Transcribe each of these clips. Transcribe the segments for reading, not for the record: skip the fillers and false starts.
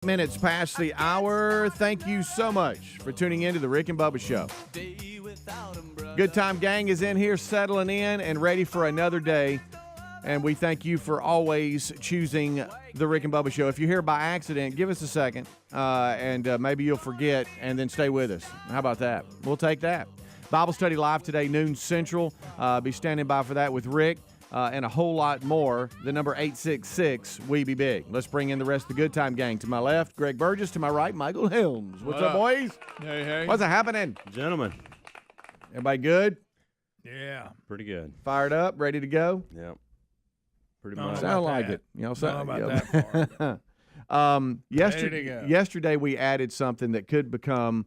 minutes past the hour. Thank you so much for tuning in to the Rick and Bubba Show. Good Time Gang is in here, settling in and ready for another day. And we thank you for always choosing the Rick and Bubba Show. If you're here by accident, give us a second, and maybe you'll forget, and then stay with us. How about that? We'll take that. Bible study live today, noon Central. Be standing by for that with Rick. And a whole lot more. The number 866, we be big. Let's bring in the rest of the Good Time Gang. To my left, Greg Burgess. To my right, Michael Helms. What's up, boys? Hey, hey. What's happening? Gentlemen. Everybody good? Yeah. Pretty good. Fired up? Ready to go? Yeah. Pretty much. Sound like that. it. You know, Not about that far. Yesterday we added something that could become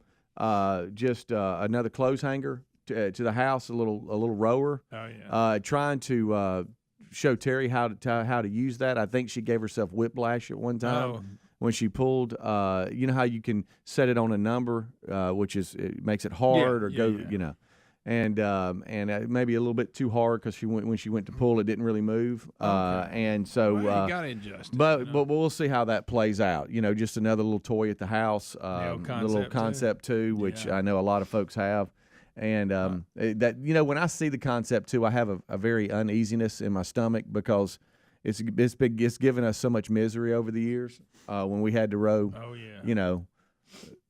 just another clothes hanger to the house, a little rower. Oh yeah. Trying to show Terry how to use that. I think she gave herself whiplash at one time when she pulled. You know how you can set it on a number, which it makes it hard you know. And maybe a little bit too hard because when she went to pull, it didn't really move. And so, you got to adjust. But we'll see how that plays out. You know, just another little toy at the house, the little Concept 2, which I know a lot of folks have. And that, you know, when I see the Concept 2, I have a very uneasiness in my stomach because it's given us so much misery over the years when we had to row. Oh yeah. You know.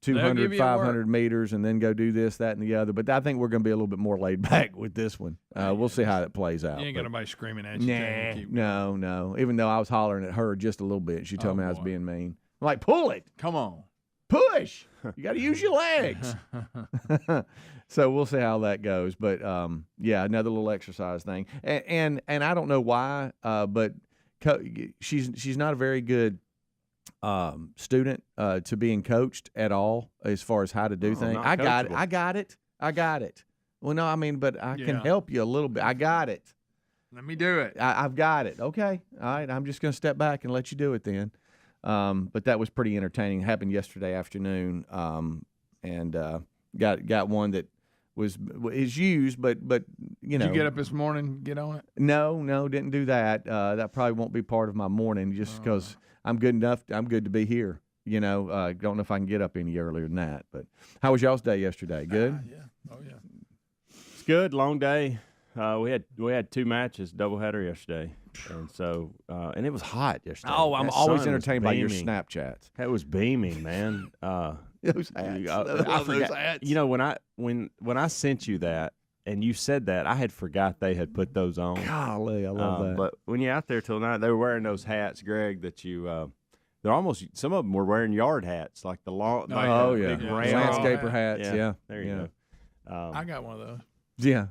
200, 500 meters, and then go do this, that, and the other. But I think we're going to be a little bit more laid back with this one. We'll see how it plays out. You ain't got nobody screaming at you. No. Even though I was hollering at her just a little bit, she told me I was being mean. I'm like, pull it. Come on. Push. You got to use your legs. So we'll see how that goes. But, yeah, another little exercise thing. And I don't know why, but she's not a very good student to being coached at all as far as how to do things. I got it. Well, no, I mean, but I can help you a little bit. I got it. Let me do it. I've got it. Okay. All right. I'm just going to step back and let you do it then. But that was pretty entertaining. It happened yesterday afternoon. And got one that is used, but you know. Did you get up this morning, get on it? No, didn't do that. That probably won't be part of my morning just because I'm good enough. I'm good to be here. You know, don't know if I can get up any earlier than that. But how was y'all's day yesterday? Good? Yeah. Oh, yeah. It's good. Long day. We had two matches, doubleheader yesterday. And so, and it was hot yesterday. Oh, I'm always entertained by your beaming. Snapchats. It was beaming, man. Those hats. I forgot. Those hats. You know, when I sent you that and you said that, I had forgot they had put those on. Golly, I love that. But when you're out there till night, they were wearing those hats, Greg, that you they're almost, some of them were wearing yard hats, like the long, big landscaper hats. Yeah. There you go. I got one of those. Yeah.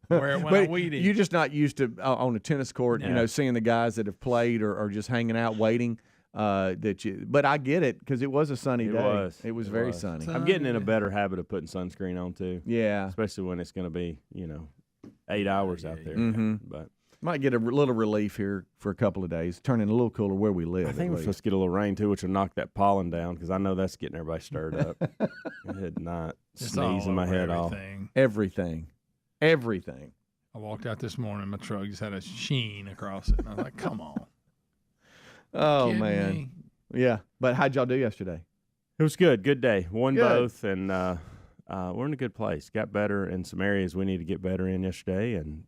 Wear it when I'm weeding. You're just not used to on a tennis court, you know, seeing the guys that have played or just hanging out waiting. But I get it because it was a sunny day. It was very sunny. I'm getting in a better habit of putting sunscreen on too. Yeah, especially when it's going to be 8 hours out there. Mm-hmm. But might get a little relief here for a couple of days, turning a little cooler where we live. I think we're supposed to get a little rain too, which will knock that pollen down because I know that's getting everybody stirred up. I had not sneezing my head off. Everything. I walked out this morning, my truck just had a sheen across it, and I was like, "Come on." Oh man, yeah. But how'd y'all do yesterday? It was good. Good day. Won both, and we're in a good place. Got better in some areas we need to get better in yesterday, and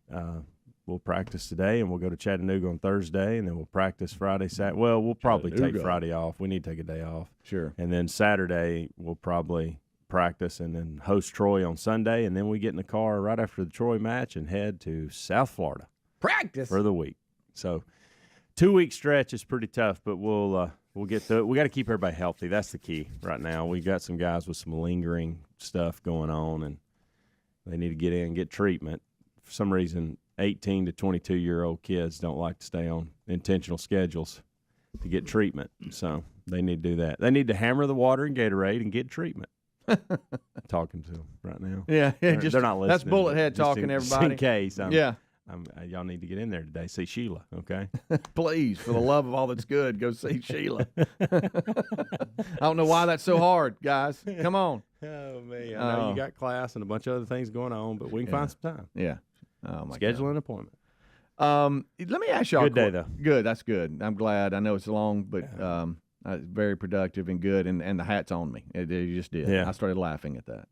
we'll practice today, and we'll go to Chattanooga on Thursday, and then we'll practice Friday, Saturday. Well, we'll probably take Friday off. We need to take a day off. Sure. And then Saturday we'll probably practice and then host Troy on Sunday, and then we get in the car right after the Troy match and head to South Florida. Practice for the week. So 2-week stretch is pretty tough, but we'll get through it. We got to keep everybody healthy. That's the key right now. We got some guys with some lingering stuff going on, and they need to get in and get treatment. For some reason, 18 to 22-year-old kids don't like to stay on intentional schedules to get treatment, so they need to do that. They need to hammer the water in Gatorade and get treatment. Talking to them right now. Yeah, they're not listening. That's bullet head talking, everybody. Just in case. Y'all need to get in there today. See Sheila, okay? Please, for the love of all that's good, go see Sheila. I don't know why that's so hard, guys. Come on. Oh, man. I know you got class and a bunch of other things going on, but we can find some time. Yeah. Oh, my Schedule God. an appointment. Let me ask y'all. Good day, though. Good. That's good. I'm glad. I know it's long, but Very productive and good, and the hat's on me. It just did. Yeah. I started laughing at that.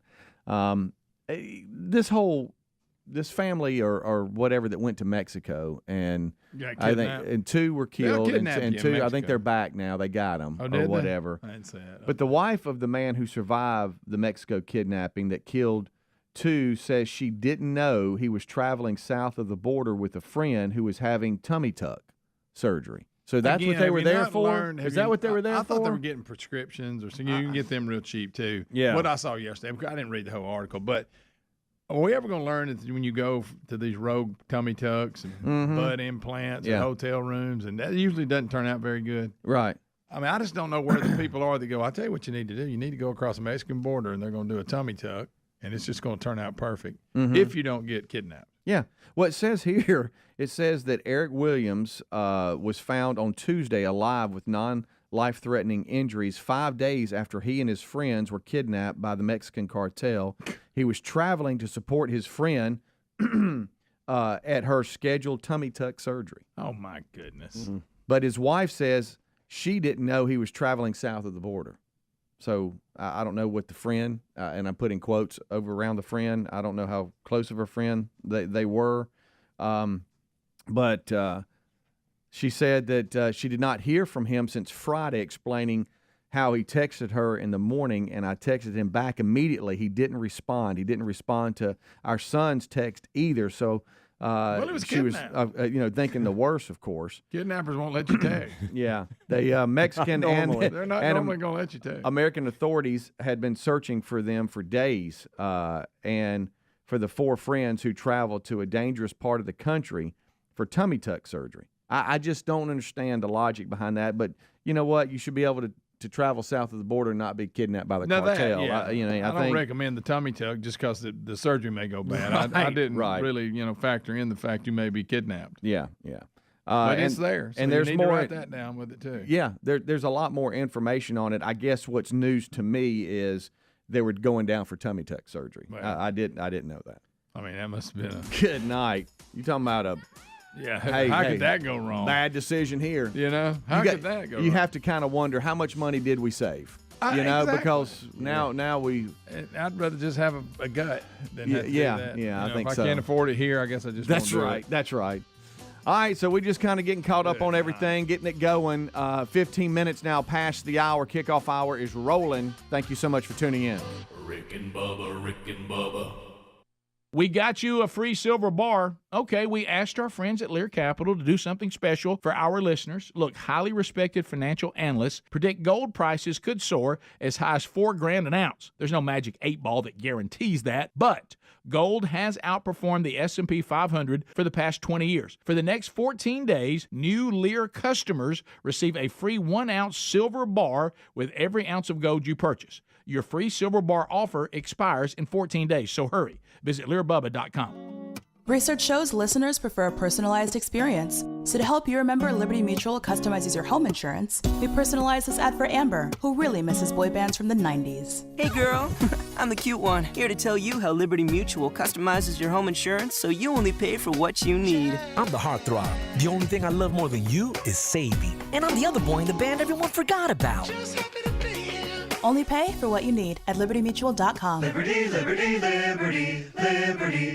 This family or whatever that went to Mexico, and I think and 2 were killed, and 2 I think they're back now. They got them or whatever. I didn't say that. But the wife of the man who survived the Mexico kidnapping that killed 2 says she didn't know he was traveling south of the border with a friend who was having tummy tuck surgery. So that's what they were there for? Is that what they were there for? I thought they were getting prescriptions or something. You can get them real cheap, too. Yeah. What I saw yesterday, I didn't read the whole article, but are we ever going to learn that when you go to these rogue tummy tucks and butt implants and hotel rooms, and that usually doesn't turn out very good? Right. I mean, I just don't know where the people are that go, I'll tell you what you need to do. You need to go across the Mexican border, and they're going to do a tummy tuck, and it's just going to turn out perfect if you don't get kidnapped. Yeah. Well, it says here, it says that Eric Williams was found on Tuesday alive with non-life-threatening injuries 5 days after he and his friends were kidnapped by the Mexican cartel. He was traveling to support his friend at her scheduled tummy tuck surgery. Oh, my goodness. But his wife says she didn't know he was traveling south of the border. So I don't know what the friend, and I'm putting quotes over around the friend. I don't know how close of a friend they were. But she said that she did not hear from him since Friday, explaining how he texted her in the morning, and I texted him back immediately. He didn't respond. He didn't respond to our son's text either. So she was, thinking the worst, of course. Kidnappers won't let you tag. Yeah, the Mexican they're not normally going to let you tag. American authorities had been searching for them for days, and for the 4 friends who traveled to a dangerous part of the country for tummy tuck surgery. I just don't understand the logic behind that. But you know what? You should be able to travel south of the border and not be kidnapped by the cartel. I don't recommend the tummy tuck just because the surgery may go bad. I didn't really factor in the fact you may be kidnapped. Yeah. But it's there, so and there's you need more. to write that down with it too. Yeah, there's a lot more information on it. I guess what's news to me is they were going down for tummy tuck surgery. Well, I didn't know that. I mean, that must have been a good night. You talking about a how could that go wrong? Bad decision here. How could that go wrong? You have to kind of wonder how much money did we save? Exactly. Because now we. I'd rather just have a gut than have to do that. Yeah, I think so. If I can't afford it here, I guess I just. That's right. That's right. All right, so we're just kind of getting caught up on everything, getting it going. 15 minutes now past the hour. Kickoff hour is rolling. Thank you so much for tuning in. Rick and Bubba. We got you a free silver bar. Okay, we asked our friends at Lear Capital to do something special for our listeners. Look, highly respected financial analysts predict gold prices could soar as high as $4,000 an ounce. There's no magic 8-ball that guarantees that, but gold has outperformed the S&P 500 for the past 20 years. For the next 14 days, new Lear customers receive a free 1-ounce silver bar with every ounce of gold you purchase. Your free silver bar offer expires in 14 days, so hurry. Visit LearBubba.com. Research shows listeners prefer a personalized experience. So to help you remember, Liberty Mutual customizes your home insurance. We personalized this ad for Amber, who really misses boy bands from the 90s. Hey girl, I'm the cute one, here to tell you how Liberty Mutual customizes your home insurance so you only pay for what you need. I'm the heartthrob. The only thing I love more than you is saving. And I'm the other boy in the band everyone forgot about. Only pay for what you need at libertymutual.com. Liberty.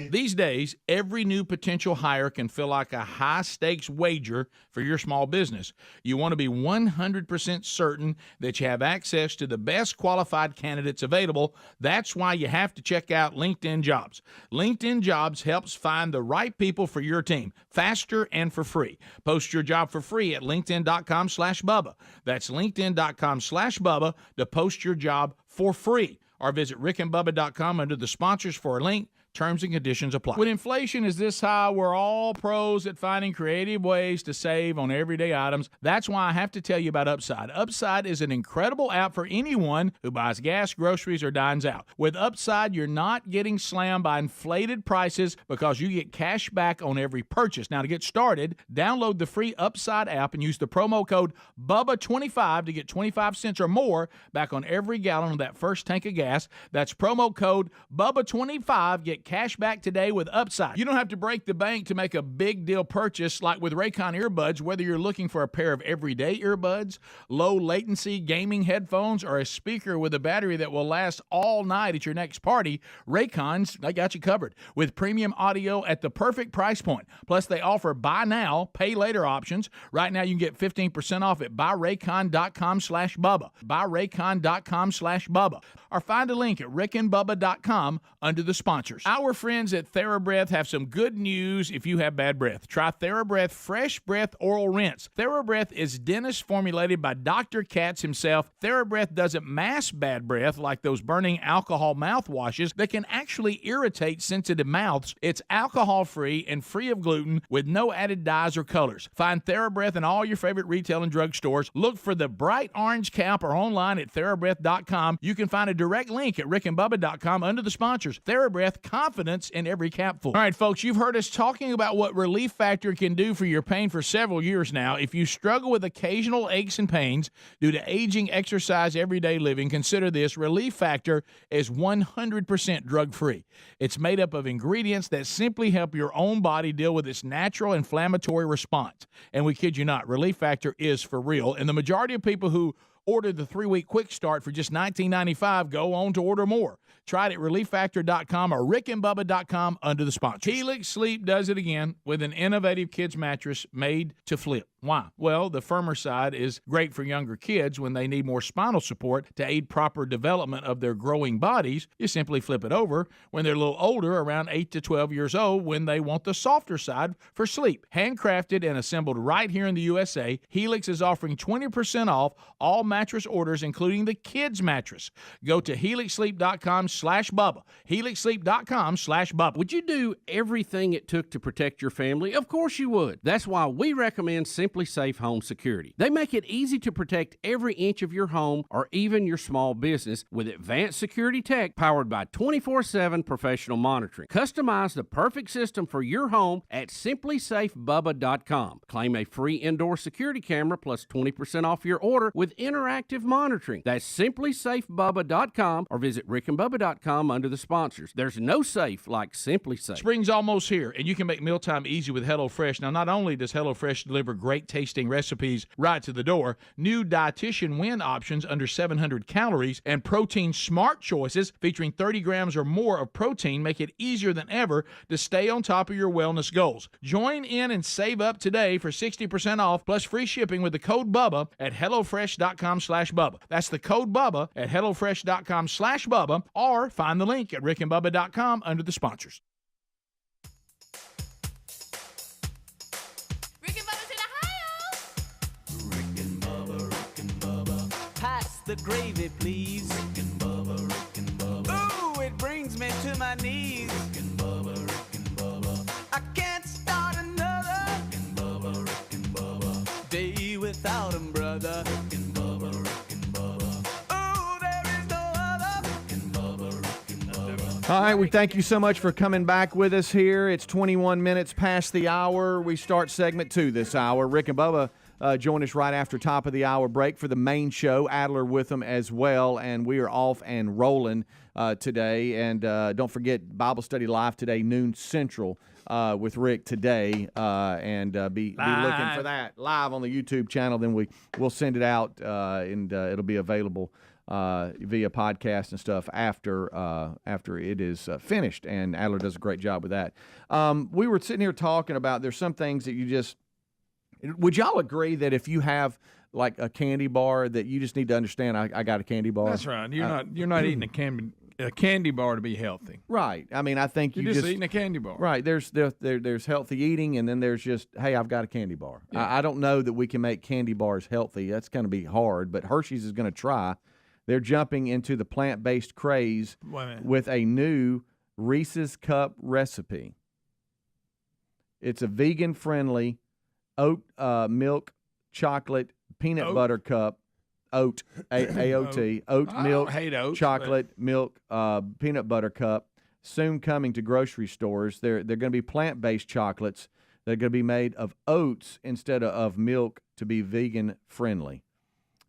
These days, every new potential hire can feel like a high-stakes wager for your small business. You want to be 100% certain that you have access to the best qualified candidates available. That's why you have to check out LinkedIn Jobs. LinkedIn Jobs helps find the right people for your team faster and for free. Post your job for free at linkedin.com/Bubba. That's linkedin.com/Bubba to post your job for free, or visit rickandbubba.com under the sponsors for a link. Terms and conditions apply. When inflation is this high, we're all pros at finding creative ways to save on everyday items. That's why I have to tell you about Upside. Upside is an incredible app for anyone who buys gas, groceries, or dines out. With Upside, you're not getting slammed by inflated prices because you get cash back on every purchase. Now, to get started, download the free Upside app and use the promo code BUBBA25 to get 25 cents or more back on every gallon of that first tank of gas. That's promo code BUBBA25. Get get cash back today with Upside. You don't have to break the bank to make a big deal purchase like with Raycon earbuds, whether you're looking for a pair of everyday earbuds, low latency gaming headphones, or a speaker with a battery that will last all night at your next party. Raycons, they got you covered with premium audio at the perfect price point. Plus, they offer buy now, pay later options. Right now, you can get 15% off at buyraycon.com/Bubba. Buyraycon.com/Bubba. Or find a link at rickandbubba.com under the sponsors. Our friends at TheraBreath have some good news if you have bad breath. Try TheraBreath Fresh Breath Oral Rinse. TheraBreath is dentist formulated by Dr. Katz himself. TheraBreath doesn't mask bad breath like those burning alcohol mouthwashes that can actually irritate sensitive mouths. It's alcohol-free and free of gluten with no added dyes or colors. Find TheraBreath in all your favorite retail and drug stores. Look for the bright orange cap or online at TheraBreath.com. You can find a direct link at rickandbubba.com under the sponsors. TheraBreath, confidence in every capful. All right, folks, you've heard us talking about what Relief Factor can do for your pain for several years now. If you struggle with occasional aches and pains due to aging, exercise, everyday living, consider this. Relief Factor is 100% drug-free. It's made up of ingredients that simply help your own body deal with its natural inflammatory response. And we kid you not, Relief Factor is for real. And the majority of people who order the 3-week quick start for just $19.95 go on to order more. Try it at relieffactor.com or rickandbubba.com under the sponsors. Helix Sleep does it again with an innovative kids mattress made to flip. Why? Well, the firmer side is great for younger kids when they need more spinal support to aid proper development of their growing bodies. You simply flip it over when they're a little older, around 8 to 12 years old, when they want the softer side for sleep. Handcrafted and assembled right here in the USA, Helix is offering 20% off all mattress orders, including the kids mattress. Go to helixsleep.com/Bubba. helixsleep.com/Bubba. Would you do everything it took to protect your family? Of course you would. That's why we recommend Simply Safe Home Security. They make it easy to protect every inch of your home or even your small business with advanced security tech powered by 24/7 professional monitoring. Customize the perfect system for your home at simplysafebubba.com. Claim a free indoor security camera plus 20% off your order with interactive monitoring. That's simplysafebubba.com or visit rickandbubba.com under the sponsors. There's no safe like Simply Safe. Spring's almost here, and you can make mealtime easy with HelloFresh. Now, not only does HelloFresh deliver great tasting recipes right to the door, new dietitian win options under 700 calories, and protein smart choices featuring 30 grams or more of protein make it easier than ever to stay on top of your wellness goals. Join in and save up today for 60% off plus free shipping with the code BUBBA at HelloFresh.com/Bubba. That's the code BUBBA at HelloFresh.com/Bubba, or find the link at rickandbubba.com under the sponsors. Pass the gravy, please. Rick and Bubba, Rick and Bubba. Ooh, it brings me to my knees. Rick and Bubba, Rick and Bubba. I can't start another. Rick and Bubba, Rick and Bubba. Day without 'em, brother. Rick and Bubba, Rick and Bubba. Ooh, there is no other. Rick and Bubba, Rick and Bubba. All right, we thank you so much for coming back with us here. It's 21 minutes past the hour. We start segment 2 this hour. Rick and Bubba join us right after top of the hour break for the main show. Adler with them as well, and we are off and rolling today. And don't forget, Bible Study Live today, noon Central, with Rick today, and be looking for that live on the YouTube channel. Then we'll send it out, and it'll be available via podcast and stuff after it is finished. And Adler does a great job with that. We were sitting here talking about there's some things that you just. Would y'all agree that if you have like a candy bar that you just need to understand I got a candy bar? That's right. You're not eating a candy bar to be healthy. Right. I mean, I think you're just eating a candy bar. Right. There's healthy eating, and then there's just, hey, I've got a candy bar. Yeah. I don't know that we can make candy bars healthy. That's going to be hard, but Hershey's is going to try. They're jumping into the plant-based craze with a new Reese's Cup recipe. It's a vegan-friendly oat milk chocolate peanut butter cup. Oat, A-O-T, oat milk, chocolate milk peanut butter cup, soon coming to grocery stores. They're going to be plant-based chocolates. They're going to be made of oats instead of milk to be vegan-friendly.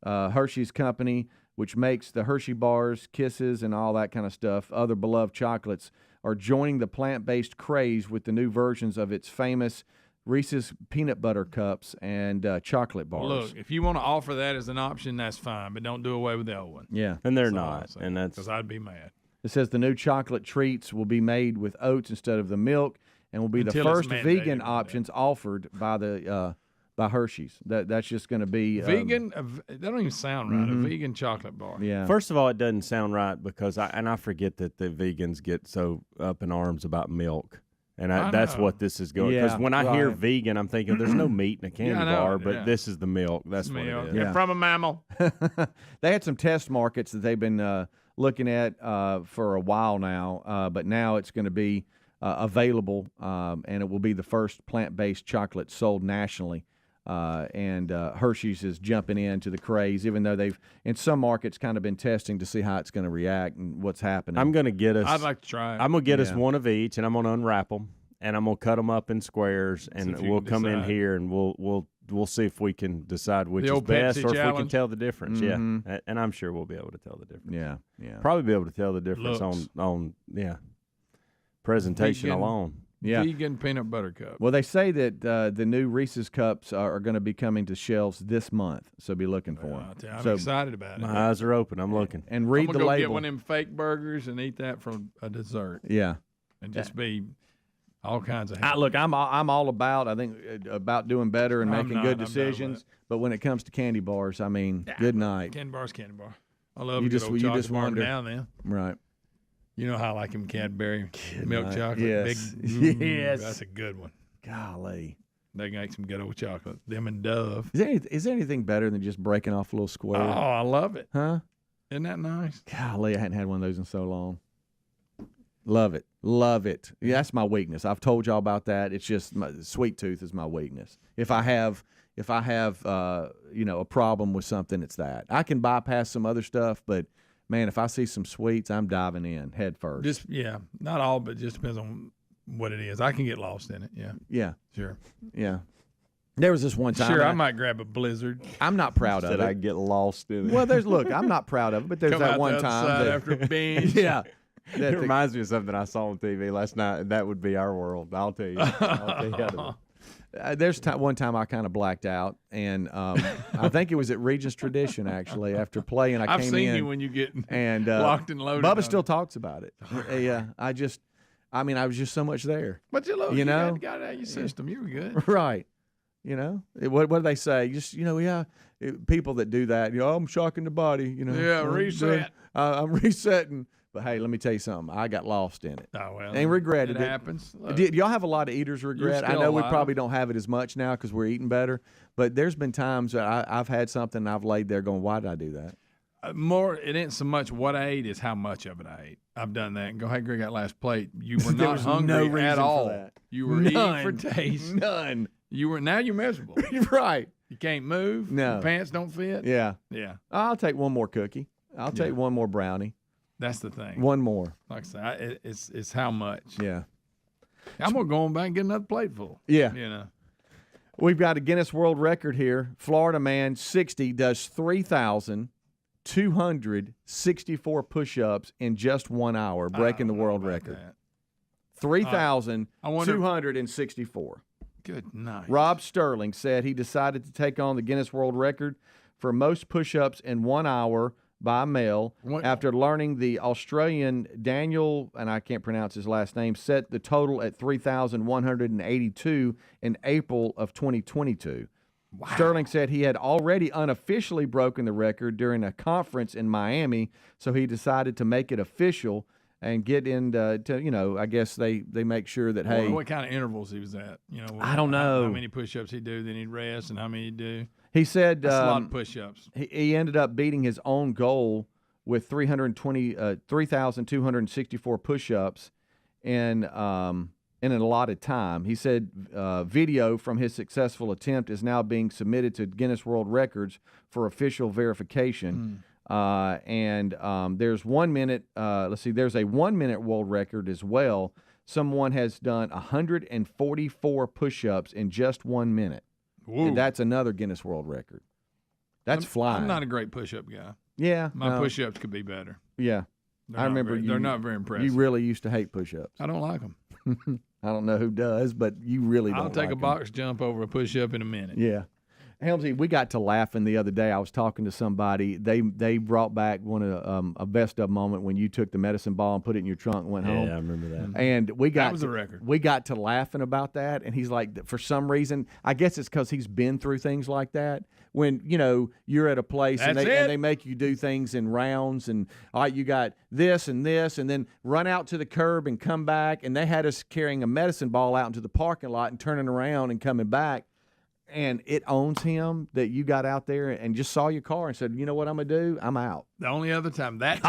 Hershey's Company, which makes the Hershey bars, Kisses, and all that kind of stuff, other beloved chocolates, are joining the plant-based craze with the new versions of its famous Reese's peanut butter cups and chocolate bars. Look, if you want to offer that as an option, that's fine, but don't do away with the old one. Yeah. And they're not, and that's because I'd be mad. It says the new chocolate treats will be made with oats instead of the milk, and will be the first vegan options offered by the by Hershey's. That's just going to be vegan. That don't even sound right. A vegan chocolate bar. Yeah. First of all, it doesn't sound right because I forget that the vegans get so up in arms about milk. And that's what this is going. Because when I hear vegan, I'm thinking there's no meat in a candy bar, but this is the milk. That's what it is. Yeah. From a mammal. They had some test markets that they've been looking at for a while now, but now it's going to be available, and it will be the first plant-based chocolate sold nationally. And Hershey's is jumping into the craze, even though they've in some markets kind of been testing to see how it's going to react and what's happening. I'm going to get us. I'd like to try it. I'm going to get us one of each, and I'm going to unwrap them, and I'm going to cut them up in squares, and we'll come in here and we'll see if we can decide which is best, or if we can tell the difference. Yeah, and I'm sure we'll be able to tell the difference. Yeah. Probably be able to tell the difference on presentation alone. Yeah. Vegan peanut butter cup. Well, they say that the new Reese's cups are going to be coming to shelves this month, so be looking for them. I'm excited about it. My eyes are open. I'm looking. And read the I'm gonna label. Get one of them fake burgers and eat that for a dessert. Yeah. And just be all kinds of. Look, I'm all about. I think about doing better and making good decisions. But when it comes to candy bars, I mean, good night. Candy bar. I love you a good old chocolate bar wonder. now and then. Right. You know how I like him Cadbury milk chocolate. Yes. Yes. That's a good one. Golly. They can make some good old chocolate. Them and Dove. Is there anything better than just breaking off a little square? Oh, I love it. Huh? Isn't that nice? Golly, I hadn't had one of those in so long. Love it. Love it. Yeah, that's my weakness. I've told y'all about that. It's just sweet tooth is my weakness. If I have a problem with something, it's that. I can bypass some other stuff, but man, if I see some sweets, I'm diving in head first. Not all, but just depends on what it is. I can get lost in it. Yeah. Yeah. Sure. Yeah. There was this one time. Sure, I might grab a Blizzard. I'm not proud of it. I get lost in it. Well, I'm not proud of it, but there's that one time after a binge. Yeah. It reminds me of something I saw on TV last night. That would be our world. I'll tell you. There's one time I kind of blacked out, and I think it was at Regent's Tradition, actually. After playing, I came in. I've seen you when you get and locked and loaded. Bubba still talks about it. Yeah, I was just so much there. But you got it out of your system. You were good. Right. What do they say? Just, people that do that, I'm shocking the body, Yeah, reset. I'm resetting. But hey, let me tell you something. I got lost in it. Oh, well. And regretted it. It happens. Did y'all have a lot of eaters regret? I know we probably don't have it as much now because we're eating better. But there's been times that I've had something and I've laid there going, why did I do that? It ain't so much what I ate, is how much of it I ate. I've done that. And go, hey, Greg, got last plate. You were not hungry at all. For that. You were eating for taste. None. Now you're miserable. Right. You can't move. No. Your pants don't fit. Yeah. Yeah. I'll take one more cookie. I'll take one more brownie. That's the thing. One more. Like I say, it's how much. Yeah. I'm going to go on back and get another plate full. Yeah. We've got a Guinness World Record here. Florida man 60 does 3,264 push-ups in just 1 hour, breaking the world record. 3,264. Good night. Rob Sterling said he decided to take on the Guinness World Record for most push-ups in 1 hour by male after learning the Australian Daniel, and I can't pronounce his last name, set the total at 3,182 in April of 2022. Wow. Sterling said he had already unofficially broken the record during a conference in Miami, so he decided to make it official and get into, I guess they make sure that, hey. What kind of intervals he was at? I don't know. How many push-ups he'd do, then he'd rest, and how many he'd do. He said that's a lot of push-ups. He ended up beating his own goal with 3,264 push-ups in an allotted time. He said video from his successful attempt is now being submitted to Guinness World Records for official verification. And there's 1 minute. There's a 1 minute world record as well. Someone has done 144 push-ups in just 1 minute. And that's another Guinness World Record. That's flying. I'm not a great push-up guy. Yeah. My push-ups could be better. Yeah. I remember they're not very impressive. You really used to hate push-ups. I don't like them. I don't know who does, but you really don't. I'll take like a box jump over a push-up in a minute. Yeah. Helmsy, we got to laughing the other day. I was talking to somebody. They brought back one of a best of moment when you took the medicine ball and put it in your trunk and went home. Yeah, I remember that. And that was a record. We got to laughing about that, and he's like, for some reason, I guess it's because he's been through things like that. When you're at a place and they make you do things in rounds, and all right, you got this, and then run out to the curb and come back, and they had us carrying a medicine ball out into the parking lot and turning around and coming back. And it owns him that you got out there and just saw your car and said, you know what I'm going to do? I'm out. The only other time, that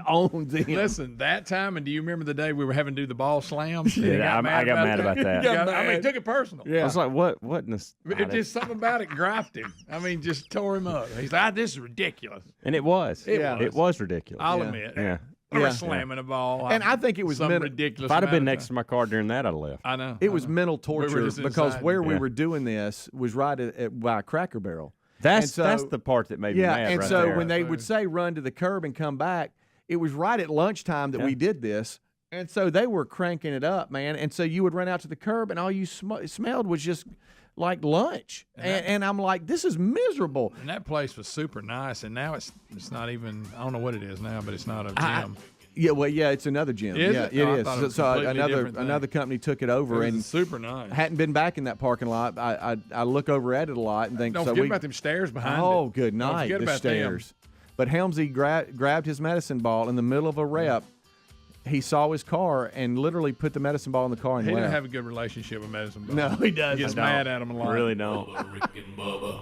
owns him. Listen, that time, and do you remember the day we were having to do the ball slams? Yeah, I got mad about that. I mean, he took it personal. Yeah. I was like, what in this? It just something about it griped him. I mean, just tore him up. He's like, this is ridiculous. And it was. It It was ridiculous. I'll admit. Yeah. Or slamming a ball. And I think it was some ridiculous. If I'd have been next to my car during that, I'd have left. I know. It was mental torture because where we Yeah. were doing this was right by a Cracker Barrel. That's the part that made me mad. And right so there. when they would say run to the curb and come back, it was right at lunchtime that we did this. And so they were cranking it up, man. And so you would run out to the curb, and all you smelled was just like lunch. And I'm like, this is miserable. And that place was super nice, and now it's not even, I don't know what it is now, but it's not a gym. It's another gym. Is yeah, it? it Oh, I is. thought it was So a completely different thing. another company took it over, It was and super nice. hadn't been back in that parking lot. I look over at it a lot and think, Don't forget about them stairs behind oh, it. good Don't night, forget the about stairs. them. But Helmsy grabbed his medicine ball in the middle of a rep. He saw his car and literally put the medicine ball in the car and He left. doesn't have a good relationship with medicine balls. No, he doesn't. He gets mad at him a lot. I really don't. Bubba, Rick and Bubba.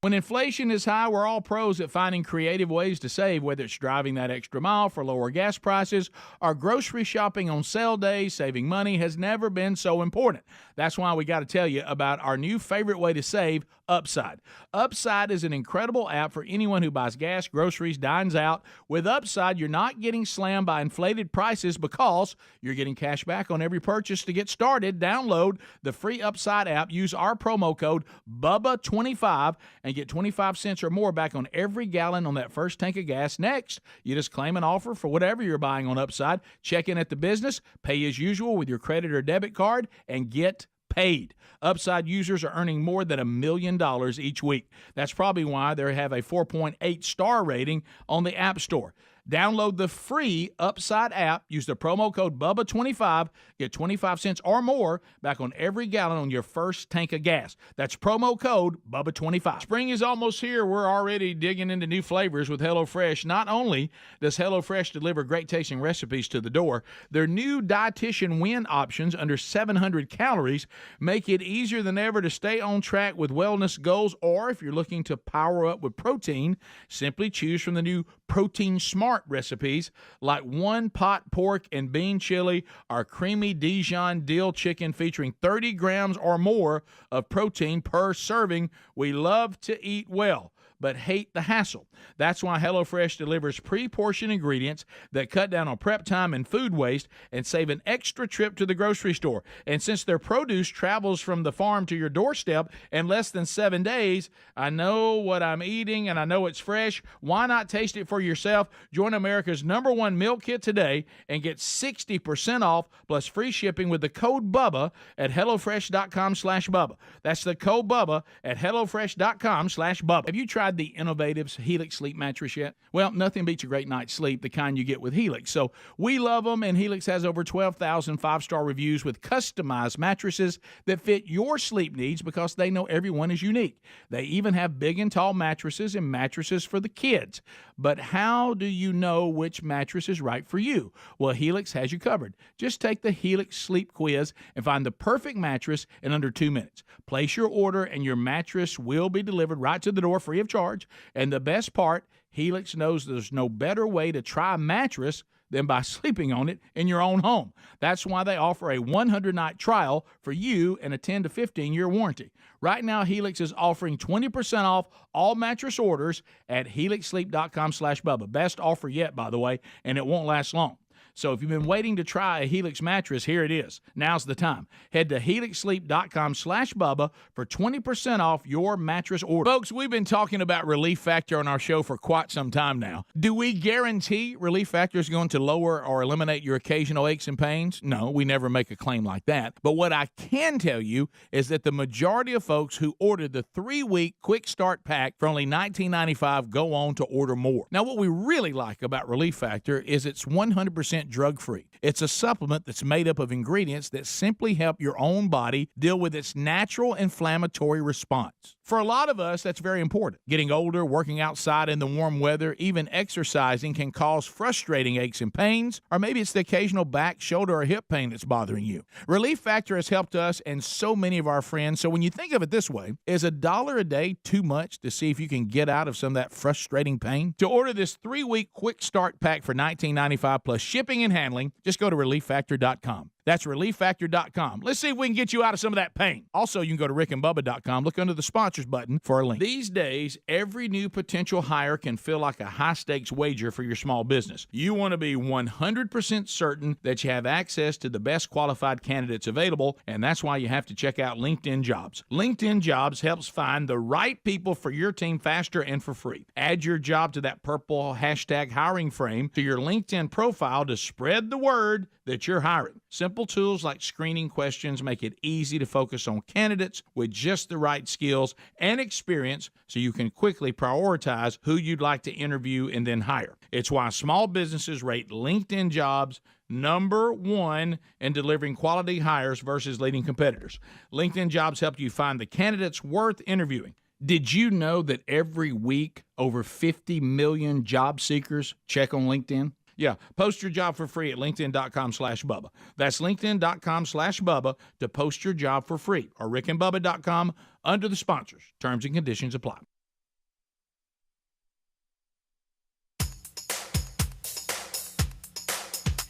When inflation is high, we're all pros at finding creative ways to save, whether it's driving that extra mile for lower gas prices or grocery shopping on sale days. Saving money has never been so important. That's why we got to tell you about our new favorite way to save, Upside. Upside is an incredible app for anyone who buys gas, groceries, dines out. With Upside, you're not getting slammed by inflated prices because you're getting cash back on every purchase. To get started, download the free Upside app, use our promo code BUBBA25, and get 25 cents or more back on every gallon on that first tank of gas. Next, you just claim an offer for whatever you're buying on Upside, check in at the business, pay as usual with your credit or debit card, and get paid. Upside users are earning more than $1 million each week. That's probably why they have a 4.8 star rating on the App Store. Download the free Upside app, use the promo code BUBBA25, get 25 cents or more back on every gallon on your first tank of gas. That's promo code BUBBA25. Spring is almost here. We're already digging into new flavors with HelloFresh. Not only does HelloFresh deliver great tasting recipes to the door, their new Dietitian Win options under 700 calories make it easier than ever to stay on track with wellness goals, or if you're looking to power up with protein, simply choose from the new Protein Smart recipes like one pot pork and bean chili or creamy Dijon dill chicken featuring 30 grams or more of protein per serving. We love to eat well, but hate the hassle. That's why HelloFresh delivers pre-portioned ingredients that cut down on prep time and food waste and save an extra trip to the grocery store. And since their produce travels from the farm to your doorstep in less than 7 days, I know what I'm eating and I know it's fresh. Why not taste it for yourself? Join America's #1 meal kit today and get 60% off plus free shipping with the code BUBBA at HelloFresh.com/Bubba. That's the code BUBBA at HelloFresh.com/Bubba. Have you tried the innovative Helix sleep mattress yet? Well, nothing beats a great night's sleep, the kind you get with Helix. So we love them, and Helix has over 12,000 five-star reviews with customized mattresses that fit your sleep needs because they know everyone is unique. They even have big and tall mattresses and mattresses for the kids. But how do you know which mattress is right for you? Well, Helix has you covered. Just take the Helix sleep quiz and find the perfect mattress in under 2 minutes. Place your order, and your mattress will be delivered right to the door free of charge. And the best part, Helix knows there's no better way to try a mattress than by sleeping on it in your own home. That's why they offer a 100-night trial for you and a 10 to 15-year warranty. Right now, Helix is offering 20% off all mattress orders at helixsleep.com/Bubba. Best offer yet, by the way, and it won't last long. So if you've been waiting to try a Helix mattress, here it is. Now's the time. Head to helixsleep.com/Bubba for 20% off your mattress order. Folks, we've been talking about Relief Factor on our show for quite some time now. Do we guarantee Relief Factor is going to lower or eliminate your occasional aches and pains? No, we never make a claim like that. But what I can tell you is that the majority of folks who ordered the 3-week quick start pack for only $19.95 go on to order more. Now, what we really like about Relief Factor is it's 100% drug-free. It's a supplement that's made up of ingredients that simply help your own body deal with its natural inflammatory response. For a lot of us, that's very important. Getting older, working outside in the warm weather, even exercising can cause frustrating aches and pains, or maybe it's the occasional back, shoulder, or hip pain that's bothering you. Relief Factor has helped us and so many of our friends, so when you think of it this way, is $1 a day too much to see if you can get out of some of that frustrating pain? To order this 3-week quick start pack for $19.95 plus shipping and handling, just go to ReliefFactor.com. That's ReliefFactor.com. Let's see if we can get you out of some of that pain. Also, you can go to RickandBubba.com. Look under the sponsors button for a link. These days, every new potential hire can feel like a high-stakes wager for your small business. You want to be 100% certain that you have access to the best qualified candidates available, and that's why you have to check out LinkedIn Jobs. LinkedIn Jobs helps find the right people for your team faster and for free. Add your job to that purple hashtag hiring frame to your LinkedIn profile to spread the word that you're hiring. Simple tools like screening questions make it easy to focus on candidates with just the right skills and experience so you can quickly prioritize who you'd like to interview and then hire. It's why small businesses rate LinkedIn Jobs #1 in delivering quality hires versus leading competitors. LinkedIn Jobs help you find the candidates worth interviewing. Did you know that every week over 50 million job seekers check on LinkedIn? Yeah, post your job for free at linkedin.com/Bubba. That's linkedin.com/Bubba to post your job for free, or rickandbubba.com under the sponsors. Terms and conditions apply.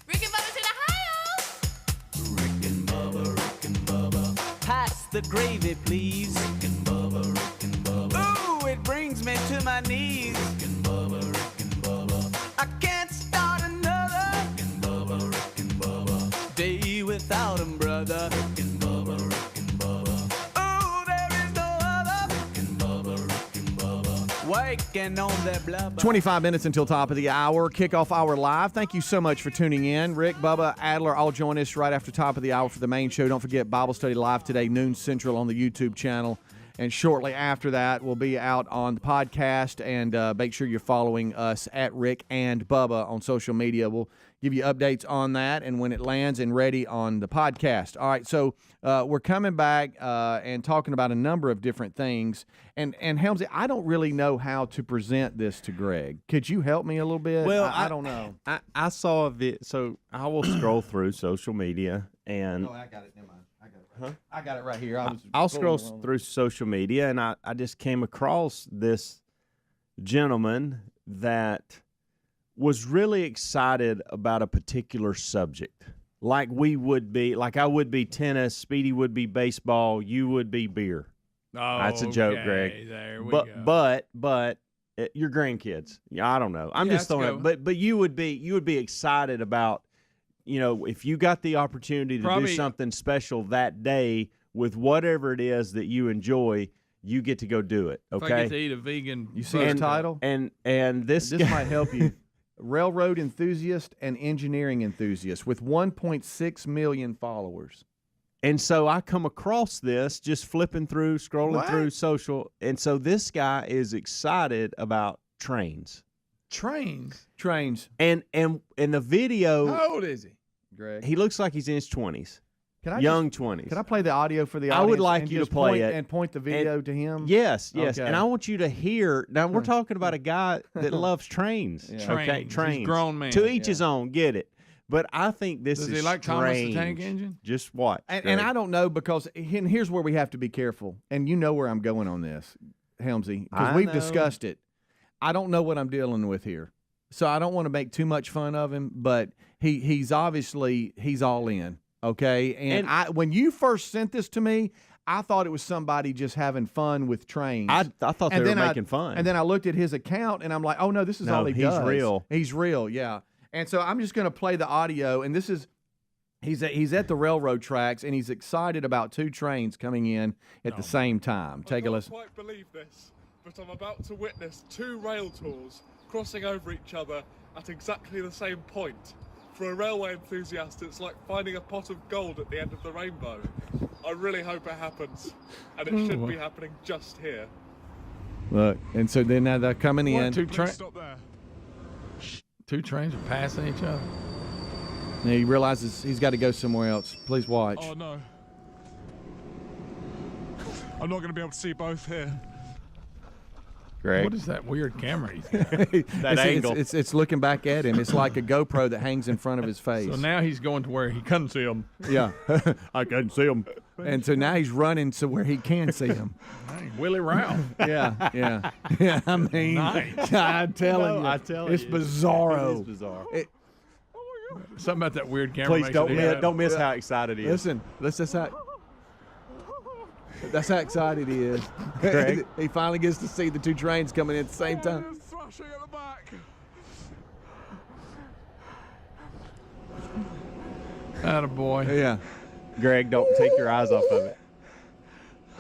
Rick and Bubba's in Ohio. Rick and Bubba. Pass the gravy, please. Rick and Bubba. Ooh, it brings me to my knees. Rick and Bubba. I can't start another day without him, brother. Oh, there is no other. Waking on that blubber. 25 minutes until top of the hour. Kickoff hour live. Thank you so much for tuning in. Rick, Bubba, Adler, all join us right after top of the hour for the main show. Don't forget Bible study live today, noon Central on the YouTube channel. And shortly after that, we'll be out on the podcast. And make sure you're following us at Rick and Bubba on social media. We'll give you updates on that and when it lands and ready on the podcast. All right, so we're coming back and talking about a number of different things. And Helmsy, I don't really know how to present this to Greg. Could you help me a little bit? Well, I don't know. I saw a video, so I will scroll through social media and. Oh, I got it. Never mind. I got it right here. I'll scroll through social media, and I just came across this gentleman that was really excited about a particular subject. Like I would be tennis, Speedy would be baseball, you would be beer. Oh, that's a joke, Greg. There we go. But your grandkids. Yeah, I don't know. I'm just throwing it. But you would be excited about, if you got the opportunity to do something special that day with whatever it is that you enjoy, you get to go do it. Okay. If I get to eat a vegan. You see his title? And this might help you. Railroad enthusiast and engineering enthusiast with 1.6 million followers. And so I come across this just scrolling through social. And so this guy is excited about trains. Trains. And the video. How old is he? Greg. He looks like he's in his 20s. Young 20s. Can I play the audio for the audience? I would like you to play it. And point the video to him? Yes. Okay. And I want you to hear. Now, we're talking about a guy that loves trains. Yeah. Okay, trains. He's a grown man. To each his own, get it. But I think this Does is he like strange. Thomas the Tank Engine? Just watch. And I don't know, because here's where we have to be careful. And you know where I'm going on this, Helmsy, because we've discussed it. I don't know what I'm dealing with here. So I don't want to make too much fun of him, but he's obviously all in, okay? And when you first sent this to me, I thought it was somebody just having fun with trains. I thought they were making fun. And then I looked at his account, and I'm like, oh, no, this is all he does. He's real. He's real, yeah. And so I'm just going to play the audio, and this is he's at the railroad tracks, and he's excited about 2 trains coming in at the same time. Take a listen. I can't quite believe this, but I'm about to witness 2 rail tours crossing over each other at exactly the same point. For a railway enthusiast, it's like finding a pot of gold at the end of the rainbow. I really hope it happens, and it should be happening just here. Look, and so then now they're coming in. 2 trains. Stop there. 2 trains are passing each other. And he realizes he's got to go somewhere else. Please watch. Oh no. I'm not going to be able to see both here. Greg. What is that weird camera he's got? That angle. It's looking back at him. It's like a GoPro that hangs in front of his face. So now he's going to where he couldn't see him. Yeah, I couldn't see him. And so now he's running to where he can see him. Willie Ralph. Yeah. I mean, Nice. I'm telling you, it's bizarro. It is bizarre. Something about that weird camera. Please don't miss how excited he is. Listen, that's how excited he is. Greg? He finally gets to see the 2 trains coming in at the same time. It's thrashing at the back. Attaboy. Yeah, Greg, don't take your eyes off of it.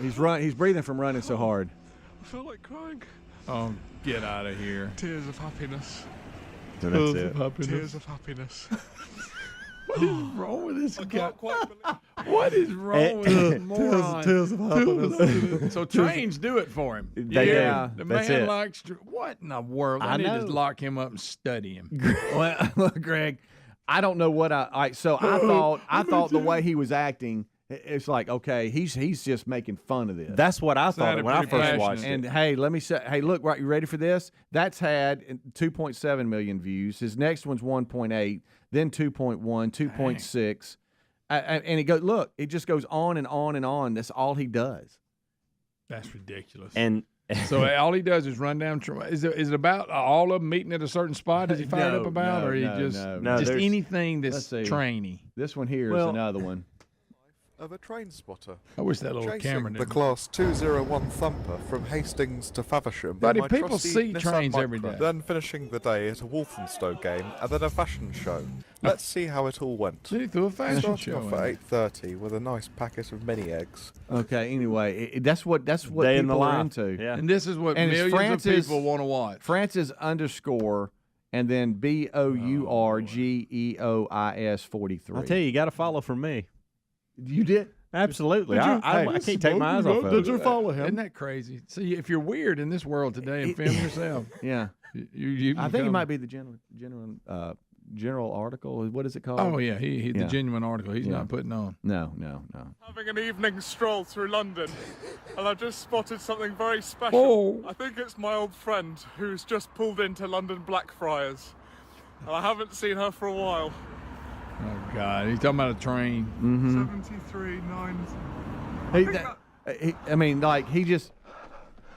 he's breathing from running so hard. I feel like crying. Oh, get out of here. Tears of happiness. So that's it. Tears of happiness. What is wrong with this I guy? can't quite believe. What is wrong with this moron? Tears of happiness. So trains do it for him. They do. The That's man it. likes. What in the world? I need to know. lock him up and study him. Well, Greg, I don't know what I thought the way he was acting, it's like, okay, he's just making fun of this. That's what I thought Sounded when I pretty first watched passionate. it. And hey, let me say, hey, look, right, you ready for this? That's had 2.7 million views. His next one's 1.8, then 2.1, 2.6. And it goes, look, it just goes on and on and on. That's all he does. That's ridiculous. And so all he does is run down. Is it about all of them meeting at a certain spot? Is he fired up about, or he just no, just there's- anything that's Let's see. trainy? This one here is Well- another one. Of a train spotter. I wish that little Chasing camera the did. Class 201 Thumper from Hastings to Faversham. in Buddy, my people trusty see Nissan trains every Micra, day. Then finishing the day at a Walthamstow game and then a fashion show. Let's see how it all went. See, through a fashion Starting show. off at 8:30 with a nice packet of mini eggs. Okay, anyway, that's what Day in the people are life. into. Yeah. And this is what And it's millions of Francis- people want to watch. Francis underscore and then BOURGEOIS 43. I'll tell you got to follow from me. You did? Absolutely. Did you- I hey, can't take my eyes off of it. follow him? Isn't that crazy? See, if you're weird in this world today and film yourself, Yeah. you I think it become- might be the general article. What is it called? Oh yeah, he the Yeah. genuine article. He's Yeah. not putting on. No. Having an evening stroll through London, and I've just spotted something very special. Oh. I think it's my old friend who's just pulled into London Blackfriars, and I haven't seen her for a while. Oh God, he's talking about a train. 73, 9. I mean, like he just,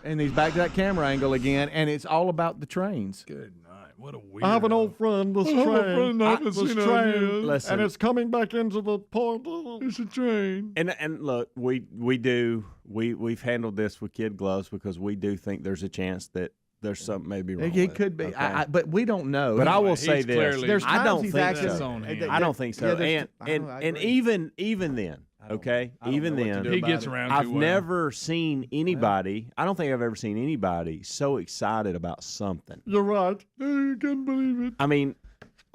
and he's back to that camera angle again, and it's all about the trains. Good night. What a weird. I have an old friend. This train, I haven't seen her in years. Listen, and it's coming back into the port. It's a train. and look, we've handled this with kid gloves because we do think there's a chance that there's something maybe wrong. It with could be, okay? but we don't know. But I will He's say this: clearly- There's I times don't he's think acting- so. on him. I don't think so. Yeah, there's- I and agree. even then, okay, even know what to then, do He about gets it. around. I've too well. never seen anybody. I don't think I've ever seen anybody so excited about something. You're right. I can't believe it. I mean,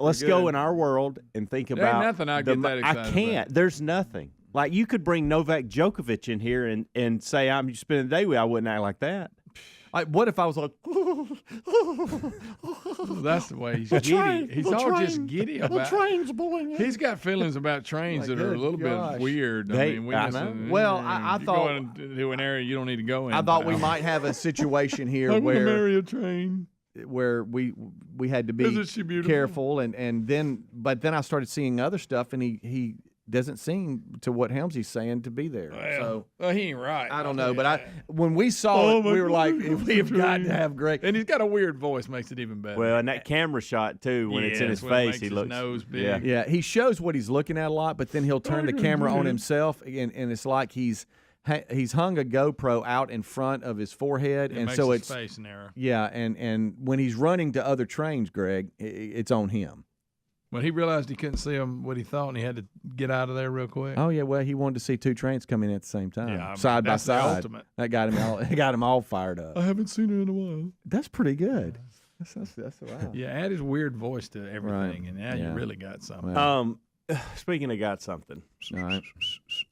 let's go in our world and think There about ain't nothing I get that excited I can't. about. There's nothing. Like you could bring Novak Djokovic in here and say I'm spending the day with you. I wouldn't act like that. Like, what if I was like, That's the way he's giddy. He's all just giddy about. train's pulling in. He's got feelings about trains that are a good little gosh. bit weird. They- I mean, I just, know. Well, I you thought- go into an area you don't need to go in. I thought we pal. might have a situation here I'm gonna where marry a train. we had to be Isn't she beautiful? careful, and then I started seeing other stuff, and he doesn't seem to what Helmsy's saying to be there. Well, he ain't right. I don't know, but when we saw it, my we were like, God, if we have got to train. have Greg. And he's got a weird voice, makes it even better. Well, and that camera shot too, when it's in his Yes, when it face, makes he his looks nose big. Yeah. Yeah, he shows what he's looking at a lot, but then he'll turn the camera on himself, and it's like he's hung a GoPro out in front of his forehead, It and makes so his it's face narrow. yeah, and when he's running to other trains, Greg, it's on him. When he realized he couldn't see him, what he thought, and he had to get out of there real quick. Oh yeah, well he wanted to see two trains come in at the same time, Yeah, side by that's the side. ultimate. That got him all fired up. I haven't seen her in a while. That's pretty good. That's wow. Yeah, add his weird voice to everything, and now you really got something. Speaking of got something, All right.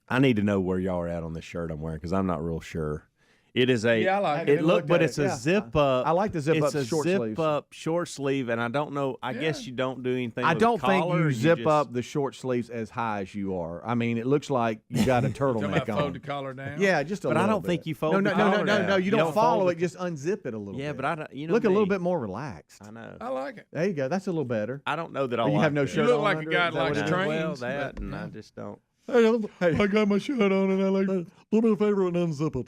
I need to know where y'all are at on this shirt I'm wearing because I'm not real sure. It is a. Yeah, I like it. looked But at it's it. a Yeah. zip up. I like the zip it's up a short zip sleeves. up short sleeve, and I don't know. I guess you don't do anything. I with don't a think collar, you or zip just- up the short sleeves as high as you are. I mean, it looks like you got a Talking turtleneck about fold on. the collar down. Yeah, just a But I little don't bit. think you fold No, the no, collar no. down. You don't follow fold it. Just unzip it a little Yeah, bit. but I don't. You know, Look a little me. bit more relaxed. I know. I like it. There you go. That's a little better. I don't know that I You like have no it. shirt You look on like a under guy it? Is that that likes what it is? trains. Well, that but- and I just don't. Hey. I got my shirt on and I like, do me a favor and unzip it.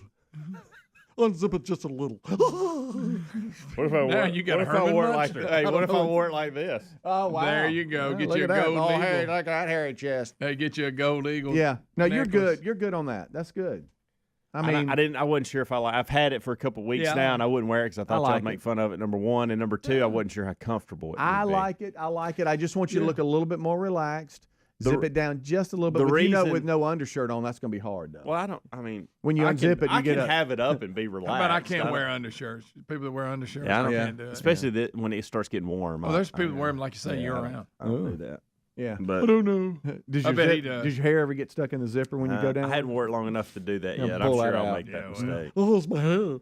Unzip it just a little. What if I Now you got a Herman Munster. Hey, what if I wore it like this? Oh wow! There you go. Get look you a at that. gold Oh, eagle. hey, look at that hairy chest. Hey, get you a gold eagle. Yeah. No, you're necklace. good. You're good on that. That's good. I I mean, didn't. I wasn't sure if I like. I've had it for a couple of weeks Yeah, I now, like and I wouldn't wear it because I thought like y'all would make fun of it. Number one, and number two, I wasn't sure how comfortable it would I be. like it. I like it. I just want you to look a little bit more relaxed. Zip it down just a little bit. the But you know, reason- with no undershirt on, that's going to be hard though. Well, I don't. I mean, When you I unzip can, it, you I get can a- have it up and be relaxed. How about I can't don't- wear undershirts? People that wear undershirts, Yeah, I don't. can't do it. Especially when it starts getting warm. Well, there's people that wear them like you say year I round. don't do that. Yeah. But I don't know. Does I your, bet he zip, does. does your hair ever get stuck in the zipper when you go down? I hadn't wore it long enough to do that Yeah, yet. I'm pull sure that I'll out. make that Yeah, mistake. Oh, it's my hair.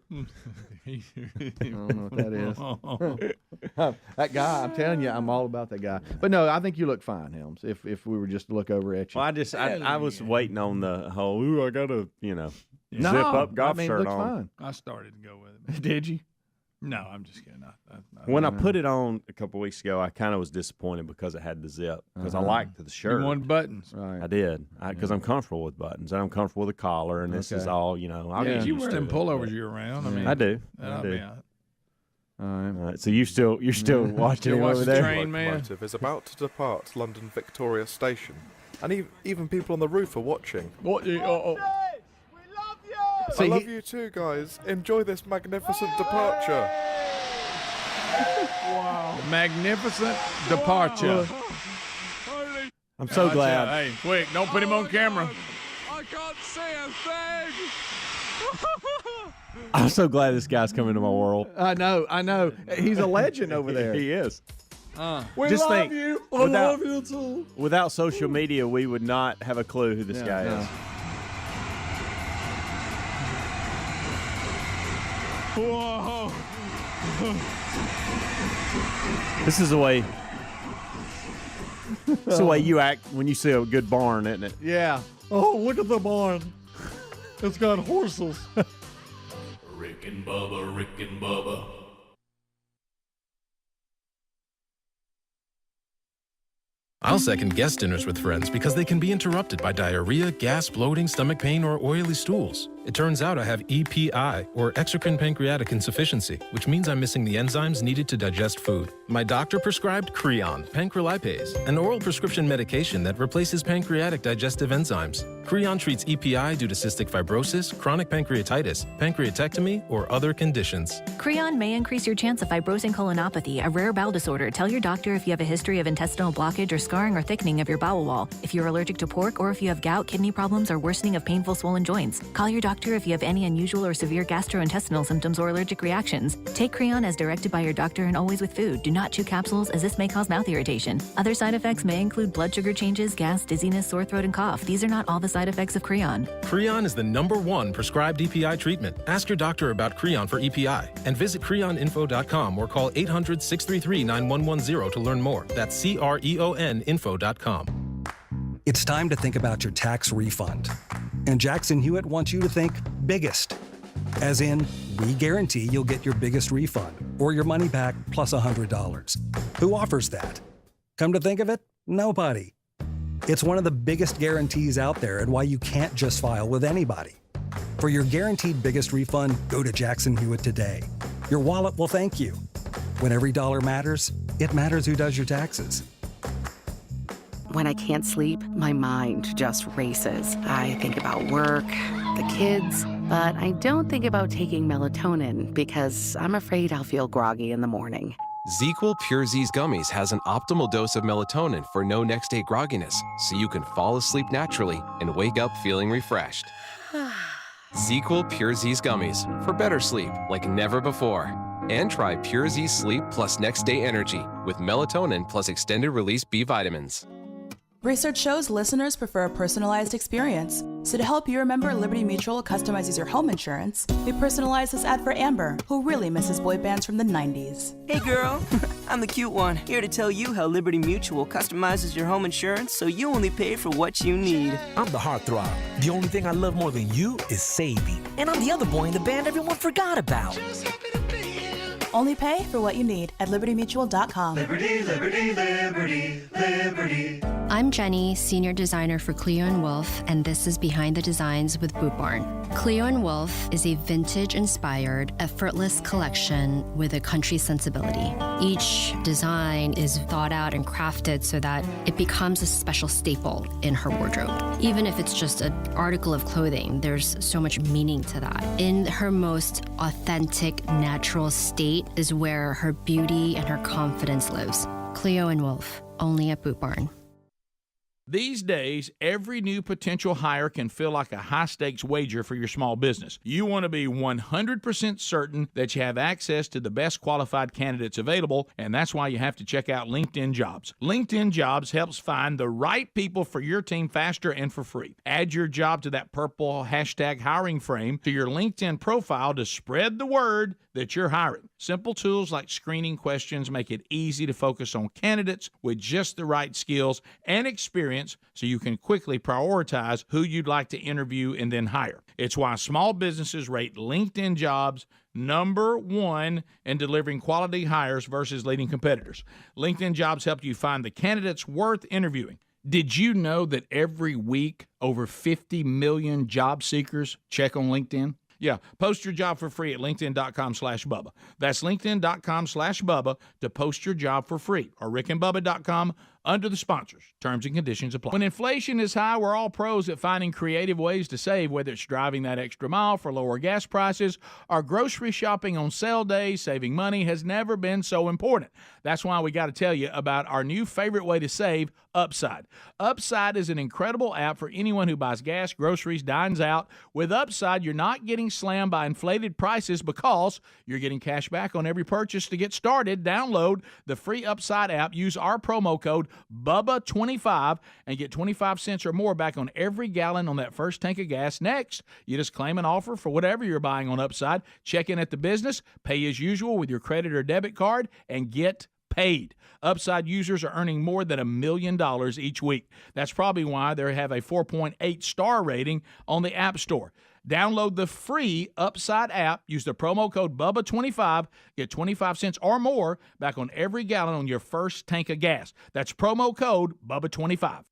I don't know what that is. That guy, I'm telling you, I'm all about that guy. But no, I think you look fine, Helms. If we were just to look over at you. Well, I was waiting on the whole. Ooh, I gotta No, zip up golf I mean, shirt it looks on. fine. I started to go with it. Did you? No, I'm just kidding. When I put it on a couple weeks ago, I kind of was disappointed because it had the zip because I liked the shirt. You wanted buttons. Right. I did because I'm comfortable with buttons and I'm comfortable with the collar and this is Okay. all I'll Yeah. get You used wear to them it, pullovers but- year round. I mean, I do. that'll I be do. out. All right. All right, so you're still watching Still him watch over the there. train, man. Locomotive is about to depart London Victoria Station, and even people on the roof are watching. What? See, I love you too, guys. Enjoy this magnificent departure. Magnificent departure. I'm so glad. Hey, quick! Don't put him on camera. I can't see a thing. I'm so glad this guy's coming to my world. I know. He's a legend over there. He is. We Just love think, you. I without- love you too. Without social media, we would not have a clue who this guy no. is. Whoa. This is the way. This is the way you act when you see a good barn, isn't it? Yeah. Oh, look at the barn. It's got horses. Rick and Bubba, Rick and Bubba. I'll second guest dinners with friends because they can be interrupted by diarrhea, gas, bloating, stomach pain, or oily stools. It turns out I have EPI, or exocrine pancreatic insufficiency, which means I'm missing the enzymes needed to digest food. My doctor prescribed Creon, pancrelipase, an oral prescription medication that replaces pancreatic digestive enzymes. Creon treats EPI due to cystic fibrosis, chronic pancreatitis, pancreatectomy, or other conditions. Creon may increase your chance of fibrosing colonopathy, a rare bowel disorder. Tell your doctor if you have a history of intestinal blockage or scarring or thickening of your bowel wall, if you're allergic to pork, or if you have gout, kidney problems, or worsening of painful swollen joints. Call your doctor if you have any unusual or severe gastrointestinal symptoms or allergic reactions. Take Creon as directed by your doctor and always with food. Do not chew capsules, as this may cause mouth irritation. Other side effects may include blood sugar changes, gas, dizziness, sore throat, and cough. These are not all the side effects of Creon. Creon is the #1 prescribed EPI treatment. Ask your doctor about Creon for EPI and visit creoninfo.com or call 800-633-9110 to learn more. That's CREONinfo.com. It's time to think about your tax refund. And Jackson Hewitt wants you to think biggest. As in, we guarantee you'll get your biggest refund or your money back plus $100. Who offers that? Come to think of it, nobody. It's one of the biggest guarantees out there and why you can't just file with anybody. For your guaranteed biggest refund, go to Jackson Hewitt today. Your wallet will thank you. When every dollar matters, it matters who does your taxes. When I can't sleep, my mind just races. I think about work, the kids, but I don't think about taking melatonin because I'm afraid I'll feel groggy in the morning. ZzzQuil Pure Z's Gummies has an optimal dose of melatonin for no next-day grogginess, so you can fall asleep naturally and wake up feeling refreshed. ZzzQuil Pure Z's Gummies for better sleep like never before. And try Pure Z Sleep plus Next Day Energy with melatonin plus extended release B vitamins. Research shows listeners prefer a personalized experience. So to help you remember Liberty Mutual customizes your home insurance, we personalized this ad for Amber, who really misses boy bands from the 90s. Hey girl, I'm the cute one, here to tell you how Liberty Mutual customizes your home insurance so you only pay for what you need. I'm the heartthrob. The only thing I love more than you is saving. And I'm the other boy in the band everyone forgot about. Only pay for what you need at libertymutual.com. Liberty, liberty, liberty, liberty. I'm Jenny, Senior Designer for Cleo & Wolf, and this is Behind the Designs with Boot Barn. Cleo & Wolf is a vintage-inspired, effortless collection with a country sensibility. Each design is thought out and crafted so that it becomes a special staple in her wardrobe. Even if it's just an article of clothing, there's so much meaning to that. In her most authentic, natural state is where her beauty and her confidence lives. Cleo & Wolf, only at Boot Barn. These days, every new potential hire can feel like a high-stakes wager for your small business. You want to be 100% certain that you have access to the best qualified candidates available, and that's why you have to check out LinkedIn Jobs. LinkedIn Jobs helps find the right people for your team faster and for free. Add your job to that purple hashtag hiring frame to your LinkedIn profile to spread the word that you're hiring. Simple tools like screening questions make it easy to focus on candidates with just the right skills and experience so you can quickly prioritize who you'd like to interview and then hire. It's why small businesses rate LinkedIn Jobs #1 in delivering quality hires versus leading competitors. LinkedIn Jobs help you find the candidates worth interviewing. Did you know that every week over 50 million job seekers check on LinkedIn? Yeah, post your job for free at linkedin.com/Bubba. That's linkedin.com/Bubba to post your job for free, or rickandbubba.com under the sponsors. Terms and conditions apply. When inflation is high, we're all pros at finding creative ways to save, whether it's driving that extra mile for lower gas prices or grocery shopping on sale days. Saving money has never been so important. That's why we got to tell you about our new favorite way to save, Upside. Upside is an incredible app for anyone who buys gas, groceries, dines out. With Upside, you're not getting slammed by inflated prices because you're getting cash back on every purchase. To get started, download the free Upside app, use our promo code Bubba25 and get 25 cents or more back on every gallon on that first tank of gas. Next, you just claim an offer for whatever you're buying on Upside, check in at the business, pay as usual with your credit or debit card, and get paid. Upside users are earning more than $1 million each week. That's probably why they have a 4.8 star rating on the App Store. Download the free Upside app, use the promo code Bubba25, get 25 cents or more back on every gallon on your first tank of gas. That's promo code Bubba25.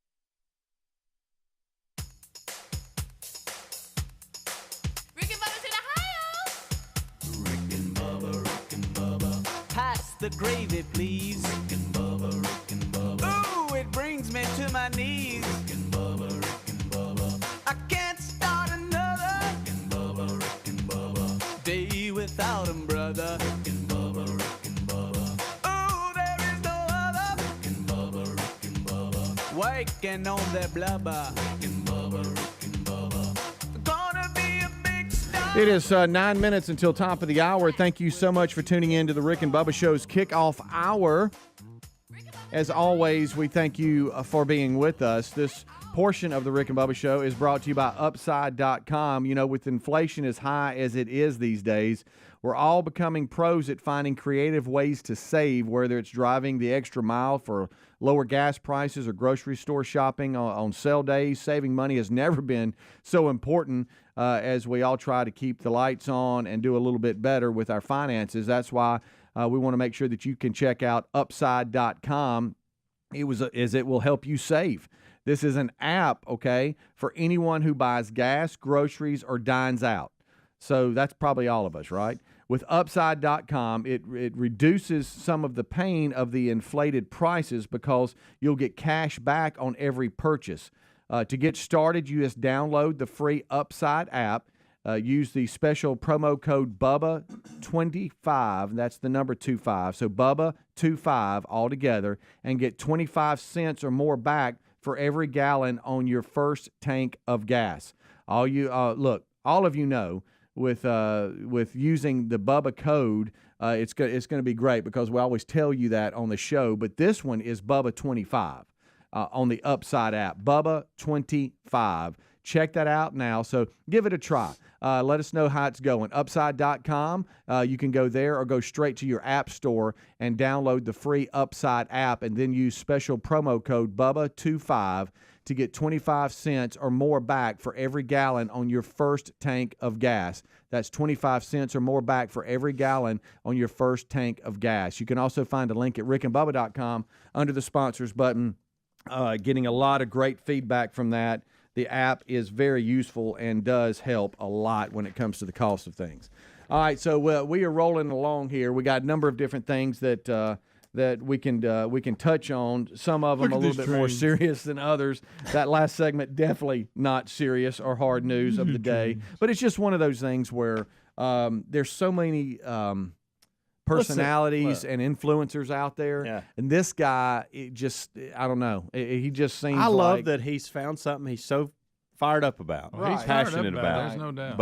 Pass the gravy, please. Rick and Bubba, Rick and Bubba. Ooh, it brings me to my knees. Rick and Bubba, Rick and Bubba. I can't start another. Rick and Bubba, Rick and Bubba. Day without 'em, brother. Rick and Bubba, Rick and Bubba. Ooh, there is no other. Rick and Bubba, Rick and Bubba. Waking on their blubber. Rick and Bubba, Rick and Bubba. Gonna be a big star. It is 9 minutes until top of the hour. Thank you so much for tuning in to the Rick and Bubba Show's kickoff hour. As always, we thank you for being with us. This portion of the Rick and Bubba Show is brought to you by Upside.com. You know, with inflation as high as it is these days, we're all becoming pros at finding creative ways to save, whether it's driving the extra mile for lower gas prices or grocery store shopping on sale days. Saving money has never been so important as we all try to keep the lights on and do a little bit better with our finances. That's why we want to make sure that you can check out Upside.com. It will help you save. This is an app, okay, for anyone who buys gas, groceries, or dines out. So that's probably all of us, right? With Upside.com, it reduces some of the pain of the inflated prices because you'll get cash back on every purchase. To get started, you just download the free Upside app. use the special promo code BUBBA25. That's the number 25. So BUBBA25 all together, and get 25 cents or more back for every gallon on your first tank of gas. All you all of you know, with using the Bubba code, it's going to be great because we always tell you that on the show. But this one is Bubba25 on the Upside app. Bubba25. Check that out now. So give it a try. Let us know how it's going. Upside.com. You can go there or go straight to your app store and download the free Upside app, and then use special promo code BUBBA25 to get 25 cents or more back for every gallon on your first tank of gas. That's 25 cents or more back for every gallon on your first tank of gas. You can also find a link at rickandbubba.com under the sponsors button. Getting a lot of great feedback from that. The app is very useful and does help a lot when it comes to the cost of things. All right, so we are rolling along here. We got a number of different things that we can touch on. Some of them a little bit more serious than others. That last segment definitely not serious or hard news of the day, but it's just one of those things where there's so many personalities and influencers out there, and this guy, I don't know. He just seems. I love that he's found something he's so fired up about. Right. He's passionate about it. There's no doubt.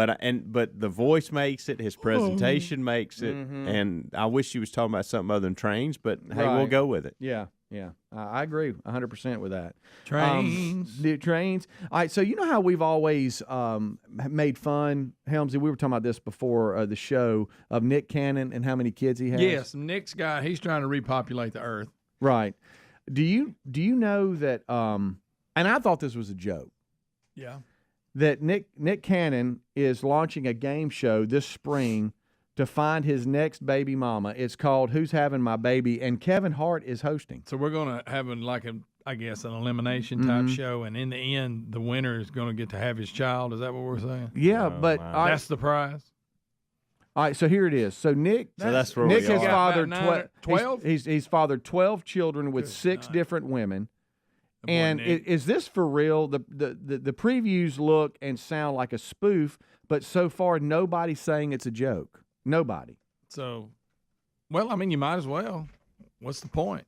But the voice makes it. His presentation makes it. And I wish he was talking about something other than trains. But hey, we'll go with it. Yeah. I agree 100% with that. Trains. The trains. All right, so you know how we've always made fun, Helmsy, we were talking about this before the show, of Nick Cannon and how many kids he has? Yes, Nick's guy, he's trying to repopulate the earth. Right. Do you know that, and I thought this was a joke. Yeah. That Nick Cannon is launching a game show this spring to find his next baby mama. It's called Who's Having My Baby, and Kevin Hart is hosting. So we're going to have an elimination type show, and in the end, the winner is going to get to have his child. Is that what we're saying? Yeah, but that's the prize. All right, so here it is. So Nick has fathered 12. He's fathered 12 children with 6 different women. And is this for real? The previews look and sound like a spoof, but so far nobody's saying it's a joke. Nobody. So, well, I mean, you might as well. What's the point?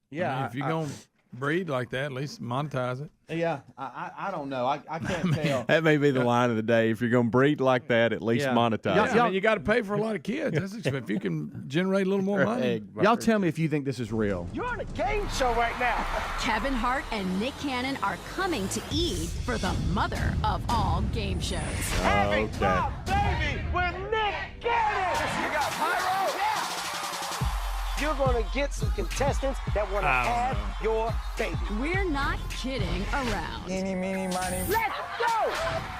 Yeah. I mean, if you're going to breed like that, at least monetize it. Yeah, I don't know. I can't tell. That may be the line of the day. If you're going to breed like that, at least monetize it. I mean, you got to pay for a lot of kids. That's expensive. If you can generate a little more money. Y'all tell me if you think this is real. You're on a game show right now. Kevin Hart and Nick Cannon are coming to E! for the mother of all game shows. Having my baby with Nick Cannon. You got pyro? Yeah. You're going to get some contestants that want to have your baby. We're not kidding around. Eeny, meeny, miny. Let's go!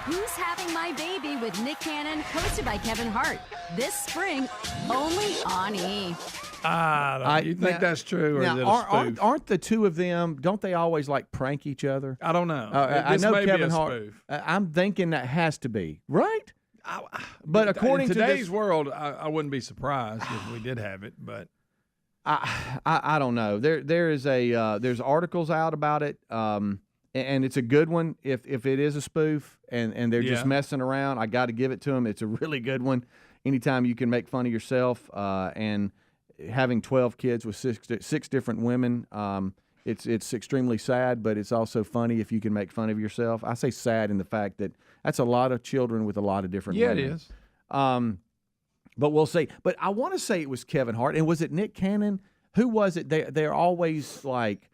Who's Having My Baby with Nick Cannon, hosted by Kevin Hart. This spring, only on E! You think that's true, or is it a spoof? Aren't the two of them, don't they always like prank each other? I don't know. I know may Kevin be a Hart. spoof. I'm thinking that has to be, right? But according in to today's this world, I wouldn't be surprised if we did have it, but I don't know. There's articles out about it, and it's a good one. If it is a spoof and they're just messing around, I got to give it to them. It's a really good one. Anytime you can make fun of yourself, and having 12 kids with six different women, it's extremely sad, but it's also funny if you can make fun of yourself. I say sad in the fact that that's a lot of children with a lot of different women. it is. But we'll see. But I want to say it was Kevin Hart. And was it Nick Cannon? Who was it? They're always like,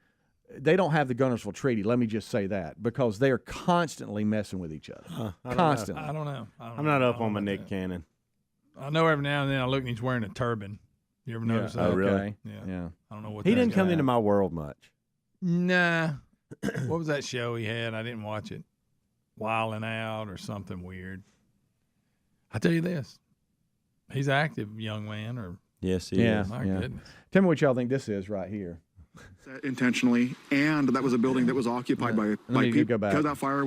they don't have the Gunnersville Treaty. Let me just say that, because they are constantly messing with each other. Constantly. I don't know. I'm not up on my Nick Cannon. I know every now and then I look and he's wearing a turban. You ever notice that? Oh, really? Yeah. I don't know what he that didn't come guy- into my world much. Nah. What was that show he had? I didn't watch it. Wildin' Out or something weird. I tell you this. He's active, young man. Or yes, he is. My goodness. Tell me what y'all think this is right here. Intentionally, and that was a building that was occupied by people. Go back. Because that fire.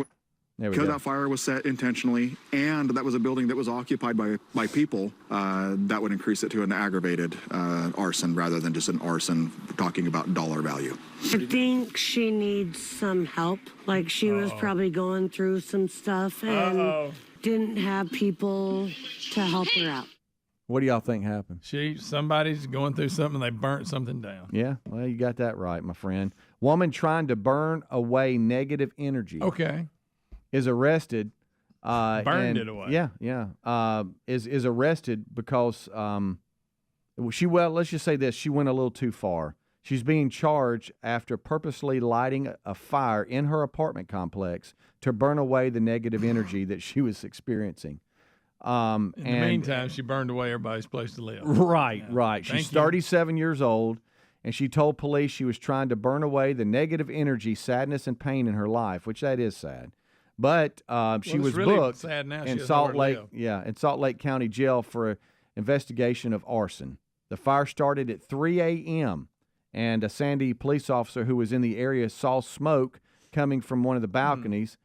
There we Because go. that fire was set intentionally, and that was a building that was occupied by people, that would increase it to an aggravated arson rather than just an arson talking about dollar value. I think she needs some help. Like she was probably going through some stuff and didn't have people to help her out. What do y'all think happened? Somebody's going through something. They burnt something down. Yeah, well, you got that right, my friend. Woman trying to burn away negative energy. Okay. Is arrested. Burned it away. Yeah. Is arrested because let's just say this. She went a little too far. She's being charged after purposely lighting a fire in her apartment complex to burn away the negative energy that she was experiencing. In the meantime, she burned away everybody's place to live. Right. She's Thank you. 37 years old, and she told police she was trying to burn away the negative energy, sadness, and pain in her life, which that is sad. But she was really booked sad now. She in has Salt nowhere to Lake, live. in Salt Lake County Jail for an investigation of arson. The fire started at 3 a.m., and a Sandy police officer who was in the area saw smoke coming from one of the balconies.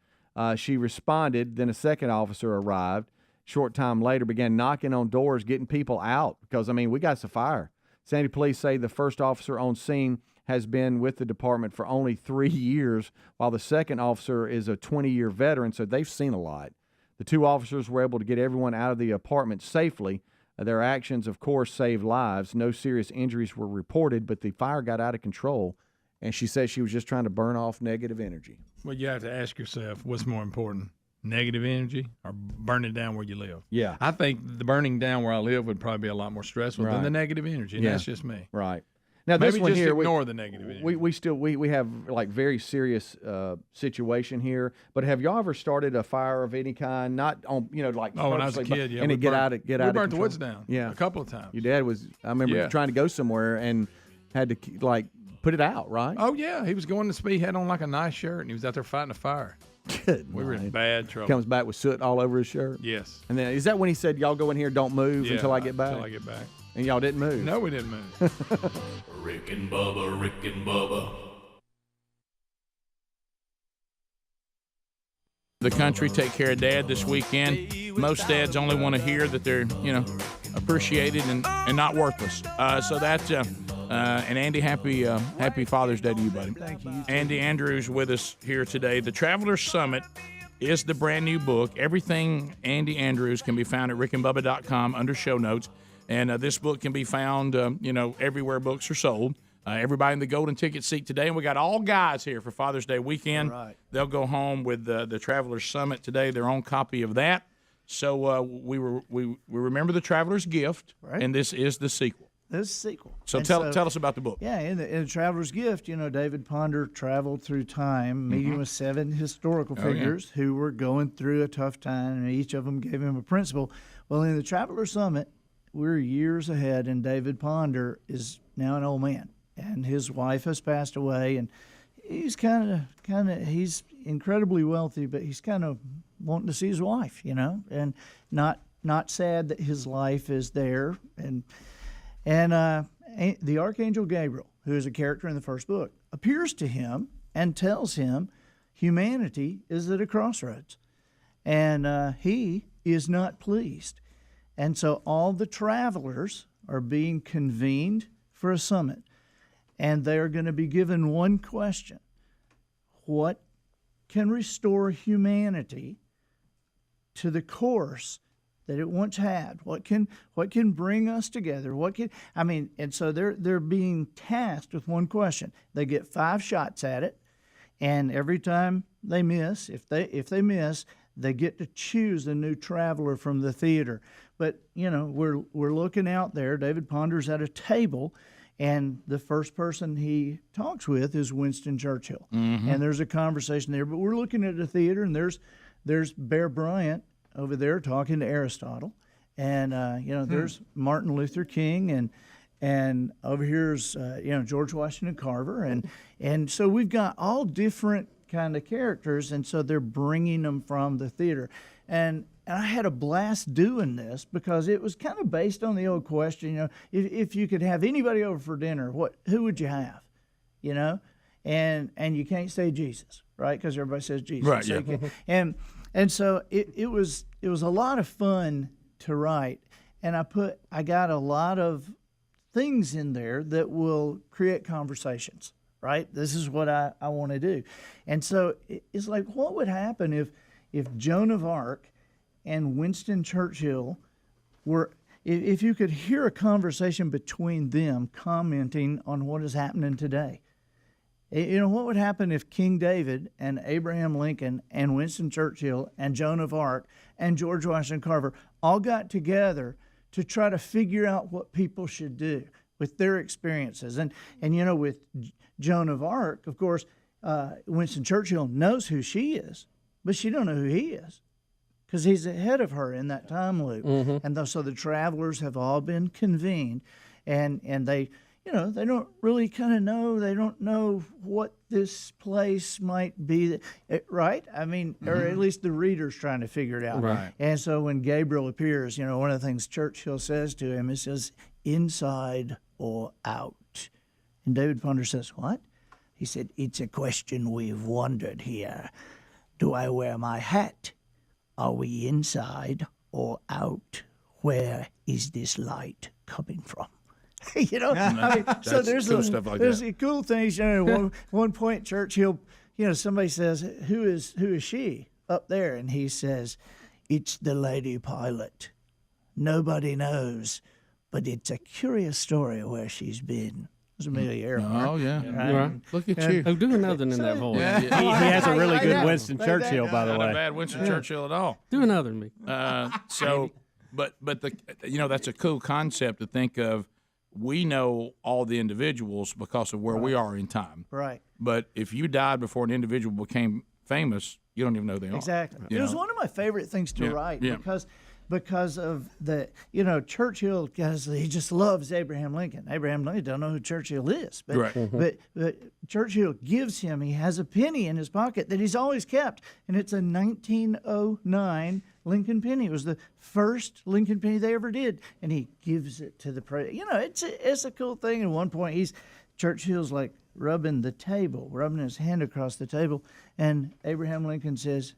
She responded. Then a second officer arrived. Short time later, began knocking on doors, getting people out because, we got a fire. Sandy police say the first officer on scene has been with the department for only 3 years, while the second officer is a 20-year veteran, so they've seen a lot. The two officers were able to get everyone out of the apartment safely. Their actions, of course, saved lives. No serious injuries were reported, but the fire got out of control, and she said she was just trying to burn off negative energy. Well, you have to ask yourself, what's more important, negative energy or burning down where you live? Yeah. I think the burning down where I live would probably be a lot more stressful than Right. the negative energy, and Yeah. that's just me. Right. Now Maybe this one just here, ignore the negative energy. we have like very serious situation here. But have y'all ever started a fire of any kind? Not on like when I was a purposely, kid, yeah, and we it get burnt- out of we burnt the control? woods down. Yeah, a couple of times. Your dad was. I remember Yeah. trying to go somewhere and had to put it out. Right. Oh yeah, he was going to speed. He had on like a nice shirt, and he was out there fighting a fire. Good. We were in night. bad trouble. Comes back with soot all over his shirt. Yes. And then is that when he said, "Y'all go in here, don't move Yeah, until I get back"? Until I get back. And y'all didn't move. No, we didn't move. Rick and Bubba, Rick and Bubba. The country take care of Dad this weekend. Most dads only want to hear that they're, appreciated and not worthless. So that's and Andy, happy Father's Day to you, buddy. Thank you. Andy Andrews with us here today. The Traveler's Summit is the brand new book. Everything Andy Andrews can be found at rickandbubba.com under show notes. And this book can be found, everywhere books are sold. Everybody in the golden ticket seat today. And we got all guys here for Father's Day weekend. Right. They'll go home with the Traveler's Summit today, their own copy of that. So we remember the Traveler's Gift, Right. and this is the sequel. This is a sequel. So And tell us about the book. Yeah, in the Traveler's Gift, David Ponder traveled through time, meeting with 7 historical Oh, yeah. figures who were going through a tough time, and each of them gave him a principle. Well, in the Traveler's Summit, we're years ahead, and David Ponder is now an old man, and his wife has passed away, and he's he's incredibly wealthy, but he's kind of wanting to see his wife, and not sad that his life is there, and the Archangel Gabriel, who is a character in the first book, appears to him and tells him humanity is at a crossroads, and he is not pleased. And so all the travelers are being convened for a summit, and they are going to be given one question: what can restore humanity to the course that it once had? What can bring us together? And so they're being tasked with one question. They get 5 shots at it, and every time they miss, if they miss, they get to choose a new traveler from the theater. But we're looking out there. David Ponder's at a table, and the first person he talks with is Winston Churchill, and there's a conversation there. But we're looking at the theater, and there's Bear Bryant over there talking to Aristotle, and there's Martin Luther King, and over here's George Washington Carver, and so we've got all different kind of characters, and so they're bringing them from the theater, and I had a blast doing this because it was kind of based on the old question, if you could have anybody over for dinner, who would you have, and you can't say Jesus. right? Because everybody says Jesus. Right, So yeah. you can- and so it was a lot of fun to write, and I got a lot of things in there that will create conversations, right? This is what I want to do. And so it's like, what would happen if Joan of Arc and Winston Churchill if you could hear a conversation between them commenting on what is happening today? What would happen if King David and Abraham Lincoln and Winston Churchill and Joan of Arc and George Washington Carver all got together to try to figure out what people should do with their experiences? And with Joan of Arc, of course, Winston Churchill knows who she is, but she don't know who he is, because he's ahead of her in that time loop. And so the travelers have all been convened, and they they don't really kind of know. They don't know what this place might be, right? I mean, or at least the reader's trying to figure it out. Right. And so when Gabriel appears, one of the things Churchill says to him, he says, "Inside or out?" And David Ponder says, "What?" He said, "It's a question we've wondered here. Do I wear my hat? Are we inside or out? Where is this light coming from?" I mean, so there's cool stuff like there's that. cool things. One point, Churchill, somebody says, who is she up there? And he says, "It's the lady pilot. Nobody knows, but it's a curious story of where she's been." It was Amelia Earhart. Oh, yeah. Right. Look at you. Oh, do another in that voice. He has a really good Winston Churchill, by the Not a way. bad Winston Churchill at all. Do another in me. But that's a cool concept to think of. We know all the individuals because of where we are in time. Right. But if you died before an individual became famous, you don't even know they are. Exactly. It was one of my favorite things to write because of the Churchill, because he just loves Abraham Lincoln. Abraham Lincoln don't know who Churchill is, but Right. but Churchill gives him. He has a penny in his pocket that he's always kept, and it's a 1909 Lincoln penny. It was the first Lincoln penny they ever did, and he gives it to the president. It's a cool thing. At one point, Churchill's like rubbing his hand across the table, and Abraham Lincoln says,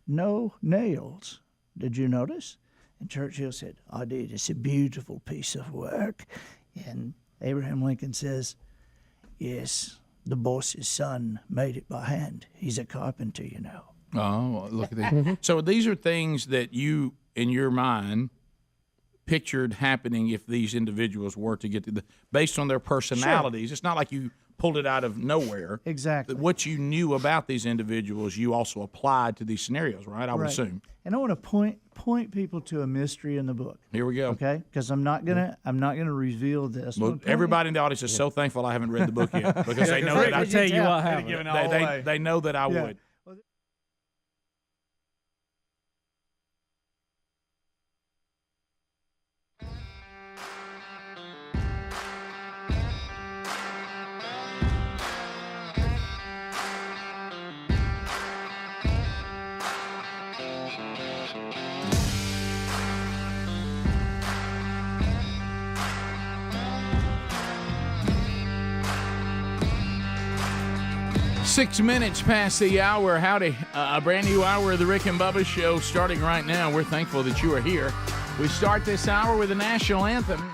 "No nails. Did you notice?" And Churchill said, "I did. It's a beautiful piece of work." And Abraham Lincoln says, "Yes, the boss's son made it by hand. He's a carpenter, Oh, look at that. So these are things that you, in your mind, pictured happening if these individuals were to get to based on their personalities. Sure. It's not like you pulled it out of nowhere. Exactly. What you knew about these individuals, you also applied to these scenarios, right? I would assume. And I want to point people to a mystery in the book. Here we go. Okay, because I'm not gonna reveal this. Well, everybody in the audience is so thankful I haven't read the book yet because they know that I tell you what happened. They know that I would. 6 minutes past the hour. Howdy. A brand new hour of the Rick and Bubba Show starting right now. We're thankful that you are here. We start this hour with the national anthem.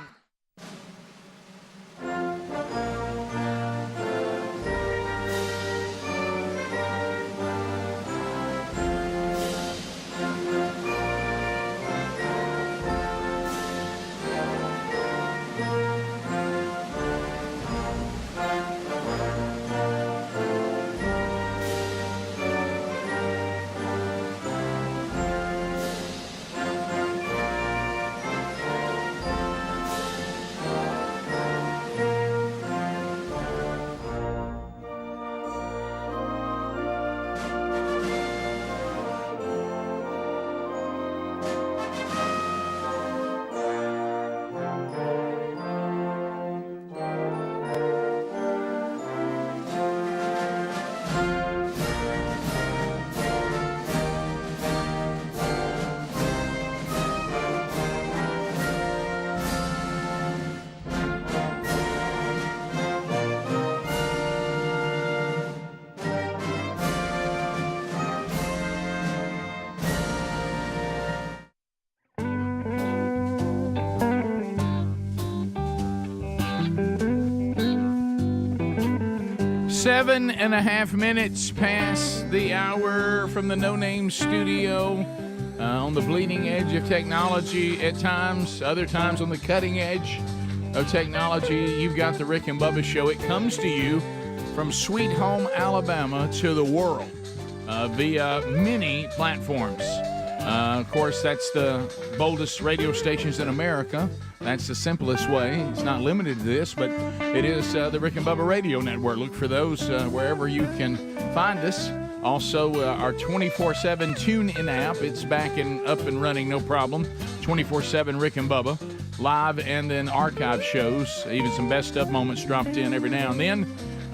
7.5 minutes past the hour from the No Name Studio, on the bleeding edge of technology at times, other times on the cutting edge of technology. You've got the Rick and Bubba Show. It comes to you from Sweet Home, Alabama to the world via many platforms. Of course, that's the boldest radio stations in America. That's the simplest way. It's not limited to this, but it is the Rick and Bubba Radio Network. Look for those wherever you can find us. Also, our 24/7 TuneIn app. It's back and up and running, no problem. 24/7 Rick and Bubba. Live and then archive shows. Even some best of moments dropped in every now and then.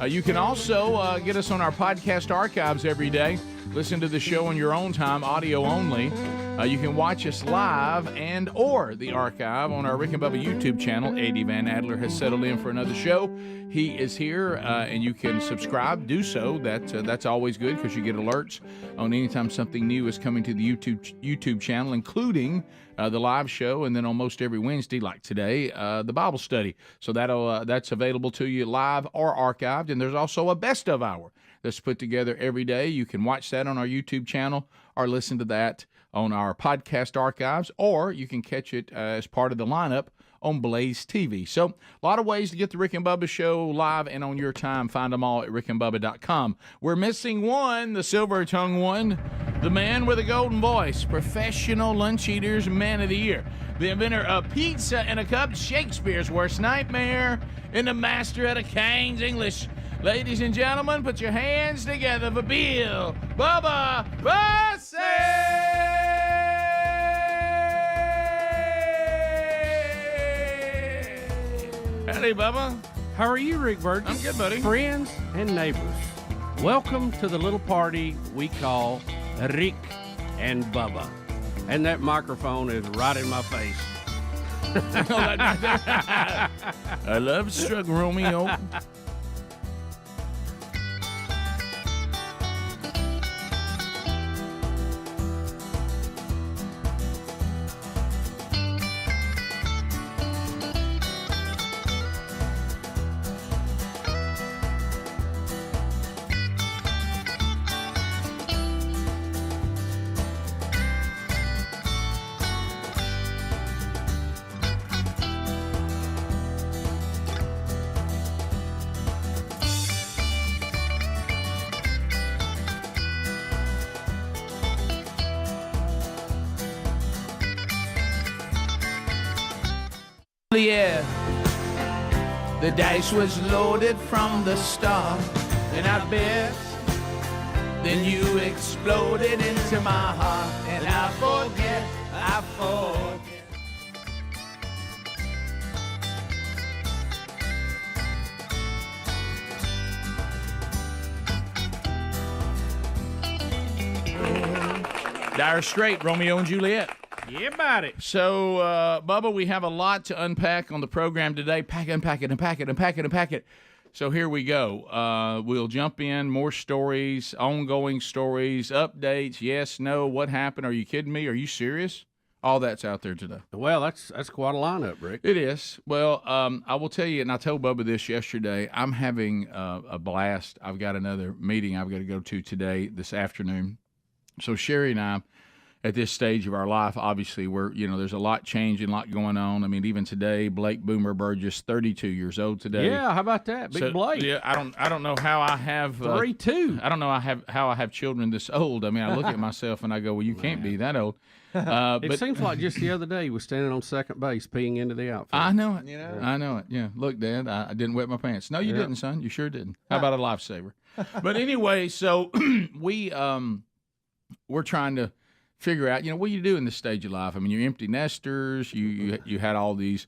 You can also get us on our podcast archives every day. Listen to the show on your own time, audio only. You can watch us live and or the archive on our Rick and Bubba YouTube channel. A.D. Van Adler has settled in for another show. He is here, and you can subscribe. Do so. That's always good because you get alerts on anytime something new is coming to the YouTube channel, including the live show, and then on most every Wednesday, like today, the Bible study. So that's available to you live or archived. And there's also a best of hour that's put together every day. You can watch that on our YouTube channel or listen to that on our podcast archives, or you can catch it as part of the lineup on Blaze TV. So a lot of ways to get the Rick and Bubba Show live and on your time. Find them all at rickandbubba.com. We're missing one, the silver-tongued one, the man with a golden voice, professional lunch eaters man of the year, the inventor of pizza in a cup, Shakespeare's worst nightmare, and the master of the King's English. Ladies and gentlemen, put your hands together for Bill Bubba Bussey! Howdy, Bubba. How are you, Rick Burgess? I'm good, buddy. Friends and neighbors, welcome to the little party we call Rick and Bubba. And that microphone is right in my face. I love struggle, Romeo. Yeah, the dice was loaded from the start, and I bet then you exploded into my heart, and I forget. Dire Straits, Romeo and Juliet. Yeah, about it. So, Bubba, we have a lot to unpack on the program today. Unpack it. So here we go. We'll jump in, more stories, ongoing stories, updates, yes, no, what happened, are you kidding me, are you serious? All that's out there today. Well, that's quite a lineup, Rick. It is. Well, I will tell you, and I told Bubba this yesterday, I'm having a blast. I've got another meeting I've got to go to today, this afternoon. So Sherry and I, at this stage of our life, obviously, there's a lot changing, a lot going on. I mean, even today, Blake Boomer Burgess, 32 years old today. Yeah, how about that, Big Blake? Yeah, I don't know how I have 32. I don't know how I have children this old. I mean, I look at myself and I go, well, you can't be that old. It seems like just the other day he was standing on second base, peeing into the outfield. I know it. I know it. Yeah. Look, Dad, I didn't wet my pants. No, you didn't, son. You sure didn't. How about a lifesaver? But anyway, so we're trying to figure out, what you do in this stage of life. I mean, you're empty nesters. You had all these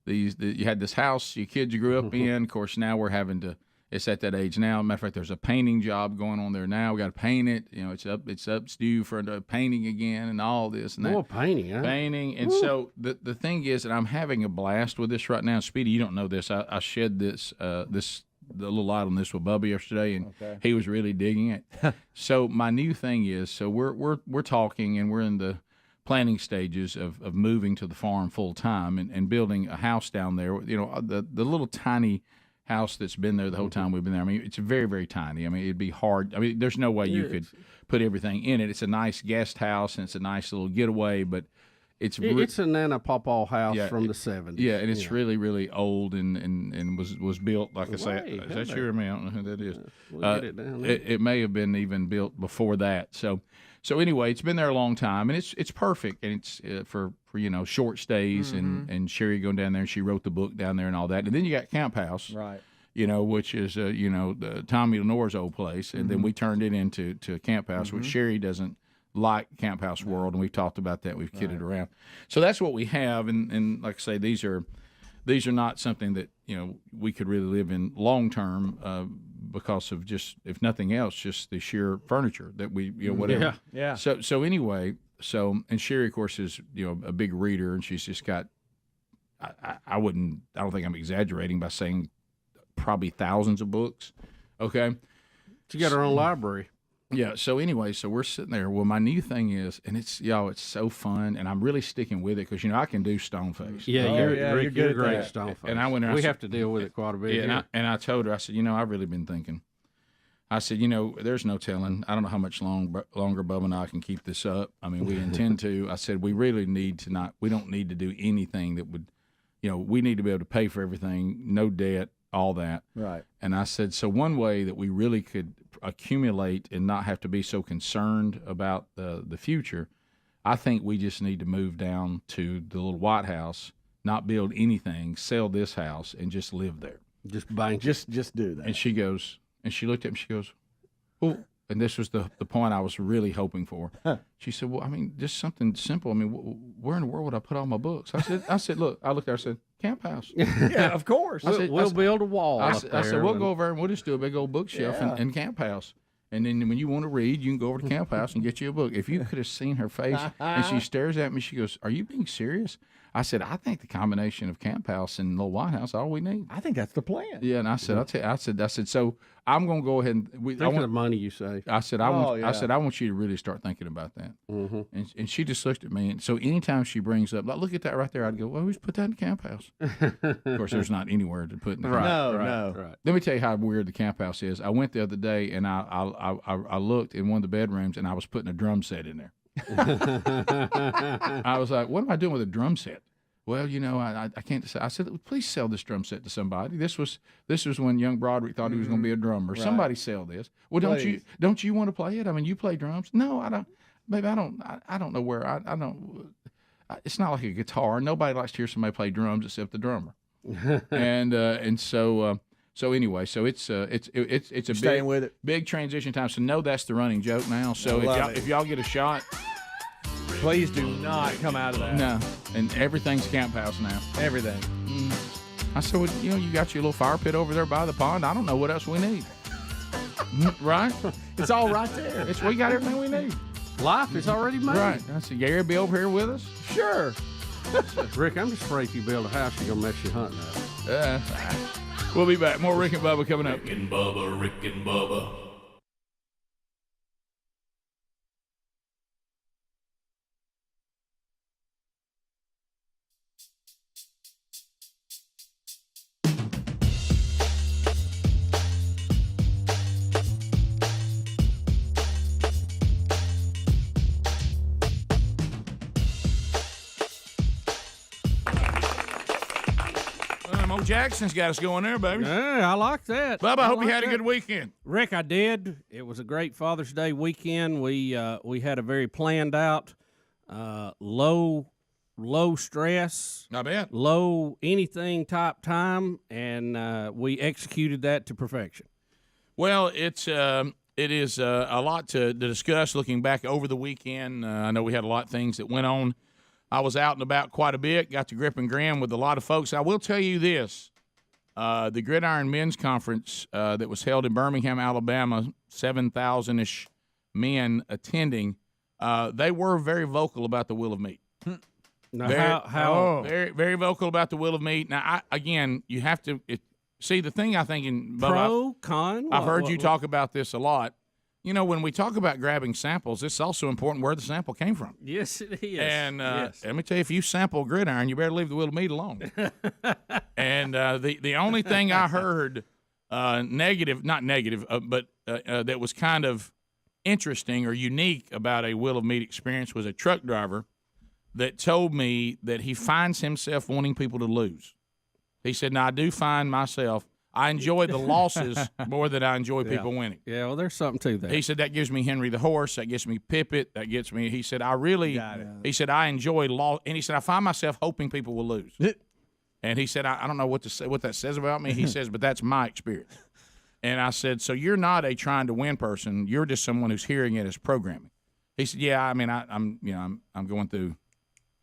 you had this house your kids you grew up in. Of course, now we're having to. It's at that age now. Matter of fact, there's a painting job going on there now. We got to paint it. It's up due for painting again and all this and that. More painting, huh? Painting. And so the thing is that I'm having a blast with this right now. Speedy, you don't know this. I shed the little light on this with Bubba yesterday, and he was really digging it. So my new thing is, we're talking, and we're in the planning stages of moving to the farm full time and building a house down there. The little tiny house that's been there the whole time we've been there. I mean, it's very, very tiny. I mean, it'd be hard. I mean, there's no way you could put everything in it. It's a nice guest house, and it's a nice little getaway, but it's a Nana Pawpaw house from the 70s. Yeah, and it's really, really old and was built, like I say. Is that you or me? I don't know who that is. We'll get it down there. It may have been even built before that. So anyway, it's been there a long time, and it's perfect, and it's for short stays, and Sherry going down there, and she wrote the book down there and all that. And then you got Camp House, right? Which is the Tommy Lenore's old place, and then we turned it into a Camp House, which Sherry doesn't like Camp House World, and we've talked about that. We've kidded around. So that's what we have, and like I say, these are not something that we could really live in long term because of just, if nothing else, just the sheer furniture that we whatever. Yeah. So anyway, and Sherry of course is a big reader, and she's just got I don't think I'm exaggerating by saying probably thousands of books. Okay. She got her own library. Yeah. So anyway, we're sitting there. Well, my new thing is, and it's so fun, and I'm really sticking with it because I can do stone face. Yeah, you're good at great stone face. And I went there. We have to deal with it quite a bit. Yeah, and I told her, I said, I've really been thinking. I said, there's no telling. I don't know how much longer Bubba and I can keep this up. I mean, we intend to. I said, we really need to not. We don't need to do anything that would, we need to be able to pay for everything, no debt, all that. Right. And I said, so one way that we really could accumulate and not have to be so concerned about the future, I think we just need to move down to the little White House, not build anything, sell this house, and just live there. Just bank. Just do that. And she goes, and she looked at me, she goes, well, and this was the point I was really hoping for. Huh. She said, well, I mean, just something simple. I mean, where in the world would I put all my books? I said, look, I looked there, I said, Camp House. Yeah, of course. We'll build a wall I up there. I said, we'll go over there and we'll just do a big old bookshelf in Camp House. And then when you want to read, you can go over to Camp House and get you a book. If you could have seen her face, and she stares at me, she goes, are you being serious? I said, I think the combination of Camp House and Little White House, all we need. I think that's the plan. Yeah, and I said, I said, so I'm going to go ahead and think of the money you save. I said, I want you to really start thinking about that. Mm-hmm. And she just looked at me, and so anytime she brings up, like, look at that right there, I'd go, well, who's put that in Camp House? Of course, there's not anywhere to put in the Camp House. Right. Let me tell you how weird the Camp House is. I went the other day, and I looked in one of the bedrooms, and I was putting a drum set in there. I was like, what am I doing with a drum set? Well, I can't decide. I said, please sell this drum set to somebody. This was when young Broderick thought he was going to be a drummer. Right. Somebody sell this. Well, don't you want to play it? I mean, you play drums? No, I don't. Baby, I don't know where. I don't. It's not like a guitar. Nobody likes to hear somebody play drums except the drummer. and so anyway, so it's a big transition time. So no, that's the running joke now. So if y'all get a shot. Please do not come out of that. No, and everything's Camp House now. Everything. I said, well, you got your little fire pit over there by the pond. I don't know what else we need. Right? It's all right there. We got everything we need. Life is already made. Right. I said, Gary, be over here with us? Sure. Rick, I'm just afraid if you build a house, you're going to mess your hunting up. We'll be back. More Rick and Bubba coming up. Rick and Bubba. Mo Jackson's got us going there, baby. Yeah, I like that. Bubba, I hope you had a good weekend. Rick, I did. It was a great Father's Day weekend. We had a very planned out, low stress, not bad, low anything type time, and we executed that to perfection. Well, it is a lot to discuss looking back over the weekend. I know we had a lot of things that went on. I was out and about quite a bit, got to grip and grin with a lot of folks. I will tell you this, the Gridiron Men's Conference that was held in Birmingham, Alabama, 7,000-ish men attending, they were very vocal about the will of meat. Now, very, very vocal about the will of meat. Now, you have to see the thing I think in pro, con. I've heard you talk about this a lot. when we talk about grabbing samples, it's also important where the sample came from. Yes, it is. And yes. let me tell you, if you sample Gridiron, you better leave the wheel of meat alone. And the only thing I heard not negative, but that was kind of interesting or unique about a wheel of meat experience was a truck driver that told me that he finds himself wanting people to lose. He said, "Now I do find myself." I enjoy the losses more than I enjoy people winning. Yeah, well, there's something to that. He said, that gives me Henry the horse. That gets me Pippet. That gets me. He said, he said, I enjoy loss. And he said, I find myself hoping people will lose. And he said, I don't know what that says about me. He says, but that's my experience. And I said, so you're not a trying to win person. You're just someone who's hearing it as programming. He said, yeah, I mean, I'm going through,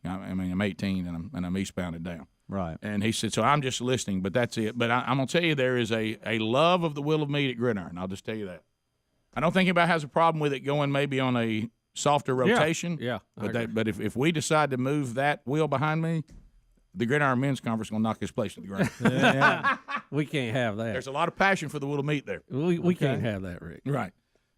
I'm 18 and I'm eastbound and down. Right. And he said, so I'm just listening, but that's it. But I'm going to tell you, there is a love of the wheel of meat at Gridiron. I'll just tell you that. I don't think anybody has a problem with it going maybe on a softer rotation. Yeah. But if we decide to move that wheel behind me, the Gridiron Men's Conference is going to knock his place to the ground. Yeah. We can't have that. There's a lot of passion for the wheel of meat there. We can't have that, Rick. Right.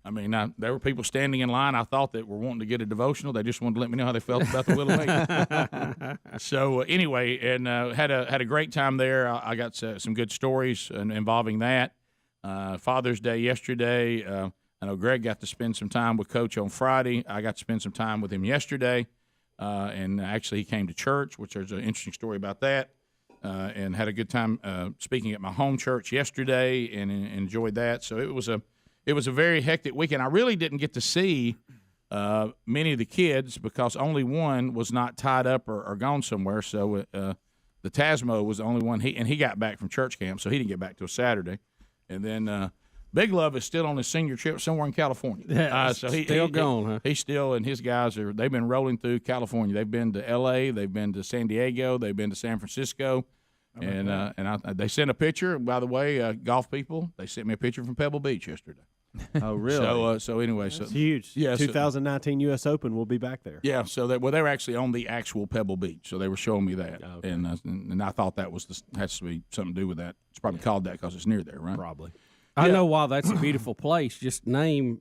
I mean, there were people standing in line, I thought, that were wanting to get a devotional. They just wanted to let me know how they felt about the wheel of meat. So anyway, and had a great time there. I got some good stories involving that. Father's Day yesterday. I know Greg got to spend some time with Coach on Friday. I got to spend some time with him yesterday. And actually he came to church, which there's an interesting story about that. And had a good time speaking at my home church yesterday and enjoyed that. So it was a very hectic weekend. I really didn't get to see many of the kids because only one was not tied up or gone somewhere. So the Tasmo was the only one. He got back from church camp, so he didn't get back till Saturday. And then Big Love is still on his senior trip somewhere in California. Yeah, so still gone, huh? He's still, and his guys they've been rolling through California. They've been to L.A., they've been to San Diego, they've been to San Francisco. They sent a picture, by the way, golf people. They sent me a picture from Pebble Beach yesterday. Oh, really? So anyway, that's huge. Yeah, 2019 U.S. Open will be back there. Yeah, so they were actually on the actual Pebble Beach, so they were showing me that, okay. and I thought that has to be something to do with that. It's probably called that because it's near there, right? Probably. I know why that's a beautiful place. Just name,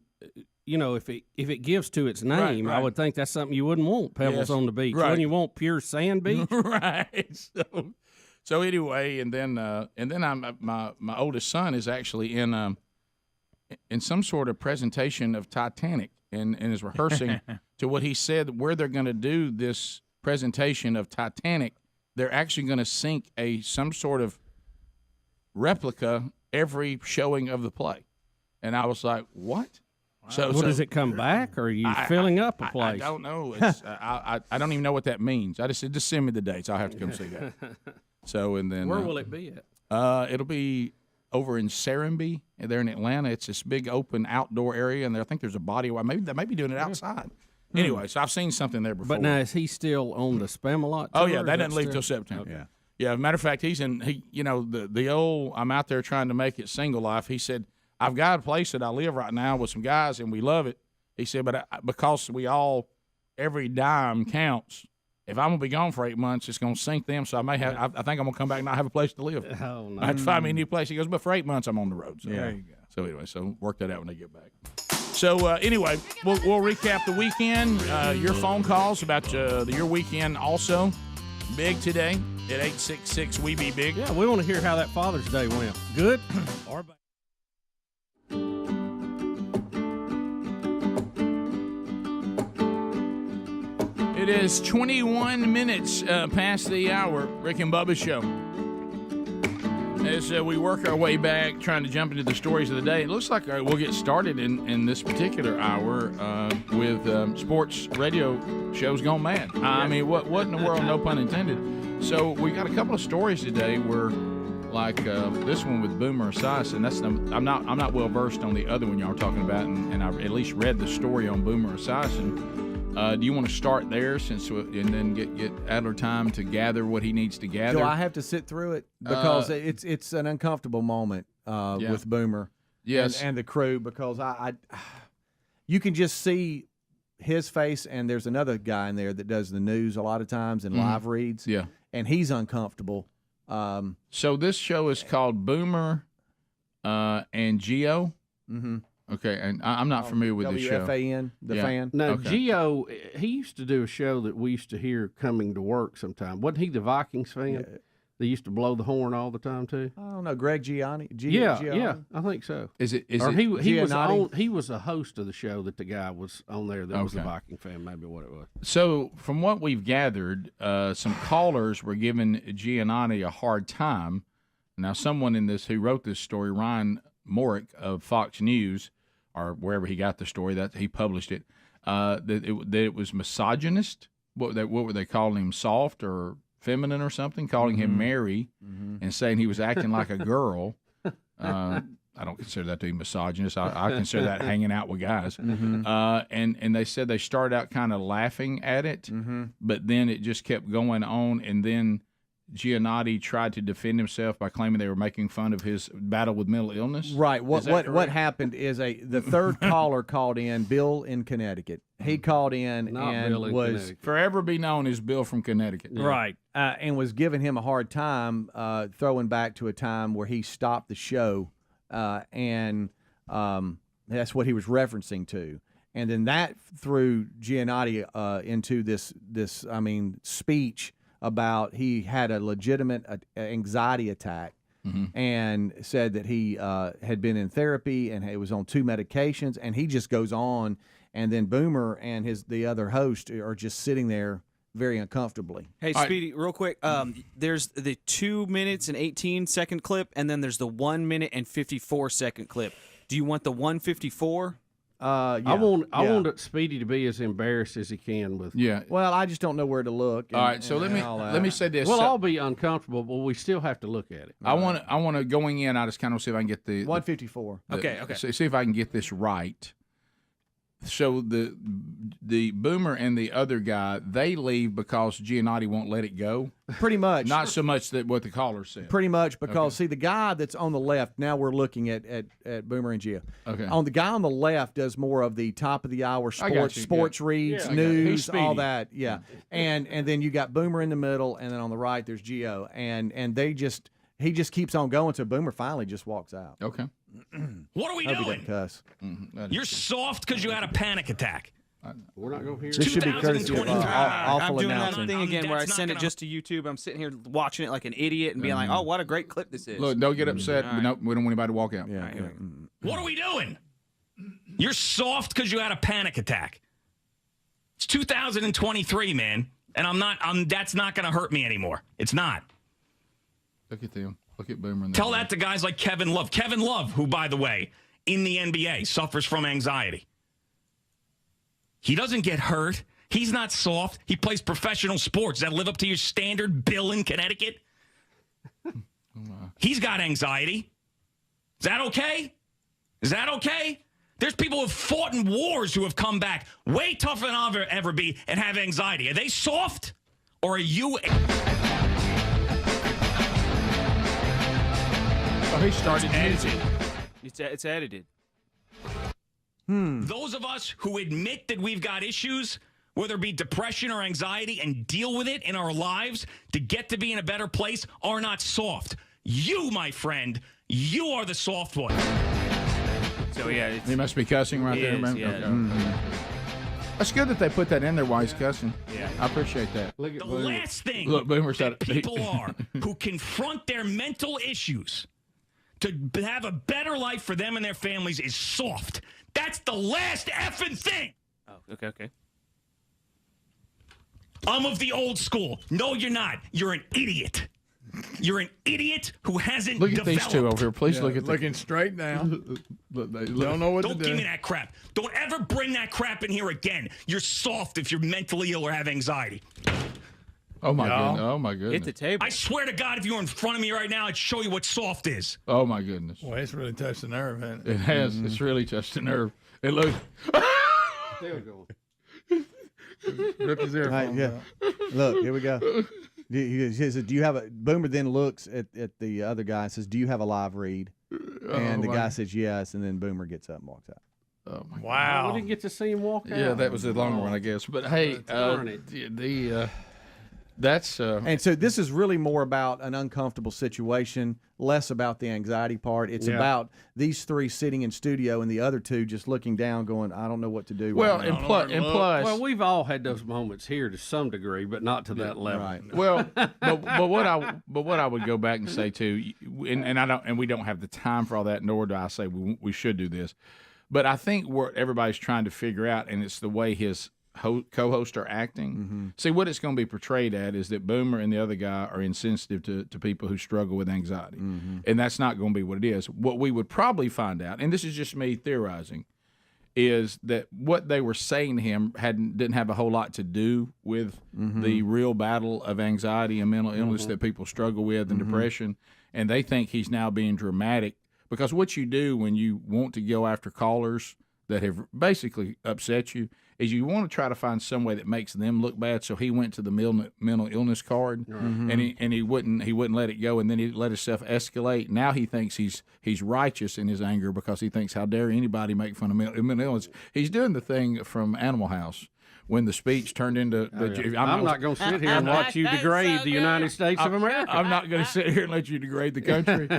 if it gives to its name, right. I would think that's something you wouldn't want. Pebbles on the beach. Right. Wouldn't you want pure sand beach? Right. So anyway, and then my oldest son is actually in some sort of presentation of Titanic and is rehearsing to what he said where they're going to do this presentation of Titanic. They're actually going to sink some sort of replica every showing of the play. And I was like, what? Wow. So does it come back, or are you filling up a place? I don't know. It's, I don't even know what that means. I just send me the dates. I'll have to come see that. So and then where will it be at? It'll be over in Serenbe, there in Atlanta. It's this big open outdoor area, and I think there's a body. Maybe they may be doing it outside. Anyway, so I've seen something there before. But now, is he still on the Spamalot tour? Oh yeah, that doesn't leave till September. Okay. Yeah, matter of fact, the old I'm out there trying to make it single life. He said, I've got a place that I live right now with some guys, and we love it. He said, but because every dime counts. If I'm gonna be gone for 8 months, it's gonna sink them. So I may have. I think I'm gonna come back and not have a place to live. Oh, no. I have to find me a new place. He goes, but for 8 months I'm on the road. So Yeah. there you go. So anyway, work that out when they get back. So anyway, we'll recap the weekend. Your phone calls about your weekend also big today at 866 We Be Big. Yeah, we want to hear how that Father's Day went. Good or bad. It is 21 minutes past the hour, Rick and Bubba Show. As we work our way back, trying to jump into the stories of the day, it looks like we'll get started in this particular hour with sports radio shows gone mad. I mean, what in the world, no pun intended. So we got a couple of stories today where, like this one with Boomer Esiason. I'm not well versed on the other one y'all are talking about, and I've at least read the story on Boomer Esiason. Do you want to start there and then get Adler time to gather what he needs to gather? Do I have to sit through it? Because it's an uncomfortable moment with Boomer and the crew, because you can just see his face, and there's another guy in there that does the news a lot of times and live reads. Yeah. And he's uncomfortable. So this show is called Boomer and Geo. Mm-hmm. Okay, and I'm not familiar with this show. WFAN, the fan. Now, Okay. Gio, he used to do a show that we used to hear coming to work sometime. Wasn't he the Vikings fan? They used to blow the horn all the time too. I don't know, Greg Gianni. Yeah, I think so. Is it? He was Giannotti? he was a host of the show that the guy was on there that was a Viking fan, maybe what it was. So, from what we've gathered, some callers were giving Giannotti a hard time. Now, someone in this who wrote this story, Ryan Morick of Fox News, or wherever he got the story, that he published it, that it was misogynist. What were they calling him? Soft or feminine or something? Calling him Mary and saying he was acting like a girl. I don't consider that to be misogynist. I consider that hanging out with guys. And they said they started out kind of laughing at it, but then it just kept going on, and then Giannotti tried to defend himself by claiming they were making fun of his battle with mental illness. Right. What happened is the third caller called in, Bill in Connecticut. He called in and was forever be known as Bill from Connecticut. Right. And was giving him a hard time, throwing back to a time where he stopped the show, and that's what he was referencing to. And then that threw Giannotti into this speech about he had a legitimate anxiety attack, and said that he had been in therapy and he was on 2 medications, and he just goes on, and then Boomer and the other host are just sitting there very uncomfortably. Hey, Speedy, real quick, there's the 2 minutes and 18-second clip, and then there's the 1 minute and 54-second clip. Do you want the 154? I want Speedy to be as embarrassed as he can with. Yeah. Well, I just don't know where to look. All right, so let me say this. We'll all be uncomfortable, but we still have to look at it. I want to going in. I just kind of see if I can get the 154. Okay. See if I can get this right. So the Boomer and the other guy, they leave because Giannotti won't let it go. Pretty much. Not so much that what the caller said. Pretty much because see the guy that's on the left. Now we're looking at Boomer and Gio. Okay. On the guy on the left does more of the top of the hour sports reads, news, all that. Yeah. And then you got Boomer in the middle, and then on the right there's Gio, and he just keeps on going until Boomer finally just walks out. Okay. What are we doing? Cuss. You're soft because you had a panic attack. We're not going to hear this. Should be courtesy of awful I'm doing announcing. that thing again where I send it just to YouTube. I'm sitting here watching it like an idiot and being like, "Oh, what a great clip this is." Look, don't get upset. Right. We don't want anybody to walk out. Yeah. What are we doing? You're soft because you had a panic attack. It's 2023, man, and that's not going to hurt me anymore. It's not. Look at them. Look at Boomer. Tell that to guys like Kevin Love. Kevin Love, who, by the way, in the NBA, suffers from anxiety. He doesn't get hurt. He's not soft. He plays professional sports that live up to your standard, Bill in Connecticut. He's got anxiety. Is that okay? Is that okay? There's people who have fought in wars who have come back way tougher than I'll ever be and have anxiety. Are they soft? Or are you... Oh, he started editing. It's edited. Those of us who admit that we've got issues, whether it be depression or anxiety, and deal with it in our lives to get to be in a better place, are not soft. You, my friend, you are the soft one. So, yeah. He must be cussing right there, man. Yeah. Okay. That's good that they put that in there while he's cussing. Yeah. I appreciate that. The last thing Boomer said people are who confront their mental issues to have a better life for them and their families is soft. That's the last effing thing. Oh, okay. I'm of the old school. No, you're not. You're an idiot. You're an idiot who hasn't Look at developed. these two over here. Please look at looking straight down. They don't know what to Don't do. give me that crap. Don't ever bring that crap in here again. You're soft if you're mentally ill or have anxiety. Oh my goodness! Oh my goodness! Hit the table. I swear to God, if you were in front of me right now, I'd show you what soft is. Oh my goodness! Boy, it's really touched the nerve, hasn't It has. It's really touched the nerve. It looks. Still going. Ripped his earphone out. Look, here we go. He says, "Do you have a?" Boomer then looks at the other guy and says, "Do you have a live read?" And the guy says, "Yes." And then Boomer gets up and walks out. Oh my Wow. We didn't get to see him walk out. Yeah, that was a longer one, I guess. But hey, darn it. That's and so this is really more about an uncomfortable situation, less about the anxiety part. It's about these three sitting in studio and the other two just looking down, going, "I don't know what to do." Well, right and now. plus, well, we've all had those moments here to some degree, but not to that level. Right. Well, but what I would go back and say too, and we don't have the time for all that, nor do I say we should do this, but I think what everybody's trying to figure out, and it's the way his co-hosts are acting. Mm-hmm. See, what it's going to be portrayed at is that Boomer and the other guy are insensitive to people who struggle with anxiety, and that's not going to be what it is. What we would probably find out, and this is just me theorizing, is that what they were saying to him didn't have a whole lot to do with the real battle of anxiety and mental illness that people struggle with and depression, and they think he's now being dramatic, because what you do when you want to go after callers that have basically upset you is you want to try to find some way that makes them look bad. So he went to the mental illness card, and he wouldn't let it go, and then he let himself escalate. Now he thinks he's righteous in his anger because he thinks, how dare anybody make fun of mental illness. He's doing the thing from Animal House when the speech turned into I'm not going to sit here and watch you degrade the United States of America. I'm not going to sit here and let you degrade the country.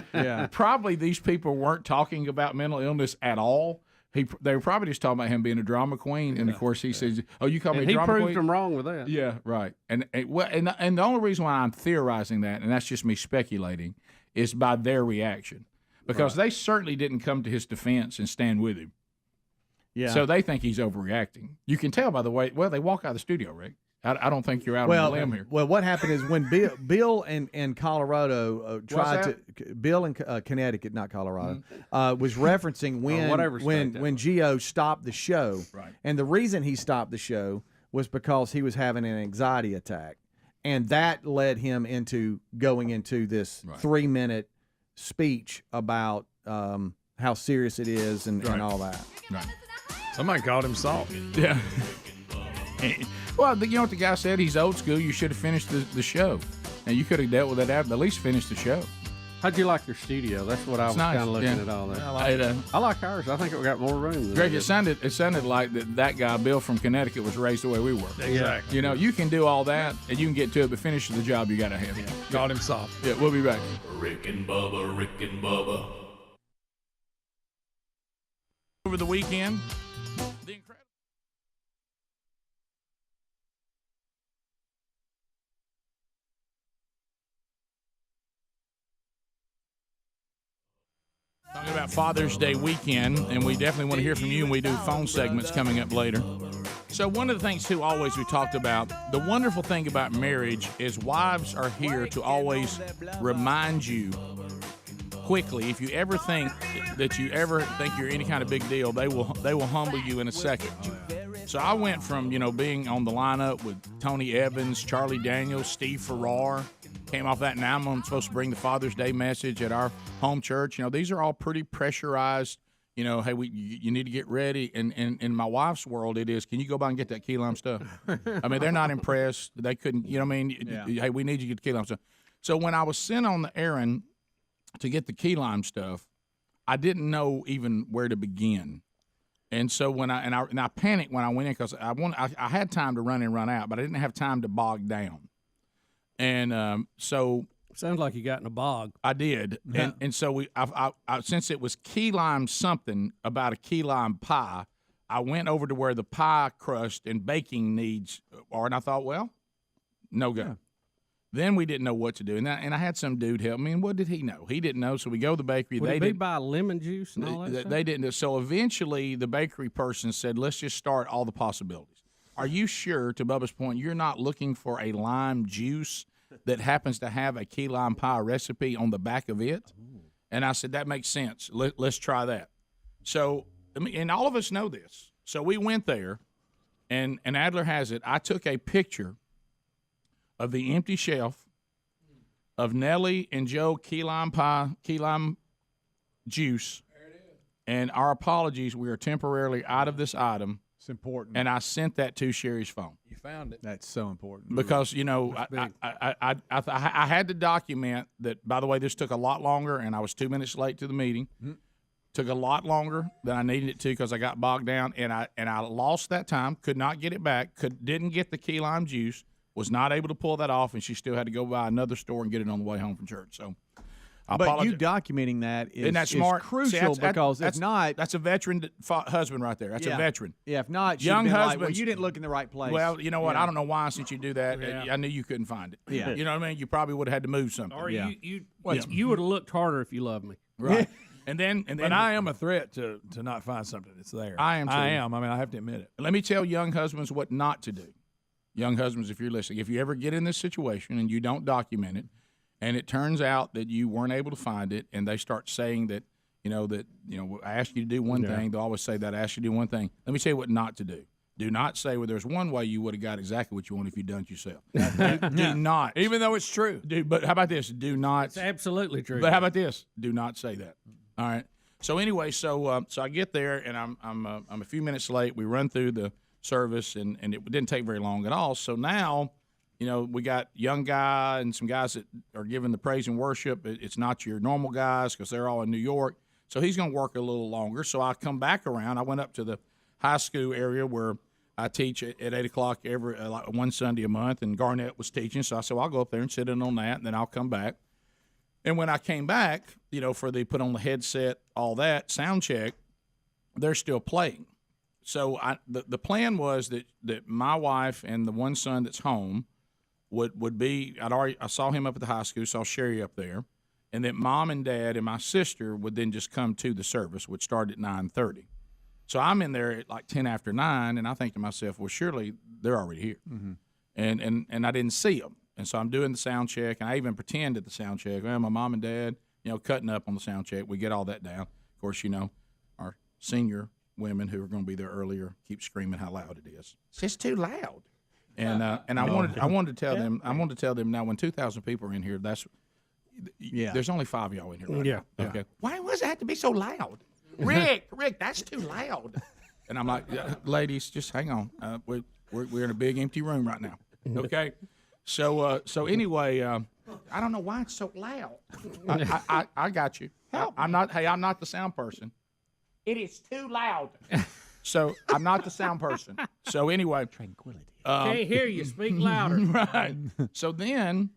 Probably these people weren't talking about mental illness at all. They were probably just talking about him being a drama queen, and of course he says, "Oh, you call me a drama queen?" He proved them wrong with that. Yeah, right. And the only reason why I'm theorizing that, and that's just me speculating, is by their reaction, because they certainly didn't come to his defense and stand with him. Yeah. So they think he's overreacting. You can tell by the way. Well, they walk out of the studio, Rick. I don't think you're out on a limb here. Well, what happened is when Bill in Colorado tried to Bill in Connecticut, not Colorado, was referencing when Gio stopped the show, and the reason he stopped the show was because he was having an anxiety attack, and that led him into going into this 3-minute speech about how serious it is and all that. Right. Somebody called him soft. Yeah. Well, you know what the guy said? He's old school. You should have finished the show. And you could have dealt with that at least finish the show. How'd you like your studio? That's what I was kind of looking at all that. I like ours. I think it got more room. Greg, it sounded like that guy, Bill from Connecticut, was raised the way we were. Exactly. You know, you can do all that, and you can get to it, but finish the job you got to have. Called him soft. Yeah, we'll be back. Rick and Bubba. Over the weekend, talking about Father's Day weekend, and we definitely want to hear from you, and we do phone segments coming up later. So one of the things, too, always we talked about, the wonderful thing about marriage is wives are here to always remind you quickly. If you ever think that you ever think you're any kind of big deal, they will humble you in a second. So I went from, being on the lineup with Tony Evans, Charlie Daniels, Steve Ferrar, came off that. Now I'm supposed to bring the Father's Day message at our home church. These are all pretty pressurized. Hey, you need to get ready. And in my wife's world, it is, can you go by and get that key lime stuff? I mean, they're not impressed. They couldn't, Hey, we need you to get the key lime stuff. So when I was sent on the errand to get the key lime stuff, I didn't know even where to begin. And so when I panicked when I went in, because I had time to run in and run out, but I didn't have time to bog down. And so sounds like you got in a bog. I did, and so I since it was key lime something about a key lime pie, I went over to where the pie crust and baking needs are, and I thought, well, no go. Yeah. Then we didn't know what to do, and I had some dude help me. And what did he know? He didn't know, so we go to the bakery. Would they buy lemon juice and all that stuff? They didn't. So eventually, the bakery person said, "Let's just start all the possibilities." Are you sure, to Bubba's point, you're not looking for a lime juice that happens to have a key lime pie recipe on the back of it? And I said, that makes sense. Let's try that. So, and all of us know this. So we went there, and Adler has it. I took a picture of the empty shelf of Nellie and Joe key lime juice. There it is. And our apologies, we are temporarily out of this item. It's important. And I sent that to Sherry's phone. You found it. That's so important. Because, I had to document that, by the way, this took a lot longer, and I was 2 minutes late to the meeting. Mm-hmm. Took a lot longer than I needed it to because I got bogged down, and I lost that time, could not get it back, didn't get the key lime juice, was not able to pull that off, and she still had to go by another store and get it on the way home from church. So, I but apologize. you documenting that is, Isn't that smart? is crucial because if not, that's a veteran husband right there. That's a veteran. Yeah, if not, young husband. Well, you didn't look in the right place. Well, you know what? I don't know why since you do that. I knew you couldn't find it. Yeah. You know what I mean? You probably would have had to move something. Or you would have looked harder if you loved me. Right. And then But I am a threat to not find something that's there. I am too. I am. I mean, I have to admit it. Let me tell young husbands what not to do. Young husbands, if you're listening, if you ever get in this situation and you don't document it, and it turns out that you weren't able to find it, and they start saying that, I asked you to do one thing, they'll always say that I asked you to do one thing. Let me tell you what not to do. Do not say, well, there's one way you would have got exactly what you want if you'd done it yourself. Do not. Even though it's true. But how about this? Do not. It's absolutely true. But how about this? Do not say that. All right. So anyway, so I get there, and I'm a few minutes late. We run through the service, and it didn't take very long at all. So now, we got young guy and some guys that are giving the praise and worship. It's not your normal guys because they're all in New York. So he's going to work a little longer. So I come back around. I went up to the high school area where I teach at 8 o'clock every one Sunday a month, and Garnett was teaching. So I said, well, I'll go up there and sit in on that, and then I'll come back. And when I came back, for the put on the headset, all that, sound check, they're still playing. So the plan was that my wife and the one son that's home would be, I saw him up at the high school, saw Sherry up there, and that mom and dad and my sister would then just come to the service, which started at 9:30. So I'm in there at like 10 after 9, and I think to myself, well, surely they're already here. Mm-hmm. And I didn't see them. And so I'm doing the sound check, and I even pretend at the sound check, well, my mom and dad, cutting up on the sound check. We get all that down. Of course, our senior women who are going to be there earlier keep screaming how loud it is. It's just too loud. And I wanted to tell them now when 2,000 people are in here, there's only 5 of y'all in here right now. Okay. Why does it have to be so loud? Rick, that's too loud. And I'm like, ladies, just hang on. We're in a big empty room right now. Okay. So anyway, I don't know why it's so loud. I got you. I'm not the sound person. It is too loud. So I'm not the sound person. So anyway, tranquility. Can't hear you. Speak louder. Right. So then,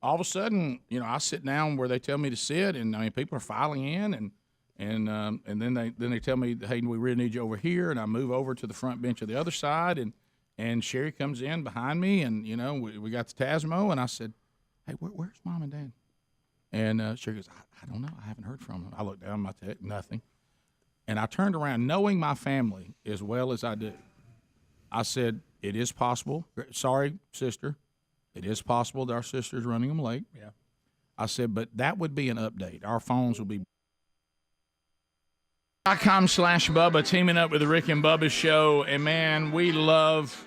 all of a sudden, I sit down where they tell me to sit, and people are filing in, and then they tell me, hey, we really need you over here, and I move over to the front bench of the other side, and Sherry comes in behind me, and we got the Tasmo, and I said, hey, where's mom and dad? And Sherry goes, I don't know, I haven't heard from them. I looked down my tech, nothing. And I turned around, knowing my family as well as I do. I said, it is possible. Sorry, sister. It is possible that our sister's running them late. Yeah. I said, but that would be an update. Our phones will be .com/Bubba, teaming up with the Rick and Bubba show. And, man, we love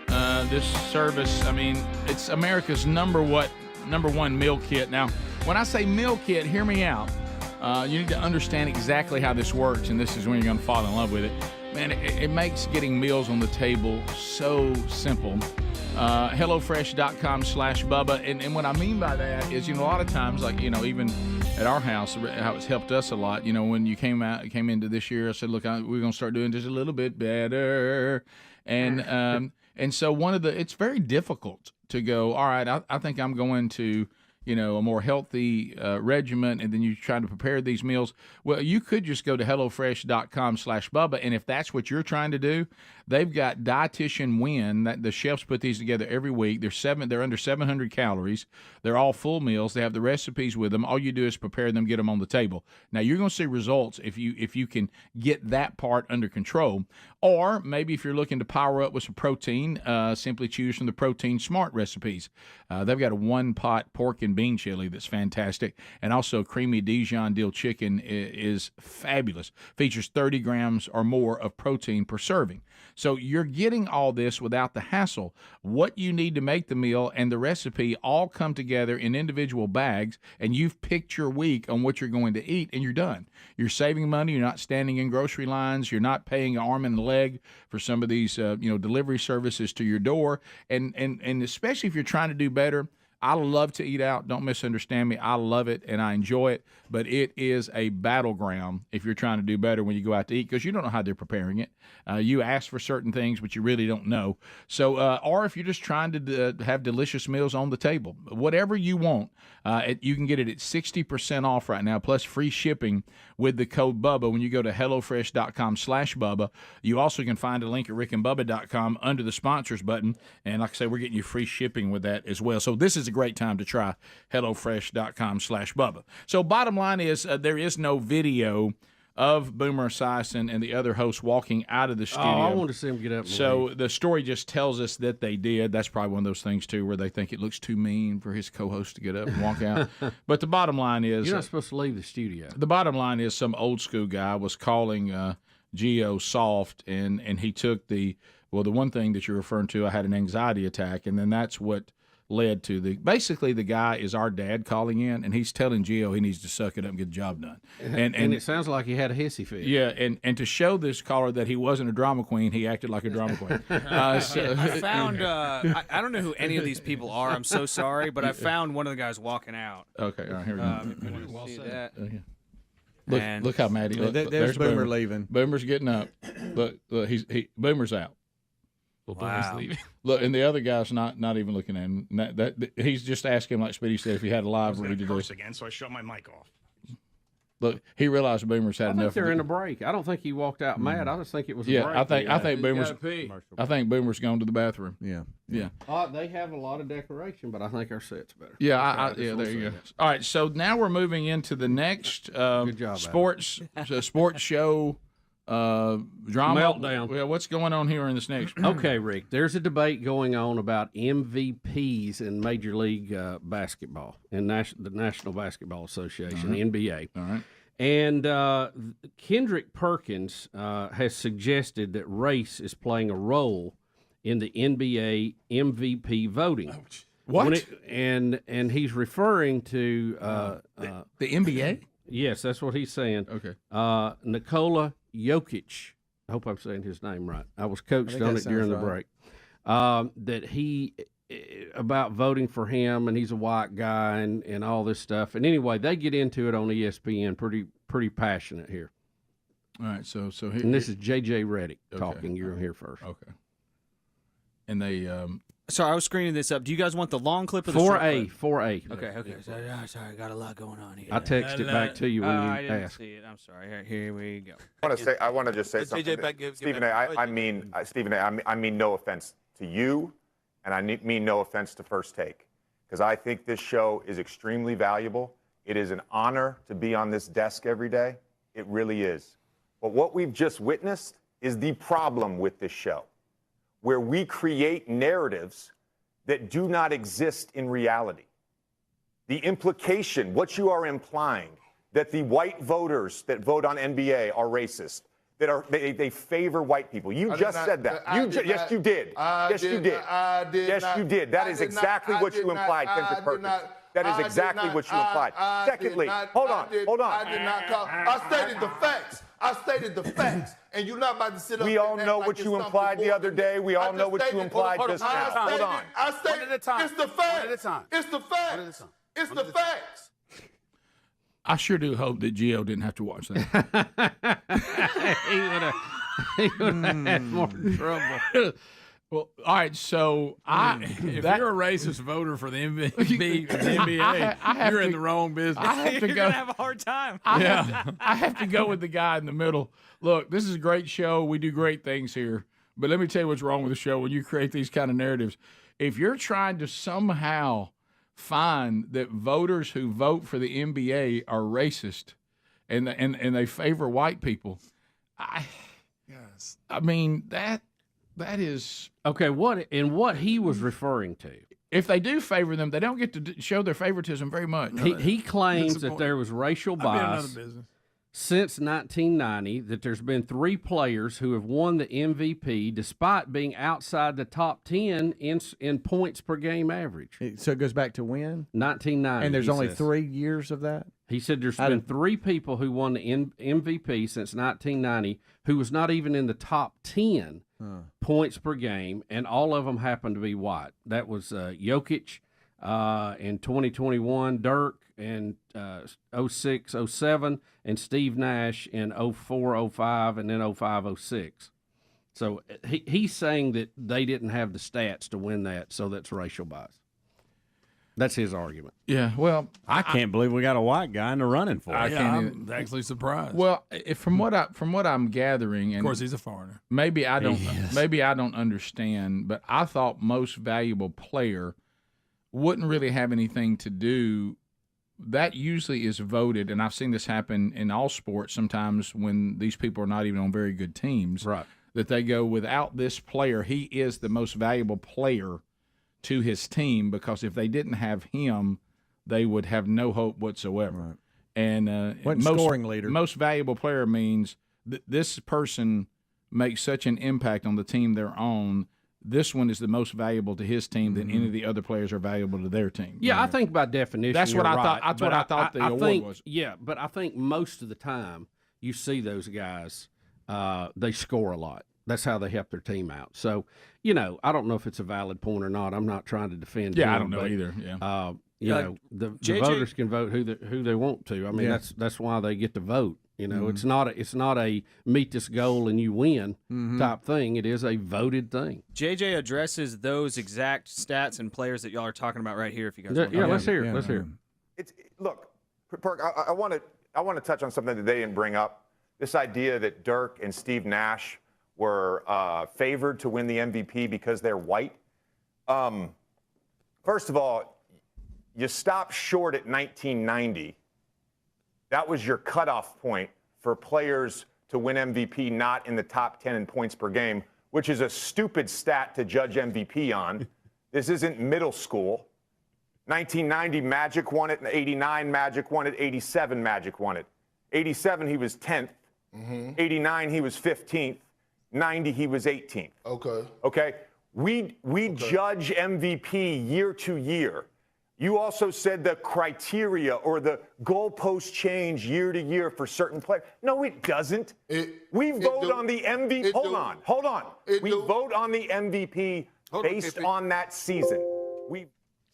this service. I mean, it's America's number one meal kit. Now, when I say meal kit, hear me out. You need to understand exactly how this works, and this is when you're going to fall in love with it. Man, it makes getting meals on the table so simple. HelloFresh.com/Bubba. And what I mean by that is, a lot of times, like, even at our house, how it's helped us a lot. When you came into this year, I said, look, we're going to start doing just a little bit better. And so it's very difficult to go, all right, I think I'm going to, a more healthy regimen, and then you try to prepare these meals. Well, you could just go to HelloFresh.com/Bubba, and if that's what you're trying to do, they've got Dietitian Win. That the chefs put these together every week. They're under 700 calories. They're all full meals. They have the recipes with them. All you do is prepare them, get them on the table. Now, you're going to see results if you can get that part under control. Or maybe if you're looking to power up with some protein, simply choose from the Protein Smart recipes. They've got a one-pot pork and bean chili that's fantastic, and also creamy Dijon dill chicken is fabulous. Features 30 grams or more of protein per serving. So you're getting all this without the hassle. What you need to make the meal and the recipe all come together in individual bags, and you've picked your week on what you're going to eat, and you're done. You're saving money. You're not standing in grocery lines. You're not paying an arm and a leg for some of these delivery services to your door. And especially if you're trying to do better, I love to eat out. Don't misunderstand me. I love it and I enjoy it, but it is a battleground if you're trying to do better when you go out to eat because you don't know how they're preparing it. You ask for certain things, but you really don't know. So, or if you're just trying to have delicious meals on the table, whatever you want, you can get it at 60% off right now, plus free shipping with the code Bubba when you go to HelloFresh.com/Bubba. You also can find a link at RickandBubba.com under the sponsors button. And like I say, we're getting you free shipping with that as well. So this is a great time to try HelloFresh.com/Bubba. So bottom line is there is no video of Boomer Esiason and the other hosts walking out of the studio. Oh, I want to see them get up. So the story just tells us that they did. That's probably one of those things, too, where they think it looks too mean for his co-host to get up and walk out. But the bottom line is... You're not supposed to leave the studio. The bottom line is some old school guy was calling Gio soft, and he took the one thing that you're referring to, I had an anxiety attack, and then that's what led to basically the guy is our dad calling in, and he's telling Gio he needs to suck it up and get the job done. And it sounds like he had a hissy fit. Yeah, and to show this caller that he wasn't a drama queen, he acted like a drama queen. I found, I don't know who any of these people are. I'm so sorry, but I found one of the guys walking out. Okay, all right, here we go. If you want to see that. Look how mad he looks. There's Boomer leaving. Boomer's getting up. Look, Boomer's out. Well, wow. Look, and the other guy's not even looking at him. That he's just asking, like Speedy said, if he had a live read to do. Again, so I shut my mic off. Look, he realized Boomer's had I enough. think they're in a break. I don't think he walked out mad. I just think it was a break. I think Boomer's gone to the bathroom. Yeah. They have a lot of decoration, but I think our set's better. Yeah, there you go. All right, so now we're moving into the next sports show. Drama Meltdown. Yeah, what's going on here in this next? Okay, Rick. There's a debate going on about MVPs in Major League Basketball and the National Basketball Association, NBA. All right. And Kendrick Perkins has suggested that race is playing a role in the NBA MVP voting. What? And he's referring to the NBA. Yes, that's what he's saying. Okay. Nikola Jokic, I hope I'm saying his name right. I was coached on it during the break. That he, about voting for him, and he's a white guy and all this stuff. And anyway, they get into it on ESPN pretty passionate here. All right, so here, and this is J.J. Reddick talking. You're here first. Okay. And they Sorry, I was screening this up. Do you guys want the long clip or the short clip? 4A. Okay. Sorry, I got a lot going on here. I texted it back to you when you I didn't asked. see it. I'm sorry. Here we go. I want to just say something. Stephen A., I mean no offense to you, and I mean no offense to First Take, because I think this show is extremely valuable. It is an honor to be on this desk every day. It really is. But what we've just witnessed is the problem with this show, where we create narratives that do not exist in reality. The implication, what you are implying, that the white voters that vote on NBA are racist, that they favor white people. You just said that. Yes, you did. Yes, you did. Yes, you did. That is exactly what you implied, Kendrick Perkins. That is exactly what you implied. Secondly, hold on. I did not call. I stated the facts. And you're not about to sit up. We all know what you implied the other day. We all know what you implied just now. Hold on. I stated it's the facts. It's the facts. It's the facts. I sure do hope that Gio didn't have to watch that. he would have had more trouble. Well, all right, so if you're a racist voter for the NBA, you're in the wrong business. I have to You're go. going to have a hard time. I have to go with the guy in the middle. Look, this is a great show. We do great things here. But let me tell you what's wrong with the show when you create these kind of narratives. If you're trying to somehow find that voters who vote for the NBA are racist and they favor white people, I mean, that is okay. What he was referring to, if they do favor them, they don't get to show their favoritism very much. He claims that there was racial bias since 1990. That there's been 3 players who have won the MVP despite being outside the top 10 in points per game average. So it goes back to when? 1990. And there's only 3 years of that? He said there's been 3 people who won the MVP since 1990 who was not even in the top 10 points per game, and all of them happened to be white. That was Jokic, In 2021, Dirk in 06, 07, and Steve Nash in 04, 05, and then 05, 06. So he's saying that they didn't have the stats to win that, so that's racial bias. That's his argument. Yeah, well, I can't believe we got a white guy in the running for it. I'm actually surprised. Well, from what I'm gathering, and of course he's a foreigner. Maybe I don't understand, but I thought most valuable player wouldn't really have anything to do. That usually is voted, and I've seen this happen in all sports sometimes when these people are not even on very good teams. Right. That they go, without this player, he is the most valuable player to his team, because if they didn't have him, they would have no hope whatsoever. Right. And scoring leader. Most valuable player means this person makes such an impact on the team they're on. This one is the most valuable to his team than any of the other players are valuable to their team. Yeah, right. I think by definition, that's what I right. thought. That's what I thought the award was. Yeah, but I think most of the time you see those guys, they score a lot. That's how they help their team out. So, I don't know if it's a valid point or not. I'm not trying to defend him. I don't know either. Yeah. The voters can vote who they want to. I mean, that's why they get to vote. It's not a meet this goal and you win type thing. It is a voted thing. JJ addresses those exact stats and players that y'all are talking about right here. If you guys want let's hear it. Let's hear it. Look, Perk, I want to touch on something that they didn't bring up. This idea that Dirk and Steve Nash were favored to win the MVP because they're white. First of all, you stopped short at 1990. That was your cutoff point for players to win MVP not in the top 10 in points per game, which is a stupid stat to judge MVP on. This isn't middle school. 1990, Magic won it. In 89, Magic won it. 87, Magic won it. 87, he was 10th. 89, he was 15th. 90, he was 18th. Okay. We judge MVP year to year. You also said the criteria or the goalposts change year to year for certain players. No, it doesn't. We vote on the MVP. Hold on. We vote on the MVP based on that season.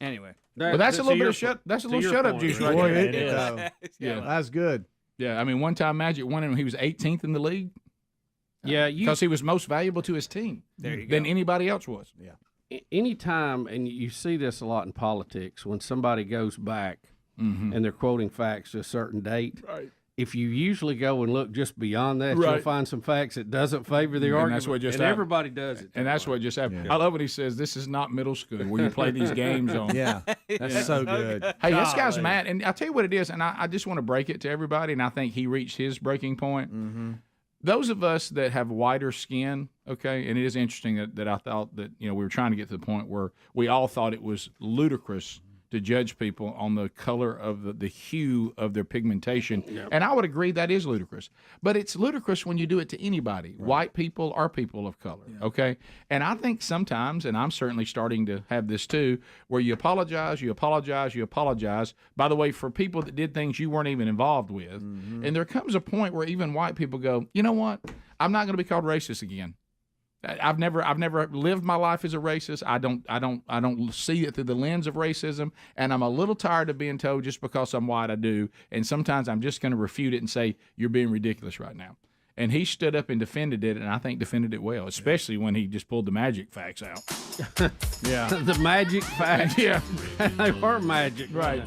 Anyway. But that's a little bit of shut up juice right there. Yeah, that's good. Yeah, I mean, one time Magic won him. He was 18th in the league. Yeah, because he was most valuable to his team than anybody else was. Yeah. Anytime, and you see this a lot in politics, when somebody goes back and they're quoting facts to a certain date, if you usually go and look just beyond that, you'll find some facts that doesn't favor the argument. That's what just happened. Everybody does it. And that's what just happened. Yeah. I love when he says, this is not middle school where you play these games on. Yeah, that's so good. Hey, this guy's mad. And I'll tell you what it is, and I just want to break it to everybody, and I think he reached his breaking point. Those of us that have whiter skin, okay, and it is interesting that I thought that, we were trying to get to the point where we all thought it was ludicrous to judge people on the color of the hue of their pigmentation. Yep. And I would agree that is ludicrous. But it's ludicrous when you do it to anybody, white people or people of color, okay? And I think sometimes, and I'm certainly starting to have this too, where you apologize. By the way, for people that did things you weren't even involved with. And there comes a point where even white people go, you know what? I'm not going to be called racist again. I've never lived my life as a racist. I don't see it through the lens of racism, and I'm a little tired of being told just because I'm white I do. And sometimes I'm just going to refute it and say you're being ridiculous right now. And he stood up and defended it, and I think defended it well, especially when he just pulled the magic facts out. The magic facts. Yeah, they were magic, right?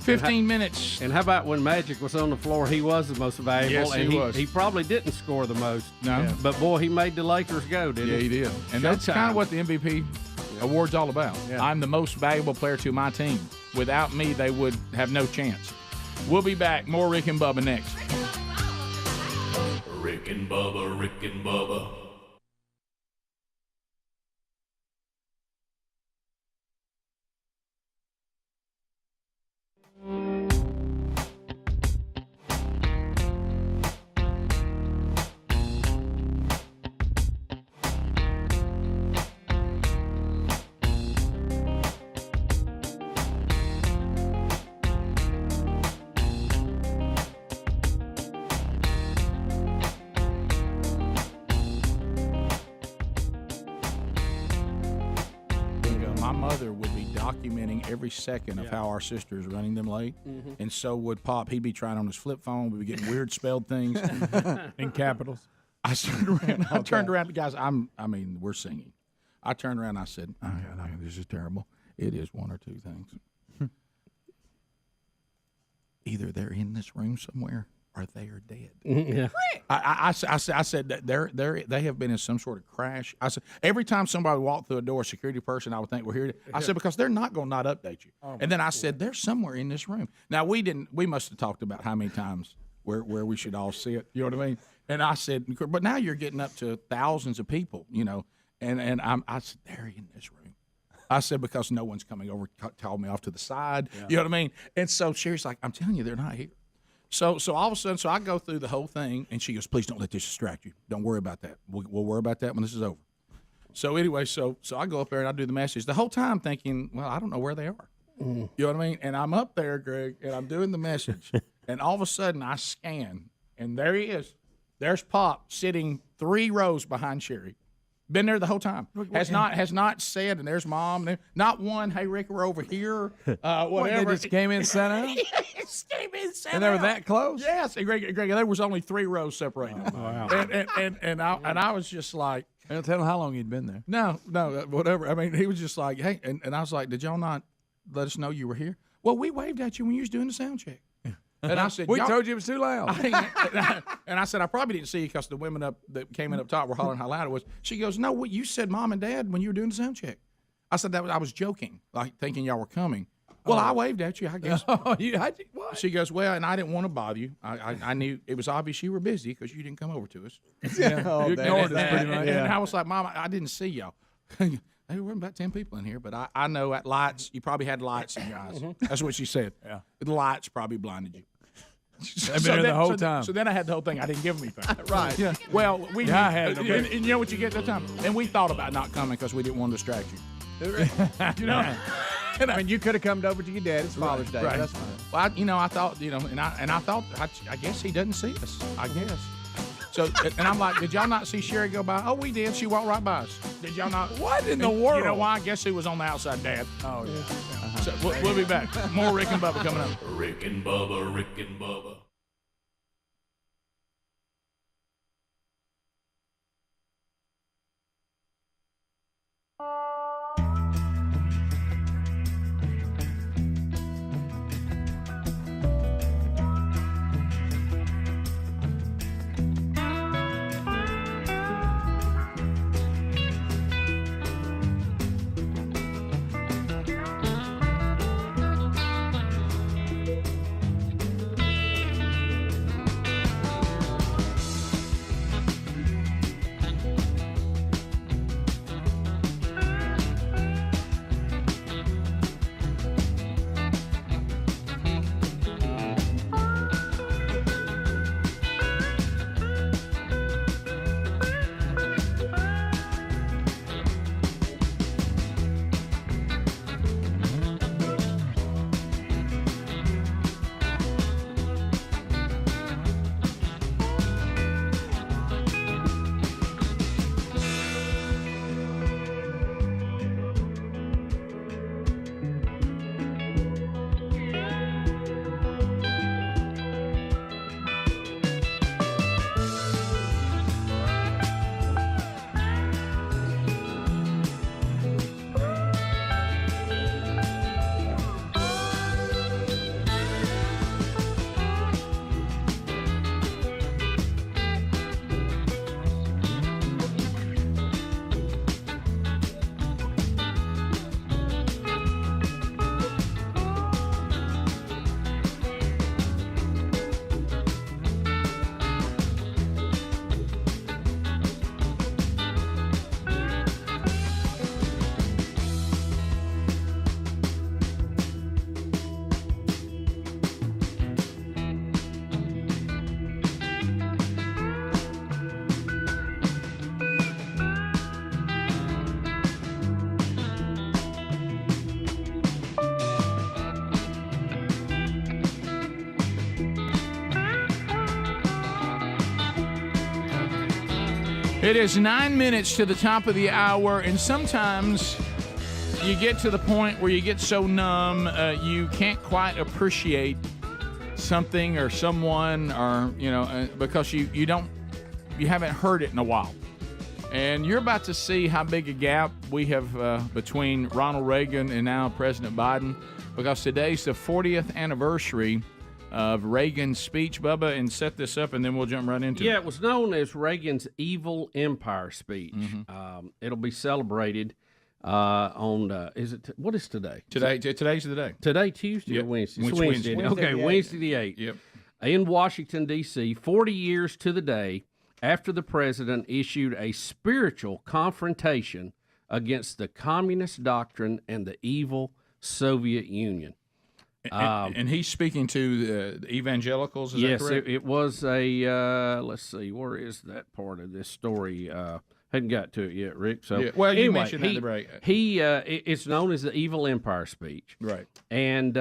15 minutes. And how about when Magic was on the floor, he was the most valuable. Yes, and he was. He probably didn't score the most. No. Yeah. But, boy, he made the Lakers go, didn't he? Yeah, he did. And that's kind of what the MVP award's all about. Yeah. I'm the most valuable player to my team. Without me, they would have no chance. We'll be back. More Rick and Bubba next. Rick and Bubba, Rick and Bubba. My mother would be documenting every second of how our sister is running them late. And so would Pop. He'd be trying on his flip phone. We'd be getting weird spelled things in capitals. I turned around. Guys, we're singing. I turned around and I said, oh, God, this is terrible. It is one or two things. Either they're in this room somewhere or they are dead. Yeah. I said that they have been in some sort of crash. I said every time somebody walked through a door, a security person, I would think we're here. I said because they're not going to not update you. And then I said they're somewhere in this room. Now we must have talked about how many times where we should all sit. You know what I mean? And I said, but now you're getting up to thousands of people. You know, and I said they're in this room. I said, because no one's coming over, called me off to the side. Yeah. You know what I mean? And so Sherry's like, I'm telling you, they're not here. So all of a sudden, I go through the whole thing, and she goes, please don't let this distract you. Don't worry about that. We'll worry about that when this is over. So anyway, so I go up there, and I do the message. The whole time thinking, well, I don't know where they are. You know what I mean? And I'm up there, Greg, and I'm doing the message. And all of a sudden, I scan, and there he is. There's Pop sitting 3 rows behind Sherry. Been there the whole time. Has not said, and there's Mom. Not one, hey, Rick, we're over here. Whatever. They just came in, sat down? Yes, came in, sat and they were down. that close? Yes. And Greg, there was only 3 rows separating. Oh, wow. And I was just like. Don't tell him how long he'd been there. No, whatever. I mean, he was just like, hey. And I was like, did y'all not let us know you were here? Well, we waved at you when you was doing the sound check. And I said, we told you it was too loud. And I said, I probably didn't see you because the women that came in up top were hollering how loud it was. She goes, no, you said Mom and Dad when you were doing the sound check. I said, I was joking, like thinking y'all were coming. Well, I waved at you, I guess. What? She goes, well, and I didn't want to bother you. I knew it was obvious you were busy because you didn't come over to us. Yeah. You ignored us pretty much. And I was like, Mom, I didn't see y'all. There were about 10 people in here, but I know at lights, you probably had lights in your eyes. That's what she said. Yeah. The lights probably blinded you. They've been there the whole time. So then I had the whole thing. I didn't give them anything. Right. Yeah. Well, I had it. And you know what you get that time? And we thought about not coming because we didn't want to distract you. You know? I mean, you could have come over to your dad. It's Father's Day. Right. That's fine. Well, I thought, and I thought, I guess he doesn't see us. I guess. So, and I'm like, did y'all not see Sherry go by? Oh, we did. She walked right by us. Did y'all not? What in the world? You know why? I guess he was on the outside, Dad. Oh, yeah. So we'll be back. More Rick and Bubba coming up. Rick and Bubba, Rick and Bubba. It is 9 minutes to the top of the hour, and sometimes you get to the point where you get so numb, you can't quite appreciate something or someone, or because you haven't heard it in a while. And you're about to see how big a gap we have between Ronald Reagan and now President Biden, because today's the 40th anniversary of Reagan's speech, Bubba, and set this up, and then we'll jump right into it. Yeah, it was known as Reagan's Evil Empire speech. It'll be celebrated on, what is today? Today's the day. Today, Tuesday or Wednesday? It's Wednesday. Okay, Wednesday the 8th. Yep. In Washington, D.C., 40 years to the day after the president issued a spiritual confrontation against the communist doctrine and the evil Soviet Union. And he's speaking to the evangelicals, is that correct? Yes, it was a, let's see, where is that part of this story? Hadn't got to it yet, Rick. So, yeah. Well, you mentioned that at the break. It's known as the Evil Empire speech. Right. And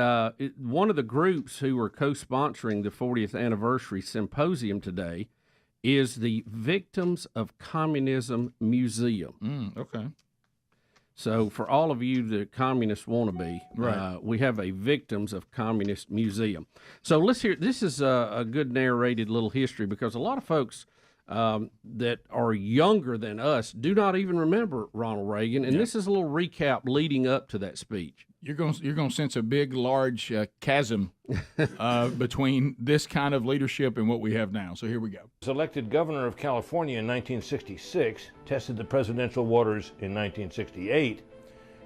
one of the groups who were co-sponsoring the 40th anniversary symposium today is the Victims of Communism Museum. Okay. So for all of you the communist wannabe, right. We have a Victims of Communist Museum. So let's hear, this is a good narrated little history, because a lot of folks that are younger than us do not even remember Ronald Reagan, and this is a little recap leading up to that speech. You're going to sense a big, large chasm between this kind of leadership and what we have now. So here we go. Elected governor of California in 1966, tested the presidential waters in 1968,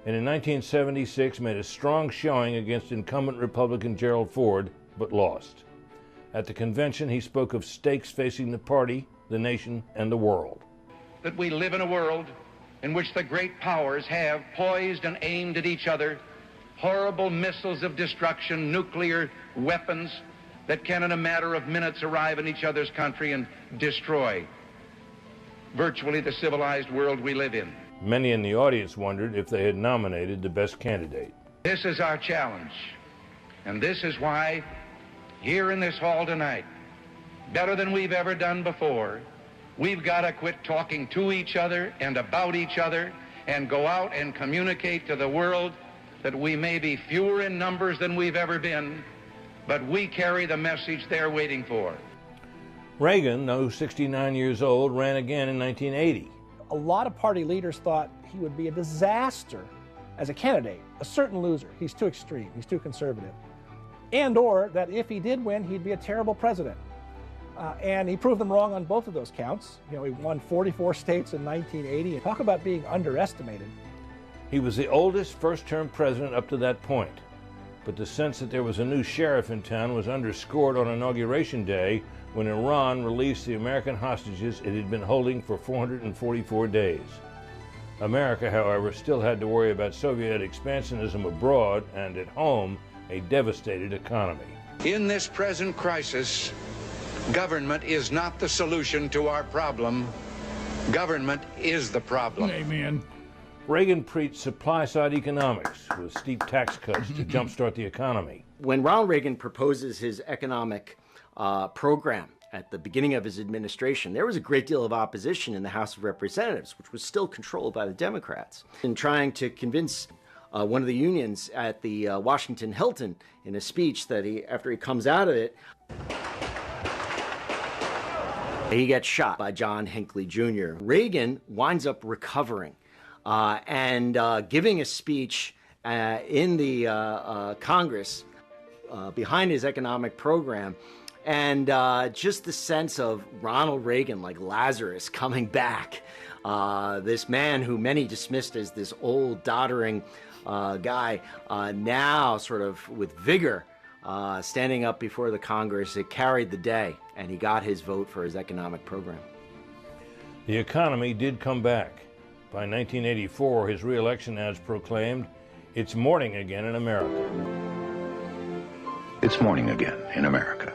and in 1976 made a strong showing against incumbent Republican Gerald Ford, but lost. At the convention, he spoke of stakes facing the party, the nation, and the world. That we live in a world in which the great powers have poised and aimed at each other horrible missiles of destruction, nuclear weapons that can in a matter of minutes arrive in each other's country and destroy virtually the civilized world we live in. Many in the audience wondered if they had nominated the best candidate. This is our challenge, and this is why here in this hall tonight, better than we've ever done before, we've got to quit talking to each other and about each other and go out and communicate to the world that we may be fewer in numbers than we've ever been, but we carry the message they're waiting for. Reagan, though 69 years old, ran again in 1980. A lot of party leaders thought he would be a disaster as a candidate, a certain loser. He's too extreme, he's too conservative. And or that if he did win, he'd be a terrible president. And he proved them wrong on both of those counts. He won 44 states in 1980. Talk about being underestimated. He was the oldest first-term president up to that point, but the sense that there was a new sheriff in town was underscored on Inauguration Day when Iran released the American hostages it had been holding for 444 days. America, however, still had to worry about Soviet expansionism abroad and at home, a devastated economy. In this present crisis, government is not the solution to our problem. Government is the problem. Amen. Reagan preached supply-side economics with steep tax cuts to jumpstart the economy. When Ronald Reagan proposes his economic program at the beginning of his administration, there was a great deal of opposition in the House of Representatives, which was still controlled by the Democrats. In trying to convince one of the unions at the Washington Hilton in a speech that after he comes out of it, he gets shot by John Hinckley Jr. Reagan winds up recovering and giving a speech in the Congress behind his economic program. And just the sense of Ronald Reagan, like Lazarus, coming back. This man who many dismissed as this old, doddering guy, now sort of with vigor, standing up before the Congress. It carried the day, and he got his vote for his economic program. The economy did come back. By 1984, his re-election ads proclaimed, "It's morning again in America." It's morning again in America.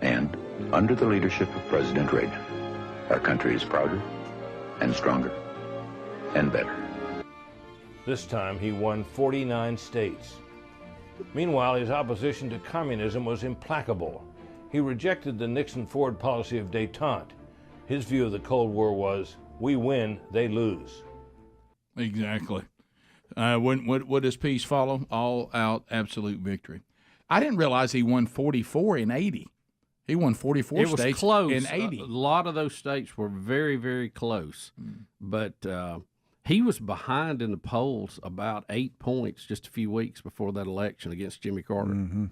And under the leadership of President Reagan, our country is prouder and stronger and better. This time he won 49 states. Meanwhile, his opposition to communism was implacable. He rejected the Nixon-Ford policy of détente. His view of the Cold War was, we win, they lose. Exactly. What does peace follow? All out absolute victory. I didn't realize he won 44 in 80. He won 44 states. It was close. In 80. A lot of those states were very, very close. But he was behind in the polls about 8 points just a few weeks before that election against Jimmy Carter.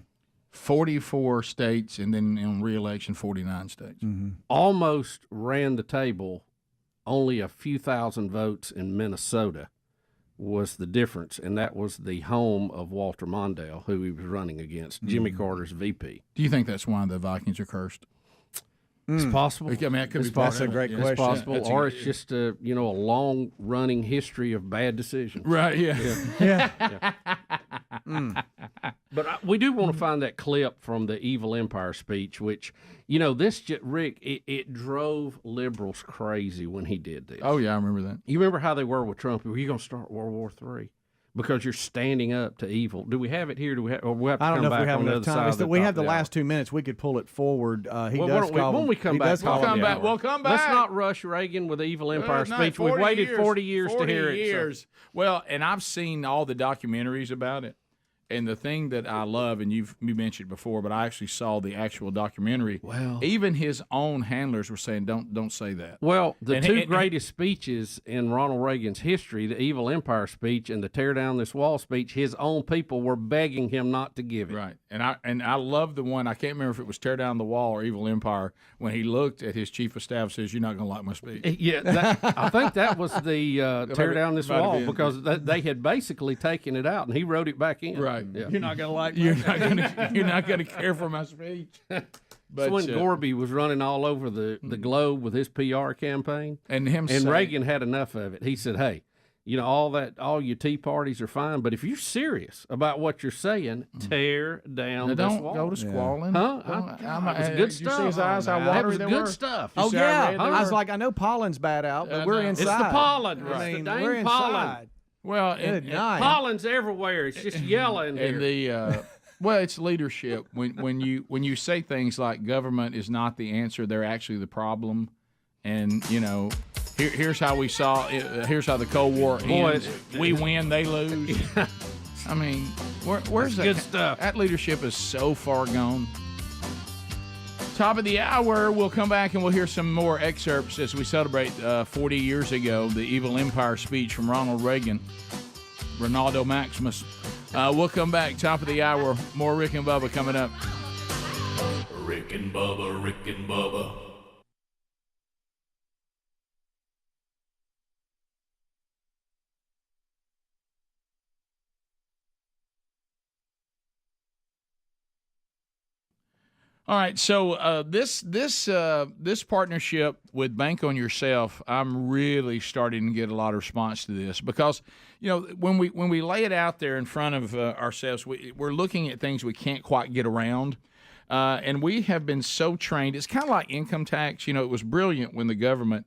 44 states, and then in re-election, 49 states. Almost ran the table. Only a few thousand votes in Minnesota was the difference, and that was the home of Walter Mondale, who he was running against, Jimmy Carter's VP. Do you think that's why the Vikings are cursed? It's possible. I mean, it could It's be part possible. of it. great Yeah. question. It's possible, That's a or good- it's just a long running history of bad decisions. Right, yeah. But we do want to find that clip from the Evil Empire speech, which, Rick, it drove liberals crazy when he did this. Oh, yeah, I remember that. You remember how they were with Trump? Were you going to start World War III? Because you're standing up to evil. Do we have it here? Do we have? Or we have to I don't come know if back we have on the enough other time. side It's of that we top have the of last 2 minutes. We could pull it forward. Well, when we come back, We'll come back. Let's not rush Reagan with the Evil Empire No, speech. We've 40 waited years, 40 years to hear 40 it. so- years. Well, and I've seen all the documentaries about it. And the thing that I love, and you mentioned before, but I actually saw the actual documentary. Well, even his own handlers were saying, "Don't say that." Well, the And two he- greatest speeches in Ronald Reagan's history, the Evil Empire speech and the Tear Down This Wall speech, his own people were begging him not to give it. Right, and I love the one. I can't remember if it was Tear Down the Wall or Evil Empire when he looked at his chief of staff and says, "You're not going to like my speech." Yeah, I think that was the Tear Down This might have Wall been. because they had basically taken it out and he wrote it back in. Right. Yeah. You're not going to like. You're not going to care for my speech. But so when Gorby was running all over the globe with his PR campaign, and Reagan had enough of it. He said, "Hey, all your tea parties are fine, but if you're serious about what you're saying, tear down Now, this don't wall." go to squalling. Huh? It was good stuff. You see his eyes? How That watery was they good were? stuff. Oh You see how yeah, red they I was were? like, I know pollen's bad out, but we're no. inside. It's the pollen. I It's mean, the dang we're pollen. inside. Well, Good night. Pollen's everywhere. It's just yellow in here. And the well, it's leadership. When you say things like government is not the answer, they're actually the problem. And here's how we saw it, here's how the Cold War ends. We win, they lose. I mean, where's that good stuff? That leadership is so far gone. Top of the hour, we'll come back and we'll hear some more excerpts as we celebrate 40 years ago, the Evil Empire speech from Ronald Reagan, Ronaldo Maximus. We'll come back, top of the hour, more Rick and Bubba coming up. Rick and Bubba, Rick and Bubba. All right, so this partnership with Bank on Yourself, I'm really starting to get a lot of response to this because when we lay it out there in front of ourselves, we're looking at things we can't quite get around, and we have been so trained. It's kind of like income tax. It was brilliant when the government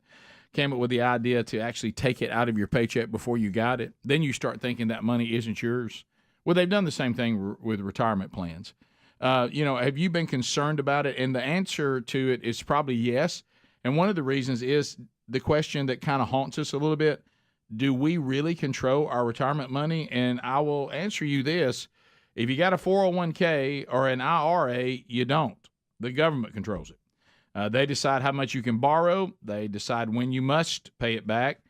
came up with the idea to actually take it out of your paycheck before you got it. Then you start thinking that money isn't yours. Well, they've done the same thing with retirement plans. Have you been concerned about it? And the answer to it is probably yes. And one of the reasons is the question that kind of haunts us a little bit. Do we really control our retirement money? And I will answer you this. If you got a 401k or an IRA, you don't. The government controls it. They decide how much you can borrow. They decide when you must pay it back.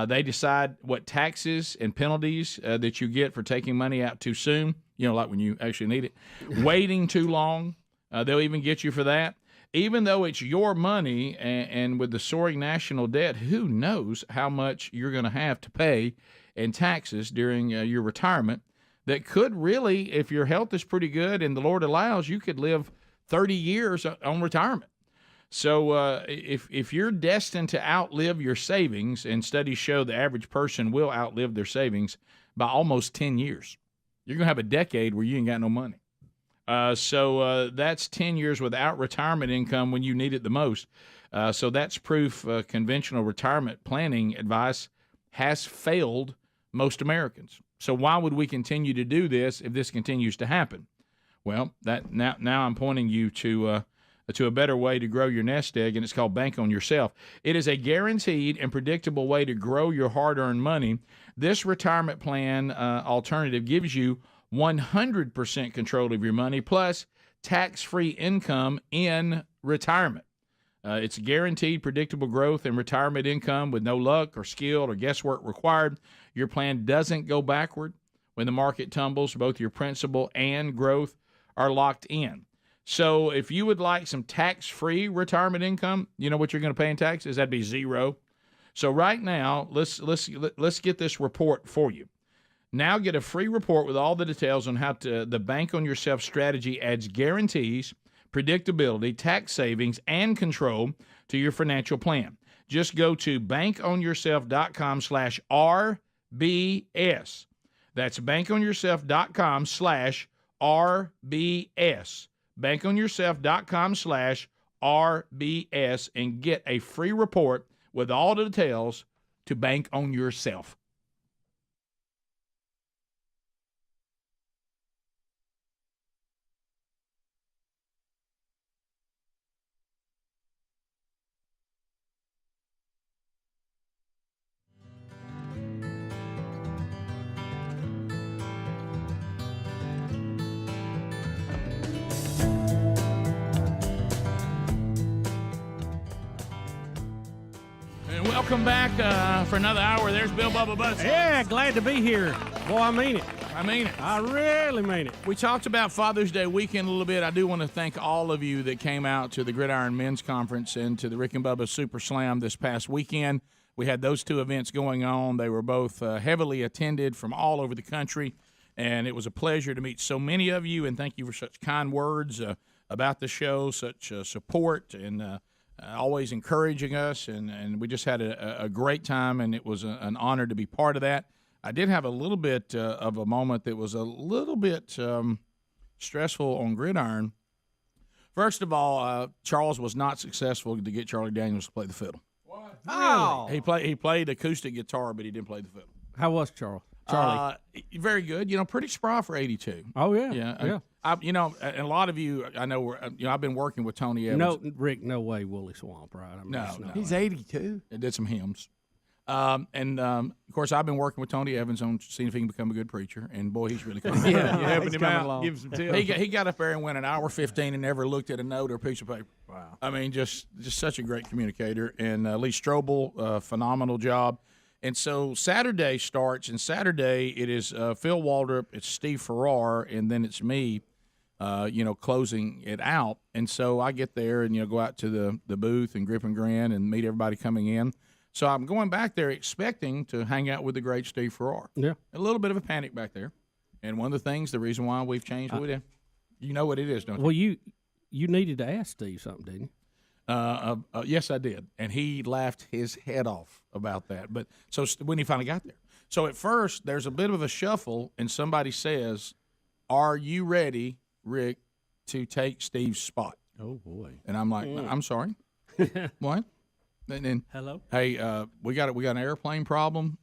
They decide what taxes and penalties that you get for taking money out too soon, like when you actually need it. Waiting too long, they'll even get you for that. Even though it's your money, and with the soaring national debt, who knows how much you're going to have to pay in taxes during your retirement that could really, if your health is pretty good and the Lord allows, you could live 30 years on retirement. So if you're destined to outlive your savings, and studies show the average person will outlive their savings by almost 10 years, you're going to have a decade where you ain't got no money. So that's 10 years without retirement income when you need it the most. So that's proof conventional retirement planning advice has failed most Americans. So why would we continue to do this if this continues to happen? Well, that now I'm pointing you to to a better way to grow your nest egg, and it's called Bank on Yourself. It is a guaranteed and predictable way to grow your hard-earned money. This retirement plan alternative gives you 100% control of your money, plus tax-free income in retirement. It's guaranteed predictable growth in retirement income with no luck or skill or guesswork required. Your plan doesn't go backward when the market tumbles. Both your principal and growth are locked in. So if you would like some tax-free retirement income, you know what you're going to pay in taxes? That'd be zero. So right now, let's get this report for you. Now get a free report with all the details on how the Bank on Yourself strategy adds guarantees, predictability, tax savings, and control to your financial plan. Just go to bankonyourself.com/RBS. That's bankonyourself.com/RBS. bankonyourself.com/RBS and get a free report with all the details to Bank on Yourself. Welcome back for another hour. There's Bill Bubba Bussey. Yeah, glad to be here. Boy, I mean it. I mean it. I really mean it. We talked about Father's Day weekend a little bit. I do want to thank all of you that came out to the Gridiron Men's Conference and to the Rick and Bubba Super Slam this past weekend. We had those two events going on. They were both heavily attended from all over the country, and it was a pleasure to meet so many of you, and thank you for such kind words about the show, such support, and always encouraging us, and we just had a great time, and it was an honor to be part of that. I did have a little bit of a moment that was a little bit stressful on Gridiron. First of all, Charles was not successful to get Charlie Daniels to play the fiddle. What? Oh. He played acoustic guitar, but he didn't play the fiddle. How was Charlie? Very good. Pretty spry for 82. Oh, yeah. Yeah. And a lot of you, I know, I've been working with Tony Evans. No, Rick, no way, Woolly Swamp, right? No. He's 82. It did some hymns. Of course, I've been working with Tony Evans on seeing if he can become a good preacher, and boy, he's really coming. Helping him out. Give him some tips. He got up there and went an hour 15 and never looked at a note or a piece of paper. Wow. I mean, just such a great communicator. And Lee Strobel, phenomenal job. And so Saturday starts, and Saturday it is Phil Waldrop, it's Steve Ferrar, and then it's me, closing it out. And so I get there and, go out to the booth and grip and grin and meet everybody coming in. So I'm going back there expecting to hang out with the great Steve Ferrar. Yeah. A little bit of a panic back there. And one of the things, the reason why we've changed with you, you know what it is, don't you? Well, you needed to ask Steve something, didn't you? Yes, I did. And he laughed his head off about that. But so when he finally got there. So at first, there's a bit of a shuffle, and somebody says, "Are you ready, Rick, to take Steve's spot?" Oh, boy. And I'm like, "I'm sorry." What? And then, hello? Hey, we got an airplane problem.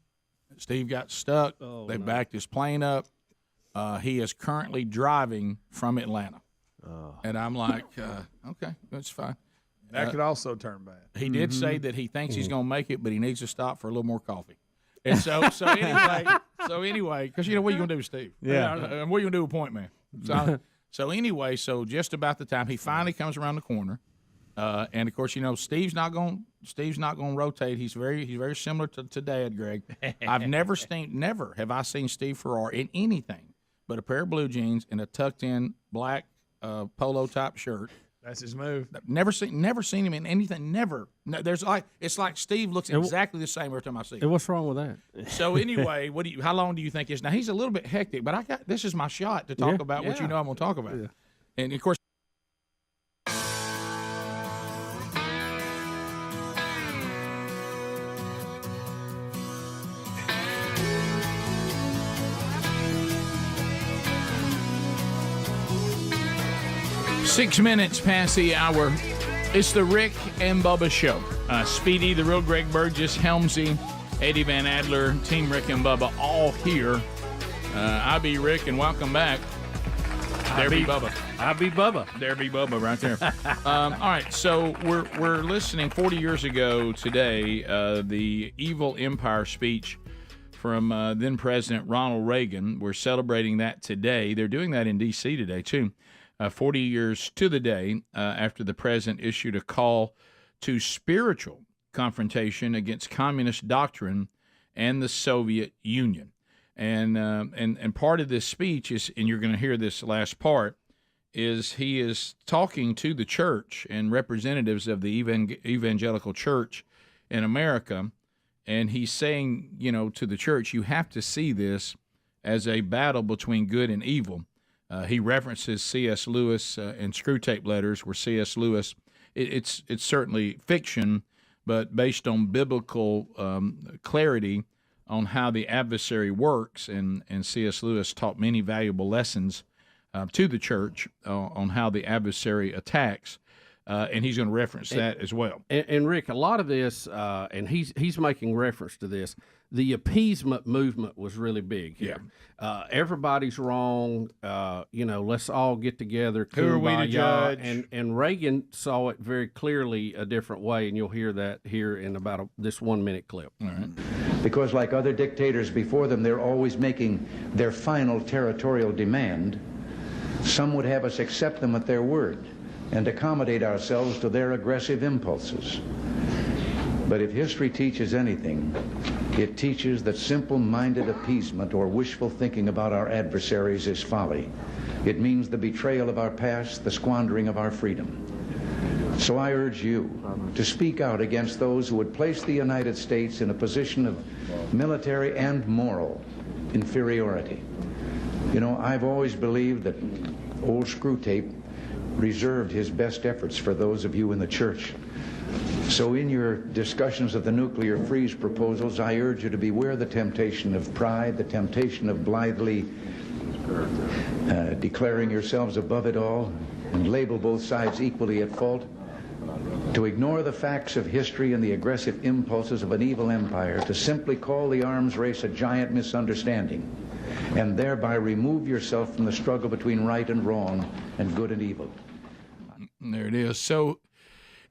Steve got stuck. They backed his plane up. He is currently driving from Atlanta. And I'm like, okay, that's fine. That could also turn bad. He did say that he thinks he's going to make it, but he needs to stop for a little more coffee. And so anyway, because what are you going to do with Steve? Yeah. What are you going to do with Point Man? So anyway, just about the time he finally comes around the corner, and of course, Steve's not going to rotate. He's very similar to Dad, Greg. I've never have I seen Steve Ferrar in anything but a pair of blue jeans and a tucked in black polo top shirt. That's his move. Never seen him in anything. Never. No, it's like Steve looks exactly the same every time I see him. And what's wrong with that? So anyway, how long do you think is now? He's a little bit hectic, but this is my shot to talk about what I'm going to talk about. Yeah. And of course. Six minutes past the hour. It's the Rick and Bubba Show. Speedy, the real Greg Burgess, Helmsy, Eddie Van Adler, Team Rick and Bubba, all here. I be Rick, and welcome back. There be Bubba. I be Bubba. There be Bubba right there. All right, so we're listening 40 years ago today, the Evil Empire speech from then President Ronald Reagan. We're celebrating that today. They're doing that in D.C. today, too. 40 years to the day after the president issued a call to spiritual confrontation against communist doctrine and the Soviet Union. And part of this speech is, and you're going to hear this last part, is he is talking to the church and representatives of the evangelical church in America, and he's saying, to the church, you have to see this as a battle between good and evil. He references C.S. Lewis and Screwtape Letters, where C.S. Lewis, it's certainly fiction, but based on biblical clarity on how the adversary works, and C.S. Lewis taught many valuable lessons to the church on how the adversary attacks, and he's going to reference that as well. And Rick, a lot of this, and he's making reference to this, the appeasement movement was really big here. Yeah. Everybody's wrong. Let's all get together. Who are we to judge? And Reagan saw it very clearly a different way, and you'll hear that here in about this 1 minute clip. All right. Because like other dictators before them, they're always making their final territorial demand. Some would have us accept them at their word and accommodate ourselves to their aggressive impulses. But if history teaches anything, it teaches that simple-minded appeasement or wishful thinking about our adversaries is folly. It means the betrayal of our past, the squandering of our freedom. So I urge you to speak out against those who would place the United States in a position of military and moral inferiority. I've always believed that old Screwtape reserved his best efforts for those of you in the church. So in your discussions of the nuclear freeze proposals, I urge you to beware the temptation of pride, the temptation of blithely declaring yourselves above it all and label both sides equally at fault, to ignore the facts of history and the aggressive impulses of an evil empire, to simply call the arms race a giant misunderstanding, and thereby remove yourself from the struggle between right and wrong and good and evil. There it is. So,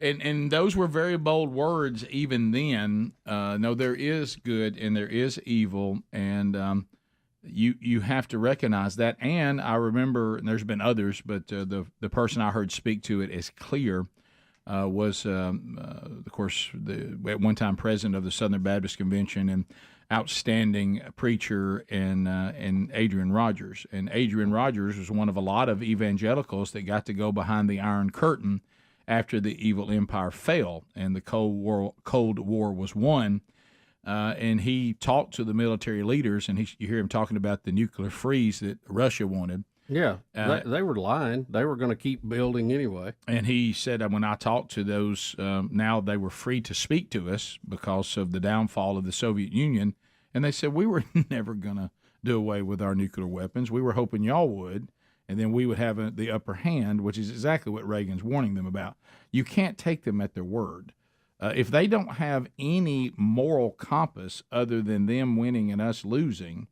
and those were very bold words even then. No, there is good and there is evil, and you have to recognize that. And I remember, and there's been others, but the person I heard speak to it as clear was, of course, at one time president of the Southern Baptist Convention and outstanding preacher, and Adrian Rogers. And Adrian Rogers was one of a lot of evangelicals that got to go behind the Iron Curtain after the evil empire fell and the Cold War was won. And he talked to the military leaders, and you hear him talking about the nuclear freeze that Russia wanted. Yeah, they were lying. They were going to keep building anyway. And he said when I talked to those, now they were free to speak to us because of the downfall of the Soviet Union. And they said, we were never going to do away with our nuclear weapons. We were hoping y'all would, and then we would have the upper hand, which is exactly what Reagan's warning them about. You can't take them at their word. If they don't have any moral compass other than them winning and us losing,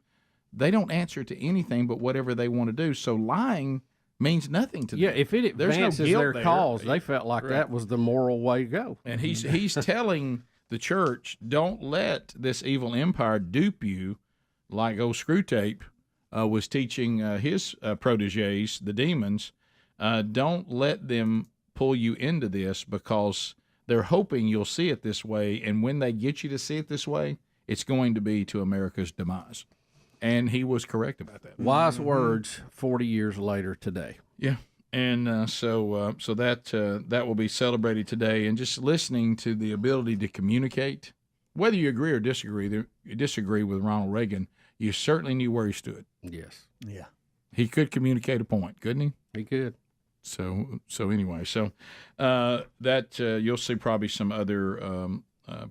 they don't answer to anything but whatever they want to do. So lying means nothing to them. Yeah, if it advances their cause, they felt like that was the moral way to go. And he's telling the church, don't let this evil empire dupe you like old Screwtape was teaching his proteges, the demons. Don't let them pull you into this because they're hoping you'll see it this way. And when they get you to see it this way, it's going to be to America's demise. And he was correct about that. Wise words 40 years later today. Yeah. And so that will be celebrated today. And just listening to the ability to communicate, whether you agree or disagree with Ronald Reagan, you certainly knew where he stood. Yes. Yeah. He could communicate a point, couldn't he? He could. So anyway, that you'll see probably some other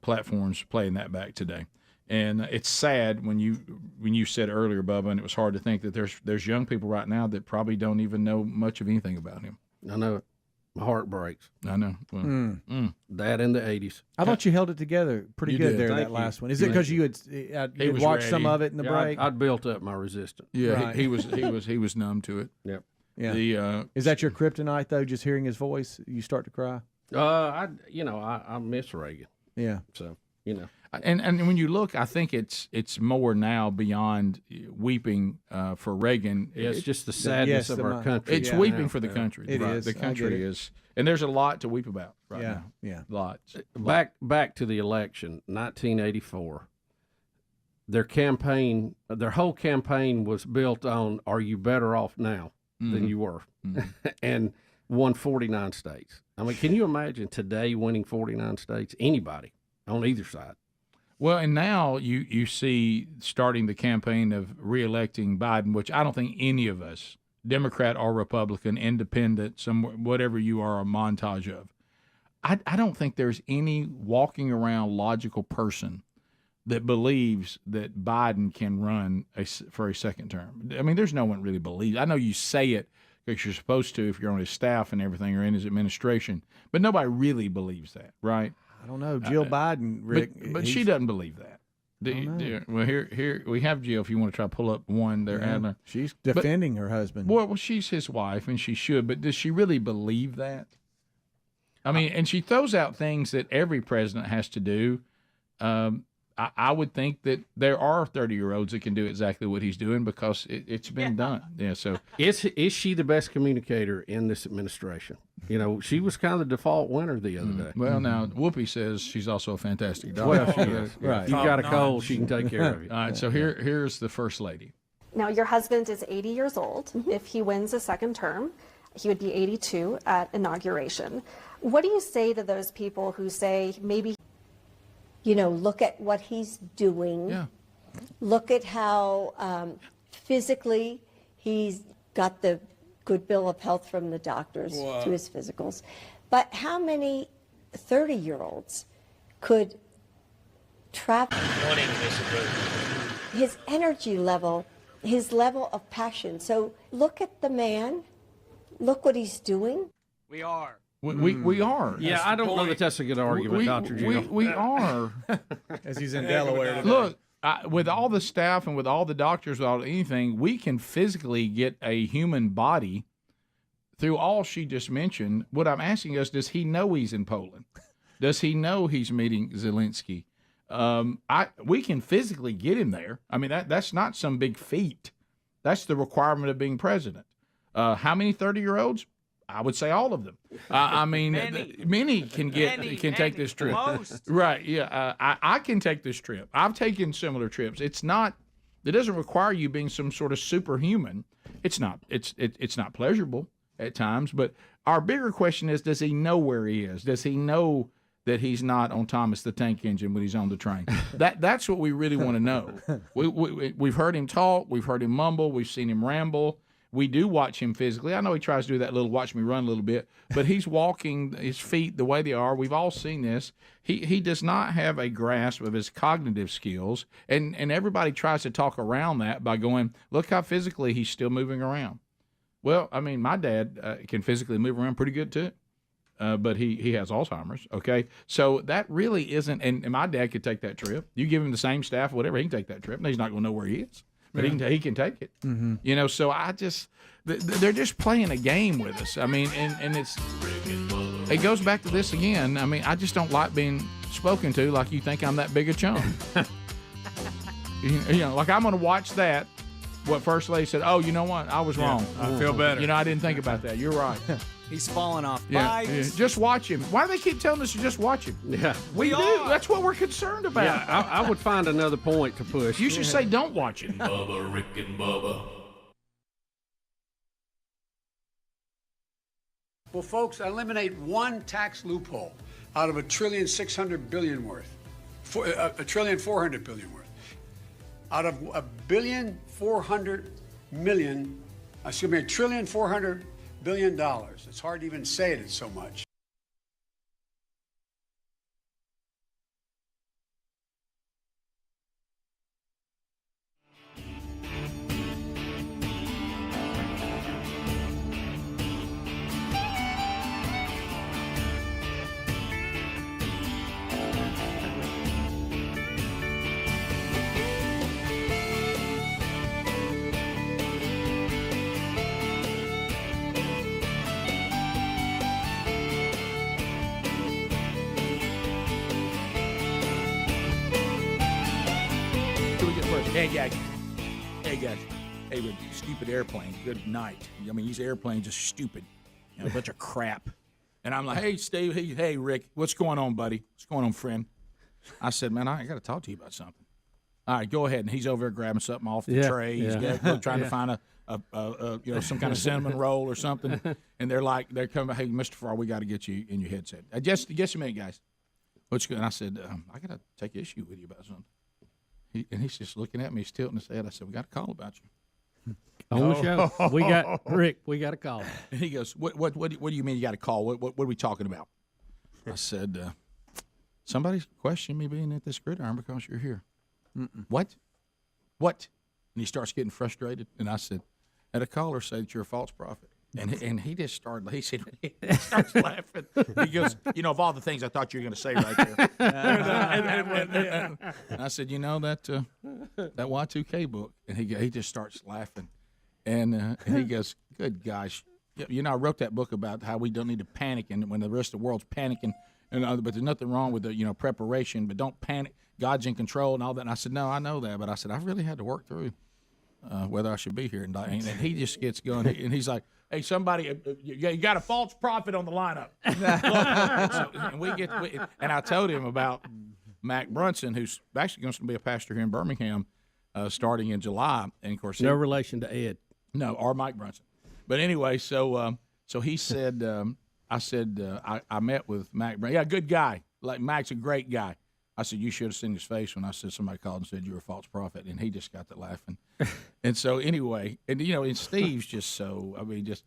platforms playing that back today. And it's sad when you said earlier, Bubba, and it was hard to think that there's young people right now that probably don't even know much of anything about him. I know it. My heart breaks. I know. Well, That in the 80s. I thought you held it together pretty good there, that last one. Is it because you had watched some of it in the break? I'd built up my resistance. Yeah, right. he was numb to it. Yep. Yeah. Is that your kryptonite though? Just hearing his voice, you start to cry. I miss Reagan. Yeah. So And when you look, I think it's more now beyond weeping for Reagan. It's just the sadness of our country. It's weeping for the country. It right? is. The country is, and there's a lot to weep about right now. Yeah. Lots. Back to the election, 1984. Their whole campaign was built on, "Are you better off now than you were?" And won 49 states. I mean, can you imagine today winning 49 states? Anybody on either side. Well, and now you see starting the campaign of reelecting Biden, which I don't think any of us, Democrat or Republican, independent, whatever you are, a montage of. I don't think there's any walking around logical person that believes that Biden can run for a second term. I mean, there's no one really believes. I know you say it because you're supposed to if you're on his staff and everything or in his administration, but nobody really believes that, right? I don't know. Jill Biden, Rick. But she doesn't believe that. Well, here we have Jill. If you want to try to pull up one there, Adler. She's defending her husband. Well, she's his wife, and she should. But does she really believe that? I mean, and she throws out things that every president has to do. I would think that there are 30-year-olds that can do exactly what he's doing because it's been done. Yeah. So is she the best communicator in this administration? You know, she was kind of the default winner the other day. Well, now Whoopi says she's also a fantastic doctor. Well, she is. Right. If you've got a cold, she can take care of you. All right. So here's the first lady. Now, your husband is 80 years old. If he wins a second term, he would be 82 at inauguration. What do you say to those people who say maybe, look at what he's doing. Yeah. Look at how physically he's got the good bill of health from the doctors to his physicals. But how many 30-year-olds could travel? His energy level, his level of passion. So look at the man. Look what he's doing. We are. We are. Yeah, I don't know that that's a good argument, Dr. Jill. We are. As he's in Delaware today. Look, with all the staff and with all the doctors, without anything, we can physically get a human body through all she just mentioned. What I'm asking us, does he know he's in Poland? Does he know he's meeting Zelensky? We can physically get him there. I mean, that's not some big feat. That's the requirement of being president. How many 30-year-olds? I would say all of them. I mean, many can take this trip. Most. Right? Yeah. I can take this trip. I've taken similar trips. It doesn't require you being some sort of superhuman. It's not. It's not pleasurable at times. But our bigger question is: does he know where he is? Does he know that he's not on Thomas the Tank Engine when he's on the train? That's what we really want to know. We've heard him talk. We've heard him mumble. We've seen him ramble. We do watch him physically. I know he tries to do that little watch me run a little bit, but he's walking his feet the way they are. We've all seen this. He does not have a grasp of his cognitive skills, and everybody tries to talk around that by going, look how physically he's still moving around. Well, I mean, my dad can physically move around pretty good too, but he has Alzheimer's, okay? So that really isn't, and my dad could take that trip. You give him the same staff, whatever, he can take that trip, and he's not going to know where he is. But he can take it, So they're just playing a game with us. I mean, and it goes back to this again. I mean, I just don't like being spoken to like you think I'm that big a chum. Like I'm going to watch that. What First Lady said. Oh, you know what? I was wrong. I feel better. I didn't think about that. You're right. He's falling off. Yeah. Just watch him. Why do they keep telling us to just watch him? Yeah. We do. That's what we're concerned about. Yeah, I would find another point to push. You should say don't watch him. Bubba, Rick and Bubba. Well, folks, eliminate one tax loophole out of $1.6 trillion worth, $1.4 trillion worth. Out of $1.4 billion. It's hard to even say it, it's so much. Hey, guys. Hey, with stupid airplanes, good night. I mean, these airplanes are stupid. You know, a bunch of crap. And I'm like, hey, Steve, hey, Rick, what's going on, buddy? What's going on, friend? I said, man, I got to talk to you about something. All right, go ahead. And he's over there grabbing something off the tray. He's trying to find some kind of cinnamon roll or something. And they're coming, hey, Mr. Ferrar, we got to get you in your headset. Just a minute, guys. What's good? And I said, I got to take issue with you about something. He's just looking at me, he's tilting his head. I said, we got a call about you. On the show. We got a call. And he goes, what do you mean you got a call? What are we talking about? I said, somebody's questioning me being at this Gridiron because you're here. What? And he starts getting frustrated. And I said, had a caller say that you're a false prophet. And he just started, he starts laughing. He goes, of all the things I thought you were going to say right there. And I said, that Y2K book. And he just starts laughing. And he goes, good gosh. I wrote that book about how we don't need to panic and when the rest of the world's panicking. But there's nothing wrong with the preparation. But don't panic. God's in control and all that. And I said, no, I know that. But I said, I really had to work through whether I should be here. And he just gets going. And he's like, hey, somebody, you got a false prophet on the lineup. And I told him about Mac Brunson, who's actually going to be a pastor here in Birmingham starting in July. And, of course, no relation to Ed. No, or Mike Brunson. But anyway, so he said, I met with Mac Brunson. Yeah, good guy. Like, Mac's a great guy. I said, you should have seen his face when I said somebody called and said you were a false prophet, and he just got to laughing. And so anyway, and Steve's just so,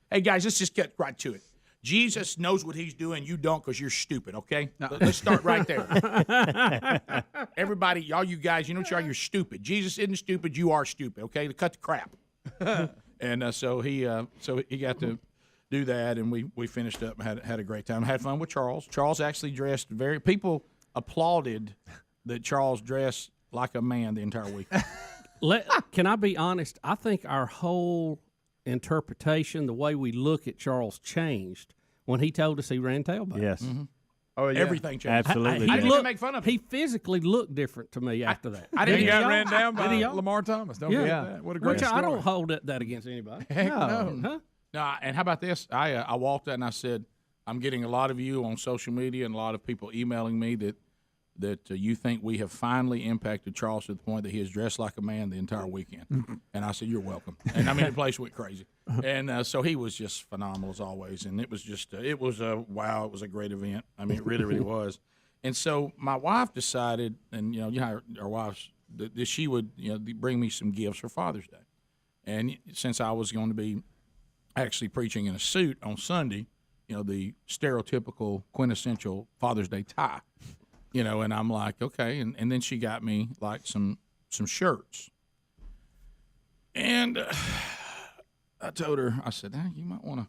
hey, guys, let's just get right to it. Jesus knows what he's doing. You don't because you're stupid, okay? No. Let's start right there. Everybody, all you guys, you know what you are? You're stupid. Jesus isn't stupid. You are stupid, okay? Cut the crap. And so he got to do that, and we finished up and had a great time. Had fun with Charles. Charles actually dressed people applauded that Charles dressed like a man the entire week. Can I be honest? I think our whole interpretation, the way we look at Charles, changed when he told us he ran tailback. Yes. Mm-hmm. Oh, yeah. Everything changed. Absolutely. I didn't even make fun of him. He physically looked different to me after that. I didn't get ran down by Lamar Thomas. Don't forget that. What a great story. I don't hold that against anybody. Heck no. Huh? No, and how about this? I walked out and I said, I'm getting a lot of you on social media and a lot of people emailing me that you think we have finally impacted Charles to the point that he is dressed like a man the entire weekend. And I said, you're welcome. And the place went crazy. And so he was just phenomenal as always. And it was just, it was a great event. It really, really was. And so my wife decided, and how our wives, that she would, bring me some gifts for Father's Day. And since I was going to be actually preaching in a suit on Sunday, the stereotypical quintessential Father's Day tie. And I'm like, okay. And then she got me like some shirts. And I told her, I said, you might want to.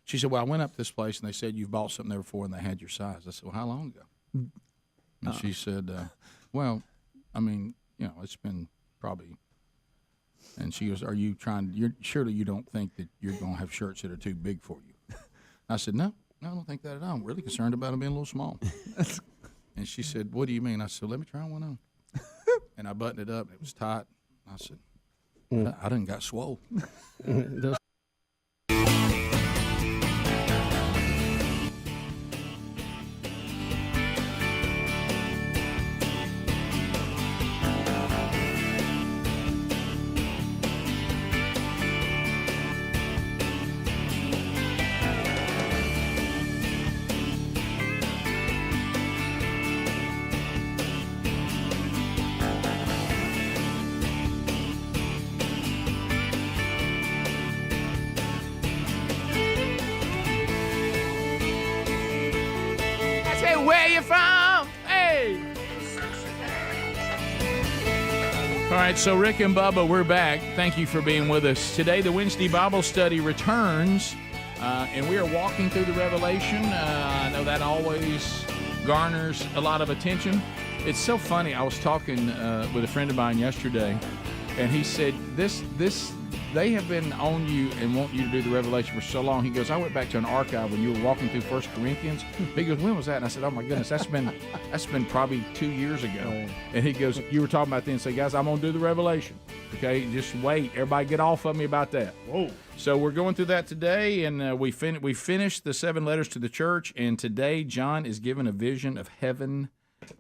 She said, well, I went up to this place and they said you've bought something there before and they had your size. I said, well, how long ago? And she said, well, it's been probably. And she goes, surely you don't think that you're going to have shirts that are too big for you? I said, no, I don't think that at all. I'm really concerned about them being a little small. And she said, what do you mean? I said, let me try one on. And I buttoned it up, and it was tight. I said, I done got swole. Where you from? Hey! All right, so Rick and Bubba, we're back. Thank you for being with us. Today, the Wednesday Bible study returns, and we are walking through the Revelation. I know that always garners a lot of attention. It's so funny. I was talking with a friend of mine yesterday, and he said this they have been on you and want you to do the revelation for so long. He goes, I went back to an archive when you were walking through 1 Corinthians. He goes, when was that? And I said, oh my goodness, that's been probably 2 years ago. And he goes, you were talking about then. Say, guys, I'm gonna do the revelation. Okay, just wait. Everybody get off of me about that. Whoa. So we're going through that today, and we finished the 7 letters to the church. And today, John is given a vision of heaven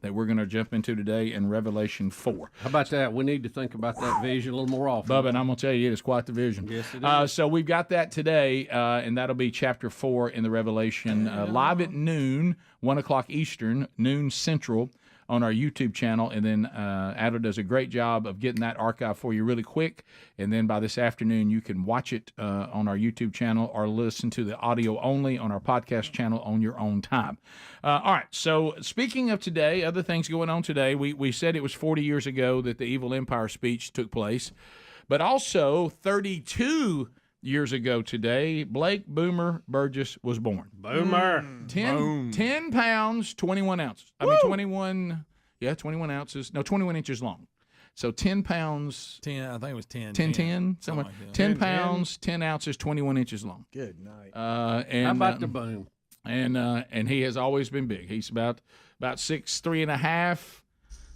that we're going to jump into today in Revelation 4. How about that? We need to think about that vision a little more often. Bubba, and I'm going to tell you, it is quite the vision. Yes, it is. So we've got that today, and that'll be chapter 4 in the Revelation, live at noon, 1 o'clock Eastern, noon Central, on our YouTube channel. And then Adler does a great job of getting that archive for you really quick. And then by this afternoon, you can watch it on our YouTube channel or listen to the audio only on our podcast channel on your own time. All right, so speaking of today, other things going on today, we said it was 40 years ago that the Evil Empire speech took place, but also 32 years ago today, Blake Boomer Burgess was born. Boomer. 10 pounds, 21 ounces. I mean, 21 ounces. No, 21 inches long. So 10 pounds. 10, I think it was 10. 10, somewhere. Like 10 pounds, 10 ounces, 21 inches long. Good night. And, how about the boom? And he has always been big. He's about 6'3.5",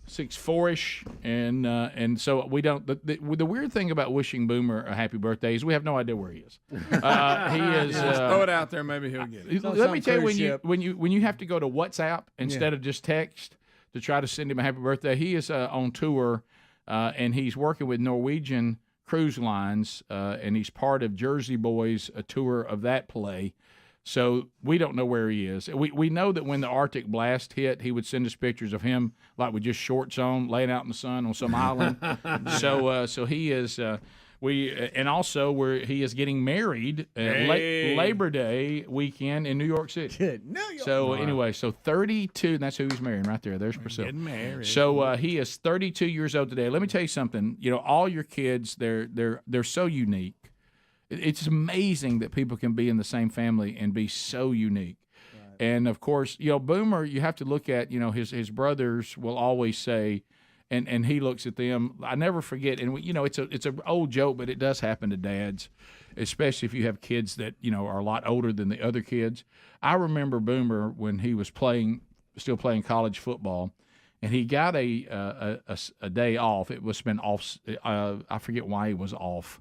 6'4"-ish, and so we don't. The weird thing about wishing Boomer a happy birthday is we have no idea where he is. He is. Throw it out there, maybe he'll get it. Let me tell you, when you have to go to WhatsApp instead of just text to try to send him a happy birthday, he is on tour, and he's working with Norwegian Cruise Lines, and he's part of Jersey Boys, a tour of that play. So we don't know where he is. We know that when the Arctic blast hit, he would send us pictures of him like with just shorts on, laying out in the sun on some island. So he is. And also he is getting married Labor Day weekend in New York City. Good. New York. So anyway, so 32. That's who he's marrying right there. There's Priscilla. Getting married. So he is 32 years old today. Let me tell you something. You know, all your kids, they're so unique. It's amazing that people can be in the same family and be so unique. Right. And, of course, you know, Boomer, you have to look at, you know, his brothers will always say, and he looks at them. I never forget, and, you know, it's an old joke, but it does happen to dads, especially if you have kids that, you know, are a lot older than the other kids. I remember Boomer when he was still playing college football, and he got a day off. It was been off. I forget why he was off.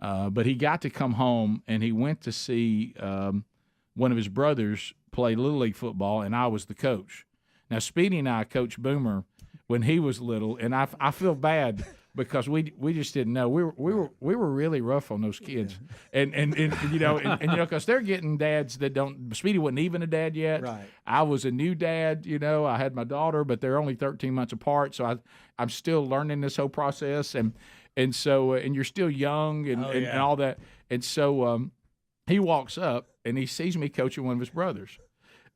But he got to come home, and he went to see one of his brothers play Little League football, and I was the coach. Now, Speedy and I coached Boomer when he was little, and I feel bad because we just didn't know. We were really rough on those kids, and you know, because they're getting dads that don't. Speedy wasn't even a dad yet. Right. I was a new dad. You know, I had my daughter, but they're only 13 months apart, so I'm still learning this whole process, and so and you're still young and all that, and so he walks up and he sees me coaching one of his brothers,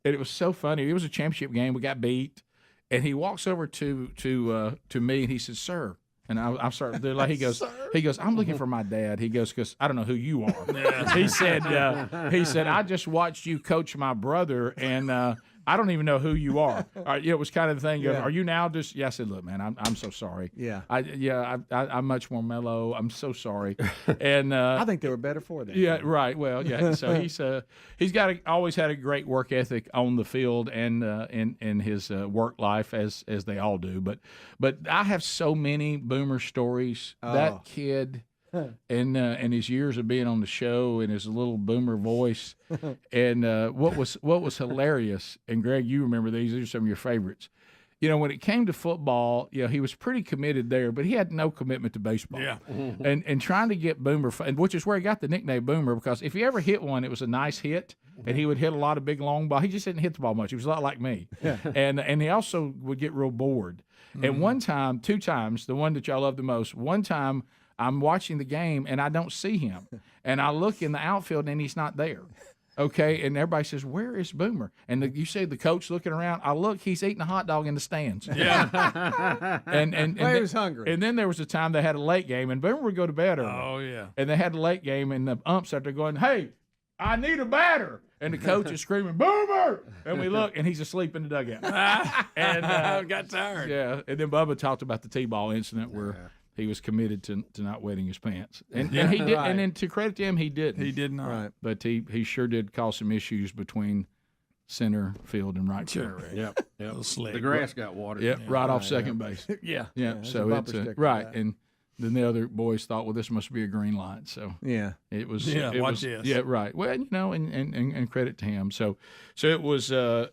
and it was so funny. It was a championship game. We got beat, and he walks over to me and he says, "Sir." And I'm sorry. Like he goes, I'm looking for my dad. He goes, because I don't know who you are. He said, I just watched you coach my brother, and I don't even know who you are. It was kind of the thing. Yeah. Are you now just? Yeah, I said, look, man, I'm so sorry. Yeah. I'm much more mellow. I'm so sorry. And I think they were better for that. Yeah, right. Well, yeah. So he's always had a great work ethic on the field and in his work life as they all do. But I have so many Boomer stories. Oh. That kid. And his years of being on the show and his little Boomer voice, and what was hilarious. And Greg, you remember these are some of your favorites. You know, when it came to football, you know, he was pretty committed there, but he had no commitment to baseball. Yeah, and trying to get Boomer, which is where he got the nickname Boomer, because if he ever hit one, it was a nice hit, and he would hit a lot of big long balls. He just didn't hit the ball much. He was a lot like me, and he also would get real bored. And one time, 2 times, the one that y'all love the most. One time, I'm watching the game, and I don't see him. And I look in the outfield, and he's not there. Okay, and everybody says, where is Boomer? And you see the coach looking around. I look, he's eating a hot dog in the stands. Yeah. and he was hungry. And then there was a time they had a late game, and Boomer would go to bed early. Oh, yeah. And they had a late game, and the umps out there going, hey, I need a batter. And the coach is screaming, Boomer! And we look, and he's asleep in the dugout. And got tired. Yeah, and then Bubba talked about the T-ball incident where he was committed to not wetting his pants, and he did. Right. And then to credit to him, he didn't. He did not. Right. But he sure did cause some issues between center field and right field. Yep. Slick. The grass got watered. Yep, right off second base. Yeah. Yeah. There's So a bumper it's sticker right, for that. and then the other boys thought, well, this must be a green light. So Yeah. it was. Yeah, it watch was, this. Yeah, right. Well, and credit to him. So it was. So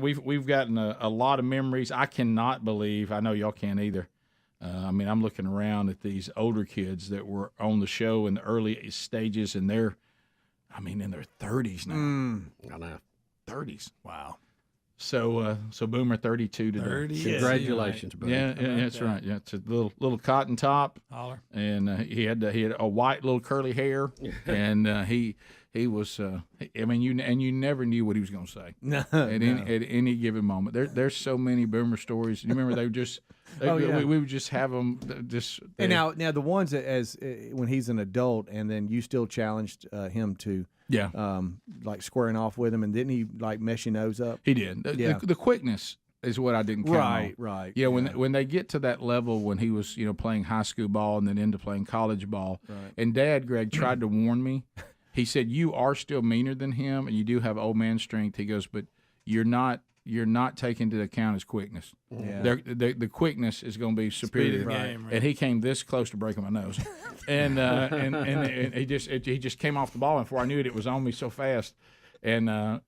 we've gotten a lot of memories. I cannot believe. I know y'all can't either. I mean, I'm looking around at these older kids that were on the show in the early stages, and they're, in their 30s now. I know. 30s. Wow. So Boomer 32 today. 30. Congratulations, buddy. Yeah, that's right. Yeah, it's a little cotton top, Holler. and he had a white little curly hair, and he was. You never knew what he was going to say. No, at any given moment. There's so many Boomer stories. You remember they would just. We would just have them just. And now the ones that when he's an adult, and then you still challenged him to. Yeah. Like squaring off with him, and didn't he like mess your nose up? He did. The quickness is what I didn't count on. Right. Yeah, when they get to that level, when he was playing high school ball and then into playing college ball, and Dad Greg tried to warn me. He said, "You are still meaner than him, and you do have old man strength." He goes, "But you're not taking into account his quickness. Yeah. The quickness is going to be superior to the game, right. And he came this close to breaking my nose, and he just came off the ball, and before I knew it, it was on me so fast. And I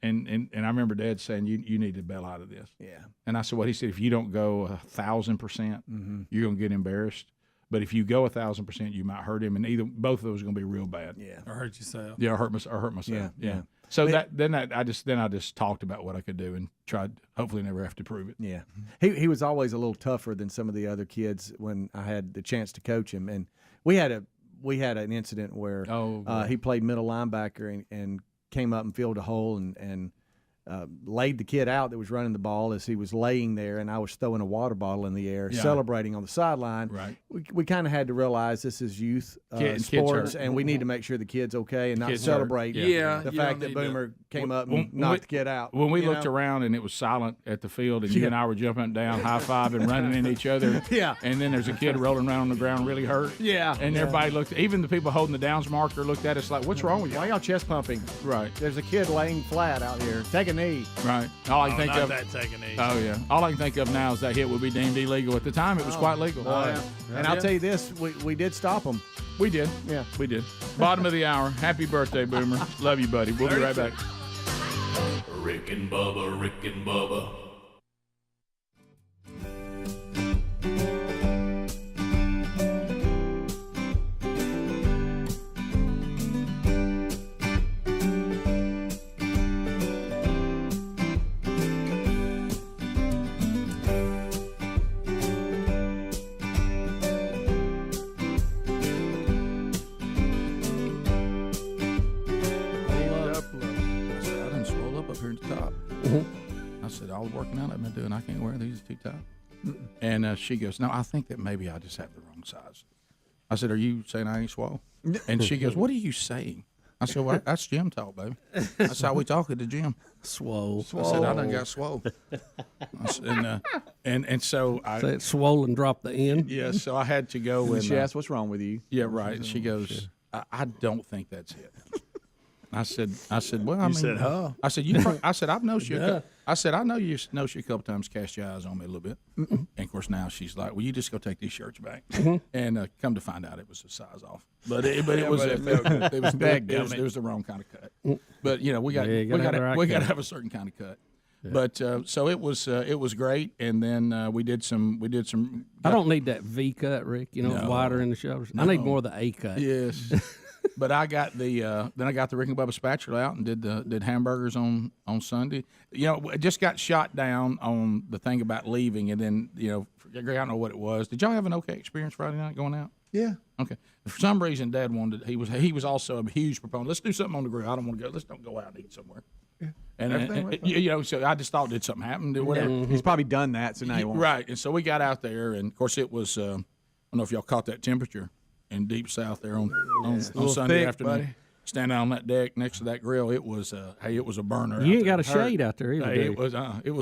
remember Dad saying, "You need to bail out of this." Yeah. And I said, "What?" He said, "If you don't go 1,000%, you're going to get embarrassed. But if you go 1,000%, you might hurt him, and both of those are going to be real bad." Yeah. Or hurt yourself. Yeah, I hurt myself. Yeah. So I just talked about what I could do and tried, hopefully never have to prove it. Yeah. He was always a little tougher than some of the other kids when I had the chance to coach him. And we had an incident where he played middle linebacker and came up and filled a hole and laid the kid out that was running the ball as he was laying there, and I was throwing a water bottle in the air, celebrating on the sideline. Right. We kind of had to realize this is youth sports, and we need to make sure the kid's okay and not celebrate the fact that Boomer came up and knocked the kid out. When we looked around and it was silent at the field, and you and I were jumping down, high-fiving, running into each other. Yeah. And then there's a kid rolling around on the ground really hurt. Yeah. And everybody looked, even the people holding the downs marker looked at us like, "What's wrong with you?" Why y'all chest pumping? Right. There's a kid laying flat out here. Take a knee. Right. All I can think of. That taking easy. Oh yeah. All I can think of now is that hit would be deemed illegal. At the time, it was quite legal. And I'll tell you this: we did stop him. We did. Yeah, we did. Bottom of the hour. Happy birthday, Boomer. Love you, buddy. We'll be right back. Rick and Bubba, Rick and Bubba. I said, "All the working out I've been doing, I can't wear these too tight." And she goes, "No, I think that maybe I just have the wrong size." I said, "Are you saying I ain't swole?" And she goes, "What are you saying?" I said, "Well, that's gym talk, baby. That's how we talk at the gym." Swole. I said, "I done got swole." And so I say it's swole and drop the end. Yeah, so I had to go. And she asked, "What's wrong with you?" Yeah, right. And she goes, I don't think that's it." I said, well, You said, huh? I said, I said, I've noticed you. I said, I know you noticed you a couple times, cast your eyes on me a little bit. And of course, now she's like, "Well, you just go take these shirts back." And come to find out, it was a size off. But it was the wrong kind of cut. But we got to have a certain kind of cut. Yeah. But so it was great, and then we did some. I don't need that V cut, Rick. Wider in the shoulders. No. I need more of the A cut. Yes. But I got the Rick and Bubba spatula out and did hamburgers on Sunday. I just got shot down on the thing about leaving, and then I don't know what it was. Did y'all have an okay experience Friday night going out? Yeah. Okay. For some reason, Dad wanted. He was also a huge proponent. Let's do something on the grill. I don't want to go. Let's don't go out and eat somewhere. Yeah. And so I just thought, did something happen? Did whatever. Mm-hmm. He's probably done that, so now he won't. Right. And so we got out there, and of course it was. I don't know if y'all caught that temperature in deep south there on Sunday afternoon. Buddy. standing on that deck next to that grill, it was a burner. You ain't got a shade out there either. It was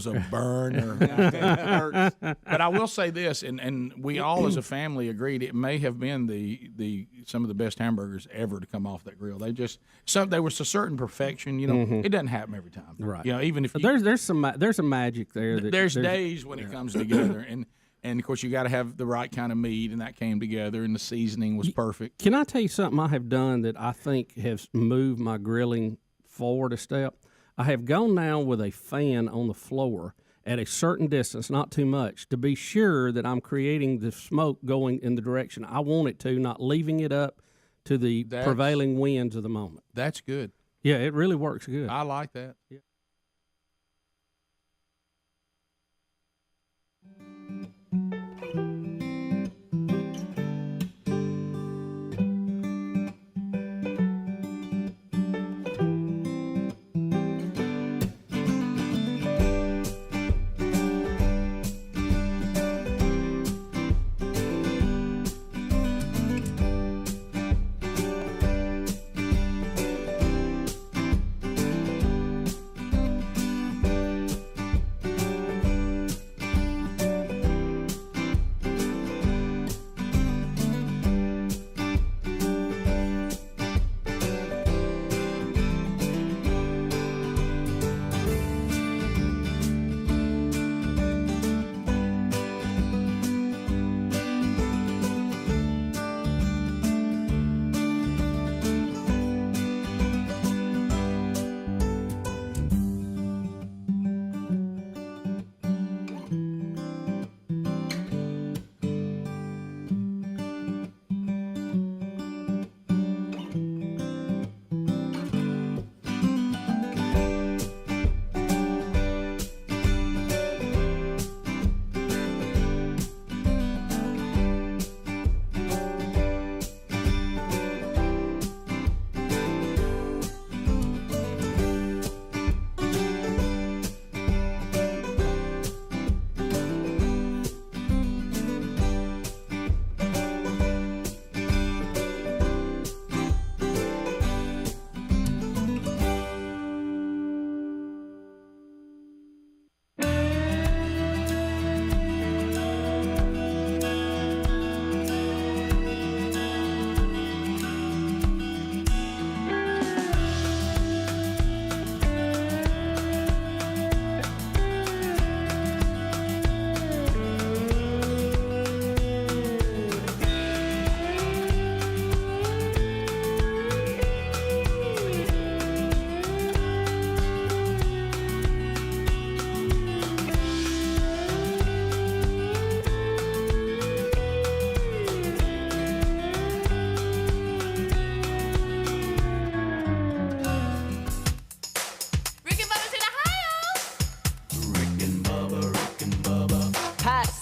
a burner. It hurts. But I will say this, and we all as a family agreed it may have been the some of the best hamburgers ever to come off that grill. There was a certain perfection. It doesn't happen every time. Right. Even if there's some magic there. There's days when it comes together, and of course you got to have the right kind of meat, and that came together, and the seasoning was perfect. Can I tell you something I have done that I think has moved my grilling forward a step? I have gone now with a fan on the floor at a certain distance, not too much, to be sure that I'm creating the smoke going in the direction I want it to, not leaving it up to the prevailing winds of the moment. That's good. Yeah, it really works good. I like that. Yeah.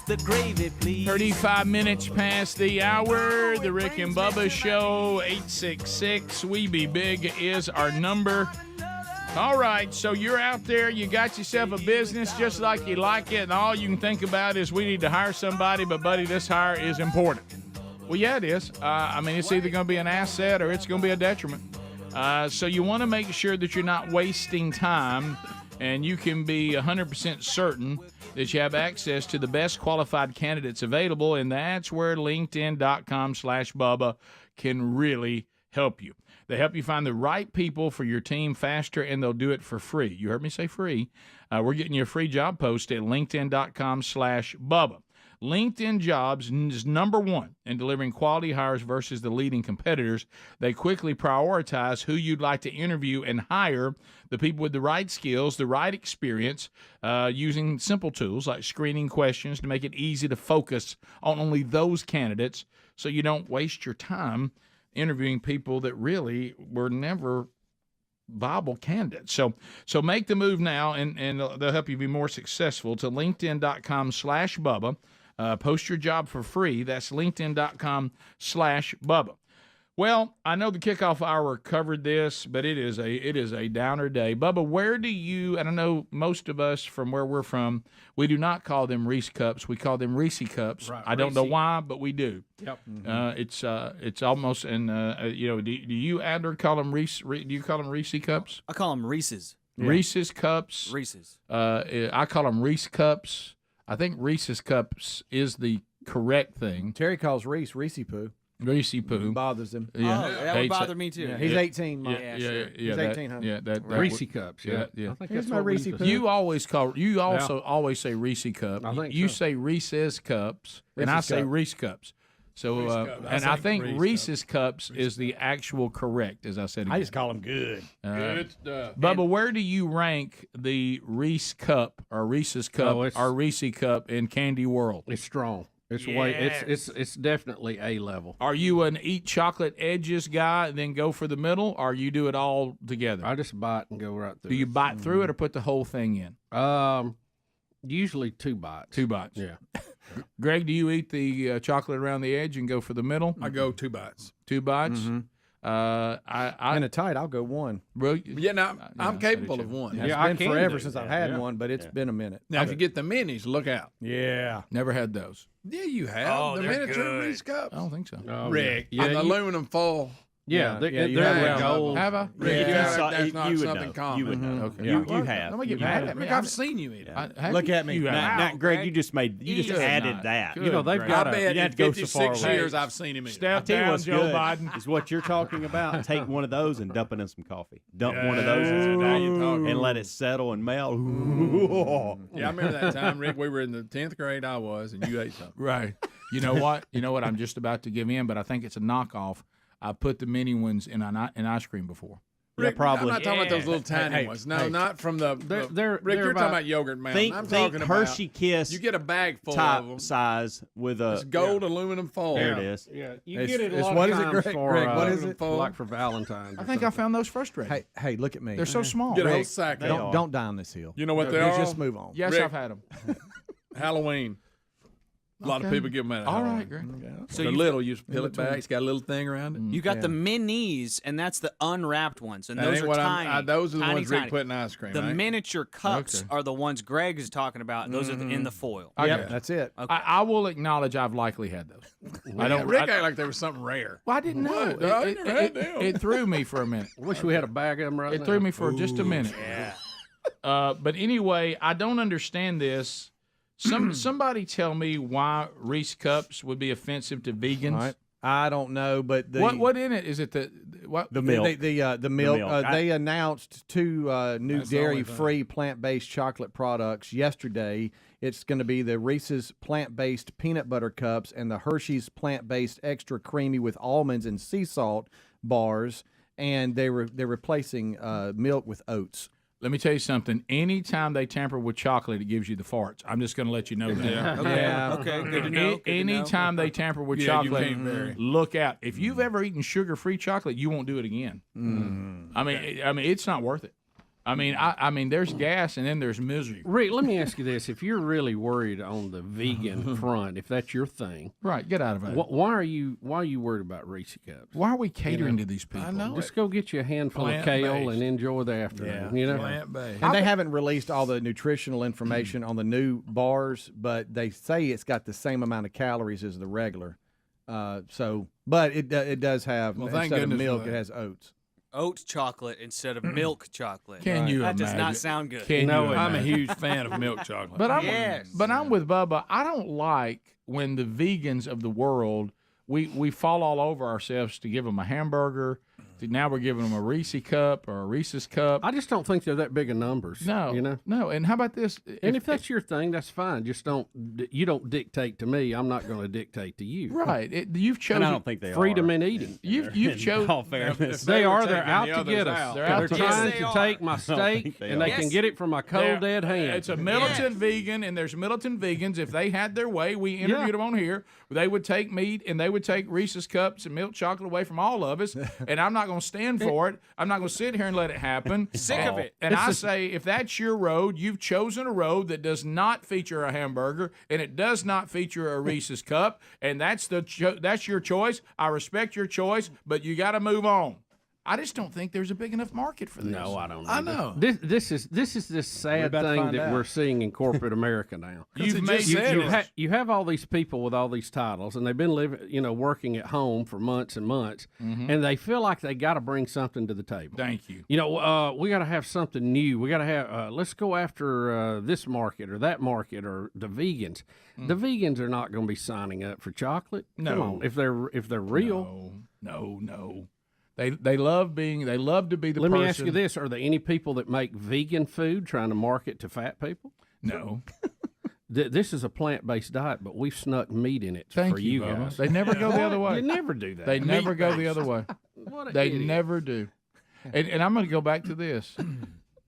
The gravy, please. 35 minutes past the hour. The Rick and Bubba Show, 866-WE-BE-BIG is our number. All right, so you're out there, you got yourself a business just like you like it, and all you can think about is we need to hire somebody, but, buddy, this hire is important. Well, yeah, it is. It's either going to be an asset or it's going to be a detriment. So you want to make sure that you're not wasting time, and you can be 100% certain that you have access to the best qualified candidates available, and that's where LinkedIn.com/Bubba can really help you. They help you find the right people for your team faster, and they'll do it for free. You heard me say free. We're getting you a free job post at LinkedIn.com/Bubba. LinkedIn Jobs is number one in delivering quality hires versus the leading competitors. They quickly prioritize who you'd like to interview and hire the people with the right skills, the right experience, using simple tools like screening questions to make it easy to focus on only those candidates so you don't waste your time interviewing people that really were never viable candidates. So make the move now, and they'll help you be more successful to LinkedIn.com/Bubba. Post your job for free. That's LinkedIn.com/Bubba. Well, I know the kickoff hour covered this, but it is a downer day. Bubba, where do you? And I know most of us from where we're from, we do not call them Reese cups. We call them Reese cups. Right, I don't know why, but we do. Yep. It's almost do you Adler call them Reese? Do you call them Reese cups? I call them Reese's. Yeah. Reese's cups. Reese's. I call them Reese cups. I think Reese's cups is the correct thing. Terry calls Reese poo. Reese poo. Bothers him. Yeah. Oh, that would bother me too. Yeah, he's 18, Mike. Yeah, He's 18, huh? Yeah, that Reese cups. Yeah. Yeah. I think Here's that's my what Reese we poo. You also always say Reese cup. I think you so. say Reese's cups, and I Reese's say cup. Reese cups. So, I think Reese's cups is the actual correct, as I said. I just call them good. Good stuff. Bubba, where do you rank the Reese cup or Reese's cup or Reese cup in Candy World? It's strong. It's definitely A level. Are you an eat chocolate edges guy and then go for the middle, or you do it all together? I just bite and go right through. Do you bite through it or put the whole thing in? Usually 2 bites. 2 bites. Yeah. Greg, do you eat the chocolate around the edge and go for the middle? I go 2 bites. 2 bites. Mm-hmm. I In a tight, I'll go one. bro, Yeah, now I'm capable of one. It's been forever since I've had one, but it's been a minute. Now, if you get the minis, look out. Yeah. never had those. Yeah, you have. Oh, the they're miniature good. Reese cups. I don't think so. Oh, Rick, yeah. an Yeah, aluminum foil. Yeah, Yeah, you they're have. gold. Have I? Rick, You that's saw- not you would something know. common. You would know. Okay. You Well, have. Don't get You mad have. at me. Rick, I've seen you eat it. Look at me. You have. Now, Greg, you just Good added night. that. Good You know, they've Greg. got I a- bet you in have to go so far 56 away. years I've seen him eat it. Step I'll tell you down, what's Joe good Biden. is what you're talking about. Take one of those and dump it in some coffee. Dump one of Yeah, those now you're talking. and let it settle and melt. Yeah, I remember that time, Rick. We were in the 10th grade. I was, and you ate something. Right. You know what? I'm just about to give in, but I think it's a knockoff. I put the mini ones in ice cream before. Rick, probably. I'm not talking about those little tiny Hey, ones. No, hey. not from the. They're Rick, you're about- talking about Yogurt Mountain. I'm Think talking Hershey about. Kiss You get a bag full of type them. size with a It's gold aluminum foil. There it is. Yeah, you It's- get it a it's- lot what of is it, times Greg? for Greg, what is it? like for Valentine's. I think I found those frustrating. Hey, look at me. They're so small. Get a whole Rick, sack. of they them. are. Don't die on this hill. You know what they You are? just move on. Yes, Rick. I've had them. Halloween. A lot of Okay. people give them out. All Halloween. right, Greg. So They're you little. You just peel it back. It's got a little thing around it. You got the minis, and that's the unwrapped ones, and That those ain't are what tiny. those are the tiny, ones Rick tiny. put in ice cream. The right? miniature cups Okay. are the ones Greg is talking about. Those are in the foil. Yep, that's it. Okay. I will acknowledge I've likely had those. I don't. Rick I, acted like there was something rare. well, I didn't know. What? I never had them. It threw me for a minute. Wish we had a bag of them right now. It threw me for just a minute. But anyway, I don't understand this. Somebody tell me why Reese cups would be offensive to vegans. All right. I don't know, but What in it is it the what The milk. The milk. milk. They announced 2 new That's the only dairy-free plant-based chocolate products yesterday. It's going to be the Reese's plant-based peanut butter cups and the Hershey's plant-based extra creamy with almonds and sea salt bars, and they're replacing milk with oats. Let me tell you something. Anytime they tamper with chocolate, it gives you the farts. I'm just going to let you know that. Yeah. Okay, good to know. Anytime they tamper with Yeah, you chocolate, can't vary. look out. If you've ever eaten sugar-free chocolate, you won't do it again. I mean, it's not worth it. I mean, there's gas and then there's misery. Rick, let me ask you this: if you're really worried on the vegan front, if that's your thing, Right, get out of it. why are you worried about Reese cups? Why are we catering to these people? I know. Just go get you a handful of kale Plant-based. and enjoy the afternoon. You know, Plant-based. And they haven't released all the nutritional information on the new bars, but they say it's got the same amount of calories as the regular. But it does have, Well, thank instead of goodness for milk, that. it has oats. Oat chocolate instead of milk chocolate. Can you That does imagine? not sound good. Can No, you I'm a imagine? huge fan of milk chocolate. But I'm Yes. but I'm with Bubba. I don't like when the vegans of the world we fall all over ourselves to give them a hamburger. Now we're giving them a Reese cup or a Reese's cup. I just don't think they're that big of numbers. No, you know. no. And how about this? And if that's your thing, that's fine. Just you don't dictate to me. I'm not going to dictate to you. right. You've chosen. And I don't think they Freedom are. in eating. You've chosen. all fairness. They were are. They're taking out the to others get us. out. They're They're out to get trying us. to Yes, take my think steak, they and they are. can get it from my cold dead hand. It's a militant vegan, and there's militant vegans. If they had their way, we interviewed them on here. They would take meat and they would take Reese's cups and milk chocolate away from all of us, and I'm not going to stand for it. I'm not going to sit here and let it happen. Sick of it. And I say, if that's your road, you've chosen a road that does not feature a hamburger and it does not feature a Reese's cup, and that's your choice. I respect your choice, but you got to move on. I just don't think there's a big enough market for this. No, I don't. I know. This is this sad thing that we're seeing in corporate America now. You have all these people with all these titles, and they've been working at home for months and months, and they feel like they got to bring something to the table. Thank you. We got to have something new. We got to have. Let's go after this market or that market or the vegans. The vegans are not going to be signing up for chocolate. No. Come on, if they're real. No. They love to be the person. Let me ask you this: are there any people that make vegan food trying to market to fat people? No. This is a plant-based diet, but we've snuck meat in it for you Bubba. guys. They never go the other way. You never do that. They never go the other way. They idiot. never do. And I'm going to go back to this.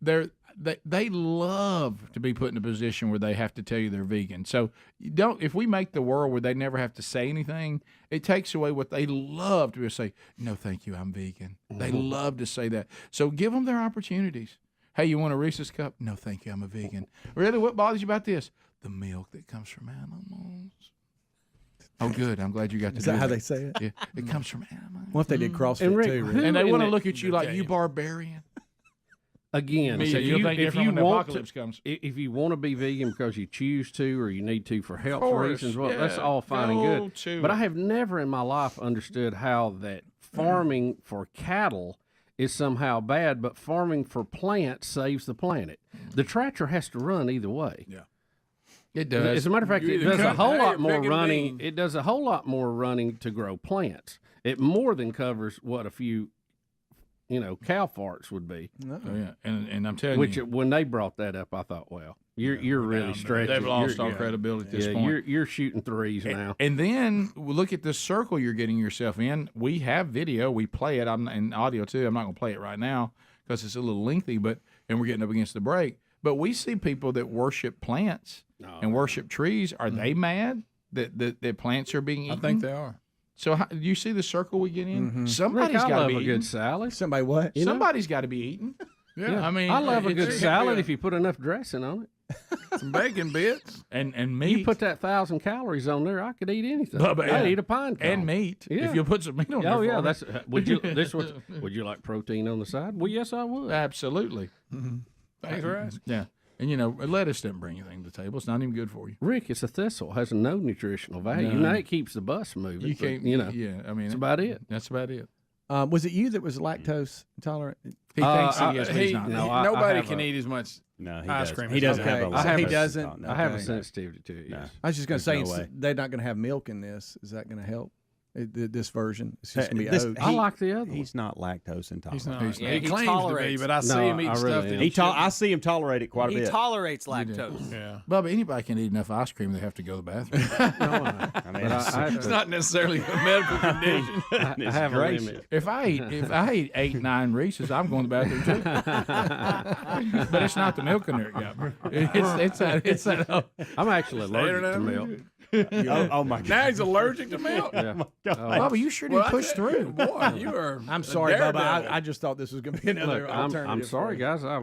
They love to be put in a position where they have to tell you they're vegan. So if we make the world where they never have to say anything, it takes away what they love to say. No, thank you, I'm vegan. They love to say that. So give them their opportunities. Hey, you want a Reese's cup? No, thank you, I'm a vegan. Really, what bothers you about this? The milk that comes from animals. Oh, good. I'm glad you got to. Is do that how they say it? Yeah, it comes from animals. What if they did CrossFit And Rick, too? who And they in want to the- look at you like you barbarian. Again, Me, so you'll think if different you when the want apocalypse comes. if you want to be vegan because you choose to or you need to for health course, reasons, well, that's yeah, all fine and go good. to But it. I have never in my life understood how that farming for cattle is somehow bad, but farming for plants saves the planet. The tractor has to run either way. Yeah. It does. As a matter of fact, You it either does a cut whole hay or lot more pick a running. bean. It does a whole lot more running to grow plants. It more than covers what a few, cow farts would be. Oh, yeah. And I'm telling Which you. when they brought that up, I thought, well, you're really stretching. They've lost You're- all credibility at this yeah, point. You're shooting threes now. And then look at the circle you're getting yourself in. We have video. We play it. I'm in audio too. I'm not going to play it right now because it's a little lengthy. And we're getting up against the break. But we see people that worship plants and worship trees. Are they mad that plants are being eaten? I think they are. So do you see the circle we get in? Somebody's Rick, I got to love be a eaten. good salad. Somebody what? Somebody's got to be eaten. Yeah. I mean, I love a good it's- salad if you put enough dressing on it. Some bacon bits. and meat. You put that 1,000 calories on there, I could eat anything. Bubba, I'd yeah. eat a pine cone. and meat. Yeah. If you put some meat on there. Oh yeah, for me. that's. Would you like protein on the side? Well, yes, I would. Absolutely. Thanks for asking. Yeah. And lettuce doesn't bring anything to the table. It's not even good for you. Rick, it's a thistle. Has no nutritional value. No. It keeps the bus moving. You but, can't. Yeah, I mean, that's about it. That's about it. Was it you that was lactose intolerant? He thinks he is, but he's not. Nobody have can a- eat as much No, he ice doesn't. cream. He doesn't Okay. have a I have- he lactose doesn't? intolerance. I have a Okay. sensitivity to it. Yes. I was just going to say There's no way. they're not going to have milk in this. Is that going to help? This version, it's just going to be This- oats. I like the other one. He's not lactose intolerant. He's not. He's He not. He claims to be, tolerates. but I see No, him eat I stuff really that am. I see him tolerate it quite a He bit. tolerates lactose. Yeah. Bubba, anybody can eat enough ice cream they have to go to the bathroom. I mean, It's not necessarily a medical condition. I have a limit. If I eat 8, 9 Reese's, I'm going to the bathroom too. But it's not the milk in there, Gipper. It's that. I'm actually allergic to milk. oh my God. Now he's allergic to milk. Yeah. Bubba, you sure did push through. Boy, you are. I'm sorry, Bubba. daredevil. I just thought this was going to be another Look, alternative. I'm sorry, guys. I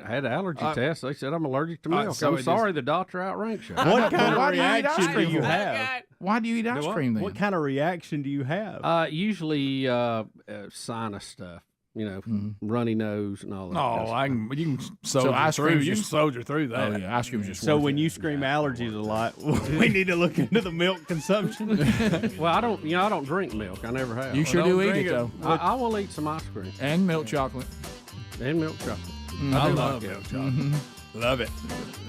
had an allergy test. They said I'm allergic to milk. so I'm it sorry, the doctor outranked you. What kind of Why do you eat ice reaction do cream? you have? Why do you eat ice cream then? What kind of reaction do you have? Usually sinus stuff. Runny nose and all that. kind of No, stuff. you can soldier ice through. cream's You can just- soldier through Oh that. yeah, ice cream's just. So worth when it. you scream allergies a lot, we need to look into the milk consumption. Well, I don't. I don't drink milk. I never have. You sure don't do eat drink it it. though, I will eat some ice cream and milk chocolate. and milk chocolate. I do love like milk chocolate. Love it.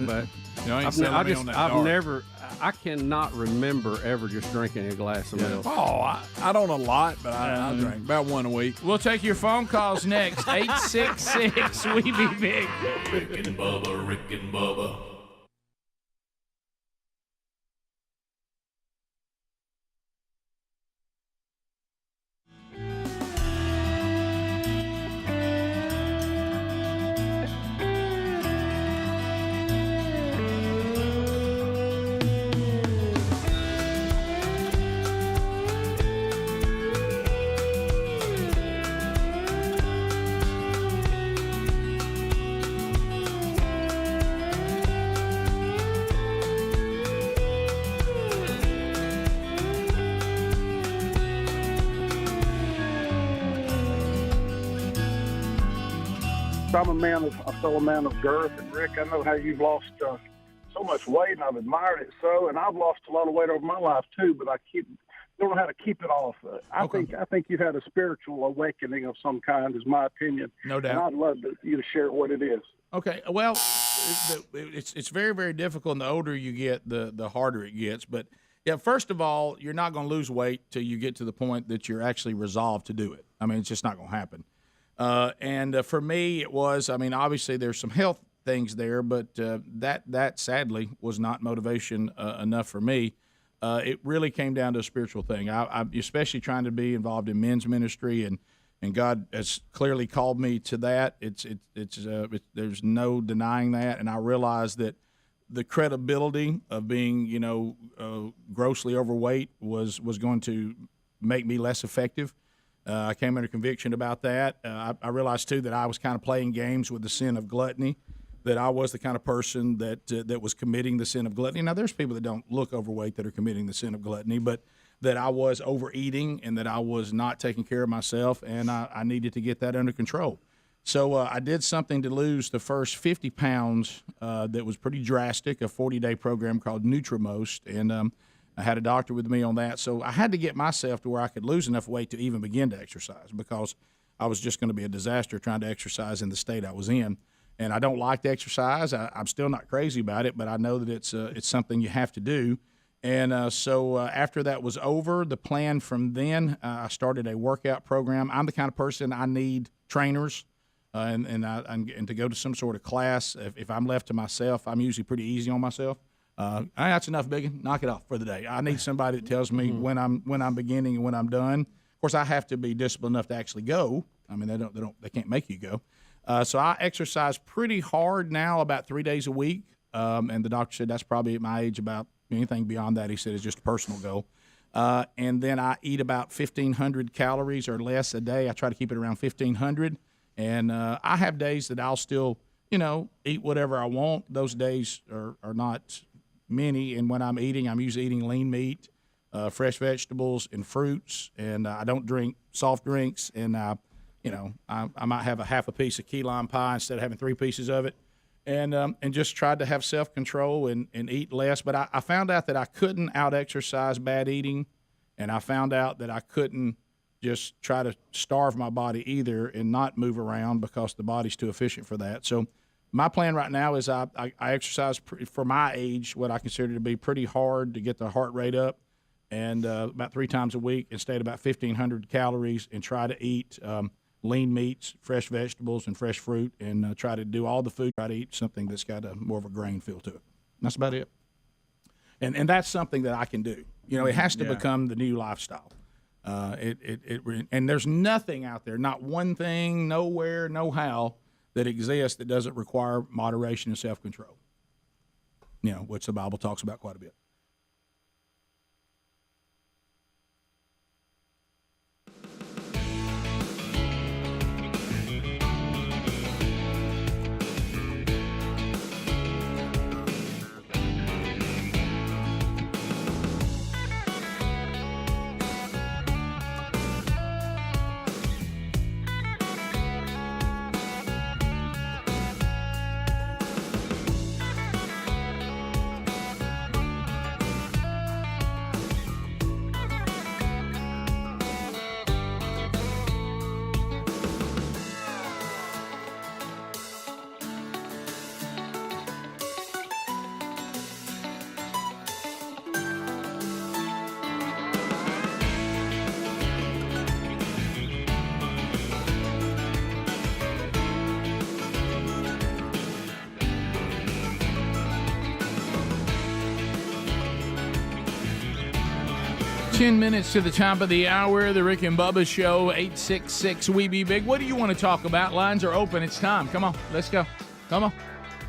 But You ain't I've selling me on that dark. never. I cannot remember ever just drinking a glass of milk. Oh, I don't a lot, but I drink about one a week. We'll take your phone calls next. 866 We Be Big. Rick and Bubba, Rick and Bubba. I'm a fellow man of girth, and Rick, I know how you've lost so much weight, and I've admired it so, and I've lost a lot of weight over my life too, but I don't know how to keep it off. I think you've had a spiritual awakening of some kind, is my opinion. No doubt. And I'd love you to share what it is. Okay, well, it's very, very difficult, and the older you get, the harder it gets. But, yeah, first of all, you're not going to lose weight till you get to the point that you're actually resolved to do it. I mean, it's just not going to happen. And for me, it was, I mean, obviously there's some health things there, but that sadly was not motivation enough for me. It really came down to a spiritual thing. I especially trying to be involved in men's ministry, and God has clearly called me to that. There's no denying that, and I realized that the credibility of being, grossly overweight was going to make me less effective. I came under conviction about that. I realized too that I was kind of playing games with the sin of gluttony. That I was the kind of person that was committing the sin of gluttony. Now, there's people that don't look overweight that are committing the sin of gluttony, but that I was overeating and that I was not taking care of myself, and I needed to get that under control. So I did something to lose the first 50 pounds that was pretty drastic, a 40-day program called Nutrimost, and I had a doctor with me on that. So I had to get myself to where I could lose enough weight to even begin to exercise, because I was just going to be a disaster trying to exercise in the state I was in. And I don't like to exercise. I'm still not crazy about it, but I know that it's something you have to do. And so after that was over, the plan from then, I started a workout program. I'm the kind of person, I need trainers and to go to some sort of class. If I'm left to myself, I'm usually pretty easy on myself. That's enough, Biggin. Knock it off for the day. I need somebody that tells me when I'm beginning and when I'm done. Of course, I have to be disciplined enough to actually go. I mean, they can't make you go. So I exercise pretty hard now, about 3 days a week, and the doctor said that's probably at my age. About anything beyond that, he said, is just a personal goal. And then I eat about 1,500 calories or less a day. I try to keep it around 1,500, and I have days that I'll still, eat whatever I want. Those days are not many, and when I'm eating, I'm usually eating lean meat, fresh vegetables, and fruits, and I don't drink soft drinks, and I might have a half a piece of key lime pie instead of having 3 pieces of it, and just tried to have self-control and eat less. But I found out that I couldn't out-exercise bad eating, and I found out that I couldn't just try to starve my body either and not move around, because the body's too efficient for that. So my plan right now is I exercise for my age, what I consider to be pretty hard to get the heart rate up, and about 3 times a week, and stay at about 1,500 calories, and try to eat lean meats, fresh vegetables, and fresh fruit, and try to do all the food. Try to eat something that's got more of a grain feel to it. That's about it. And that's something that I can do. It has to become the new lifestyle. And there's nothing out there, not one thing, nowhere, no how, that exists that doesn't require moderation and self-control. Which the Bible talks about quite a bit. Ten minutes to the top of the hour, the Rick and Bubba Show, 866-WE-BE-BIG. What do you want to talk about? Lines are open. It's time. Come on. Let's go. Come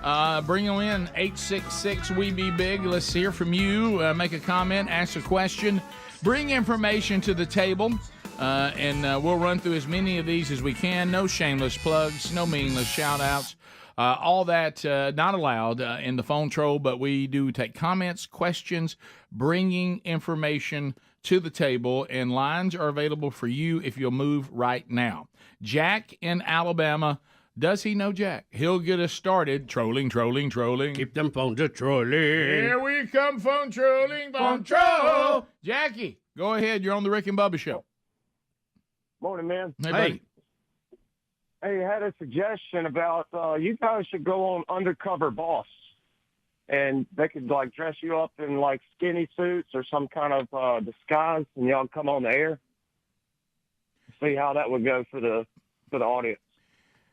on. Bring them in, 866-WE-BE-BIG. Let's hear from you. Make a comment, ask a question, bring information to the table, and we'll run through as many of these as we can. No shameless plugs, no meaningless shout-outs. All that not allowed in the phone troll, but we do take comments, questions, bringing information to the table, and lines are available for you if you'll move right now. Jack in Alabama, Does he know Jack? He'll get us started. Trolling. Keep them phones a trolling. Here we come, phone trolling, phone troll. Jackie, go ahead. You're on the Rick and Bubba Show. Morning, man. Hey, buddy. Hey, I had a suggestion about you guys should go on Undercover Boss, and they could like dress you up in like skinny suits or some kind of disguise, and y'all come on the air. See how that would go for the audience.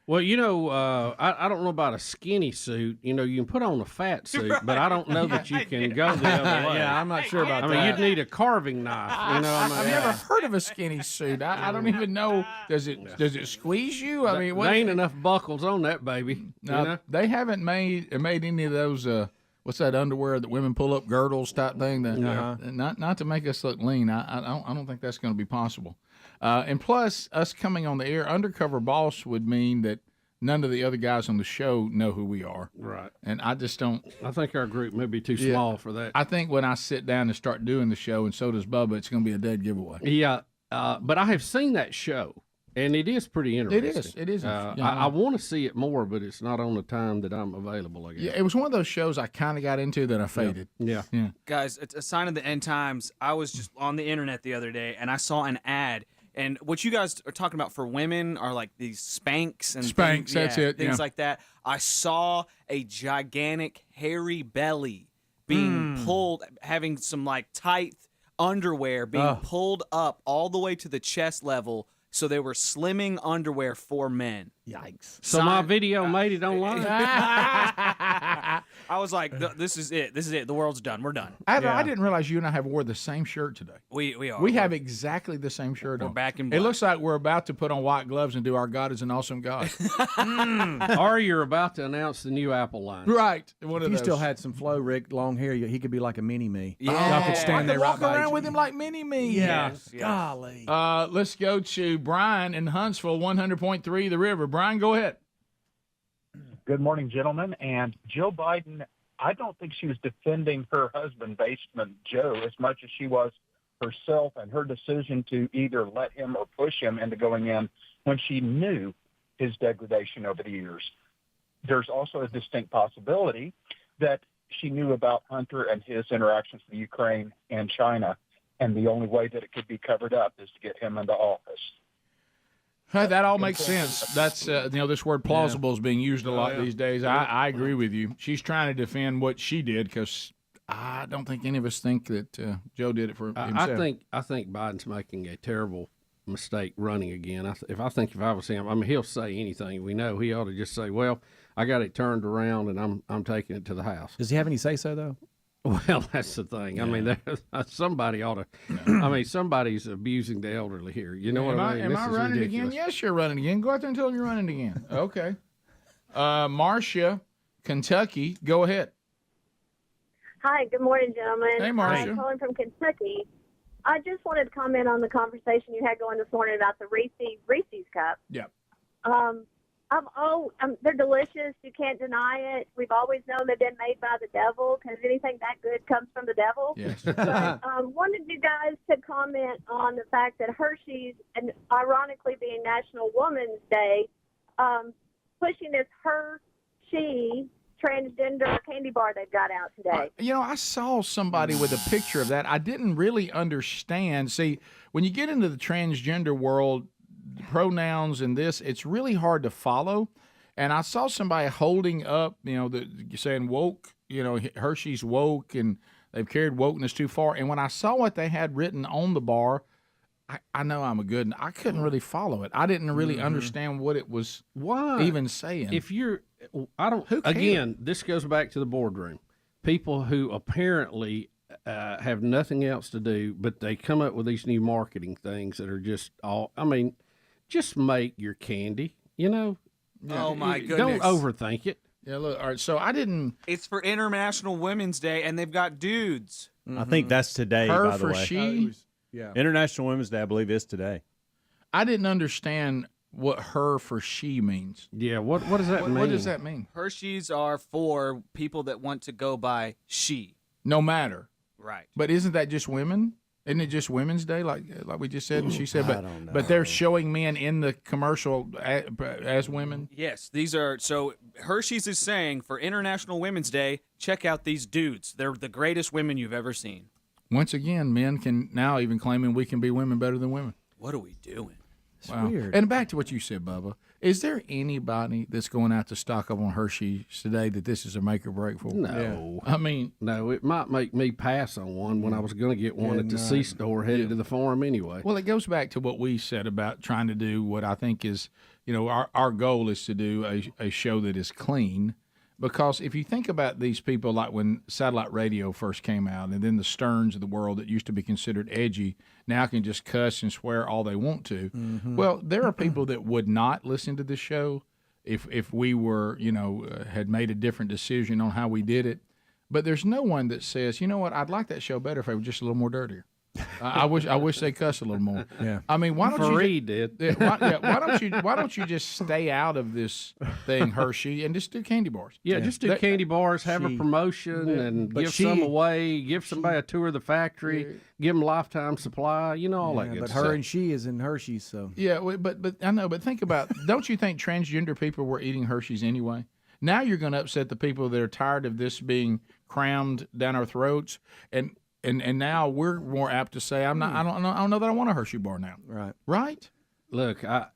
Well, I don't know about a skinny suit. You can put on a fat suit, but I don't know that you can go the other way. Yeah, I'm not sure about that. I mean, you'd need a carving knife. I've never heard of a skinny suit. I don't even know. Does it squeeze you? I mean, there ain't enough buckles on that baby. No, they haven't made any of those. What's that underwear that women pull up, girdles type thing? Not to make us look lean. I don't think that's going to be possible. And plus, us coming on the air, Undercover Boss would mean that none of the other guys on the show know who we are. Right. And I just don't. I think our group may be too small for that. I think when I sit down and start doing the show, and so does Bubba, it's going to be a dead giveaway. Yeah. But I have seen that show, and it is pretty interesting. It is. I want to see it more, but it's not on the time that I'm available, I guess. Yeah, it was one of those shows I kind of got into that I faded. Yeah. Guys, it's a sign of the end times. I was just on the internet the other day, and I saw an ad. And what you guys are talking about for women are like these Spanx and Spanx, things like that. I saw a gigantic hairy belly being pulled, having some like tight underwear being pulled up all the way to the chest level. So they were slimming underwear for men. Yikes. So my video made it online. I was like, this is it. The world's done. We're done. I didn't realize you and I have wore the same shirt today. We are. We have exactly the same shirt on. We're back in It black. looks like we're about to put on white gloves and do Our God is an Awesome God. Or you're about to announce the new Apple line. Right. If you still had some flow, Rick, long hair, he could be like a mini-me. Yeah. I could stand there right walk by around you. with him like mini-me. Yeah. Yes. Golly. Let's go to Brian in Huntsville, 100.3 The River. Brian, go ahead. Good morning, gentlemen. And Joe Biden, I don't think she was defending her husband, Basement Joe, as much as she was herself and her decision to either let him or push him into going in when she knew his degradation over the years. There's also a distinct possibility that she knew about Hunter and his interactions with Ukraine and China, and the only way that it could be covered up is to get him into office. That all makes sense. That's this word plausible is being used a lot these days. I agree with you. She's trying to defend what she did because I don't think any of us think that Joe did it for himself. I think Biden's making a terrible mistake running again. If I was him, I mean, he'll say anything. We know he ought to just say, "Well, I got it turned around and I'm taking it to the House." Does he have any say-so, though? Well, that's the thing. Yeah. I mean, somebody ought to. I mean, somebody's abusing the elderly here. You know what I mean? Am I running again? Yes, you're running again. Go out there and tell them you're running again. Okay. Marcia, Kentucky, go ahead. Hi, good morning, gentlemen. Hey, Marcia. I'm calling from Kentucky. I just wanted to comment on the conversation you had going this morning about the Reese's Cup. Yep. They're delicious. You can't deny it. We've always known they've been made by the devil because anything that good comes from the devil. Yes. But wanted you guys to comment on the fact that Hershey's, and ironically being National Women's Day, pushing this Hershey transgender candy bar they've got out today. I saw somebody with a picture of that. I didn't really understand. See, when you get into the transgender world, pronouns and this, it's really hard to follow. And I saw somebody holding up, saying woke, Hershey's woke, and they've carried wokeness too far. And when I saw what they had written on the bar, I know I'm a good one. I couldn't really follow it. I didn't really understand what it was even saying. If you're, again, this goes back to the boardroom. People who apparently have nothing else to do, but they come up with these new marketing things that are just just make your candy, Oh, my goodness. Don't overthink it. Yeah, look, all right, so I didn't. It's for International Women's Day, and they've got dudes. I think that's today, by the way. She? Yeah. International Women's Day, I believe, is today. I didn't understand what her for she means. Yeah, what does that mean? What does that mean? Hershey's are for people that want to go by she. No matter. Right. But isn't that just women? Isn't it just Women's Day, like we just said? And she said, I don't know. but they're showing men in the commercial as women. Yes, these are so. Hershey's is saying for International Women's Day, check out these dudes. They're the greatest women you've ever seen. Once again, men can now even claiming we can be women better than women. What are we doing? It's weird. And back to what you said, Bubba. Is there anybody that's going out to stock up on Hershey's today that this is a make or break for? No. I mean, no, it might make me pass on one when I was going to get one at the C-store headed to the farm anyway. Well, it goes back to what we said about trying to do what I think is, our goal is to do a show that is clean. Because if you think about these people, like when satellite radio first came out, and then the Sterns of the world that used to be considered edgy, now can just cuss and swear all they want to. Mm-hmm. Well, there are people that would not listen to this show if we were, had made a different decision on how we did it. But there's no one that says, you know what, I'd like that show better if it was just a little more dirtier. I wish they cuss a little more. Yeah. I mean, why don't Ferrar you did? Why don't you just stay out of this thing, Hershey, and just do candy bars? Yeah, just do candy bars, have a promotion, and give some away. Give somebody a tour of the factory. Give them lifetime supply. All that good but stuff. her and she is in Hershey's, so Yeah, but I know. But think about, don't you think transgender people were eating Hershey's anyway? Now you're going to upset the people that are tired of this being crammed down our throats, and now we're more apt to say, I don't know that I want a Hershey bar now. Right? Look, I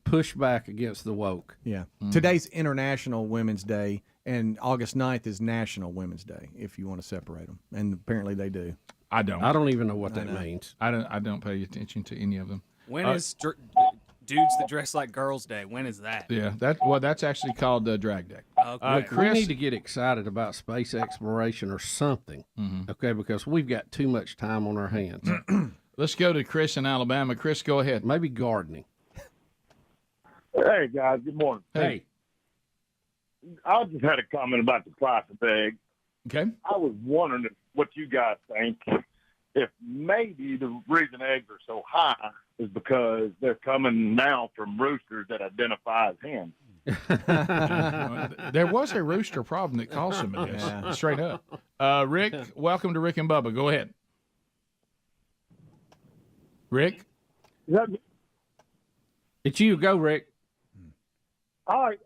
push back against the woke. Yeah. Today's International Women's Day, and August 9th is National Women's Day, if you want to separate them. And apparently they do. I don't. I don't even know what that means. I don't pay attention to any of them. When is dudes that dress like girls day? When is that? Yeah, that's actually called Drag Day. Okay. Look, we need to get excited about space exploration or something, okay? Because we've got too much time on our hands. Let's go to Chris in Alabama. Chris, go ahead. Maybe gardening. Hey, guys. Good morning. Hey. I just had a comment about the price of eggs. Okay. I was wondering what you guys think. If maybe the reason eggs are so high is because they're coming now from roosters that identify as hens. There was a rooster problem that caused some of this, straight up. Rick, welcome to Rick and Bubba. Go ahead. Rick? It's you. Go, Rick. All right.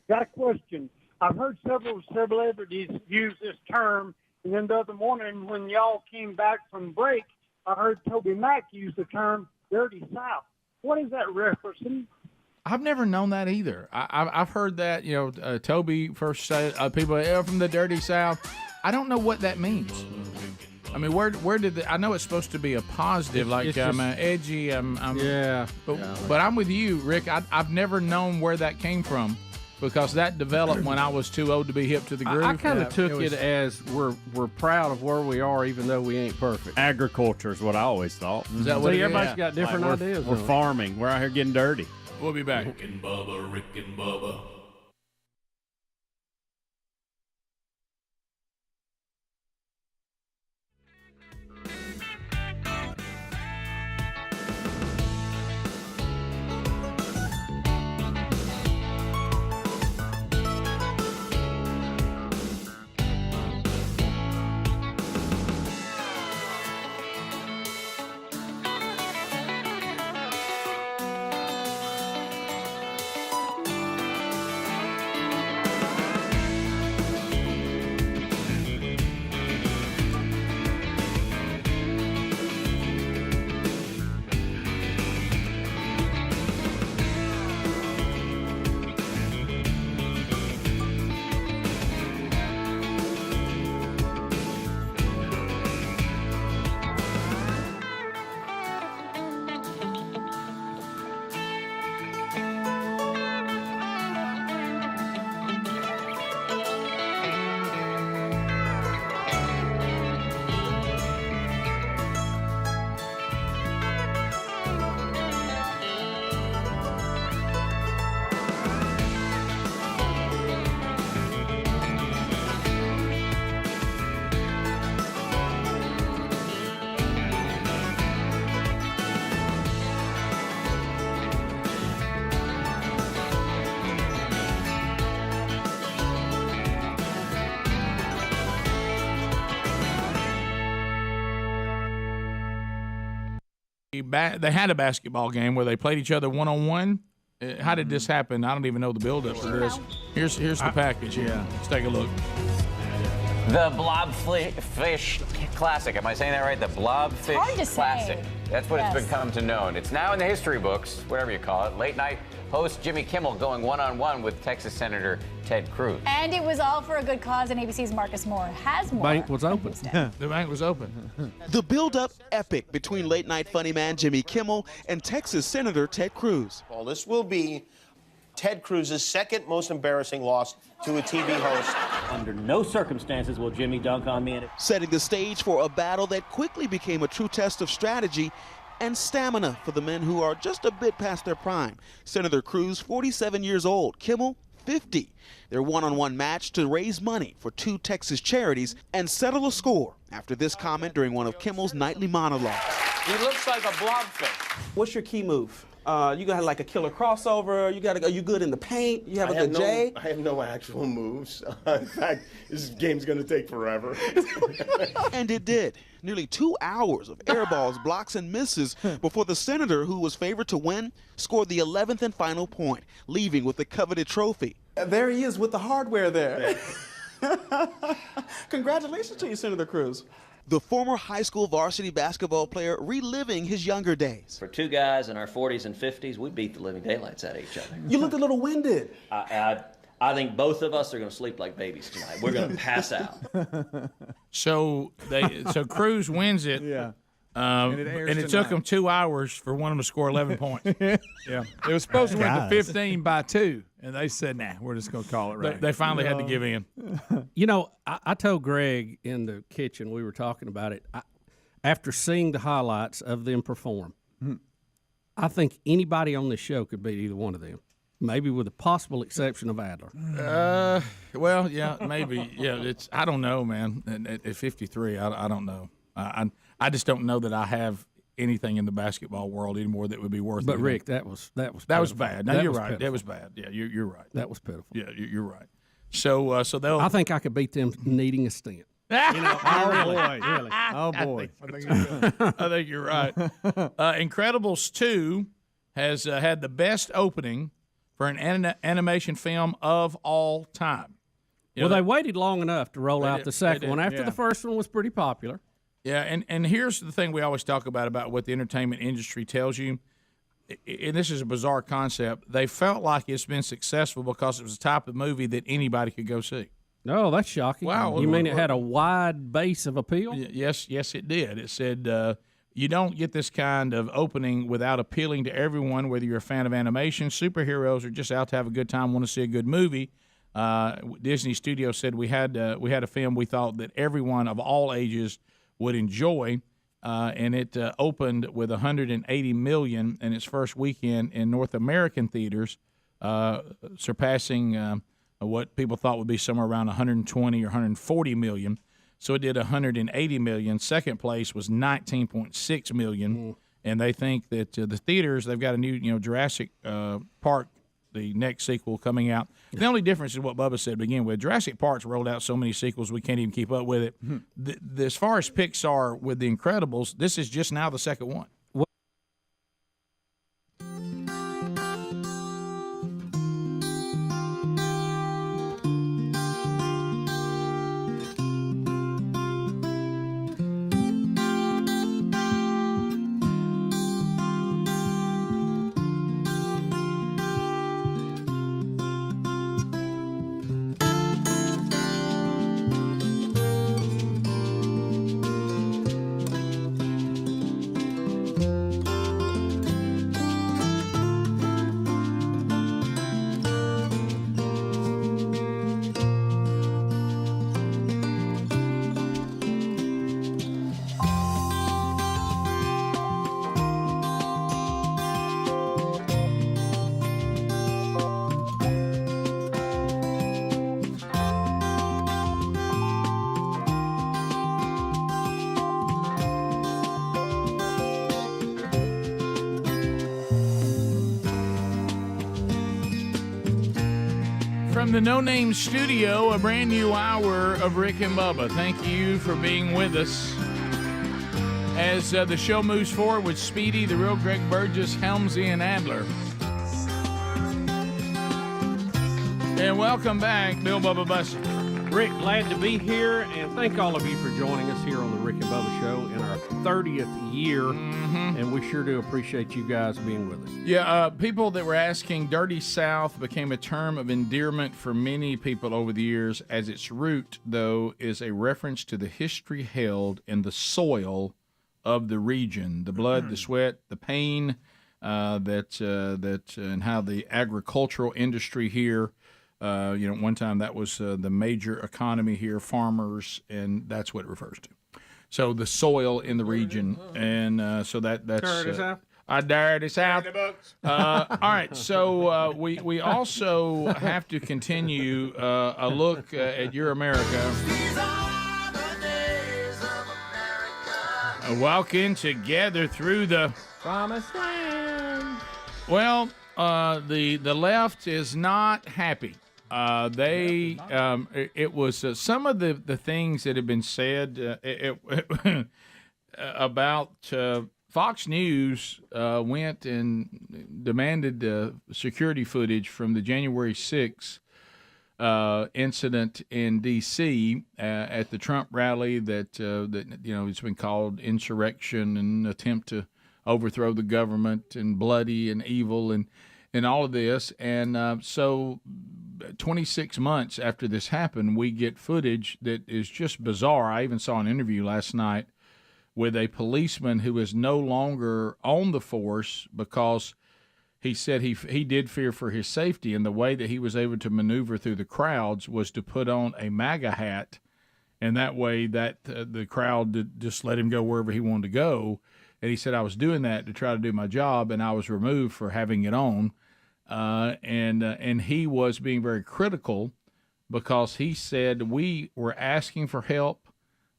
Got a question. I've heard several celebrities use this term, and then the other morning when y'all came back from break, I heard Toby Mac use the term Dirty South. What is that referencing? I've never known that either. I've heard that, Toby first said, people from the Dirty South. I don't know what that means. I mean, where did I know it's supposed to be a positive, like I'm edgy, but I'm with you, Rick. I've never known where that came from, because that developed when I was too old to be hip to the groove. I kind of took it as we're proud of where we are, even though we ain't perfect. Agriculture is what I always thought. Is that what everybody's got different ideas? We're farming. We're out here getting dirty. We'll be back. Rick and Bubba, Rick and Bubba. they had a basketball game where they played each other one-on-one. How did this happen? I don't even know the build-up for this. Here's the package. Yeah, let's take a look. The Blobfish Classic. Am I saying that right? The Blobfish Hard to say. Classic. That's what Yes. it's become to known. It's now in the history books, whatever you call it. Late night host Jimmy Kimmel going one-on-one with Texas Senator Ted Cruz. And it was all for a good cause, and ABC's Marcus Moore has more. Bank was open. The bank was open. The build-up epic between late-night funny man Jimmy Kimmel and Texas Senator Ted Cruz. Well, this will be Ted Cruz's second most embarrassing loss to a TV host. Under no circumstances will Jimmy dunk on me. Setting the stage for a battle that quickly became a true test of strategy and stamina for the men who are just a bit past their prime. Senator Cruz, 47 years old, Kimmel, 50. Their one-on-one match to raise money for 2 Texas charities and settle a score after this comment during one of Kimmel's nightly monologues. He looks like a blobfish. What's your key move? You got like a killer crossover. Are you good in the paint? You have a good J? I have no actual moves. In fact, this game's going to take forever. And it did. Nearly 2 hours of air balls, blocks, and misses before the senator, who was favored to win, scored the 11th and final point, leaving with the coveted trophy. There he is with the hardware there. Congratulations to you, Senator Cruz. The former high school varsity basketball player reliving his younger days. For 2 guys in our 40s and 50s, we beat the living daylights out of each other. You looked a little winded. I think both of us are going to sleep like babies tonight. We're going to pass out. So Cruz wins it. Yeah. And it took them 2 hours for one of them to score 11 points. Yeah. It was supposed to win to 15 by 2, and they said, nah, we're just going to call it right. They finally had to give in. You know, I told Greg in the kitchen, we were talking about it, after seeing the highlights of them perform, I think anybody on this show could beat either one of them. Maybe with the possible exception of Adler. Well, yeah, maybe. Yeah, I don't know, man. At 53, I don't know. I just don't know that I have anything in the basketball world anymore that would be worth it. But Rick, that was bad. No, you're right. Pitiful. That was bad. Yeah, you're right. That was pitiful. Yeah, you're right. So they'll. I think I could beat them needing a stent. Really? Oh boy. I think you're right. Incredibles 2 has had the best opening for an animation film of all time. They waited long enough to roll out the second one after yeah. the first one was pretty popular. Yeah, and here's the thing we always talk about what the entertainment industry tells you, and this is a bizarre concept. They felt like it's been successful because it was the type of movie that anybody could go see. No, that's shocking. Wow. You mean it had a wide base of appeal? Yes, it did. It said you don't get this kind of opening without appealing to everyone, whether you're a fan of animation, superheroes, or just out to have a good time, want to see a good movie. Disney Studios said we had a film we thought that everyone of all ages would enjoy, and it opened with $180 million in its first weekend in North American theaters, surpassing what people thought would be somewhere around 120 or 140 million. So it did 180 million. Second place was 19.6 million, and they think that the theaters, they've got a new Jurassic Park, the next sequel coming out. The only difference is what Bubba said to begin with. Jurassic Park's rolled out so many sequels we can't even keep up with it. As far as Pixar with The Incredibles, this is just now the second one. From the No Name Studio, a brand new hour of Rick and Bubba. Thank you for being with us. as the show moves forward with Speedy, the real Greg Burgess, Helmsy, and Adler. And welcome back, Bill Bubba Bussey. Rick, glad to be here, and thank all of you for joining us here on the Rick and Bubba Show in our 30th year, and we sure do appreciate you guys being with us. Yeah, people that were asking, Dirty South became a term of endearment for many people over the years, as its root, though, is a reference to the history held in the soil of the region, the blood, the sweat, the pain, and how the agricultural industry here. One time that was the major economy here, farmers, and that's what it refers to. So the soil in the region, and so that's Dirty South. Dirty South. All right, so we also have to continue a look at your America. Walking together through the promised land. Well, the left is not happy. It was some of the things that have been said about Fox News went and demanded security footage from the January 6th incident in D.C. At the Trump rally that it's been called insurrection and attempt to overthrow the government and bloody and evil and all of this. And so 26 months after this happened, we get footage that is just bizarre. I even saw an interview last night with a policeman who is no longer on the force because he said he did fear for his safety, and the way that he was able to maneuver through the crowds was to put on a MAGA hat, and that way that the crowd just let him go wherever he wanted to go. And he said, I was doing that to try to do my job, and I was removed for having it on. And he was being very critical because he said we were asking for help.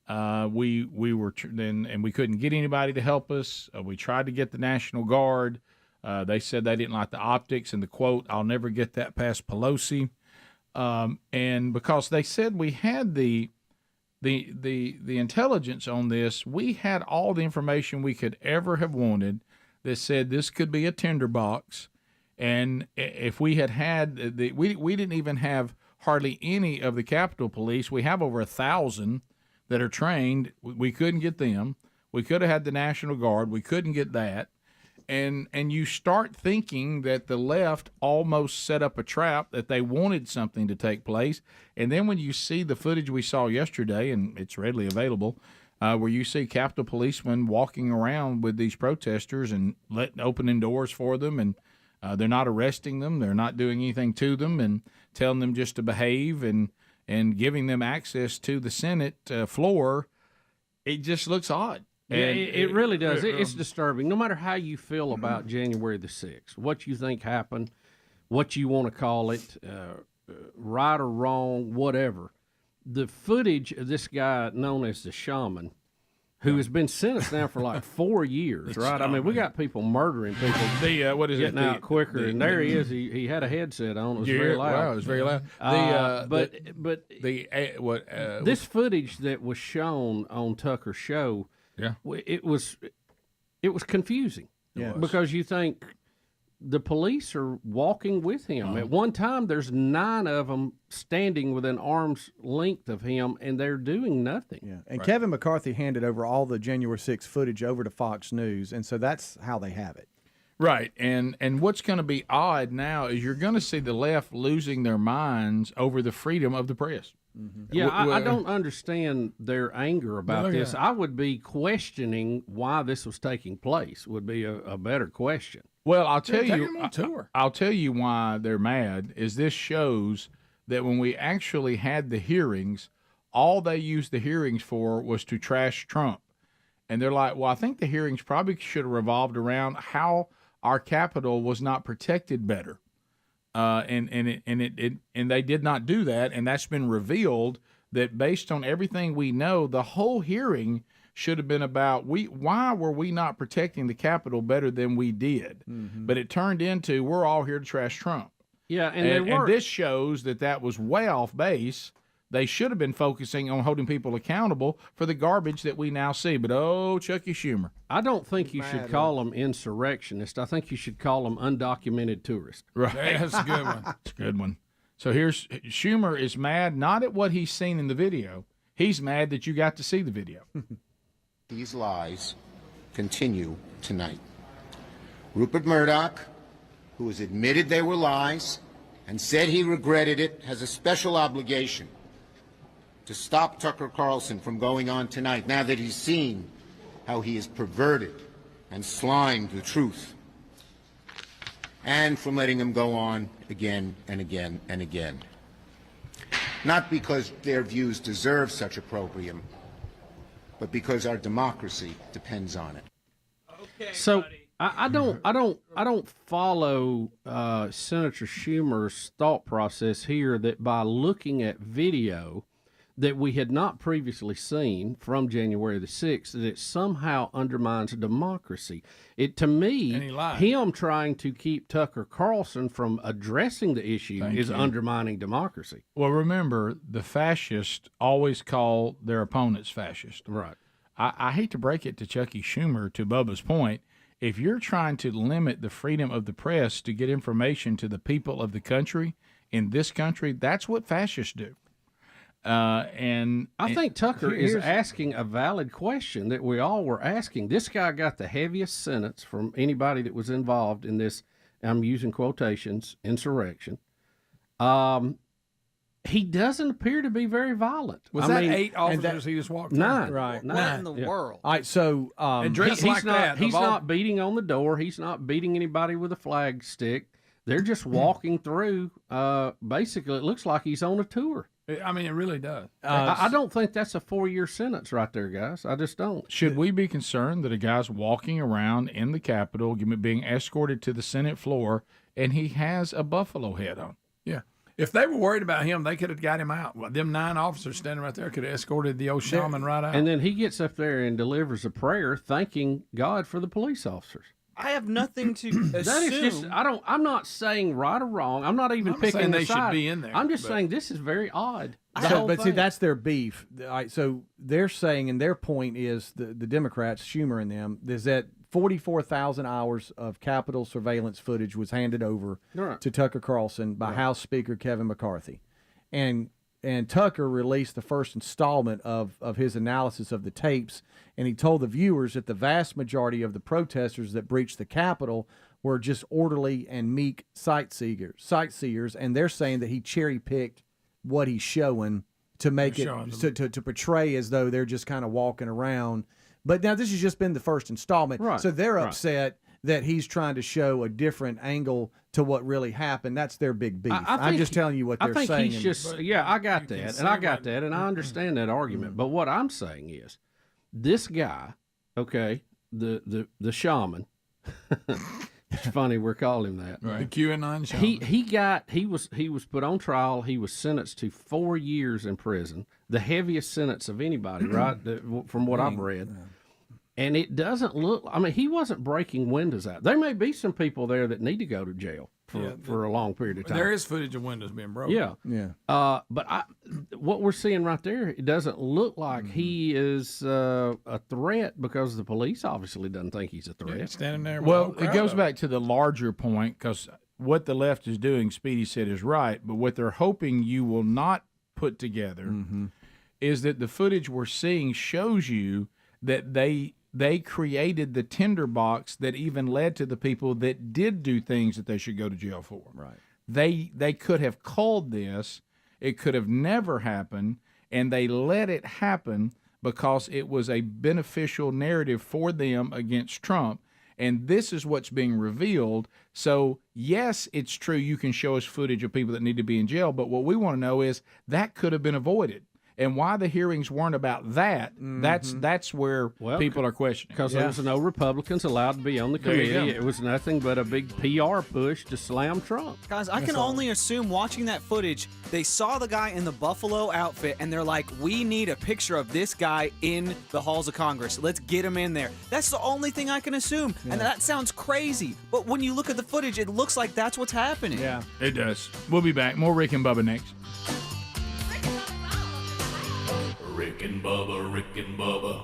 We were and we couldn't get anybody to help us. We tried to get the National Guard. They said they didn't like the optics, and the quote, "I'll never get that past Pelosi." And because they said we had the intelligence on this, we had all the information we could ever have wanted that said this could be a tinderbox. And if we had we didn't even have hardly any of the Capitol Police. We have over 1,000 that are trained. We couldn't get them. We could have had the National Guard. We couldn't get that. And you start thinking that the left almost set up a trap, that they wanted something to take place. And then when you see the footage we saw yesterday, and it's readily available, where you see Capitol policemen walking around with these protesters and opening doors for them, and they're not arresting them, they're not doing anything to them, and telling them just to behave, and giving them access to the Senate floor, it just looks odd. Yeah, it really does. It's disturbing. No matter how you feel about January the 6th, what you think happened, what you want to call it, right or wrong, whatever. The footage of this guy known as the shaman, who has been sentenced now for like 4 years, right? I mean, we got people murdering people. Getting out quicker, and there he is. He had a headset on. It was very loud. Wow, it was very loud. This footage that was shown on Tucker's show. Yeah, it was confusing. Yeah, because you think the police are walking with him. At one time, there's 9 of them standing within arm's length of him, and they're doing nothing. Yeah, and Kevin McCarthy handed over all the January 6th footage over to Fox News, and so that's how they have it. Right, and what's going to be odd now is you're going to see the left losing their minds over the freedom of the press. Mm-hmm. Yeah, I don't understand their anger about this. I would be questioning why this was taking place. Would be a better question. Well, I'll tell you why they're mad. Is this shows that when we actually had the hearings, all they used the hearings for was to trash Trump, and they're like, well, I think the hearings probably should have revolved around how our Capitol was not protected better. And they did not do that, and that's been revealed that based on everything we know, the whole hearing should have been about why were we not protecting the Capitol better than we did? Mm-hmm. But it turned into we're all here to trash Trump. Yeah, and this shows that was way off base. They should have been focusing on holding people accountable for the garbage that we now see. But, oh, Chucky Schumer. I don't think you should call them insurrectionists. I think you should call them undocumented tourists. Right. That's a good one. It's a good one. So here's Schumer is mad not at what he's seen in the video. He's mad that you got to see the video. These lies continue tonight. Rupert Murdoch, who has admitted they were lies and said he regretted it, has a special obligation to stop Tucker Carlson from going on tonight now that he's seen how he has perverted and slimed the truth, and from letting him go on again and again and again. Not because their views deserve such opprobrium, but because our democracy depends on it. Okay, so I don't follow Senator Schumer's thought process here that by looking at video that we had not previously seen from January the 6th, that it somehow undermines democracy. It, to me, him trying to keep Tucker Carlson from addressing the issue is undermining democracy. Well, remember, the fascists always call their opponents fascist. Right. I hate to break it to Chucky Schumer, to Bubba's point. If you're trying to limit the freedom of the press to get information to the people of the country, in this country, that's what fascists do. And I think Tucker is asking a valid question that we all were asking. This guy got the heaviest sentence from anybody that was involved in this, I'm using quotations, insurrection. He doesn't appear to be very violent. Was that 8 officers he just walked through? 9. Right. What in the world? All right, so he's not beating on the door. He's not beating anybody with a flag stick. They're just walking through. Basically, it looks like he's on a tour. I mean, it really does. I don't think that's a 4-year sentence right there, guys. I just don't. Should we be concerned that a guy's walking around in the Capitol, being escorted to the Senate floor, and he has a buffalo head on? Yeah. If they were worried about him, they could have got him out. Well, them 9 officers standing right there could have escorted the old shaman right out. And then he gets up there and delivers a prayer thanking God for the police officers. I have nothing to assume. That is just, I'm not saying right or wrong. I'm not even picking saying the they side. should be in there. I'm just saying this is very odd. See, that's their beef. All right, so they're saying, and their point is, the Democrats, Schumer and them, is that 44,000 hours of Capitol surveillance footage was handed over to Tucker Carlson by House Speaker Kevin McCarthy. And Tucker released the first installment of his analysis of the tapes, and he told the viewers that the vast majority of the protesters that breached the Capitol were just orderly and meek sightseers, and they're saying that he cherry-picked what he's showing to make to portray as though they're just kind of walking around. But now this has just been the first installment, so they're upset that he's trying to show a different angle to what really happened. That's their big beef. I'm just telling you what they're saying. I think he's just, I got that, and I got that, and I understand that argument. But what I'm saying is, this guy, okay, the shaman. It's funny we're calling him that. Right. The QAnon shaman. He was put on trial. He was sentenced to 4 years in prison, the heaviest sentence of anybody, right? From what I've read. And it doesn't look, I mean, he wasn't breaking windows out. There may be some people there that need to go to jail for a long period of time. There is footage of windows being broken. Yeah. But what we're seeing right there, it doesn't look like he is a threat, because the police obviously doesn't think he's a threat. Standing there. Well, it goes back to the larger point, because what the left is doing, Speedy said, is right. But what they're hoping you will not put together is that the footage we're seeing shows you that they created the tinderbox that even led to the people that did do things that they should go to jail for. Right. They could have called this. It could have never happened, and they let it happen because it was a beneficial narrative for them against Trump. And this is what's being revealed. So, yes, it's true you can show us footage of people that need to be in jail, but what we want to know is that could have been avoided. And why the hearings weren't about that, that's where people are questioning. Because there was no Republicans allowed to be on the committee. It was nothing but a big PR push to slam Trump. Guys, I can only assume, watching that footage, they saw the guy in the buffalo outfit, and they're like, we need a picture of this guy in the halls of Congress. Let's get him in there. That's the only thing I can assume. And that sounds crazy. But when you look at the footage, it looks like that's what's happening. Yeah, it does. We'll be back. More Rick and Bubba next. Rick and Bubba, Rick and Bubba.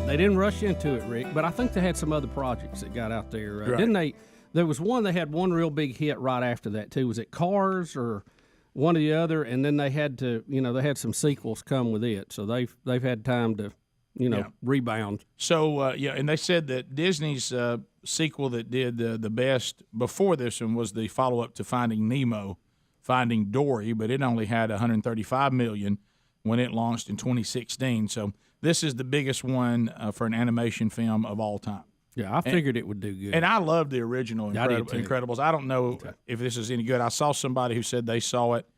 They didn't rush into it, Rick, but I think they had some other projects that got out there. Right. Didn't they? There was one, they had one real big hit right after that, too. Was it Cars or one or the other? And then they had to, they had some sequels come with it. So they've had time to, rebound. So, and they said that Disney's sequel that did the best before this one was the follow-up to Finding Nemo, Finding Dory, but it only had $135 million when it launched in 2016. So this is the biggest one for an animation film of all time. Yeah, I figured it would do good. And I love the original I did too. Incredibles. I don't know if this is any good. I saw somebody who said they saw it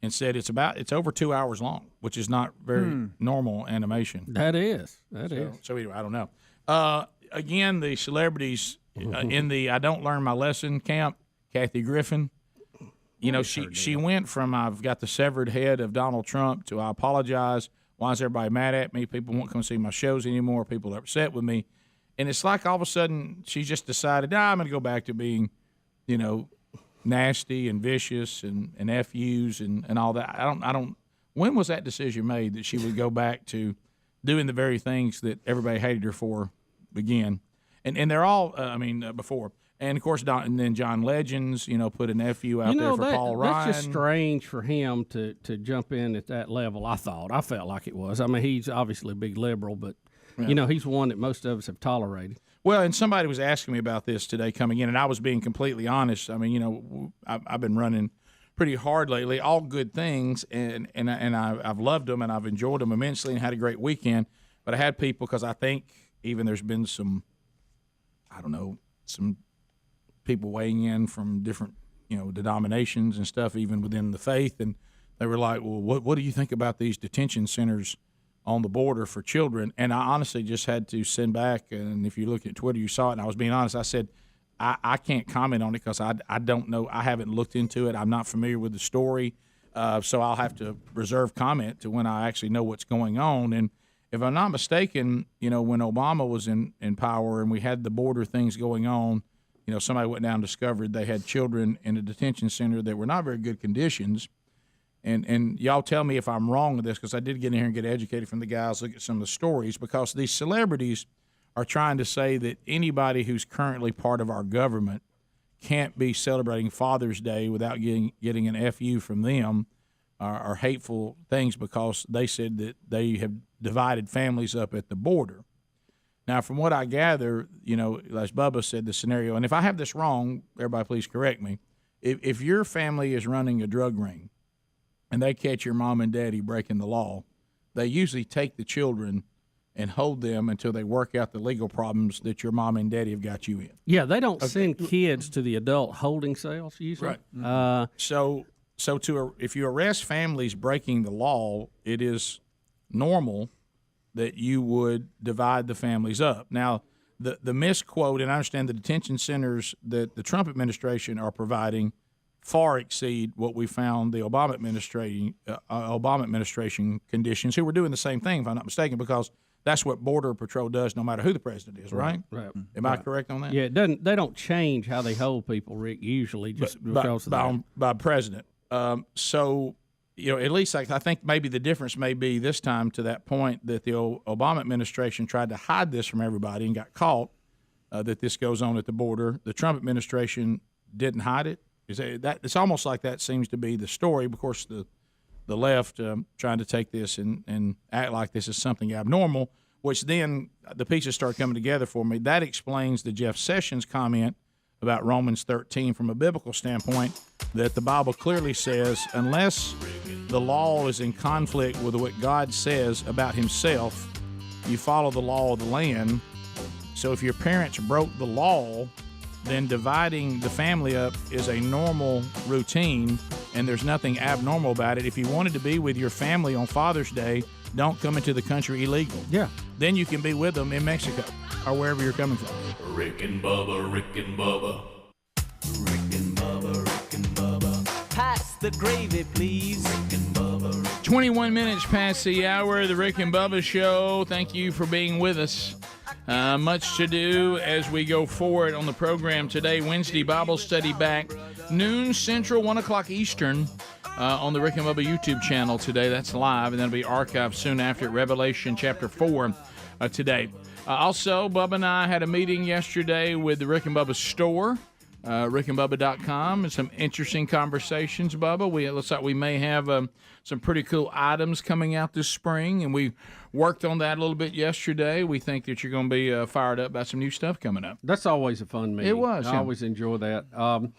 and said it's over 2 hours long, which is not very normal animation. That is. So anyway, I don't know. Again, the celebrities in the I Don't Learn My Lesson camp, Kathy Griffin, she went from I've got the severed head of Donald Trump to I apologize. Why is everybody mad at me? People won't come see my shows anymore. People are upset with me. And it's like all of a sudden she just decided, I'm going to go back to being, nasty and vicious and FUs and all that. I don't. When was that decision made that she would go back to doing the very things that everybody hated her for again? And they're all, before. And of course, then John Legends, put an FU out there for Paul Ryan. That's just strange for him to jump in at that level. I felt like it was. I mean, he's obviously a big liberal, but he's one that most of us have tolerated. Well, and somebody was asking me about this today coming in, and I was being completely honest. I mean, I've been running pretty hard lately, all good things, and I've loved them and I've enjoyed them immensely and had a great weekend. But I had people, because I think even there's been some people weighing in from different, denominations and stuff, even within the faith, and they were like, well, what do you think about these detention centers on the border for children? And I honestly just had to send back, and if you look at Twitter, you saw it, and I was being honest. I said, I can't comment on it because I don't know. I haven't looked into it. I'm not familiar with the story, so I'll have to reserve comment to when I actually know what's going on. And if I'm not mistaken, when Obama was in power and we had the border things going on, somebody went down and discovered they had children in a detention center that were not very good conditions. And y'all tell me if I'm wrong with this, because I did get in here and get educated from the guys, look at some of the stories, because these celebrities are trying to say that anybody who's currently part of our government can't be celebrating Father's Day without getting an FU from them or hateful things, because they said that they have divided families up at the border. Now, from what I gather, as Bubba said, the scenario, and if I have this wrong, everybody please correct me, if your family is running a drug ring and they catch your mom and daddy breaking the law, they usually take the children and hold them until they work out the legal problems that your mom and daddy have got you in. Yeah, they don't send kids to the adult holding cells usually. Right. If you arrest families breaking the law, it is normal that you would divide the families up. Now, the misquote, and I understand the detention centers that the Trump administration are providing far exceed what we found the Obama administration conditions, who were doing the same thing, if I'm not mistaken, because that's what Border Patrol does no matter who the president is, right? Right. Am I correct on that? Yeah, they don't change how they hold people, Rick, usually, just because of that. By president. At least I think maybe the difference may be this time to that point that the Obama administration tried to hide this from everybody and got caught, that this goes on at the border. The Trump administration didn't hide it. It's almost like that seems to be the story. Of course, the left trying to take this and act like this is something abnormal, which then the pieces start coming together for me. That explains the Jeff Sessions comment about Romans 13 from a biblical standpoint, that the Bible clearly says unless the law is in conflict with what God says about himself, you follow the law of the land. So if your parents broke the law, then dividing the family up is a normal routine and there's nothing abnormal about it. If you wanted to be with your family on Father's Day, don't come into the country illegal. Yeah. Then you can be with them in Mexico or wherever you're coming from. Rick and Bubba, Rick and Bubba. Rick and Bubba, Rick and Bubba. Pass the gravy, please. Rick and Bubba. 21 minutes past the hour of the Rick and Bubba Show. Thank you for being with us. Much to do as we go forward on the program today. Wednesday Bible study back, noon Central, 1 o'clock Eastern, on the Rick and Bubba YouTube channel today. That's live, and that'll be archived soon after at Revelation chapter 4 today. Also, Bubba and I had a meeting yesterday with the Rick and Bubba store, rickandbubba.com, and some interesting conversations, Bubba. It looks like we may have some pretty cool items coming out this spring, and we worked on that a little bit yesterday. We think that you're going to be fired up about some new stuff coming up. That's always a fun meeting. It was. I always enjoy that.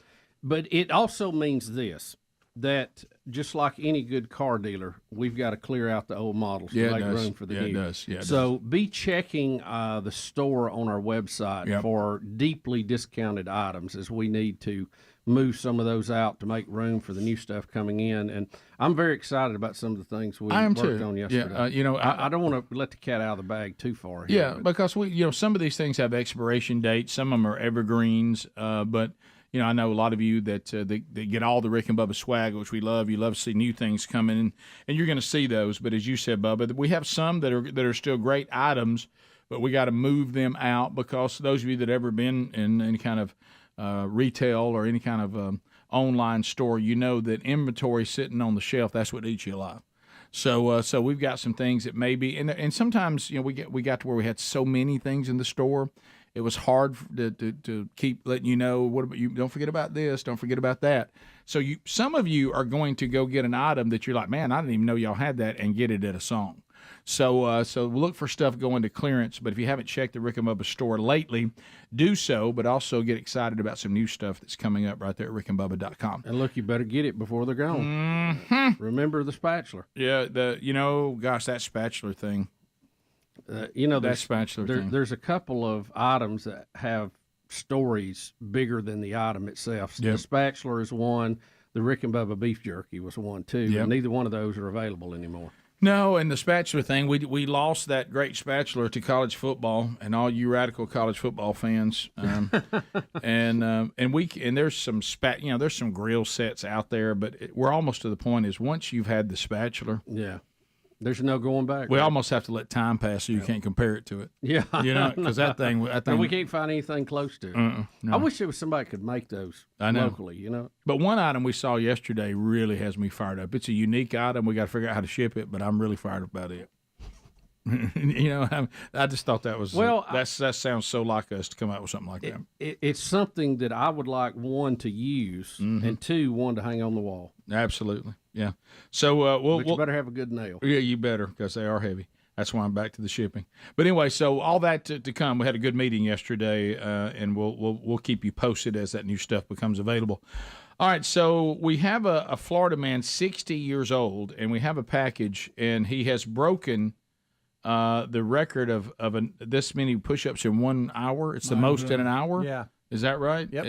But it also means this, that just like any good car dealer, we've got to clear out the old models to make room for the new. It does. Yeah, it so be checking the store on our website for deeply discounted items, as we need to move some of those out to make room for the new stuff coming in. And I'm very excited about some of the things we worked on yesterday. Yeah, I don't want to let the cat out of the bag too far here. Yeah, because some of these things have expiration dates. Some of them are evergreens, but I know a lot of you that they get all the Rick and Bubba swag, which we love. You love to see new things coming in, and you're going to see those. But as you said, Bubba, we have some that are still great items, but we got to move them out, because those of you that have ever been in any kind of retail or any kind of online store, you know that inventory sitting on the shelf, that's what eats you alive. So we've got some things that maybe, and sometimes we got to where we had so many things in the store. It was hard to keep letting you know, what about you? Don't forget about this. Don't forget about that. So some of you are going to go get an item that you're like, man, I didn't even know y'all had that, and get it at a song. So look for stuff going to clearance. But if you haven't checked the Rick and Bubba store lately, do so. But also get excited about some new stuff that's coming up right there at rickandbubba.com. And look, you better get it before they're gone. Mm-hmm. Remember the spatula. Yeah, that spatula thing. That spatula thing. There's a couple of items that have stories bigger than the item itself. Yep. The spatula is one. The Rick and Bubba beef jerky was one too. Yep. And neither one of those are available anymore. No, and the spatula thing, we lost that great spatula to college football, and all you radical college football fans, and there's some there's some grill sets out there, but we're almost to the point is once you've had the spatula, there's no going back. We almost have to let time pass so you can't compare it to it. Yeah, because that thing, and we can't find anything close to it. No. I wish there was somebody could make those locally. But one item we saw yesterday really has me fired up. It's a unique item. We got to figure out how to ship it, but I'm really fired up about it. I just thought that was that sounds so like us to come out with something like that. It's something that I would like, one, to use, and two, one, to hang on the wall. Absolutely, yeah. So but you better have a good nail. Yeah, you better, because they are heavy. That's why I'm back to the shipping. But anyway, so all that to come. We had a good meeting yesterday, and we'll keep you posted as that new stuff becomes available. All right, so we have a Florida man, 60 years old, and we have a package, and he has broken the record of this many push-ups in 1 hour. It's the most in an hour. Yeah. Is that right? Yep.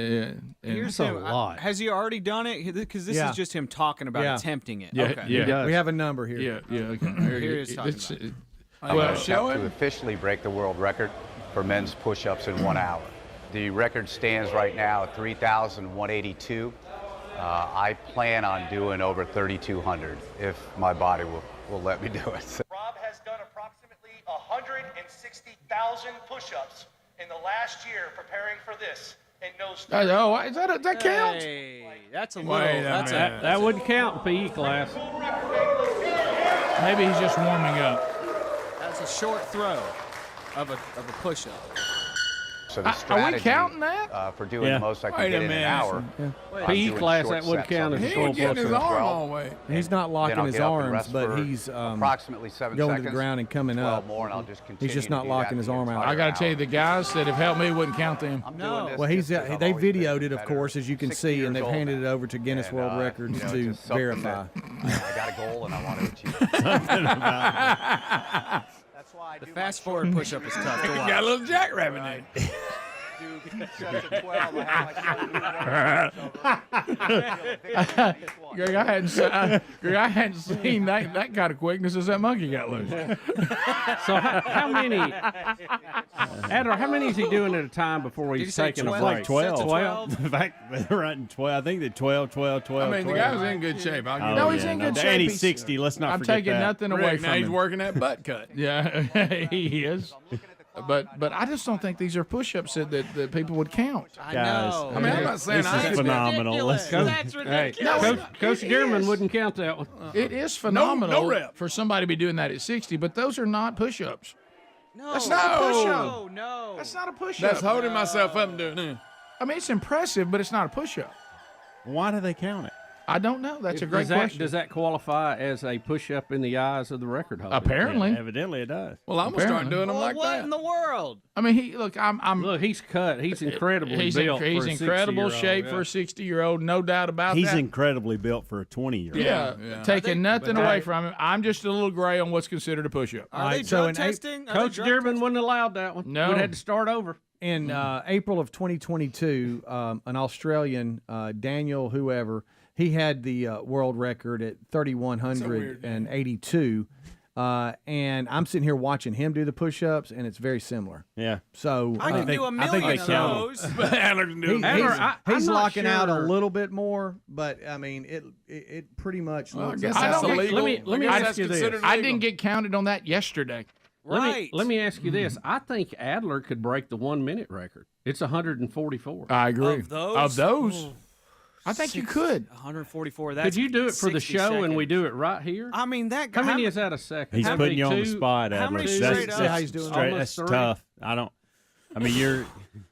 Here's a lot. Has he already done it? Because this is just him talking about attempting it. Yeah, okay. yeah. We have a number here. Yeah. Okay. Here he's talking about it. Well, show him. To officially break the world record for men's push-ups in 1 hour. The record stands right now at 3,182. I plan on doing over 3,200 if my body will let me do it. Rob has done approximately 160,000 push-ups in the last year preparing for this, and knows. That count? Hey, that's a little. That wouldn't count in PE class. Maybe he's just warming up. That's a short throw of a push-up. So the strategy, are we counting that? For doing the most I can get in an hour. PE class, that would count as a full push-up. His arm all the way. He's not locking his arms, but he's approximately 7 going seconds. to the ground and coming up. More, and I'll just continue he's just not locking his arm out. I got to tell you, the guys that have helped me wouldn't count them. No. Well, they videoed it, of course, as you can see, and they've handed it over to Guinness World Records to verify. I got a goal, and I want to achieve it. The fast forward push-up is tough to watch. Got a little jackrabbit in it. Greg, I hadn't seen that kind of quickness as that monkey got loose. So how many, Adler, how many is he doing at a time before he's taking a break? Like 12. 12? In fact, they're running 12. I think they're 12, 12, 12. I mean, the guy was in good shape. No, He's in good shape. And he's 60. Let's not forget that. I'm taking nothing away from now he's him. working that butt cut. Yeah, he is. But I just don't think these are push-ups that people would count. I know. I mean, I'm not saying this is phenomenal. That's ridiculous. Hey, Coach Dearman wouldn't count that one. It is phenomenal no rep. for somebody to be doing that at 60, but those are not push-ups. No, That's not a push-up. No. That's not a push-up. That's holding myself up and doing it. I mean, it's impressive, but it's not a push-up. Why do they count it? I don't know. That's a great question. Does that qualify as a push-up in the eyes of the record holder? Apparently. Yeah, evidently it does. Well, I'm gonna start doing them like what that. in the world? I mean, look, Look, he's cut. He's incredibly built. He's for a incredible 60-year-old, shape yeah. for a 60-year-old, no doubt about He's that. incredibly built for a 20-year-old. Yeah. Taking nothing away from him. I'm just a little gray on what's considered a push-up. Are they drug testing? Coach Dearman wouldn't allow that one. No. We'd had to start over. In April of 2022, an Australian, Daniel whoever, he had the world record at 3,182. And I'm sitting here watching him do the push-ups, and it's very similar. Yeah. So I can do a million of those. Adler can do it. He's I'm not locking out a sure. little bit more, but I mean, it pretty much Well, I looks. guess like- that's illegal. let me I guess ask you that's this. considered I illegal. didn't get counted on that yesterday. Right. Let me ask you this. I think Adler could break the 1-minute record. It's 144. I agree. Of those? Ooh. I think you could. 144. That's Could you do it for the 60 show and seconds. we do it right here? I mean, that. How many is that a second? He's How putting many? you on the Two? spot, Adler. How many That's straight See how he's doing straight. Almost That's three. tough. I mean, you're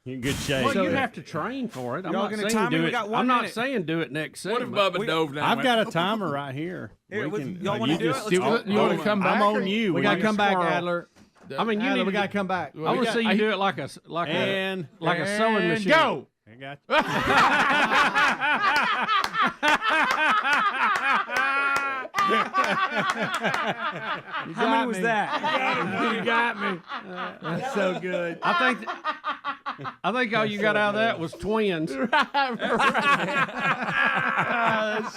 in good shape. Well, you have to train for it. I'm Y'all not gonna saying time it? do We it. got 1 I'm not minute. saying do it next What if segment. Bubba dove down? I've got a timer right here. Here, We can- y'all wanna you do it? just- Let's do it. You wanna come back, I'm or- on you. we got to come back, squirrel. Adler. I mean, you Adler, need we to got to come back. I want to see you do it like a And sewing machine. Go. I got How many was that? You got me. That's so good. I think all you got out of that was twins. That's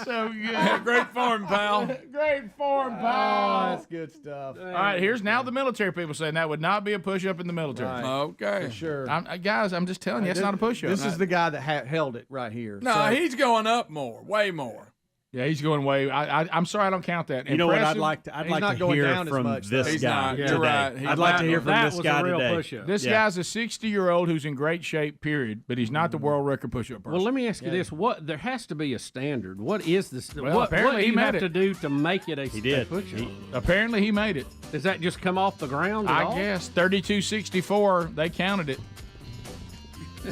so good. Great form, pal. Great form, Oh, pal. that's good stuff. All right, here's now the military people saying that would not be a push-up in the military. Right. Okay. Sure. Guys, I'm just telling you, it's not a push-up. This is the guy that held it right here. No, So- he's going up more, way more. Yeah, he's going way. I'm sorry, I don't count that. You know what? I'd Impressive. like He's not to going hear down as from much, this though. He's guy not. today. You're right. I'd like to hear from that this was guy a real today. push-up. This guy's a 60-year-old who's in great shape, period, but he's not the world record push-up person. Well, let me ask you this: what there has to be a standard. What is this? Well, what apparently do he you have made to it. do to make it a He did. push-up? Apparently, he made it. Does that just come off the ground? At I all? guess 3264. They counted it.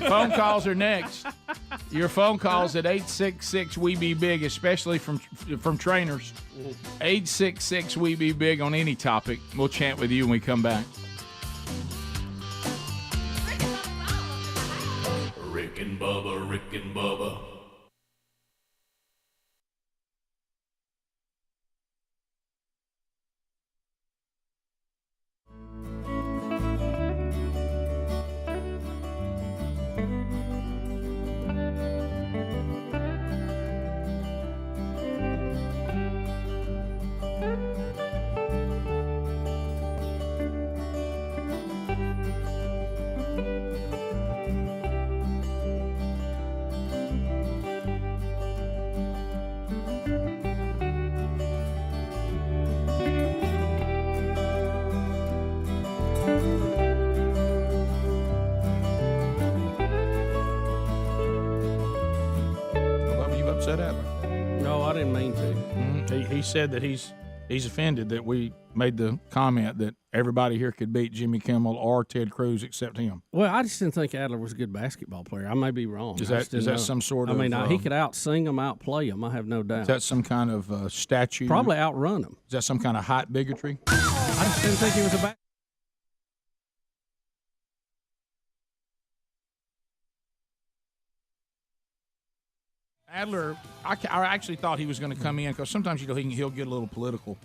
Phone calls are next. Your phone calls at 866 We Be Big, especially from trainers. 866 We Be Big on any topic. We'll chat with you when we come back. Rick and Bubba, Rick and Bubba. Bubba, you upset Adler? No, I didn't mean to. He said that he's offended that we made the comment that everybody here could beat Jimmy Kimmel or Ted Cruz except him. Well, I just didn't think Adler was a good basketball player. I may be wrong. Is I that- just didn't is that know. some sort I mean, of, he could out-sing them, outplay them. I have no doubt. Is that some kind of statue? Probably outrun them. Is that some kind of hot bigotry? I just didn't think he was a basketball. Adler, I actually thought he was going to come in because sometimes he'll get a little political.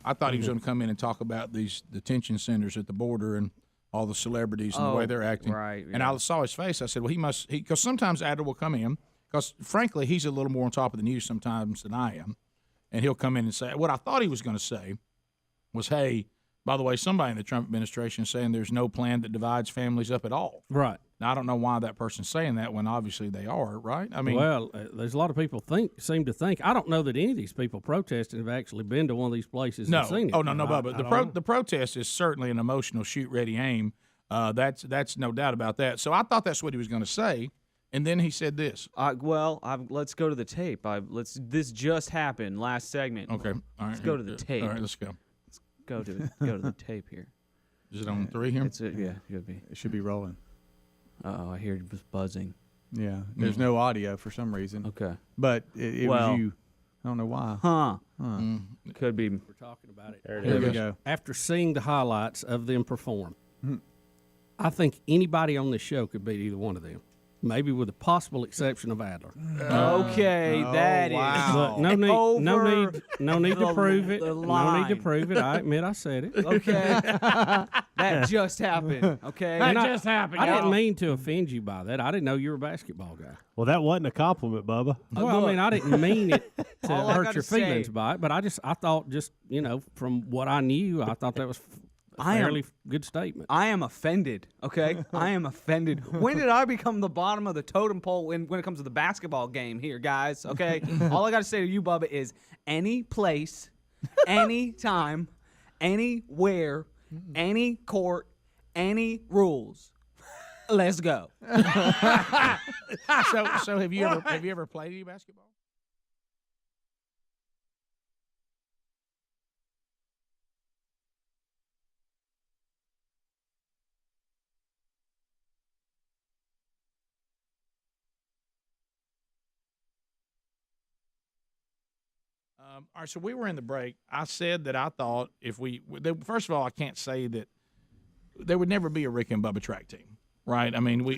I thought he was going to come in and talk about the detention centers at the border and all the celebrities and the way they're acting. right, And I saw his face. I said, well, because sometimes Adler will come in because frankly, he's a little more on top of the news sometimes than I am, and he'll come in and say what I thought he was going to say was, "Hey, by the way, somebody in the Trump administration is saying there's no plan that divides families up at all." Right. Now, I don't know why that person's saying that when obviously they are, right? I mean, well, there's a lot of people seem to think. I don't know that any of these people protesting have actually been to one of these places and seen it. Oh, no, Bubba. The protest is certainly an emotional shoot, ready, aim. That's no doubt about that. So I thought that's what he was going to say, and then he said this. Let's go to the tape. This just happened last segment. Okay, all right. Let's go to the tape. All right, let's go. Let's go to the tape here. Is it on 3 here? Yeah, it should be. It should be rolling. Oh, I hear it was buzzing. Yeah, there's no audio for some reason. Okay, but it was you. I don't know why. Could be. We're talking about it. There we go. After seeing the highlights of them perform, I think anybody on this show could beat either one of them. Maybe with the possible exception of Adler. Okay, that is. But no need to prove it. No need to prove it. I admit I said it. Okay, that just happened. Okay, that just happened. I didn't mean to offend you by that. I didn't know you were a basketball guy. Well, that wasn't a compliment, Bubba. Well, I mean, I didn't mean it to hurt your feelings by it, but I thought from what I knew, I thought that was a fairly good statement. I am offended, okay? I am offended. When did I become the bottom of the totem pole when it comes to the basketball game here, guys, okay? All I got to say to you, Bubba, is any place, any time, anywhere, any court, any rules. Let's go. So have you ever played any basketball? All right, so we were in the break. I said that I thought first of all, I can't say that there would never be a Rick and Bubba track team, right? I mean, we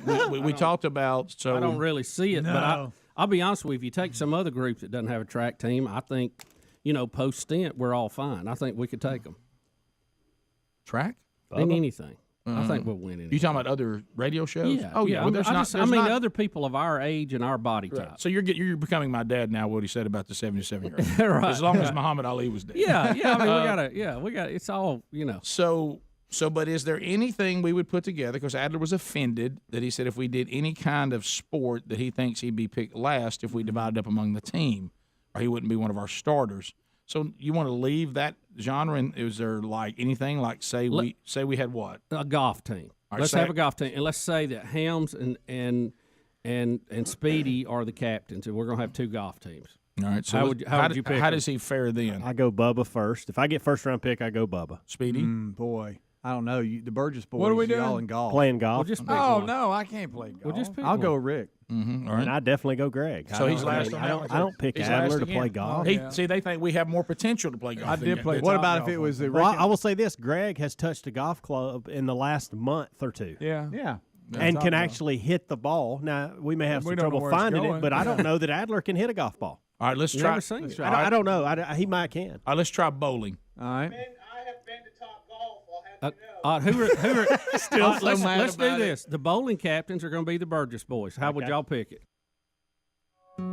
talked about. So I don't really see it, but I'll be honest with you. If you take some other group that doesn't have a track team, I think, post stint, we're all fine. I think we could take them. Track? In anything. I think we'll win anything. You talking about other radio shows? Yeah. Oh, yeah. Well, other people of our age and our body type. So you're becoming my dad now. What he said about the 77-year-old. Right. As long as Muhammad Ali was dead. Yeah. I mean, we got. It's all. So, but is there anything we would put together? Because Adler was offended that he said if we did any kind of sport that he thinks he'd be picked last if we divided up among the team, or he wouldn't be one of our starters. So you want to leave that genre? And is there like anything like say we had what? A golf team. Right, let's have a golf team, and let's say that Helms and Speedy are the captains, and we're going to have 2 golf teams. All right. So how would you pick? How does he fare then? I go Bubba first. If I get first round pick, I go Bubba. Speedy. Boy, I don't know. The Burgess boys. What are we doing? All in golf. Playing golf. We'll just pick one. No, I can't play golf. We'll just pick I'll one. go Rick. Mm-hmm. All right. And I definitely go Greg. So he's last on that one. I don't pick Adler to play golf. See, they think we have more potential to play golf. I did play. What about if it was the? Well, I will say this: Greg has touched a golf club in the last month or 2. Yeah. And can actually hit the ball. Now we may have some trouble finding it, but I don't know that Adler can hit a golf ball. All right, let's try. I don't know. He might can. All right, let's try bowling. All right. Who are still so mad let's about do this. The bowling captains are going to be the Burgess boys. How would y'all pick it? All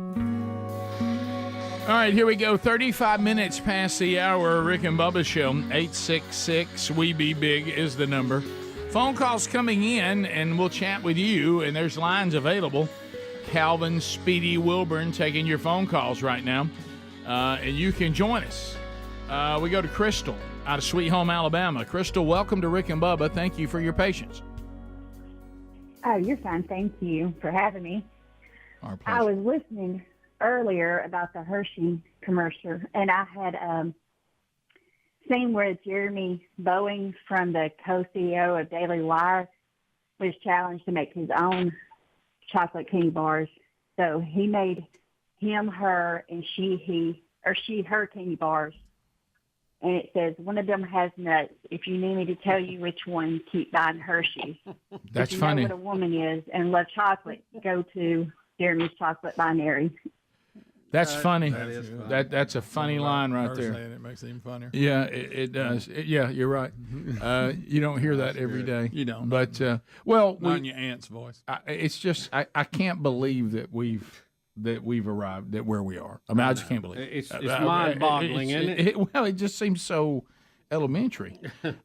right, here we go. 35 minutes past the hour. Rick and Bubba Show. 866-WE-BE-BIG is the number. Phone calls coming in, and we'll chat with you. And there's lines available. Calvin, Speedy, Wilburn taking your phone calls right now. And you can join us. We go to Crystal out of Sweet Home, Alabama. Crystal, welcome to Rick and Bubba. Thank you for your patience. Oh, you're fine. Thank you for having me. Our pleasure. I was listening earlier about the Hershey commercial, and I had seen where Jeremy Boeing from the co-CEO of Daily Wire was challenged to make his own chocolate candy bars. So he made him, her, and she, her candy bars. And it says, one of them has nuts. If you need me to tell you which one, keep buying Hershey. That's if you funny. know what a woman is and love chocolate, go to Jeremy's Chocolate Binary. That's funny. That is funny. That's a funny line right there. It makes it even funnier. Yeah, it does. Yeah, you're right. You don't hear that every day. You don't. But not in your aunt's voice. It's just I can't believe that we've that we've arrived at where we are. I mean, I just can't believe it. It's mind-boggling, isn't it? Well, it just seems so elementary.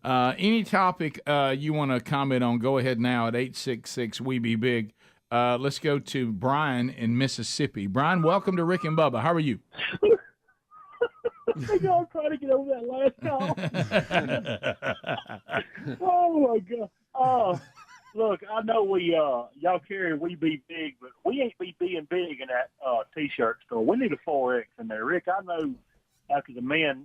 Any topic you want to comment on, go ahead now at 866-WE-BE-BIG. Let's go to Brian in Mississippi. Brian, welcome to Rick and Bubba. How are you? Y'all trying to get over that last call. Oh my God! Look, I know y'all carry "We Be Big," but we ain't be being big in that T-shirt store. We need a 4X in there, Rick. I know after the man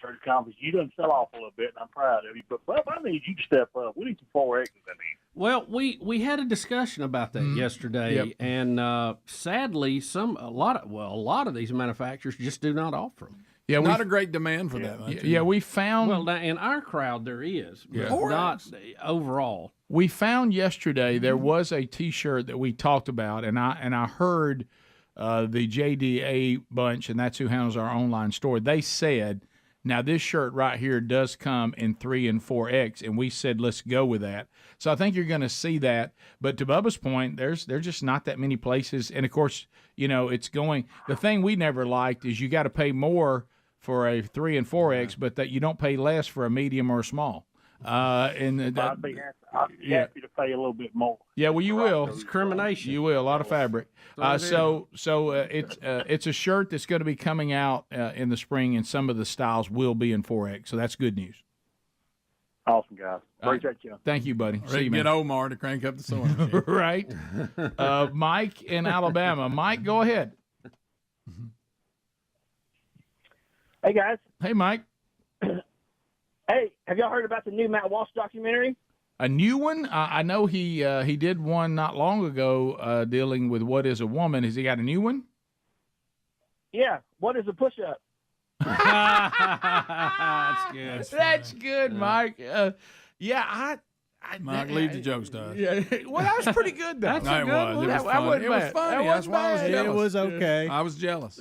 church conference, you done sell off a little bit, and I'm proud of you. But I need you to step up. We need some 4Xs in there. Well, we had a discussion about that yesterday, and sadly, a lot of these manufacturers just do not offer them. Yeah, not a great demand for that. Yeah, we found. Well, in our crowd there is, but not overall. We found yesterday there was a T-shirt that we talked about, and I heard the JDA bunch, and that's who handles our online store. They said, now this shirt right here does come in 3 and 4X, and we said let's go with that. So I think you're going to see that. But to Bubba's point, there's just not that many places, and of course, it's going. The thing we never liked is you got to pay more for a 3 and 4X, but that you don't pay less for a medium or a small. I'd be happy to pay a little bit more. Yeah, well, you will. Discrimination. You will. A lot of fabric. So it's a shirt that's going to be coming out in the spring, and some of the styles will be in 4X. So that's good news. Awesome, guys. Appreciate you. Thank you, buddy. See you, man. Get Omar to crank up the sewing machine. Right. Mike in Alabama. Mike, go ahead. Hey, guys. Hey, Mike. Hey, have y'all heard about the new Matt Walsh documentary? A new one? I know he did one not long ago dealing with what is a woman. Has he got a new one? Yeah. What is a push-up? That's good. That's good, Mike. Mike, leave the jokes to us. Yeah. Well, that was pretty good, though. It was funny. It was funny. That's why I was jealous. It was okay. I was jealous.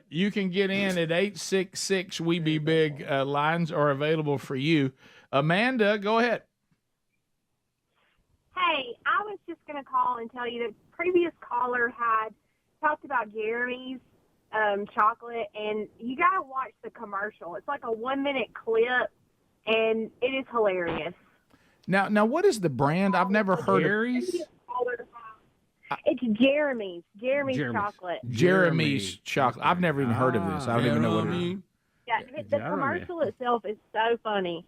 You can get in at 866-WE-BE-BIG. Lines are available for you. Amanda, go ahead. Hey, I was just going to call and tell you that previous caller had talked about Jeremy's chocolate, and you got to watch the commercial. It's like a 1-minute clip, and it is hilarious. Now, what is the brand? I've never heard of. It's Jeremy's chocolate. Jeremy's chocolate. I've never even heard of this. I don't even know what it is. Yeah, the commercial itself is so funny.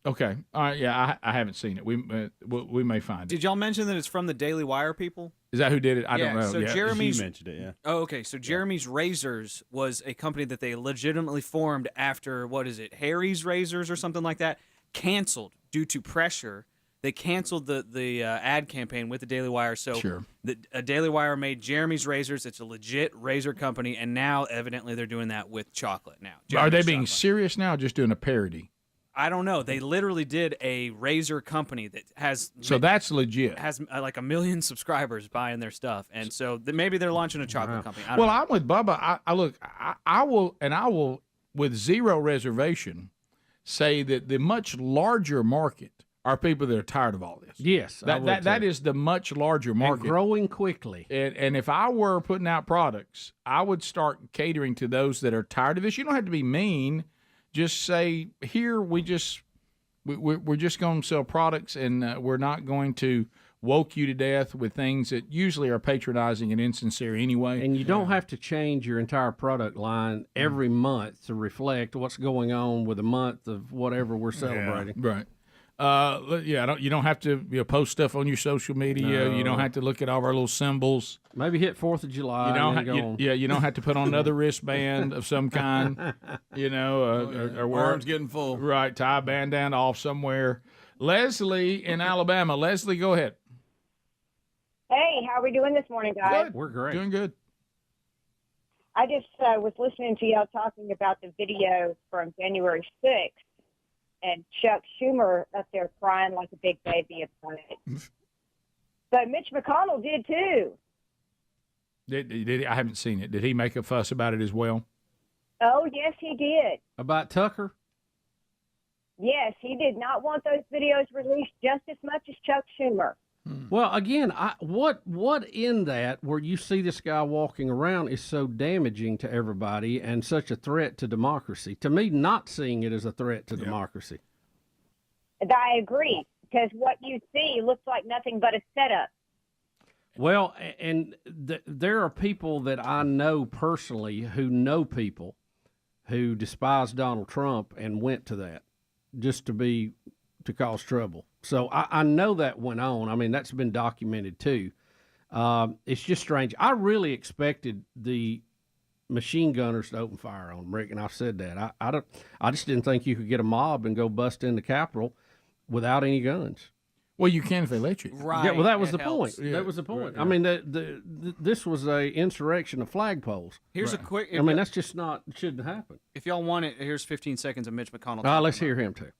Okay. All right. Yeah, I haven't seen it. We may find it. Did y'all mention that it's from the Daily Wire people? Is that who did it? I don't know. So Jeremy's you mentioned it, yeah. Oh, okay. So Jeremy's Razors was a company that they legitimately formed after, what is it, Harry's Razors or something like that, canceled due to pressure. They canceled the ad campaign with the Daily Wire. So the Daily Wire made Jeremy's Razors. It's a legit razor company, and now evidently they're doing that with chocolate now. Are they being serious now or just doing a parody? I don't know. They literally did a razor company that has... So that's legit. Has like 1 million subscribers buying their stuff. And so maybe they're launching a chocolate company. I don't know. I'm with Bubba. I will, with zero reservation, say that the much larger market are people that are tired of all this. Yes, that is the much larger market. And growing quickly. And if I were putting out products, I would start catering to those that are tired of this. You don't have to be mean. Just say, here we're just going to sell products, and we're not going to woke you to death with things that usually are patronizing and insincere anyway. And you don't have to change your entire product line every month to reflect what's going on with a month of whatever we're celebrating. Yeah, right. You don't have to post stuff on your social media. No. You don't have to look at all of our little symbols. Maybe hit 4th of July. You don't have to put on another wristband of some kind. Or arms getting full. Right, tie a bandana off somewhere. Leslie in Alabama. Leslie, go ahead. Hey, how are we doing this morning, guys? Good. We're great. Doing good. I just was listening to y'all talking about the video from January 6th. And Chuck Schumer up there crying like a big baby about it. But Mitch McConnell did too. Did I haven't seen it. Did he make a fuss about it as well? Oh, yes, he did. About Tucker? Yes, he did not want those videos released just as much as Chuck Schumer. Well, again, what in that where you see this guy walking around is so damaging to everybody and such a threat to democracy? To me, not seeing it as a threat to democracy. I agree, because what you see looks like nothing but a setup. Well, and there are people that I know personally who know people who despise Donald Trump and went to that just to cause trouble. So I know that went on. I mean, that's been documented too. It's just strange. I really expected the machine gunners to open fire on him, Rick, and I've said that. I just didn't think you could get a mob and go bust in the Capitol without any guns. Well, you can if they let you. Right. Yeah, well, that was the helps. point. That was the point. Right, I mean, this was a insurrection of flagpoles. Here's a quick. I mean, that's just not shouldn't happen. If y'all want it, here's 15 seconds of Mitch McConnell. Let's hear him too.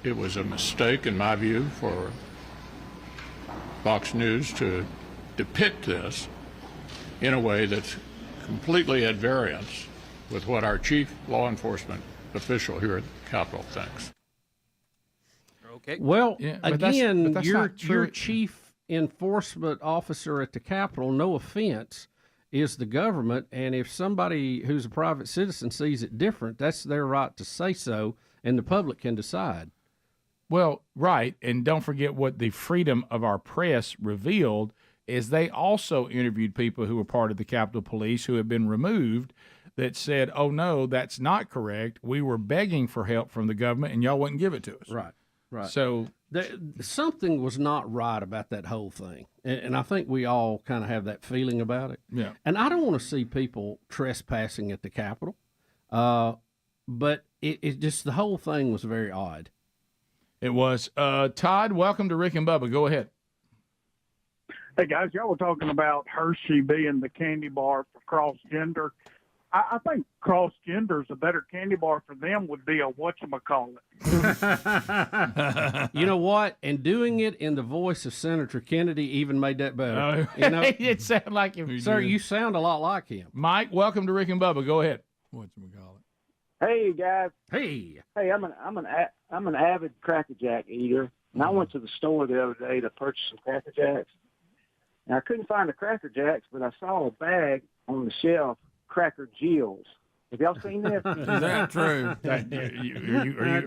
It was a mistake, in my view, for Fox News to depict this in a way that's completely at variance with what our chief law enforcement official here at the Capitol thinks. Okay. Well, but again, that's your not true. your chief enforcement officer at the Capitol, no offense, is the government, and if somebody who's a private citizen sees it different, that's their right to say so, and the public can decide. Well, right, and don't forget what the freedom of our press revealed is they also interviewed people who were part of the Capitol Police who had been removed that said, oh, no, that's not correct. We were begging for help from the government, and y'all wouldn't give it to us. Right. So something was not right about that whole thing, and I think we all kind of have that feeling about it. Yeah. And I don't want to see people trespassing at the Capitol, but it just the whole thing was very odd. It was. Todd, welcome to Rick and Bubba. Go ahead. Hey, guys, y'all were talking about Hershey being the candy bar for cross-gender. I think cross-gender is a better candy bar for them would be a whatchamacallit. You know what? And doing it in the voice of Senator Kennedy even made that better. You know, it sounded like him. Sir, you sound a lot like him. Mike, welcome to Rick and Bubba. Go ahead. Whatchamacallit. Hey guys. Hey, I'm an avid Cracker Jack eater, and I went to the store the other day to purchase some Cracker Jacks. And I couldn't find the Cracker Jacks, but I saw a bag on the shelf, Cracker Jills. Have y'all seen this? Is that true?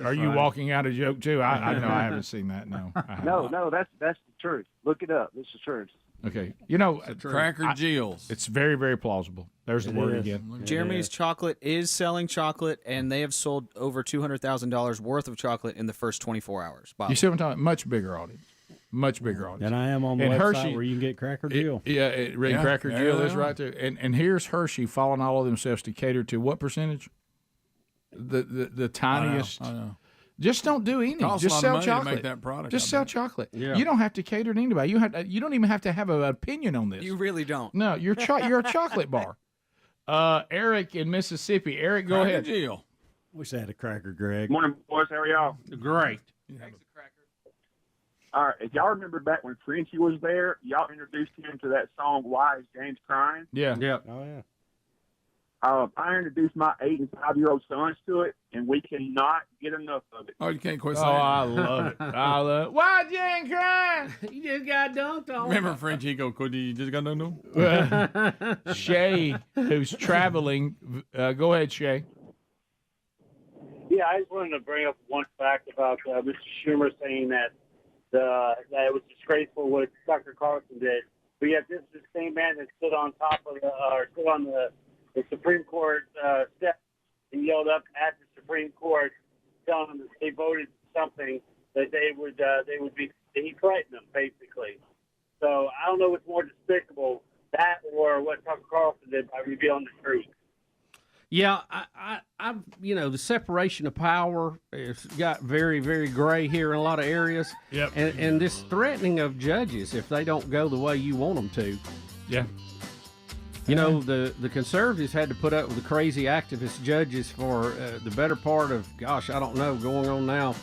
Are you walking out a joke too? I know I haven't seen that. No. No, that's the truth. Look it up. It's the truth. Okay. You know, Cracker Jills. It's very, very plausible. There's the word again. Jeremy's Chocolate is selling chocolate, and they have sold over $200,000 worth of chocolate in the first 24 hours. You see what I'm talking about? Much bigger audience. Much bigger audience. And I am on the website Hershey, where you can get Cracker Jill. Cracker Jill is right there. And here's Hershey following all of themselves to cater to what percentage? The tiniest. I know. Just don't do any. Costs Just a lot sell of money to chocolate. make that product, Just I sell bet. chocolate. Yeah. You don't have to cater to anybody. You don't even have to have an opinion on this. You really don't. No, you're a chocolate bar. Eric in Mississippi. Eric, go Cracker ahead. Jill. Wish I had a cracker, Greg. Morning, boys. How are y'all? Great. All right. If y'all remember back when Frenchie was there, y'all introduced him to that song, Why Is James Crying? Yeah. Oh, yeah. I introduced my 8 and 5-year-old sons to it, and we cannot get enough of it. Oh, you can't quit Oh, saying I it. love it. I love it. Why Jane crying? You just got dunked on. Remember French, he go, you just got no. Shay, who's traveling. Go ahead, Shay. Yeah, I just wanted to bring up one fact about Mr. Schumer saying that it was disgraceful what Tucker Carlson did. But yet, this is the same man that stood on top of stood on the Supreme Court steps and yelled up at the Supreme Court, telling them that they voted something that they would be. He threatened them basically. So I don't know what's more despicable, that or what Tucker Carlson did by revealing the truth. Yeah, I the separation of power has got very, very gray here in a lot of areas. Yep. And this threatening of judges if they don't go the way you want them to. Yeah. You know, the conservatives had to put up with the crazy activist judges for the better part of, gosh, I don't know, going on now,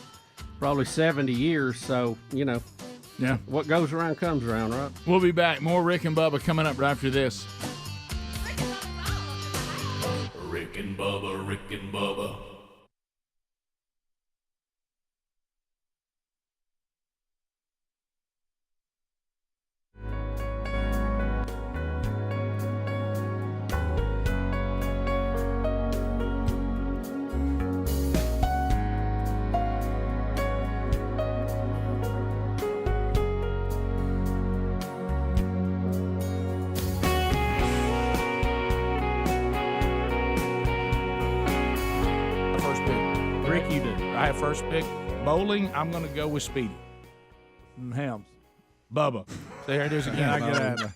probably 70 years. So, Yeah. what goes around comes around, right? We'll be back. More Rick and Bubba coming up right after this. Rick and Bubba, Rick and Bubba. Rick, you do. I have first pick. Bowling, I'm going to go with Speedy. Helms. Bubba. There it is again. I get Adler.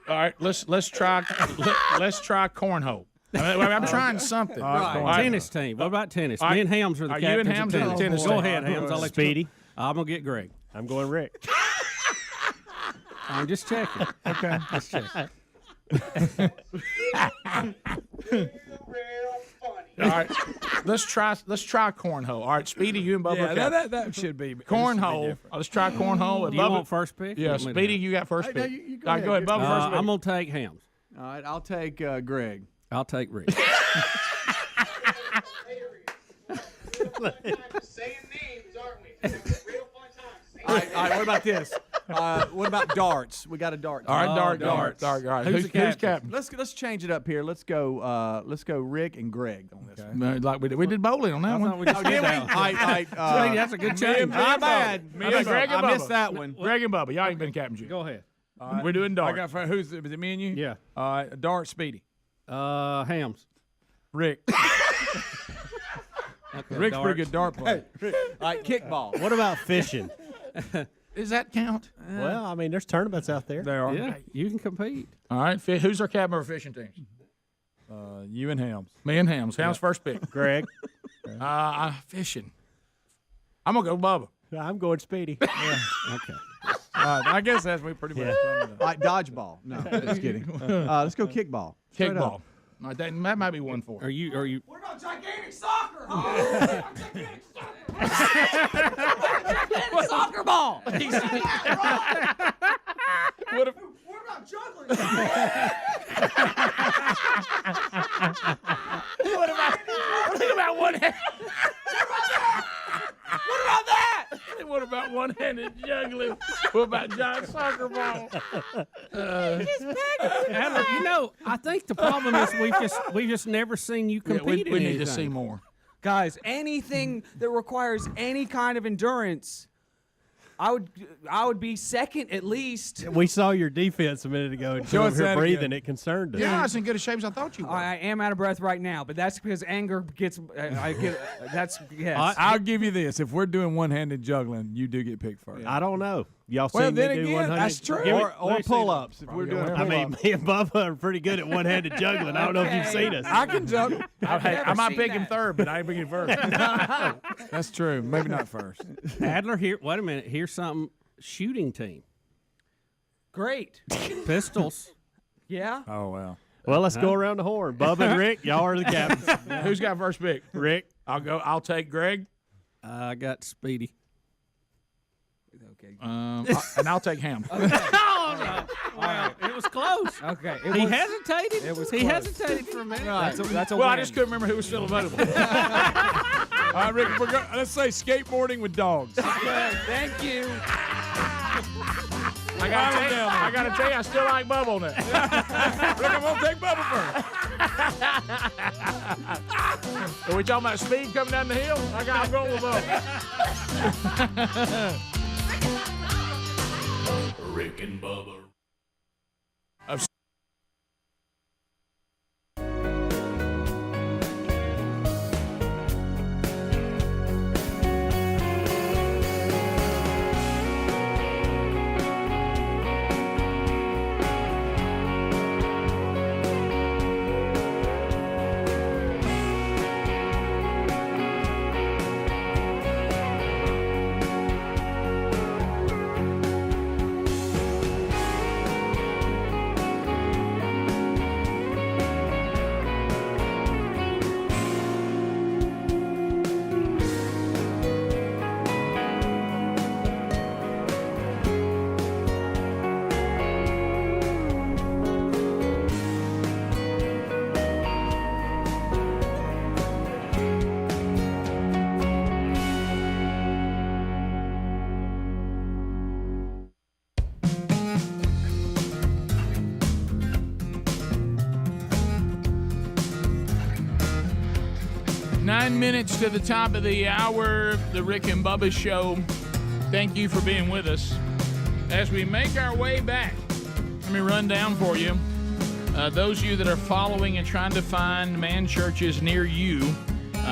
All right, let's try cornhole. I'm trying something. Right. Tennis team. What about tennis? Me and Helms are the captains. You and Helms of are the tennis Go team. ahead, Helms. I'll let Speedy. You I'm gonna get Greg. I'm going Rick. I'm just checking. Okay. Just checking. All right, let's try cornhole. All right, Speedy, you and Bubba. Yeah, that should be cornhole. Let's try cornhole. You want first pick? Yeah, Speedy, you got first pick. You All right, go ahead, Bubba. First pick. I'm gonna take Helms. All right, I'll take Greg. I'll take Rick. All right, what about this? What about darts? We got a dart. All right, darts. All right. Who's captain? Let's change it up here. Let's go Rick and Greg on this. No, like we did bowling on that one. We just did that one. That's a good change. My bad. Greg and I Bubba. missed that one. Greg and Bubba, y'all ain't been captains yet. Go ahead. We're doing darts. I got who's is it? Me and you? Yeah. All right, dart, Speedy. Helms. Rick. Rick's pretty good dart player. All right, kickball. What about fishing? Does that count? Well, I mean, there's tournaments out there. There are. Yeah, you can compete. All right, who's our captain of our fishing teams? You and Helms. Me and Helms. Helms first pick. Greg. Fishing. I'm gonna go Bubba. I'm going Speedy. Yeah. Okay. I guess that's we pretty much. All right, dodgeball. No, just kidding. Let's go kickball. Straight Kickball. up. All right, that might be 1-4. Are you? What about gigantic soccer? Soccer ball. What about juggling? What about one hand? What about that? What about one-handed juggling? What about giant soccer ball? Adler, I think the problem is we've just never seen you compete. We need to see more. Guys, anything that requires any kind of endurance, I would be second at least. We saw your defense a minute ago, and you were here breathing. It concerned us. You're not as good a shape as I thought you were. I am out of breath right now, but that's because anger gets. That's yes. I'll give you this: if we're doing one-handed juggling, you do get picked first. I don't know. Y'all see Well, me then do again, 100? that's true. Or pull-ups. If we're doing I mean, me and Bubba are pretty good at one-handed juggling. I don't know if you've seen us. I can juggle. I might pick him third, but I ain't picking first. That's true. Maybe not first. Adler, here. Wait a minute. Here's something. Shooting team. Great. Pistols. Yeah. Oh well. Well, let's go around the horn. Bubba and Rick, y'all are the captains. Who's got first pick? Rick. I'll take Greg. I got Speedy. Okay. And I'll take Ham. Okay. Well, it was close. Okay. He hesitated. He hesitated for a minute. That's a well, I win. just couldn't remember who was still available. All right, Rick. Let's say skateboarding with dogs. Okay, thank you. I gotta tell you, I still like Bubba on that. Rick, I'm gonna take Bubba first. Are we talking about speed coming down the hill? I'm going with Bubba. Rick and Bubba. Minutes to the top of the hour, the Rick and Bubba Show. Thank you for being with us. As we make our way back, let me run down for you. Those of you that are following and trying to find man churches near you,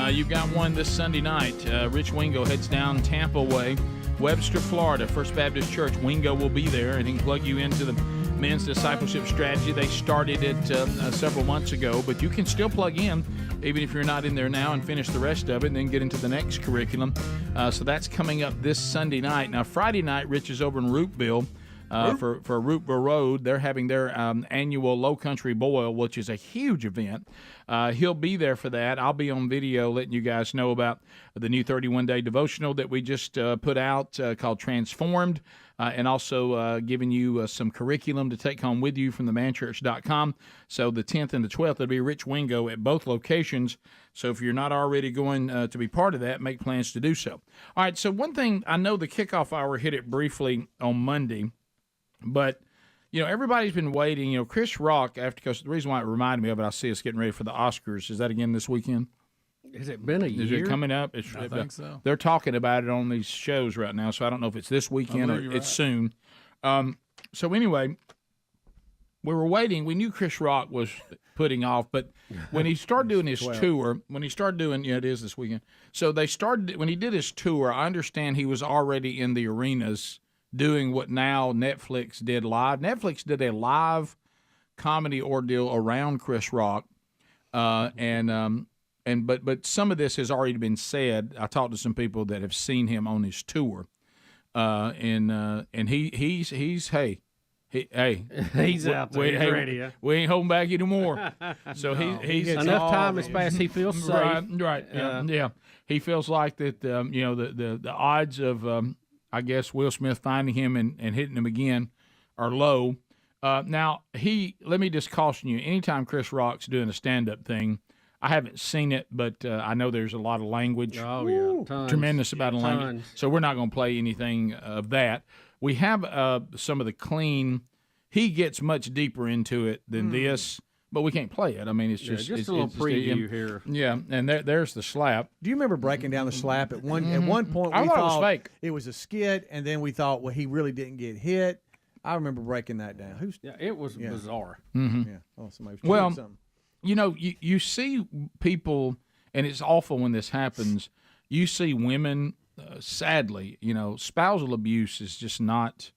you've got one this Sunday night. Rich Wingo heads down Tampa way, Webster, Florida, First Baptist Church. Wingo will be there, and he can plug you into the men's discipleship strategy. They started it several months ago, but you can still plug in, even if you're not in there now, and finish the rest of it and then get into the next curriculum. So that's coming up this Sunday night. Now, Friday night, Rich is over in Roopville. For Roopville Road. They're having their annual Low Country Boil, which is a huge event. He'll be there for that. I'll be on video letting you guys know about the new 31-day devotional that we just put out called Transformed, and also giving you some curriculum to take home with you from themanchurch.com. So the 10th and the 12th, it'll be Rich Wingo at both locations. So if you're not already going to be part of that, make plans to do so. All right, so one thing, I know the kickoff hour hit it briefly on Monday, but, you know, everybody's been waiting. You know, Chris Rock, because the reason why it reminded me of it, I see us getting ready for the Oscars. Is that again this weekend? Has it been a year? Is it coming up? I think so. They're talking about it on these shows right now, so I don't know if it's this weekend or it's soon. So anyway, we were waiting. We knew Chris Rock was putting off, but when he started doing his tour, it is this weekend. So when he did his tour, I understand he was already in the arenas doing what now Netflix did live. Netflix did a live comedy ordeal around Chris Rock, but some of this has already been said. I talked to some people that have seen him on his tour, and he's he's out there. He's ready. Huh? We ain't holding back anymore. So he's enough time has passed. He feels safe. Right. Yeah. He feels like that. The odds of I guess Will Smith finding him and hitting him again are low. Now, let me just caution you, anytime Chris Rock's doing a stand-up thing, I haven't seen it, but I know there's a lot of language. Oh, yeah. Tons. Tremendous amount of language. Tons. So we're not going to play anything of that. We have some of the clean. He gets much deeper into it than this, but we can't play it. I mean, it's just a little preview here. Yeah, and there's the slap. Do you remember breaking down the slap at one point? I thought it was fake. It was a skit, and then we thought, well, he really didn't get hit. I remember breaking that down. It was bizarre. Mm-hmm. Yeah. Oh, somebody was doing something. You know, you see people, and it's awful when this happens. You see women, sadly, you know, spousal abuse is just not.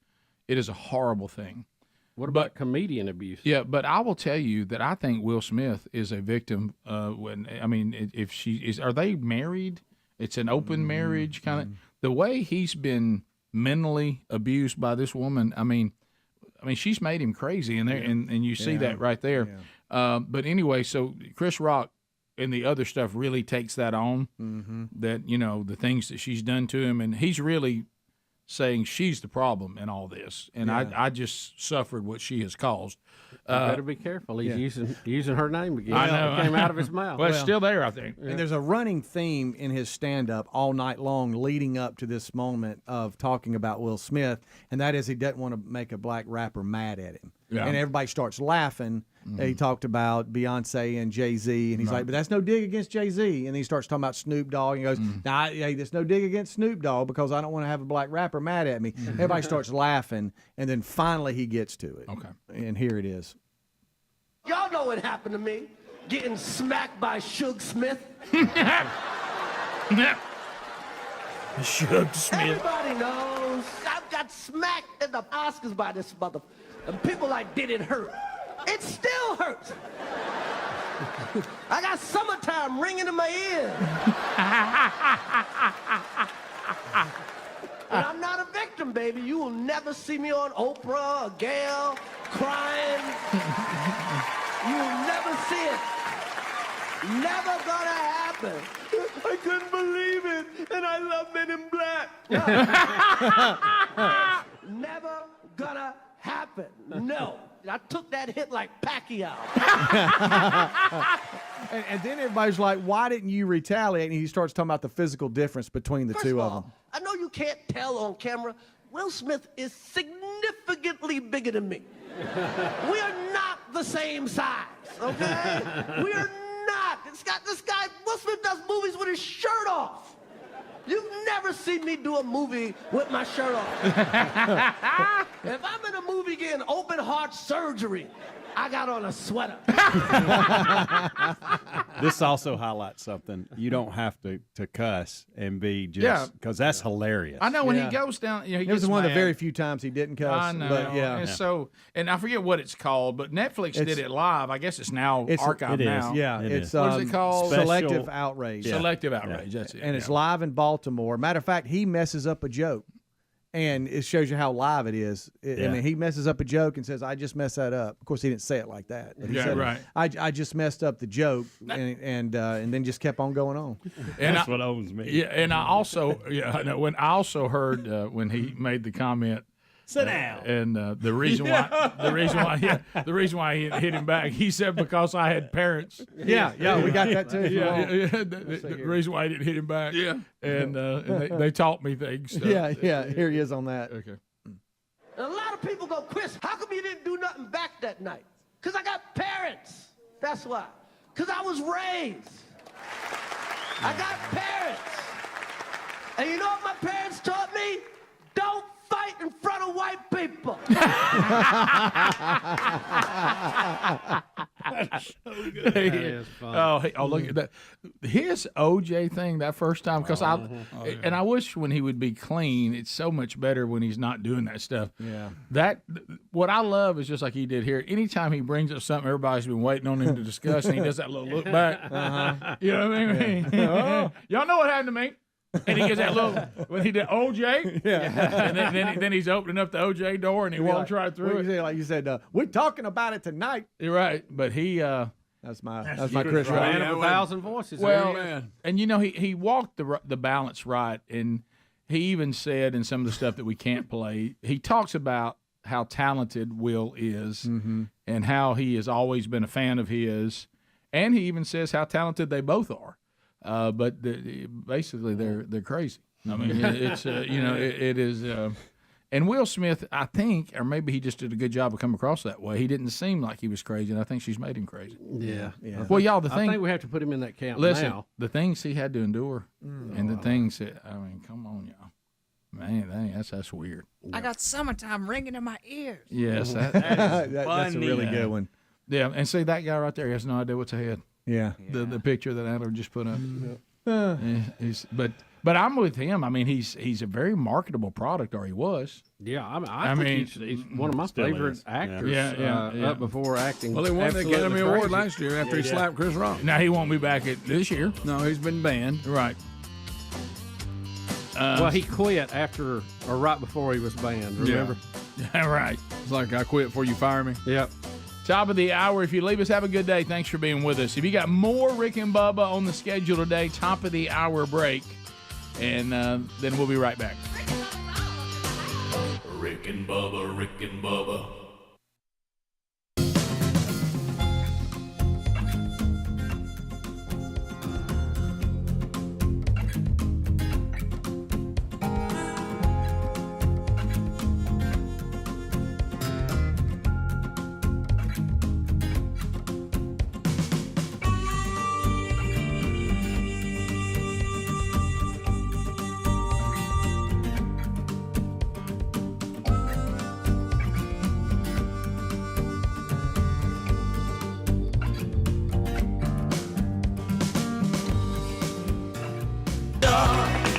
It is a horrible thing. What about comedian abuse? Yeah, but I will tell you that I think Will Smith is a victim. If she is, are they married? It's an open marriage kind of. The way he's been mentally abused by this woman. I mean, she's made him crazy, and you see that right there. Yeah. But anyway, so Chris Rock and the other stuff really takes that on. Mm-hmm. That, you know, the things that she's done to him, and he's really saying she's the problem in all this, and I just suffered what she has caused. Better be careful. He's using her name again. I know. It came out of his mouth. Well, it's still there, I think. And there's a running theme in his stand-up all night long leading up to this moment of talking about Will Smith, and that is he doesn't want to make a black rapper mad at him. Yeah. And everybody starts laughing. Mm-hmm. He talked about Beyonce and Jay-Z, and he's like, but that's no dig against Jay-Z. And he starts talking about Snoop Dogg, and he goes, nah, hey, there's no dig against Snoop Dogg because I don't want to have a black rapper mad at me. Everybody starts laughing, and then finally he gets to it. Okay. And here it is. Y'all know what happened to me, getting smacked by Suge Smith. Suge Smith. Everybody knows I got smacked at the Oscars by this mother. And people like, did it hurt? It still hurts. I got Summertime ringing in my ear. And I'm not a victim, baby. You will never see me on Oprah or Gayle crying. You will never see it. Never gonna happen. I couldn't believe it, and I love Men in Black. Never gonna happen. No. I took that hit like Pacquiao. and then everybody's like, why didn't you retaliate? And he starts talking about the physical difference between the two of them. I know you can't tell on camera. Will Smith is significantly bigger than me. We are not the same size, okay? We are not. This guy, Will Smith does movies with his shirt off. You've never seen me do a movie with my shirt off. If I'm in a movie getting open heart surgery, I got on a sweater. This also highlights something. You don't have to cuss and be just because that's hilarious. I know when he goes down, he It gets was one of the mad. very few times he didn't cuss. I know. But yeah. And so, and I forget what it's called, but Netflix did it live. I guess it's now archived now. Yeah, it's what is it called? Selective outrage. Yeah. Selective outrage. That's it. And it's live in Baltimore. Matter of fact, he messes up a joke. And it shows you how live it is. I mean, he messes up a joke and says, "I just messed that up." Of course, he didn't say it like that. But he said, right. I just messed up the joke, and then just kept on going on. And that's what owns me. Yeah, and I also, when I also heard when he made the comment. Sit down. And the reason why he hit him back, he said because I had parents. Yeah, we got that too. The reason why I didn't hit him back. Yeah, and they taught me things. So. Yeah. Here he is on that. Okay. And a lot of people go, Chris, how come you didn't do nothing back that night? Because I got parents. That's why. Because I was raised. I got parents. And you know what my parents taught me? Don't fight in front of white people. That's so good. That is funny. Oh, look at that. His OJ thing that first time, because and I wish when he would be clean, it's so much better when he's not doing that stuff. Yeah. What I love is just like he did here. Anytime he brings up something everybody's been waiting on him to discuss, and he does that little look back. You know what I mean? Y'all know what happened to me. And he gets that little when he did OJ, and then he's opening up the OJ door and he walks right through it. Like you said, we're talking about it tonight. You're right, but he that's my Chris Man Rock. of a thousand voices. Well, and you know he walked the balance right, and he even said in some of the stuff that we can't play, he talks about how talented Will is and how he has always been a fan of his, and he even says how talented they both are. But basically, they're crazy. I mean, it's it is. And Will Smith, I think, or maybe he just did a good job of coming across that way. He didn't seem like he was crazy, and I think she's made him crazy. Yeah. Well, y'all, I think we have to put him in that camp now. The things he had to endure, and the things that come on, y'all, man, that's weird. I got summertime ringing in my ears. Yes, that's a really good one. Yeah, and see that guy right there, he has no idea what's ahead. Yeah. The picture that Adler just put up. But I'm with him. I mean, he's a very marketable product, or he was. Yeah, I think he's one of my favorite actors. Up before acting. Well, he won the Academy Award last year after he slapped Chris Rock. Now he won't be back this year. No, he's been banned. Right. Well, he quit after or right before he was banned. Remember? Yeah, right. It's like I quit before you fire me. Yep. Top of the hour. If you leave us, have a good day. Thanks for being with us. If you got more Rick and Bubba on the schedule today, top of the hour break, and then we'll be right back. Rick and Bubba, Rick and Bubba.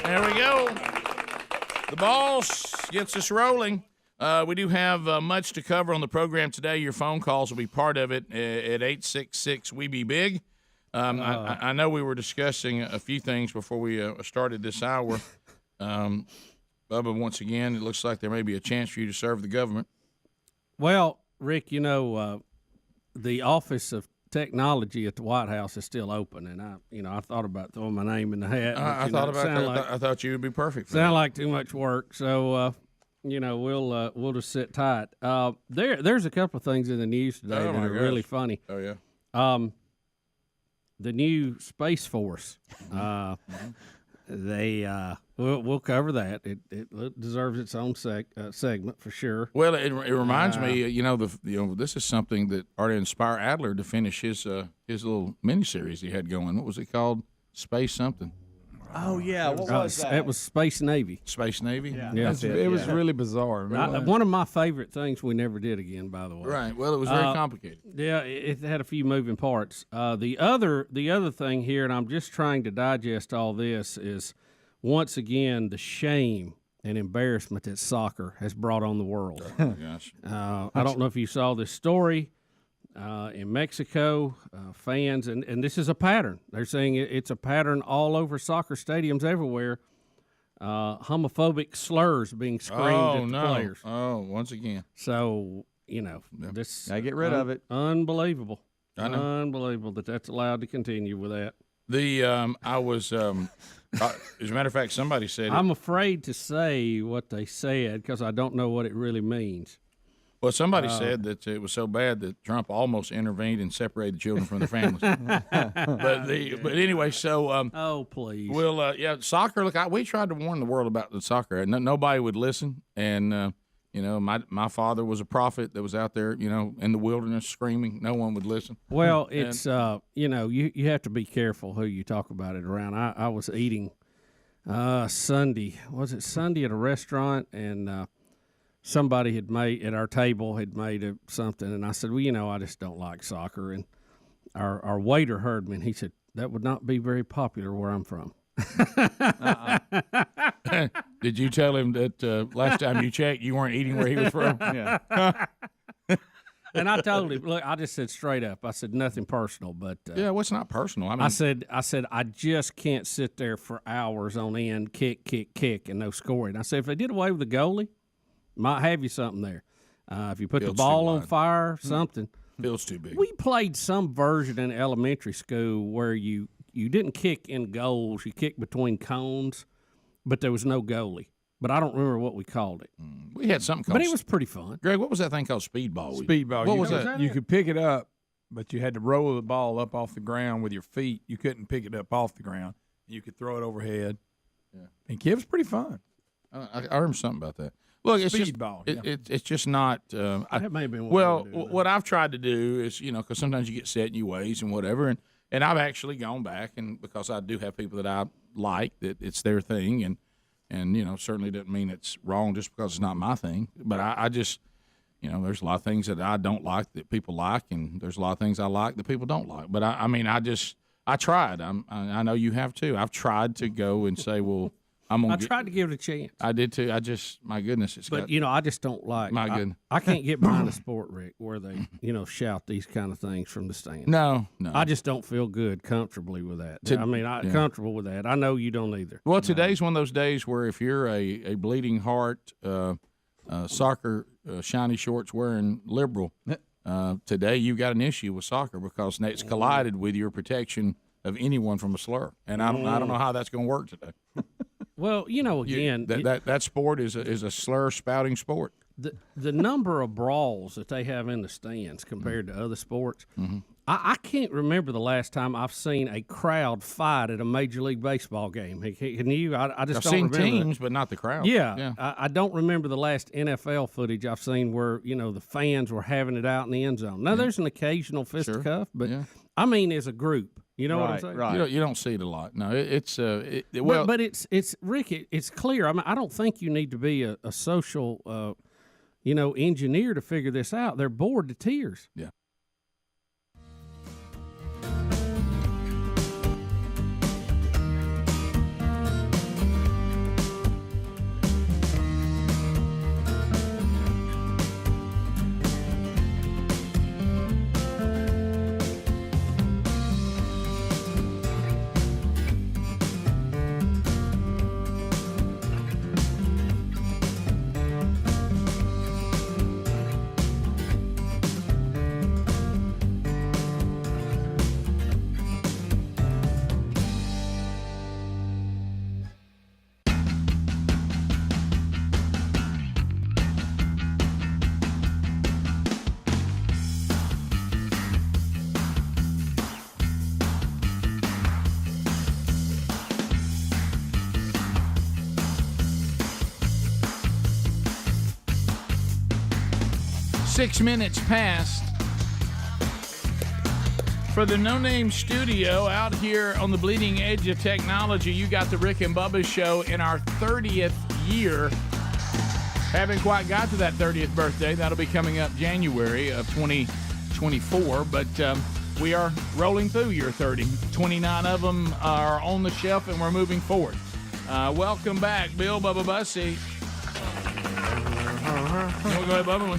There we go. The boss gets us rolling. We do have much to cover on the program today. Your phone calls will be part of it at 866-WE-BE-BIG. I know we were discussing a few things before we started this hour. Bubba, once again, it looks like there may be a chance for you to serve the government. Well, Rick, the Office of Technology at the White House is still open, and I thought about throwing my name in the hat. I thought about that. I thought you would be perfect for that. Sound like too much work, so we'll just sit tight. There's a couple of things in the news today that are really funny. Oh yeah. The new Space Force. We'll cover that. It deserves its own segment for sure. Well, it reminds me, this is something that ought to inspire Adler to finish his little miniseries he had going. What was it called? Space something. Oh yeah, what was that? It was Space Navy. Space Navy. Yeah. It was really bizarre. One of my favorite things we never did again, by the way. Right. Well, it was very complicated. Yeah, it had a few moving parts. The other thing here, and I'm just trying to digest all this, is once again the shame and embarrassment that soccer has brought on the world. Oh gosh. I don't know if you saw this story in Mexico. Fans, and this is a pattern. They're saying it's a pattern all over soccer stadiums everywhere. Homophobic slurs being screamed at the players. Oh, once again. So, this. Gotta get rid of it. Unbelievable. I know. Unbelievable that's allowed to continue with that. I was, as a matter of fact, somebody said. I'm afraid to say what they said because I don't know what it really means. Well, somebody said that it was so bad that Trump almost intervened and separated the children from their families. but anyway, so oh please. Well, soccer. Look, we tried to warn the world about the soccer. Nobody would listen, and my father was a prophet that was out there, in the wilderness screaming. No one would listen. Well, it's you have to be careful who you talk about it around. I was eating Sunday. Was it Sunday at a restaurant and. Somebody had made at our table had made something, and I said, "Well, I just don't like soccer." And our waiter heard me, and he said, "That would not be very popular where I'm from." Did you tell him that last time you checked, you weren't eating where he was from? Yeah. And I told him, look, I just said straight up. I said nothing personal, but what's not personal? I mean, I said I just can't sit there for hours on end, kick, and no scoring. I said if they did away with the goalie. Might have you something there. If you put the ball on fire, something. Field's too big. We played some version in elementary school where you didn't kick in goals. You kicked between cones, but there was no goalie. But I don't remember what we called it. We had something called. But it was pretty fun. Greg, what was that thing called? Speedball. Speedball. What was that? You could pick it up, but you had to roll the ball up off the ground with your feet. You couldn't pick it up off the ground. You could throw it overhead. Yeah. And it was pretty fun. I remember something about that. Look, it's Speedball, it's just not. That may have been what I've tried to do is, because sometimes you get set in your ways and whatever, and I've actually gone back, and because I do have people that I like, that it's their thing, and certainly doesn't mean it's wrong just because it's not my thing. But I just, there's a lot of things that I don't like that people like, and there's a lot of things I like that people don't like. But I tried. I know you have too. I've tried to go and say, well. I tried to give it a chance. I did too. My goodness, I just don't like. My goodness, I can't get behind a sport, Rick, where they shout these kind of things from the stands. No. I just don't feel comfortably with that. Comfortable with that. I know you don't either. Well, today's one of those days where if you're a bleeding heart, soccer, shiny shorts wearing liberal, today you've got an issue with soccer because it's collided with your protection of anyone from a slur, and I don't know how that's going to work today. Well, again, that sport is a slur spouting sport. The number of brawls that they have in the stands compared to other sports, I can't remember the last time I've seen a crowd fight at a Major League Baseball game. Can you? I just don't remember. I've seen teams, but not the crowd. Yeah. I don't remember the last NFL footage I've seen where the fans were having it out in the end zone. Now there's an occasional fisticuff, but I mean as a group. You know what I'm saying? Right. You don't see it a lot. No, but it's Rick. It's clear. I mean, I don't think you need to be a social, engineer to figure this out. They're bored to tears. Yeah. .6 minutes past For the No Name Studio out here on the bleeding edge of technology, you got the Rick and Bubba Show in our 30th year. Haven't quite got to that 30th birthday. That'll be coming up January of 2024, but we are rolling through year 30. 29 of them are on the shelf, and we're moving forward. Welcome back, Bill Bubba Bussy. We'll go ahead, Bubba.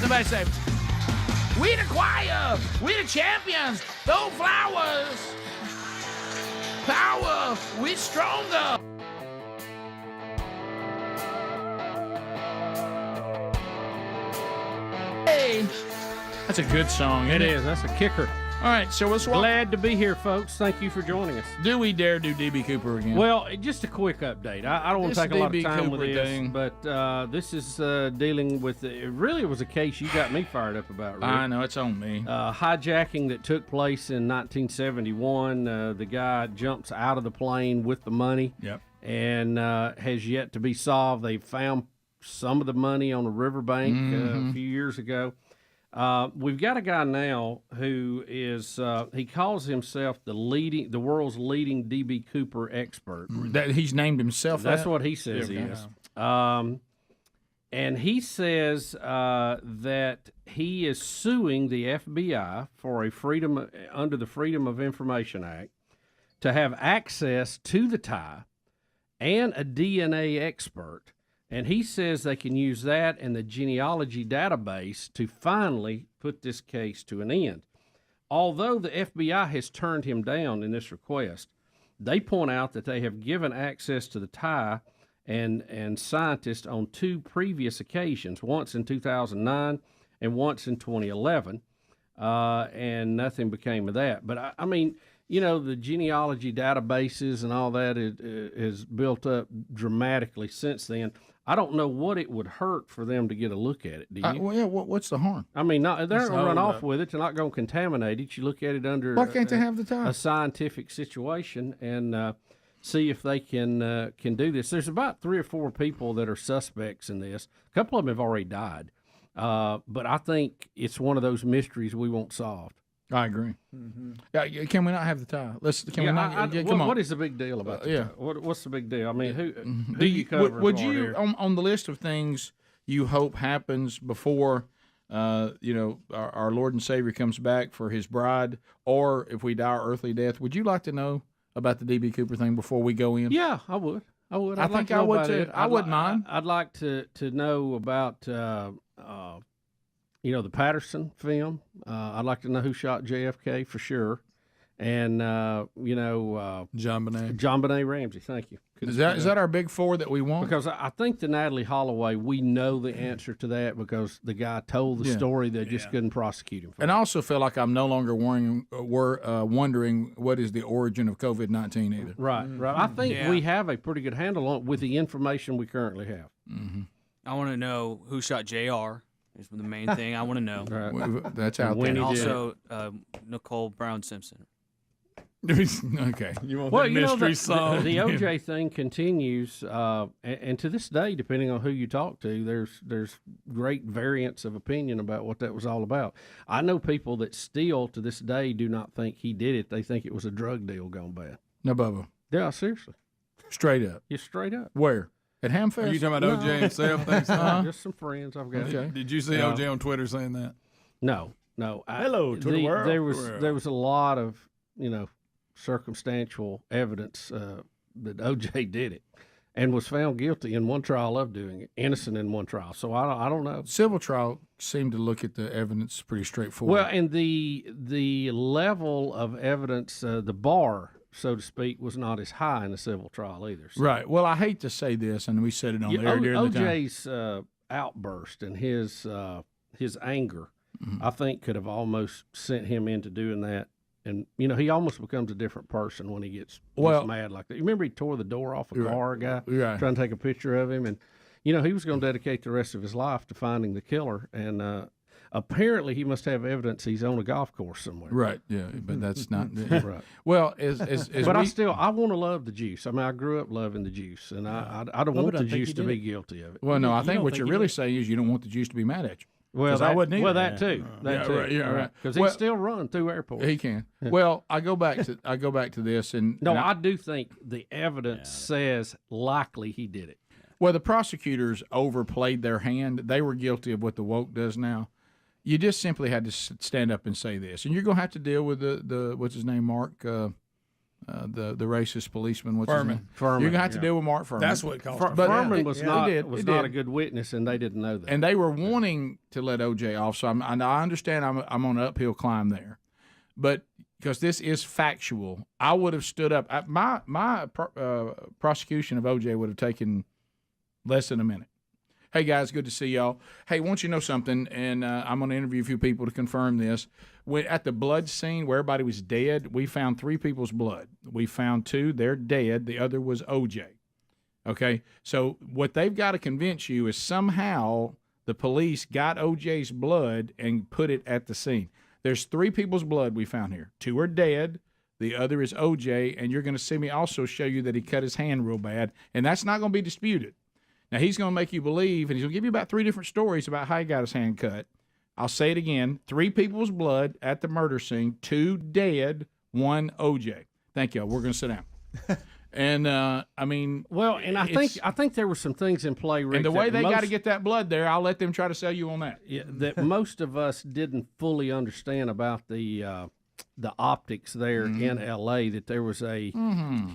Somebody say, we the choir, we the champions, throw flowers, power, we stronger. Hey, that's a good song, isn't it? It is. That's a kicker. All right, so let's walk. Glad to be here, folks. Thank you for joining us. Do we dare do DB Cooper again? Well, just a quick update. I don't want to take a lot of time with this, but this is dealing with. It really was a case you got me fired up about, Rick. I know, it's on me. Hijacking that took place in 1971. The guy jumps out of the plane with the money. Yep. And has yet to be solved. They found some of the money on a riverbank a few years ago. We've got a guy now who is he calls himself the world's leading DB Cooper expert. That he's named himself. That's what he says he is. And he says that he is suing the FBI for under the Freedom of Information Act to have access to the tie and a DNA expert. And he says they can use that and the genealogy database to finally put this case to an end. Although the FBI has turned him down in this request, they point out that they have given access to the tie and scientists on 2 previous occasions, once in 2009 and once in 2011, and nothing became of that. But, I mean, you know, the genealogy databases and all that is built up dramatically since then. I don't know what it would hurt for them to get a look at it. Do you? Well, yeah. What's the harm? I mean, they're not going to run off with it. They're not going to contaminate it. You look at it under why can't they have the time? A scientific situation and see if they can do this. There's about 3 or 4 people that are suspects in this. A couple of them have already died, but I think it's one of those mysteries we want solved. I agree. Yeah, can we not have the tie? Can we not? Come on. What is the big deal about the tie? What's the big deal? I mean, who do you cover? Would you on the list of things you hope happens before our Lord and Savior comes back for His bride, or if we die our earthly death? Would you like to know about the DB Cooper thing before we go in? Yeah, I would. I think I would too. I wouldn't mind. I'd like to know about. The Patterson film. I'd like to know who shot JFK for sure, and John Benet Ramsey. Thank you. Is that our big 4 that we want? Because I think the Natalie Holloway, we know the answer to that because the guy told the story. They just couldn't prosecute him. And I also feel like I'm no longer wondering what is the origin of COVID-19 either. Right. I think we have a pretty good handle on it with the information we currently have. Mm-hmm. I want to know who shot JR. Is the main thing I want to know. That's out there. And also Nicole Brown Simpson. Okay. You want the mystery song? The OJ thing continues, and to this day, depending on who you talk to, there's great variance of opinion about what that was all about. I know people that still, to this day, do not think he did it. They think it was a drug deal gone bad. No, Bubba. Yeah, seriously. Straight up. Yeah, straight up. Where? At Hamfest? Are you talking about OJ himself? Just some friends I've got. Okay. Did you see OJ on Twitter saying that? No. Hello, Twitter world. There was a lot of circumstantial evidence that OJ did it, and was found guilty in one trial of doing it, innocent in one trial. So I don't know. Civil trial seemed to look at the evidence pretty straightforward. Well, and the level of evidence, the bar, so to speak, was not as high in the civil trial either. So. Right. Well, I hate to say this, and we said it on the air during the time. OJ's outburst and his anger, I think, could have almost sent him into doing that. And, he almost becomes a different person when he gets mad like that. You remember he tore the door off a car, guy, trying to take a picture of him? And, he was going to dedicate the rest of his life to finding the killer. And apparently he must have evidence he's on a golf course somewhere. Right. Yeah, but that's not right. Well, but I want to love the juice. I mean, I grew up loving the juice, and I don't want the juice to be guilty of it. Well, no, I think what you're really saying is you don't want the juice to be mad at you. Well, I wouldn't either. Well, that too. That too. Right, right. Because he still run through airports. He can. Well, I go back to this, and I do think the evidence says likely he did it. Well, the prosecutors overplayed their hand. They were guilty of what the woke does now. You just simply had to stand up and say this, and you're going to have to deal with the what's his name, Mark, the racist policeman. What's his name? Furman. You're going to have to deal with Mark Furman. That's what it cost. Furman was not a good witness, and they didn't know that. And they were wanting to let OJ off. So I understand I'm on an uphill climb there, but because this is factual, I would have stood up. My prosecution of OJ would have taken less than a minute. Hey, guys, good to see y'all. Hey, won't you know something? And I'm going to interview a few people to confirm this. At the blood scene where everybody was dead, we found 3 people's blood. We found 2. They're dead. The other was OJ. Okay? So what they've got to convince you is somehow the police got OJ's blood and put it at the scene. There's 3 people's blood we found here. 2 are dead. The other is OJ. And you're going to see me also show you that he cut his hand real bad. And that's not going to be disputed. Now, he's going to make you believe, and he's going to give you about 3 different stories about how he got his hand cut. I'll say it again. 3 people's blood at the murder scene, 2 dead, 1 OJ. Thank you. We're going to sit down. And, I mean. Well, and I think there were some things in play, Rick. And the way they got to get that blood there, I'll let them try to sell you on that. Yeah, that most of us didn't fully understand about the optics there in L.A., that there was a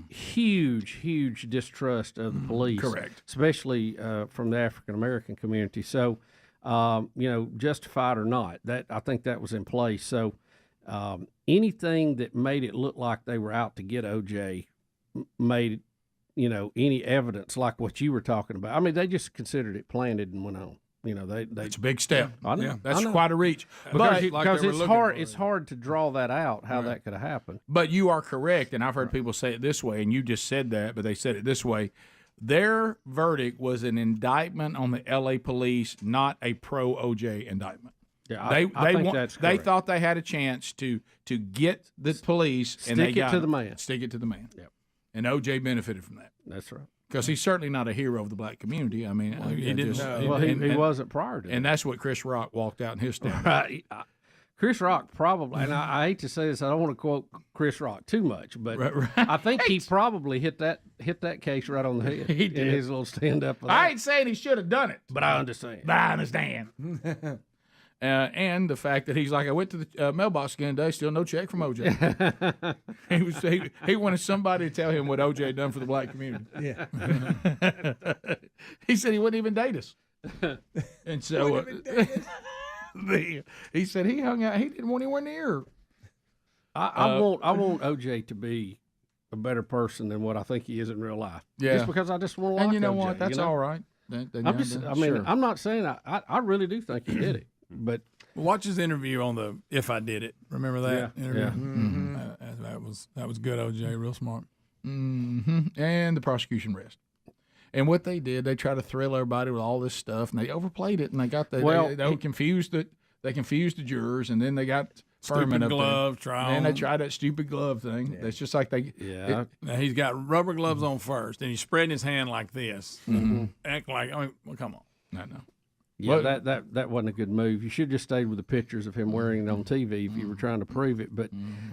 huge distrust of the police. Correct. Especially from the African-American community. So, justified or not, I think that was in place. So anything that made it look like they were out to get O.J. made, any evidence like what you were talking about. I mean, they just considered it planted and went on. That's a big step. I know. Yeah, that's quite a reach. Because it's hard to draw that out, how that could have happened. But you are correct, and I've heard people say it this way, and you just said that, but they said it this way. Their verdict was an indictment on the L.A. police, not a pro-OJ indictment. Yeah, I think that's correct. They thought they had a chance to get the police, and they got to the man. Stick it to the man. Yep. And OJ benefited from that. That's right. Because he's certainly not a hero of the black community. I mean, he didn't. He wasn't prior to that. And that's what Chris Rock walked out in his stand. Right. Chris Rock probably, and I hate to say this, I don't want to quote Chris Rock too much, but right. I think he probably hit that case right on the head. He did. In his little stand up. I ain't saying he should have done it, but I understand. And the fact that he's like, I went to the mailbox again today, still no check from OJ. he wanted somebody to tell him what OJ had done for the black community. Yeah. He said he wouldn't even date us. And so he said he hung out. He didn't want anywhere near. I want OJ to be a better person than what I think he is in real life. Yeah. Just because I just want to like And you know OJ, what? That's all right. I'm not saying I really do think he did it. But watch his interview on the "If I Did It." Remember that interview? Yeah. Mm-hmm. That was good. OJ, real smart. Mm-hmm. And the prosecution rest. And what they did, they tried to thrill everybody with all this stuff, and they overplayed it, and they got they confused it. They confused the jurors, and then they got Furman up glove there. trial. And they tried that stupid glove thing. Yeah. That's just like they. Yeah. Now he's got rubber gloves on first, and he's spreading his hand like this. Mm-hmm. Act like, well, come on. No. Yeah, that wasn't a good move. You should have just stayed with the pictures of him wearing it on TV if you were trying to prove it. But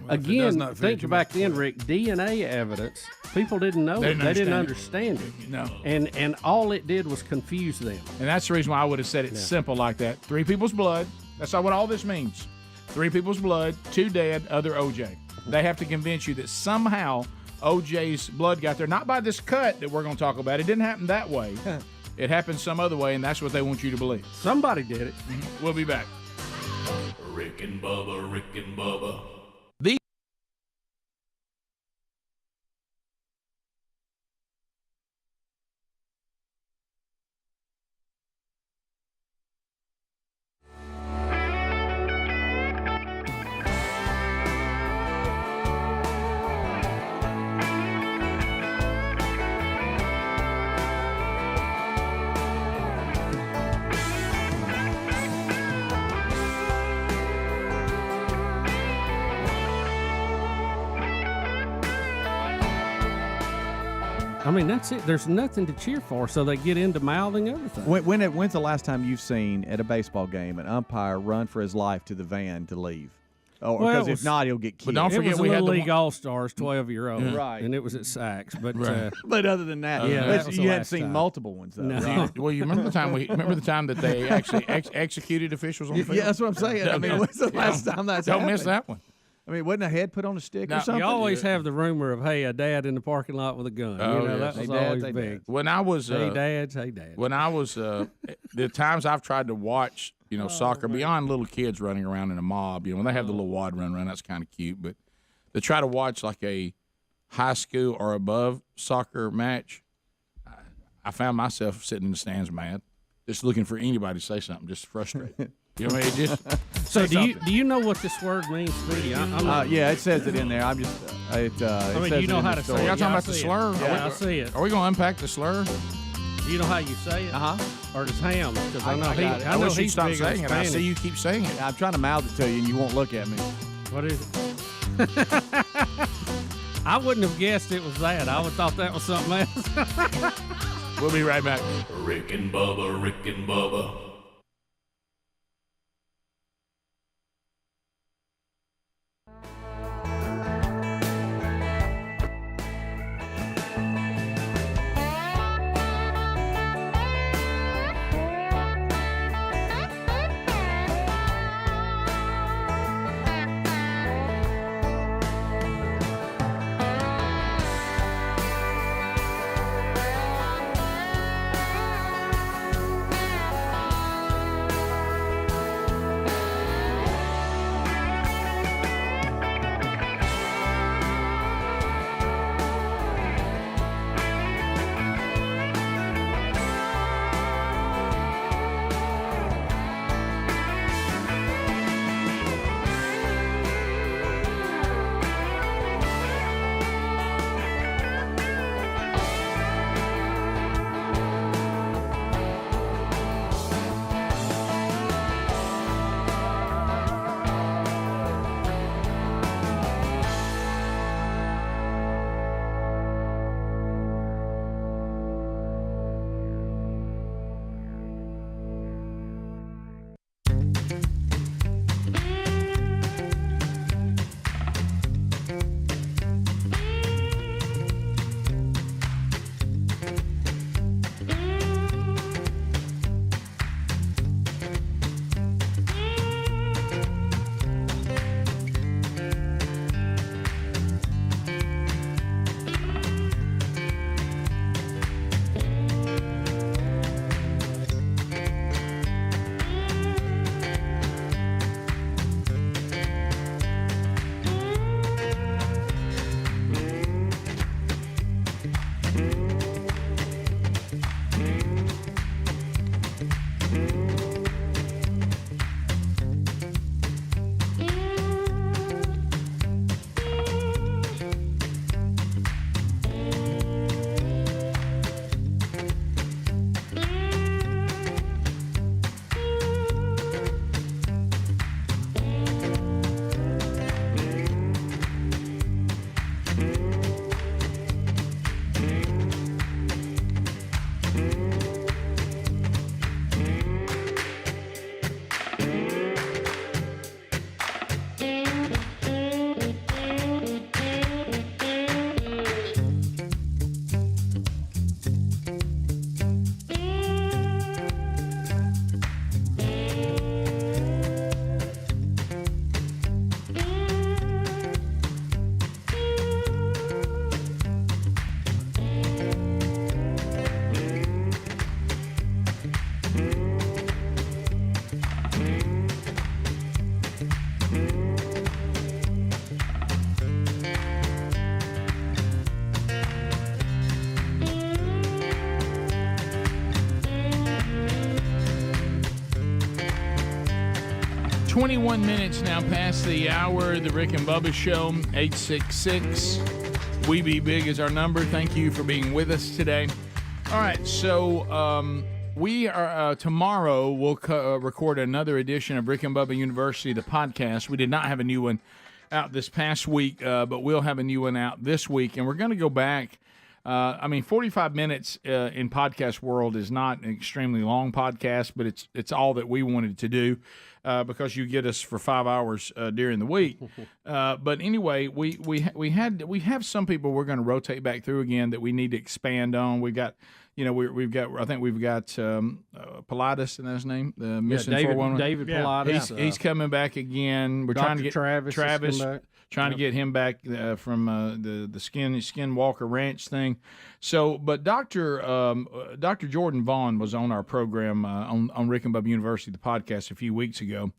again, think back then, Rick, DNA evidence, people didn't know it. They didn't understand it. No. And all it did was confuse them. And that's the reason why I would have said it simple like that. 3 people's blood. That's not what all this means. 3 people's blood, 2 dead, other OJ. They have to convince you that somehow OJ's blood got there. Not by this cut that we're going to talk about. It didn't happen that way. It happened some other way, and that's what they want you to believe. Somebody did it. Mm-hmm. We'll be back. Rick and Bubba, Rick and Bubba. I mean, that's it. There's nothing to cheer for, so they get into mouthing everything. When's the last time you've seen at a baseball game an umpire run for his life to the van to leave? Oh, because if not, he'll get killed. But don't forget, we had the League All-Stars, 12-year-old, right? And it was at Saks. But but other than that, you hadn't seen multiple ones. Though. No. Well, you remember the time that they actually executed officials on the field? Yeah, that's what I'm saying. I mean, when's the last time that's Don't happened? miss that one. I mean, wasn't a head put on a stick or something? You always have the rumor of, hey, a dad in the parking lot with a gun. That was always big. When I was hey dads. When I was the times I've tried to watch, soccer beyond little kids running around in a mob. When they have the little wad run around, that's kind of cute. But to try to watch like a high school or above soccer match, I found myself sitting in the stands mad, just looking for anybody to say something, just frustrated. You know what I mean? Just so do you know what this word means, Speedy? Yeah, it says it in there. I'm just. I mean, do you know how to say it? Y'all talking about the slur? Yeah, I see it. Are we going to unpack the slur? Do you know how you say it? Or does Ham? Because I know I wish you'd stop saying it. I see you keep saying it. I'm trying to mouth it to you, and you won't look at me. What is it? I wouldn't have guessed it was that. I would have thought that was something else. We'll be right back. Rick and Bubba, Rick and Bubba. .21 minutes now past the hour. The Rick and Bubba Show, 866 We Be Big is our number. Thank you for being with us today. All right, so we are tomorrow we'll record another edition of Rick and Bubba University, the podcast. We did not have a new one out this past week, but we'll have a new one out this week, and we're going to go back I mean, 45 minutes in podcast world is not an extremely long podcast, but it's all that we wanted to do because you get us for 5 hours during the week. But anyway, we have some people we're going to rotate back through again that we need to expand on. We've got. We've got Pilatus, and that's his name, the missing 411. David Pilatus. He's coming back again. We're trying to get Travis trying to get him back from the Skinwalker Ranch thing. So, but Dr. Jordan Vaughn was on our program on Rick and Bubba University, the podcast, a few weeks ago.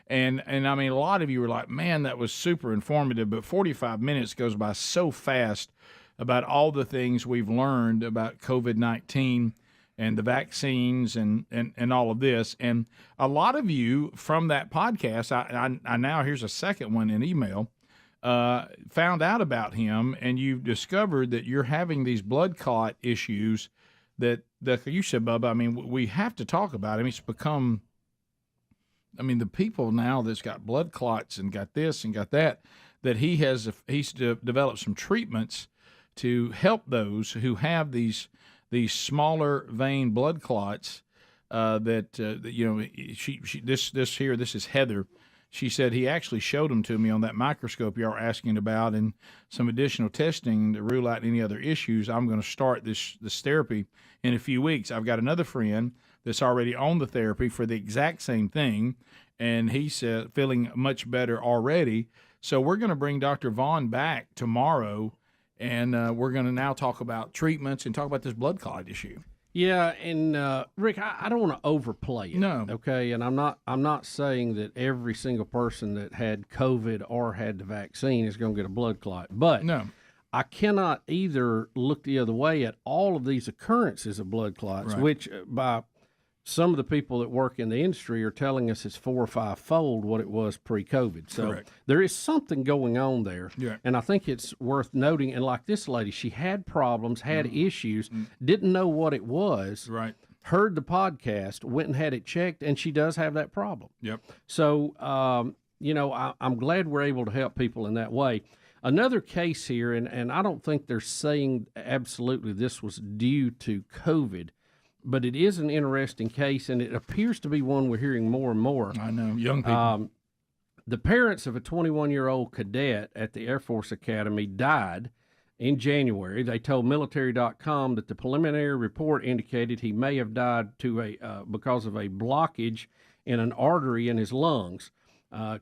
And I mean, a lot of you were like, man, that was super informative, but 45 minutes goes by so fast about all the things we've learned about COVID-19 and the vaccines and all of this. And a lot of you from that podcast, I now, here's a second one in email, found out about him, and you've discovered that you're having these blood clot issues that you said, Bubba, I mean, we have to talk about. I mean, it's become, I mean, the people now that's got blood clots and got this and got that he's developed some treatments to help those who have these smaller vein blood clots. This is Heather. She said he actually showed them to me on that microscope y'all are asking about, and some additional testing to rule out any other issues. I'm going to start this therapy in a few weeks. I've got another friend that's already on the therapy for the exact same thing, and he's feeling much better already. So we're going to bring Dr. Vaughn back tomorrow. And we're going to now talk about treatments and talk about this blood clot issue. Yeah, and Rick, I don't want to overplay it. No. Okay, and I'm not saying that every single person that had COVID or had the vaccine is going to get a blood clot. But no, I cannot either look the other way at all of these occurrences of blood clots, Right. which by some of the people that work in the industry are telling us it's 4 or 5-fold what it was pre-COVID. So Correct. there is something going on there. Yeah. And I think it's worth noting. And like this lady, she had problems, had issues, didn't know what it was. Right. Heard the podcast, went and had it checked, and she does have that problem. Yep. So, I'm glad we're able to help people in that way. Another case here, and I don't think they're saying absolutely this was due to COVID, but it is an interesting case, and it appears to be one we're hearing more and more. I know, young people. The parents of a 21-year-old cadet at the Air Force Academy died in January. They told military.com that the preliminary report indicated he may have died because of a blockage in an artery in his lungs.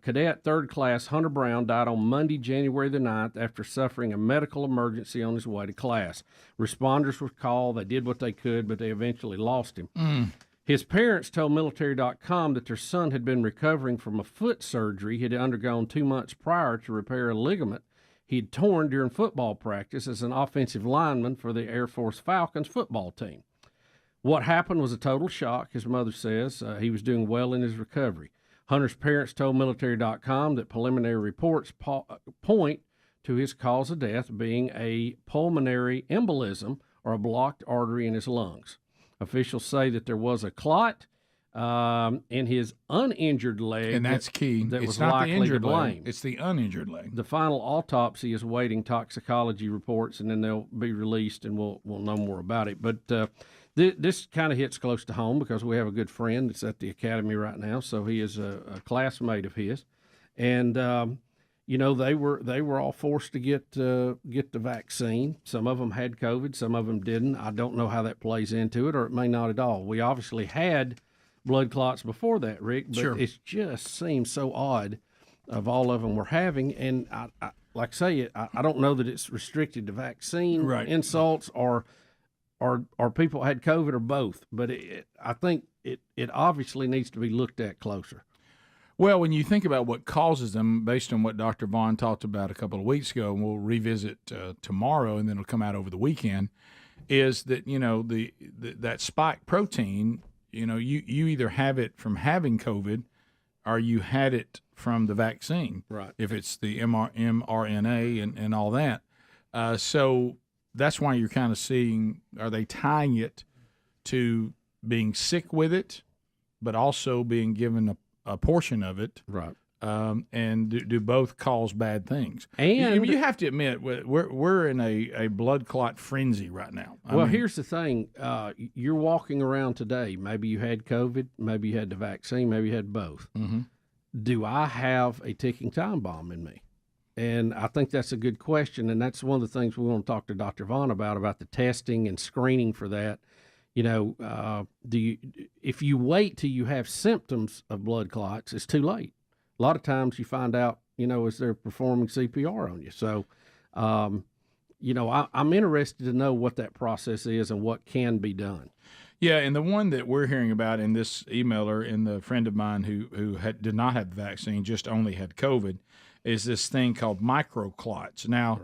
Cadet 3rd Class Hunter Brown died on Monday, January the 9th, after suffering a medical emergency on his way to class. Responders were called. They did what they could, but they eventually lost him. His parents told military.com that their son had been recovering from a foot surgery he had undergone 2 months prior to repair a ligament he had torn during football practice as an offensive lineman for the Air Force Falcons football team. What happened was a total shock, his mother says. He was doing well in his recovery. Hunter's parents told military.com that preliminary reports point to his cause of death being a pulmonary embolism or a blocked artery in his lungs. Officials say that there was a clot in his uninjured leg. And that's key. That It's was not the likely to injured blame. leg. It's the uninjured leg. The final autopsy is awaiting toxicology reports, and then they'll be released, and we'll know more about it. But this kind of hits close to home because we have a good friend that's at the academy right now. So he is a classmate of his, and they were all forced to get the vaccine. Some of them had COVID, some of them didn't. I don't know how that plays into it, or it may not at all. We obviously had blood clots before that, Rick, but Sure. it just seems so odd of all of them we're having. And I like I say, I don't know that it's restricted to vaccine Right. insults or people had COVID or both. But I think it obviously needs to be looked at closer. Well, when you think about what causes them, based on what Dr. Vaughn talked about a couple of weeks ago, and we'll revisit tomorrow, and then it'll come out over the weekend, is that that spike protein. You either have it from having COVID, or you had it from the vaccine. Right. If it's the mRNA and all that, so that's why you're kind of seeing, are they tying it to being sick with it, but also being given a portion of it, right, and do both cause bad things. And you have to admit we're in a blood clot frenzy right now. I mean, here's the thing: you're walking around today. Maybe you had COVID, maybe you had the vaccine, maybe you had both. Mm-hmm. Do I have a ticking time bomb in me? And I think that's a good question, and that's one of the things we want to talk to Dr. Vaughn about the testing and screening for that. If you wait till you have symptoms of blood clots, it's too late. A lot of times you find out, as they're performing CPR on you. So, I'm interested to know what that process is and what can be done. Yeah, and the one that we're hearing about in this emailer and the friend of mine who did not have the vaccine, just only had COVID, is this thing called microclots. Now,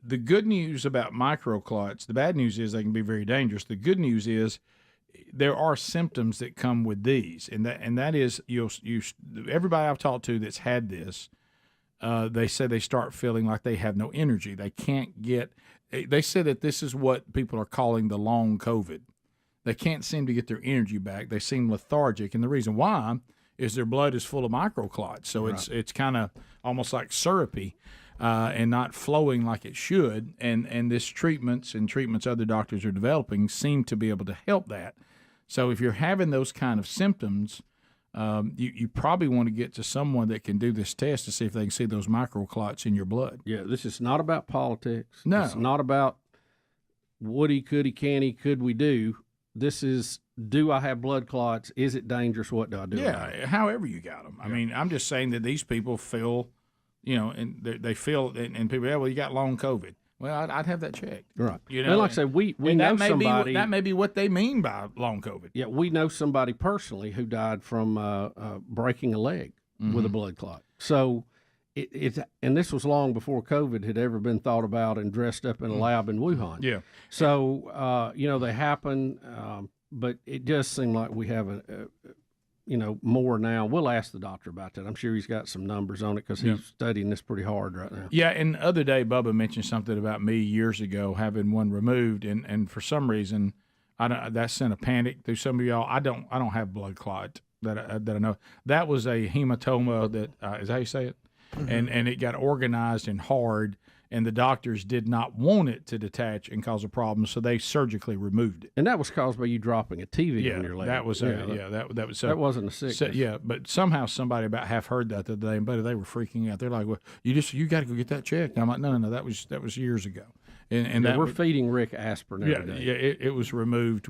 the good news about microclots, the bad news is they can be very dangerous. The good news is there are symptoms that come with these, and that is everybody I've talked to that's had this, they say they start feeling like they have no energy. They can't get. They say that this is what people are calling the long COVID. They can't seem to get their energy back. They seem lethargic, and the reason why is their blood is full of microclots, so it's kind of almost like syrupy. And not flowing like it should, and this treatments other doctors are developing seem to be able to help that. So if you're having those kind of symptoms, you probably want to get to someone that can do this test to see if they can see those microclots in your blood. Yeah, this is not about politics. No. It's not about wouldy, couldy, canny, could we do. This is, do I have blood clots? Is it dangerous? What do I do? Yeah, however you got them. I mean, I'm just saying that these people feel, and they feel, and people, well, you got long COVID. Well, I'd have that checked. Right. And like I said, we know somebody. That may be what they mean by long COVID. Yeah, we know somebody personally who died from breaking a leg with a blood clot. So and this was long before COVID had ever been thought about and dressed up in a lab in Wuhan. Yeah. So, they happen, but it does seem like we have more now. We'll ask the doctor about that. I'm sure he's got some numbers on it because he's studying this pretty hard right now. Yeah, and the other day, Bubba mentioned something about me years ago having one removed, and for some reason, that sent a panic through some of y'all. I don't have blood clot that I know. That was a hematoma that is that how you say it? Mm-hmm. And it got organized and hard, and the doctors did not want it to detach and cause a problem, so they surgically removed it. And that was caused by you dropping a TV on your leg. That was that was so, that wasn't a sickness. So, but somehow somebody about half heard that the other day, and buddy, they were freaking out. They're like, "Well, you got to go get that checked." And I'm like, "No, that was years ago." And we're feeding Rick aspirin every day. Yeah, it was removed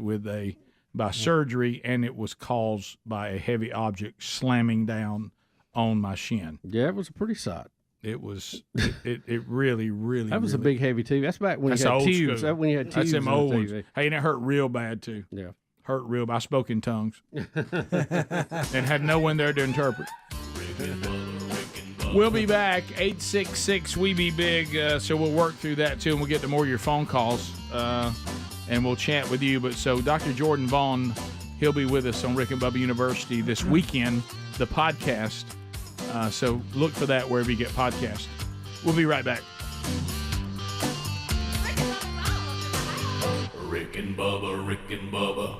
by surgery, and it was caused by a heavy object slamming down on my shin. Yeah, it was a pretty sight. It was. It really, really. That was a big heavy TV. That's back when you had tubes. That's when you had tubes. That's them old ones. Hey, and it hurt real bad too. Yeah, hurt real bad. I spoke in tongues and had no one there to interpret. We'll be back. 866 We Be Big. So we'll work through that too, and we'll get to more of your phone calls, and we'll chat with you. But so Dr. Jordan Vaughn, he'll be with us on Rick and Bubba University this weekend. The podcast. So look for that wherever you get podcasts. We'll be right back. Rick and Bubba, Rick and Bubba.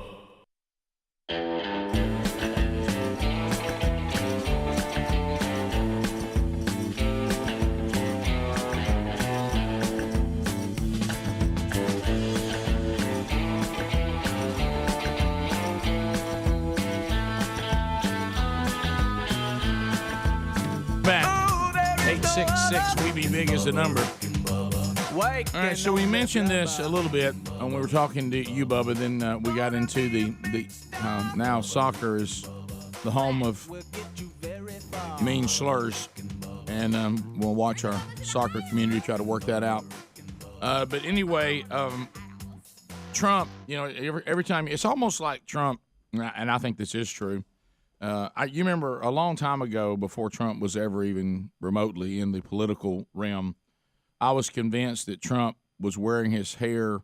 Back. 866 We Be Big is the number. All right, so we mentioned this a little bit when we were talking to you, Bubba. Then we got into the now soccer is the home of mean slurs, and we'll watch our soccer community try to work that out. But anyway, Trump, every time it's almost like Trump, and I think this is true. You remember a long time ago, before Trump was ever even remotely in the political realm, I was convinced that Trump was wearing his hair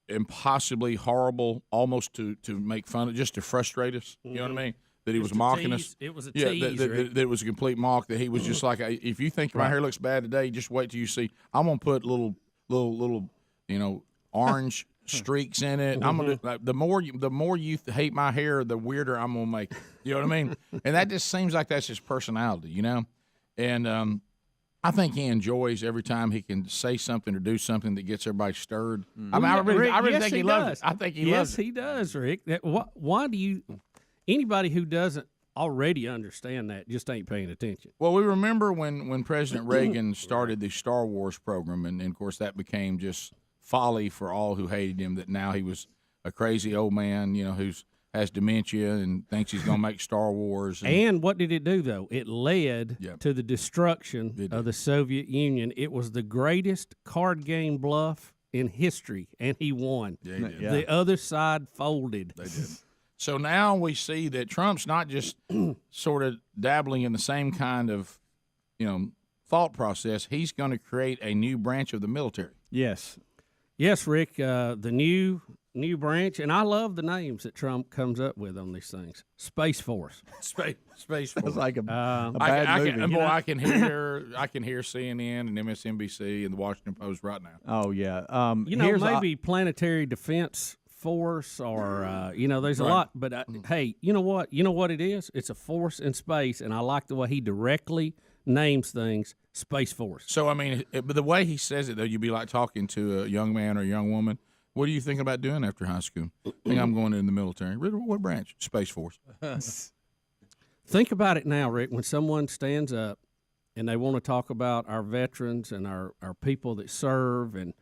impossibly horrible, almost to make fun of, just to frustrate us. You know what I mean? That he was mocking us. It was a tease. That it was a complete mock. That he was just like, if you think my hair looks bad today, just wait till you see. I'm gonna put little orange streaks in it. I'm gonna like, the more you hate my hair, the weirder I'm gonna make it. You know what I mean? And that just seems like that's his personality, you know. And I think he enjoys every time he can say something or do something that gets everybody stirred. I mean, Rick, I really yes, think he loves it. I think he loves it. Yes, he does, Rick. Why do you? Anybody who doesn't already understand that just ain't paying attention. Well, we remember when President Reagan started the Star Wars program, and of course that became just folly for all who hated him. That now he was a crazy old man, you know, who's has dementia and thinks he's going to make Star Wars. And what did it do, though? It led to the destruction of the Soviet Union. It was the greatest card game bluff in history, and he won. Yeah, he did. The other side folded. They did. So now we see that Trump's not just sort of dabbling in the same kind of, you know, thought process. He's going to create a new branch of the military. Yes. Yes, Rick, the new branch, and I love the names that Trump comes up with on these things. Space Force. Space Force. It's like a bad movie. I can hear CNN and MSNBC and the Washington Post right now. Oh yeah. Maybe Planetary Defense Force, or there's a lot. But hey, you know what? You know what it is? It's a force in space, and I like the way he directly names things. Space Force. So I mean, but the way he says it, though, you'd be like talking to a young man or a young woman. What are you thinking about doing after high school? I think I'm going in the military. What branch? Space Force. Think about it now, Rick. When someone stands up and they want to talk about our veterans and our people that serve and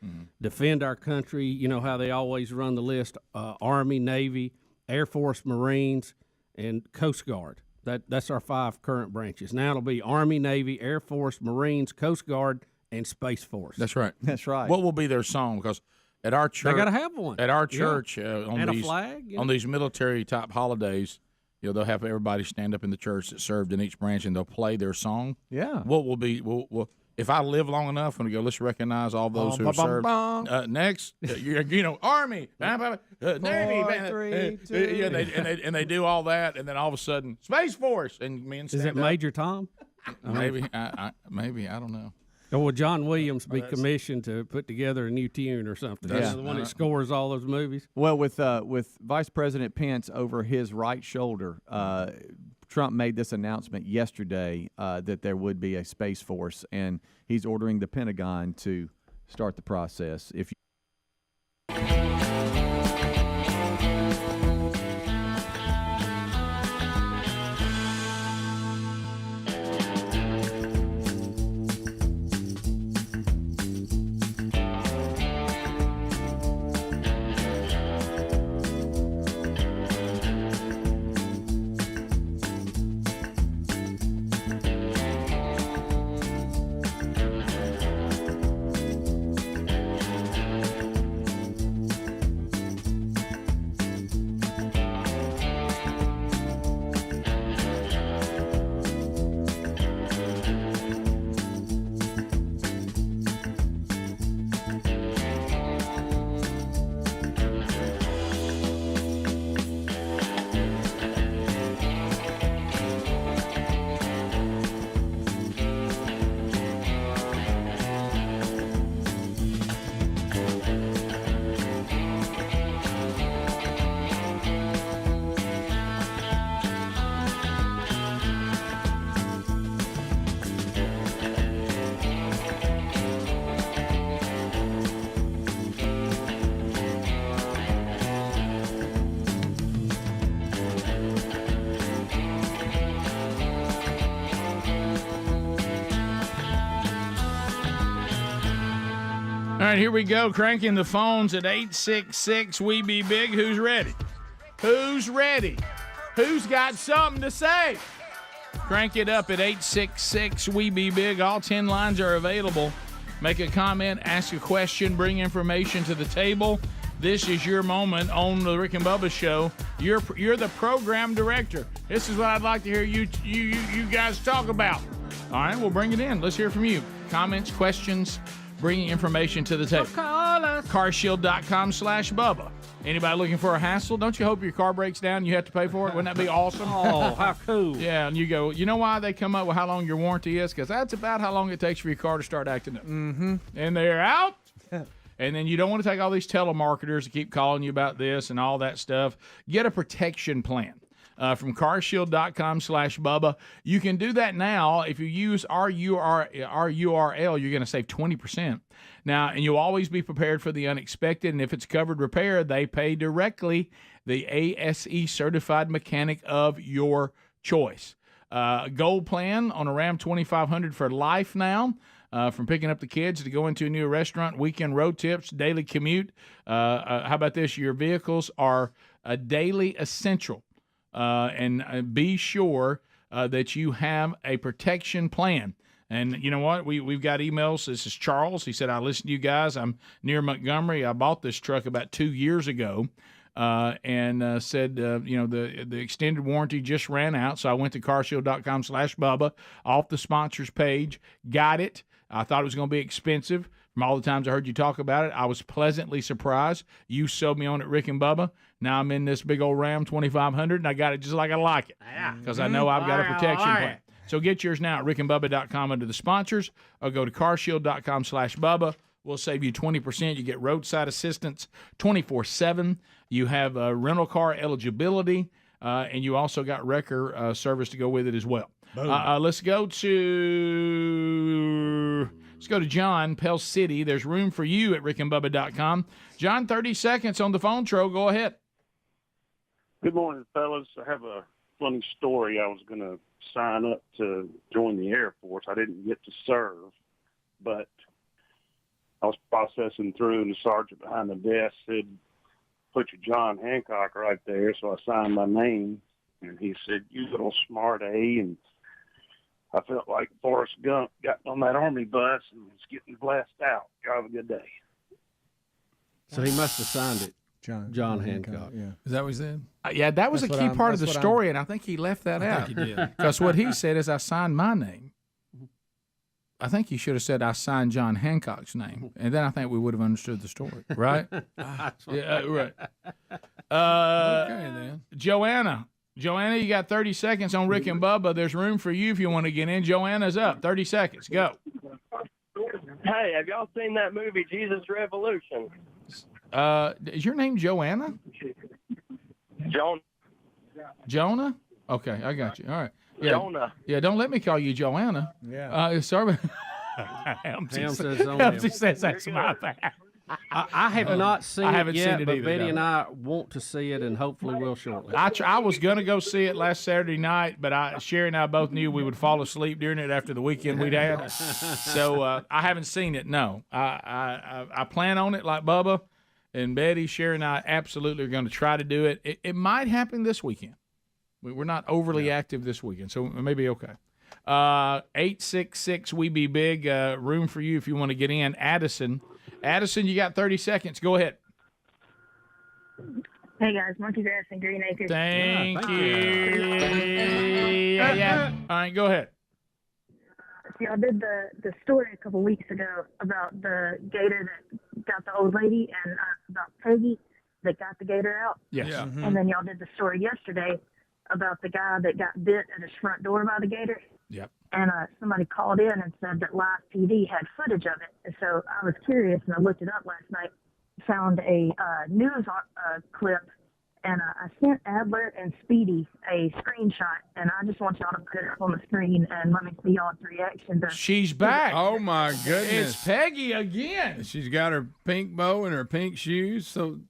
defend our country, you know how they always run the list: Army, Navy, Air Force, Marines, and Coast Guard. That's our 5 current branches. Now it'll be Army, Navy, Air Force, Marines, Coast Guard, and Space Force. That's right. That's right. What will be their song? Because at our church, they got to have one. At our church, and a flag, on these military type holidays, they'll have everybody stand up in the church that served in each branch, and they'll play their song. Yeah. What will be? If I live long enough, when we go, let's recognize all those who have served. Next, Army, Navy, and they do all that, and then all of a sudden, Space Force, and men stand Is it up. Major Tom? Maybe, I don't know. Or will John Williams be commissioned to put together a new tune or something? That's the one that scores all those movies. Well, with Vice President Pence over his right shoulder, Trump made this announcement yesterday that there would be a Space Force, and he's ordering the Pentagon to start the process. All right, here we go. Cranking the phones at 866 We Be Big. Who's ready? Who's ready? Who's got something to say? Crank it up at 866 We Be Big. All 10 lines are available. Make a comment, ask a question, bring information to the table. This is your moment on the Rick and Bubba Show. You're the program director. This is what I'd like to hear you guys talk about. All right, we'll bring it in. Let's hear from you. Comments, questions, bringing information to the table. Call us. Carshield.com/Bubba. Anybody looking for a hassle? Don't you hope your car breaks down and you have to pay for it? Wouldn't that be awesome? Oh, how cool. Yeah, and you go, you know why they come up with how long your warranty is? Because that's about how long it takes for your car to start acting up. Mm-hmm. And they're out. And then you don't want to take all these telemarketers to keep calling you about this and all that stuff. Get a protection plan. From carshield.com/Bubba. You can do that now. If you use our URL, you're going to save 20%. Now, and you'll always be prepared for the unexpected. And if it's covered repair, they pay directly the ASE certified mechanic of your choice. Gold plan on a Ram 2500 for life now. From picking up the kids to going to a new restaurant, weekend road trips, daily commute. How about this? Your vehicles are a daily essential. And be sure that you have a protection plan. And you know what? We've got emails. This is Charles. He said, I listen to you guys. I'm near Montgomery. I bought this truck about 2 years ago and said, the extended warranty just ran out. So I went to carshield.com/Bubba off the sponsors page, got it. I thought it was going to be expensive. From all the times I heard you talk about it, I was pleasantly surprised. You sold me on it, Rick and Bubba. Now I'm in this big old Ram 2500, and I got it just like I like it because I know I've got a protection plan. So get yours now at rickandbubba.com under the sponsors, or go to carshield.com/Bubba. We'll save you 20%. You get roadside assistance 24/7. You have rental car eligibility, and you also got wrecker service to go with it as well. Let's go to John, Pell City. There's room for you at rickandbubba.com. John, 30 seconds on the phone, Tro. Go ahead. Good morning, fellas. I have a funny story. I was going to sign up to join the Air Force. I didn't get to serve, but I was processing through, and the sergeant behind the desk said, put your John Hancock right there. So I signed my name, and he said, you little smart A. And I felt like Forrest Gump got on that Army bus and was getting blasted out. You have a good day. So he must have signed it. John Hancock. Yeah. Is that what he said? Yeah, that was a key part of the story, and I think he left that out. I think he did. Because what he said is, I signed my name. I think he should have said, I signed John Hancock's name. And then I think we would have understood the story, right? Yeah, right. Okay, then. Joanna, you got 30 seconds on Rick and Bubba. There's room for you if you want to get in. Joanna's up. 30 seconds. Go. Hey, have y'all seen that movie, Jesus Revolution? Is your name Joanna? Jonah? Okay, I got you. All right. Yeah. Jonah. Yeah, don't let me call you Joanna. Yeah. Sorry. Ham says that's my bad. I have not seen I haven't it yet, seen it but either, Betty no. and I want to see it, and hopefully will shortly. I was going to go see it last Saturday night, but Sherry and I both knew we would fall asleep during it after the weekend we'd had. So I haven't seen it, no. I plan on it like Bubba and Betty. Sherry and I absolutely are going to try to do it. It might happen this weekend. We're not overly active this weekend, so it may be okay. 866 We Be Big, room for you if you want to get in. Addison, you got 30 seconds. Go ahead. Hey guys, Monkey Grass and Green Acres. Thank you. Yeah. All right, go ahead. See, I did the story a couple weeks ago about the gator that got the old lady and about Peggy that got the gator out. Yes. Yeah. And then y'all did the story yesterday about the guy that got bit at his front door by the gator. Yep. And somebody called in and said that Live PD had footage of it. And so I was curious, and I looked it up last night, found a news clip, and I sent Adler and Speedy a screenshot, and I just want y'all to put it up on the screen and let me see y'all's reaction. She's back. Oh, my goodness. It's Peggy again. She's got her pink bow and her pink shoes, so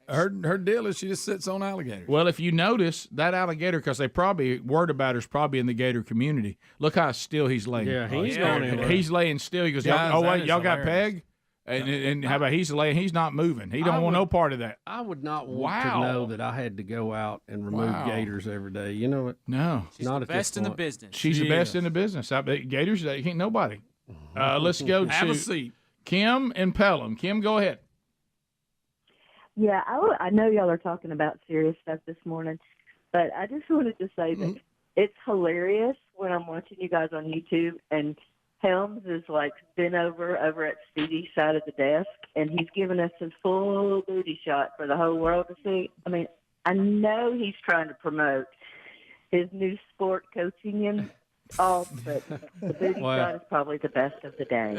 her deal is she just sits on alligators. Well, if you notice, that alligator, because they probably, word about her's probably in the gator community. Look how still he's laying. Yeah, he's going in. He's laying still. He goes, Guys, oh, that wait, is y'all got hilarious. Peg? And how about he's laying? He's not moving. He don't want no part of that. I would not want to know that I had to go out and remove gators every day. You know what? No. She's not the at best this in the point. business. She's the best in the business. I bet gators, they ain't nobody. Let's go Have a to seat. Kim and Pelham. Kim, go ahead. Yeah, I know y'all are talking about serious stuff this morning, but I just wanted to say that it's hilarious when I'm watching you guys on YouTube and Helms is like bent over at Speedy's side of the desk, and he's giving us a full booty shot for the whole world to see. I mean, I know he's trying to promote his new sport coaching Oh, but the booty shot is probably the best of the day.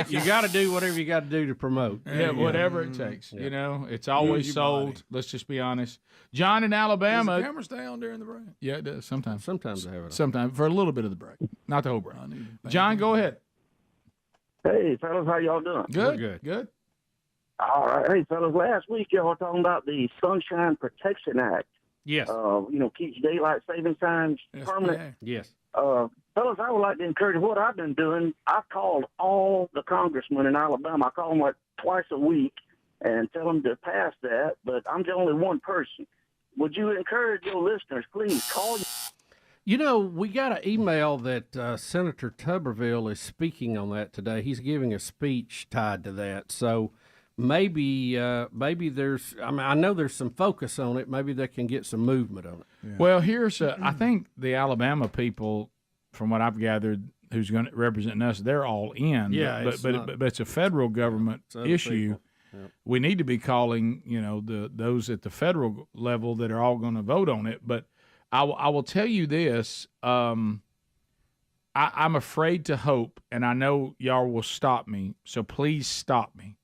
You got to do whatever you got to do to promote. Yeah, whatever it takes. You know, it's always sold. Let's just be honest. John in Alabama. Does the camera stay on during the break? Yeah, it does. Sometimes. Sometimes they have it. Sometimes for a little bit of the break, not the whole break. John, go ahead. Hey, fellas, how y'all doing? Good. All right. Hey, fellas, last week y'all were talking about the Sunshine Protection Act. Yes. Keeps daylight saving times permanent. Yes. Fellas, I would like to encourage what I've been doing. I've called all the congressmen in Alabama. I call them like twice a week and tell them to pass that, but I'm the only one person. Would you encourage your listeners, please call you? You know, we got an email that Senator Tuberville is speaking on that today. He's giving a speech tied to that. So maybe there's, I know there's some focus on it. Maybe they can get some movement on it. Yeah. Well, here's, I think the Alabama people, from what I've gathered, who's going to represent us, they're all in. Yeah, but it's a federal government issue. Yep. We need to be calling, those at the federal level that are all going to vote on it. But I will tell you this: I'm afraid to hope, and I know y'all will stop me. So please stop me.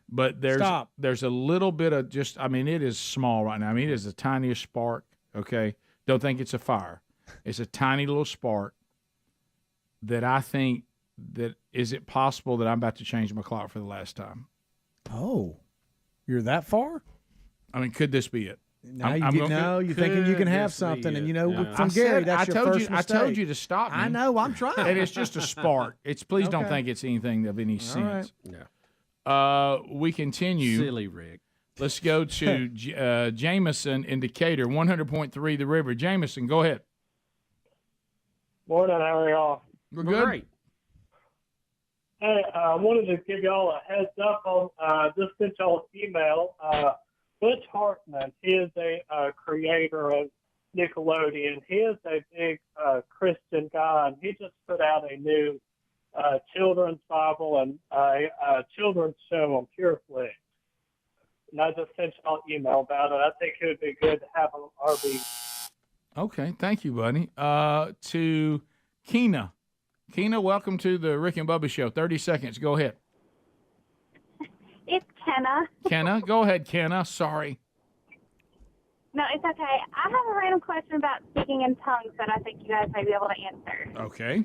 But there's a little bit of it is small right now. It is the tiniest spark. Okay, don't think it's a fire. It's a tiny little spark that I think that is it possible that I'm about to change my clock for the last time. Oh, you're that far? Could this be it? You're thinking you can have something, and from Gary, that's your first mistake. I told you to stop me. I know, I'm trying. And it's just a spark. Please don't think it's anything of any sense. Right. We continue. Silly Rick. Let's go to Jameson in Decatur, 100.3 The River. Jameson, go ahead. Morning, how are y'all? We're good. Great. Hey, I wanted to give y'all a heads up on just sent y'all an email. Butch Hartman, he is a creator of Nickelodeon. He is a big Christian guy, and he just put out a new children's Bible and a children's show on Pure Flix. And I just sent y'all an email about it. I think it would be good to have an RV. Okay, thank you, buddy. To Keena. Keena, welcome to the Rick and Bubba Show. 30 seconds. Go ahead. It's Kenna. Kenna? Go ahead, Kenna. Sorry. No, it's okay. I have a random question about speaking in tongues that I think you guys may be able to answer. Okay.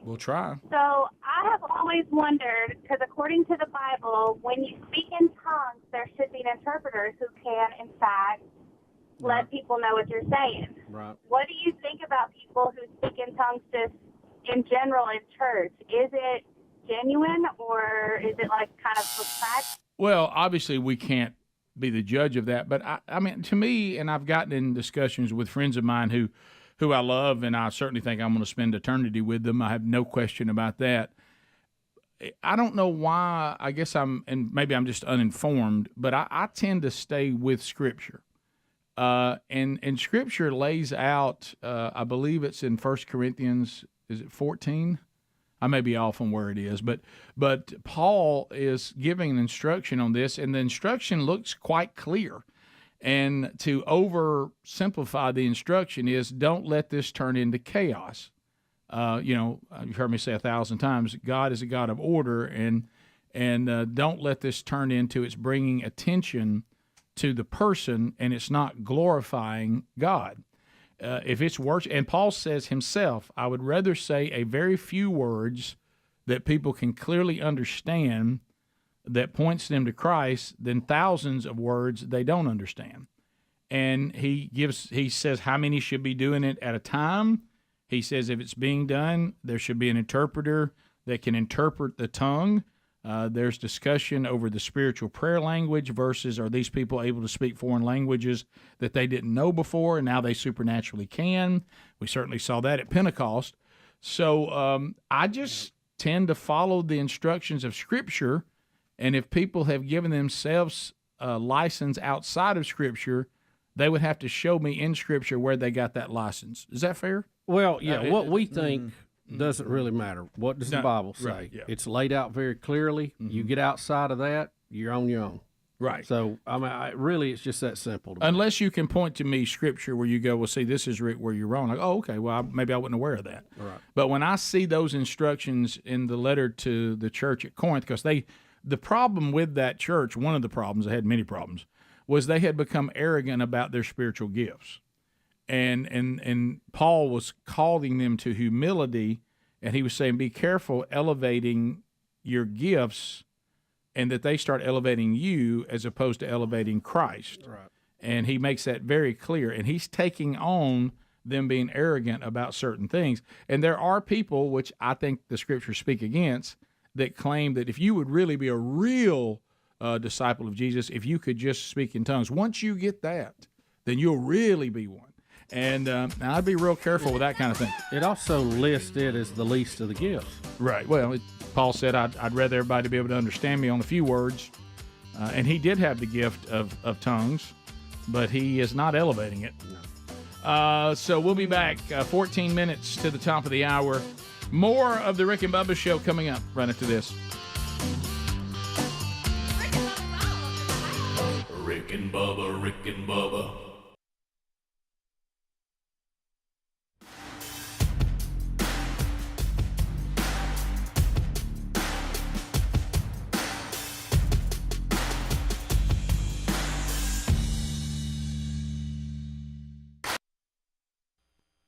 We'll try. So I have always wondered, because according to the Bible, when you speak in tongues, there should be interpreters who can, in fact, let people know what you're saying. Right. What do you think about people who speak in tongues just in general in church? Is it genuine, or is it like kind of for practice? Well, obviously we can't be the judge of that, but I mean, to me, and I've gotten in discussions with friends of mine who I love, and I certainly think I'm going to spend eternity with them. I have no question about that. I don't know why. I guess and maybe I'm just uninformed, but I tend to stay with Scripture. And Scripture lays out, I believe it's in 1 Corinthians, is it 14? I may be off on where it is, but Paul is giving an instruction on this, and the instruction looks quite clear. And to oversimplify the instruction is, don't let this turn into chaos. You've heard me say 1,000 times, God is a God of order, and don't let this turn into it's bringing attention to the person, and it's not glorifying God. If it's worse, and Paul says himself, I would rather say a very few words that people can clearly understand that points them to Christ than thousands of words they don't understand. And he says how many should be doing it at a time. He says if it's being done, there should be an interpreter that can interpret the tongue. There's discussion over the spiritual prayer language versus are these people able to speak foreign languages that they didn't know before and now they supernaturally can. We certainly saw that at Pentecost. So I just tend to follow the instructions of Scripture, and if people have given themselves a license outside of Scripture, they would have to show me in Scripture where they got that license. Is that fair? Well, yeah, what we think doesn't really matter. What does the Bible say? Right, yeah. It's laid out very clearly. You get outside of that, you're on your own. Right. So I mean, really, it's just that simple. Unless you can point to me scripture where you go, well, see, this is where you're wrong. Like, oh, okay, well, maybe I wasn't aware of that. Right. But when I see those instructions in the letter to the church at Corinth, because the problem with that church, one of the problems, they had many problems, was they had become arrogant about their spiritual gifts. And Paul was calling them to humility, and he was saying, be careful elevating your gifts, and that they start elevating you as opposed to elevating Christ. Right. And he makes that very clear. And he's taking on them being arrogant about certain things. And there are people, which I think the scriptures speak against, that claim that if you would really be a real disciple of Jesus, if you could just speak in tongues, once you get that, then you'll really be one. And I'd be real careful with that kind of thing. It also lists it as the least of the gifts. Right. Well, Paul said, I'd rather everybody be able to understand me on a few words. And he did have the gift of tongues, but he is not elevating it. No. So we'll be back 14 minutes to the top of the hour. More of the Rick and Bubba Show coming up right after this. Rick and Bubba, Rick and Bubba.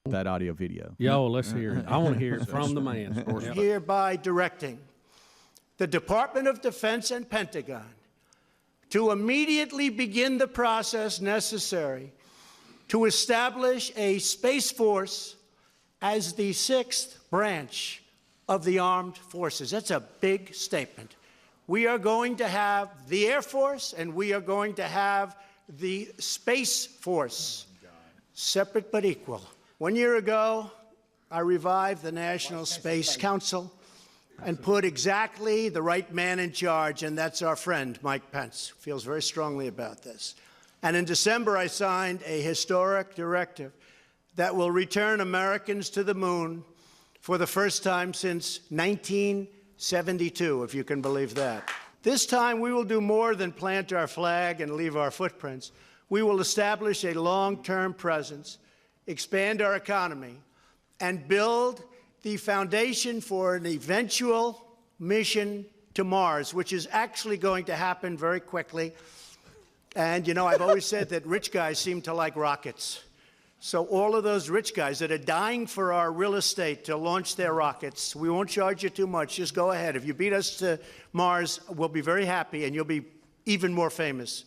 That audio video. Yo, let's hear it. I want to hear it from the man. Hereby directing the Department of Defense and Pentagon to immediately begin the process necessary to establish a Space Force as the sixth branch of the armed forces. That's a big statement. We are going to have the Air Force and we are going to have the Space Force, separate but equal. 1 year ago, I revived the National Space Council and put exactly the right man in charge, and that's our friend, Mike Pence, who feels very strongly about this. And in December, I signed a historic directive that will return Americans to the moon for the first time since 1972, if you can believe that. This time, we will do more than plant our flag and leave our footprints. We will establish a long-term presence, expand our economy, and build the foundation for an eventual mission to Mars, which is actually going to happen very quickly. And, you know, I've always said that rich guys seem to like rockets. So all of those rich guys that are dying for our real estate to launch their rockets, we won't charge you too much. Just go ahead. If you beat us to Mars, we'll be very happy, and you'll be even more famous.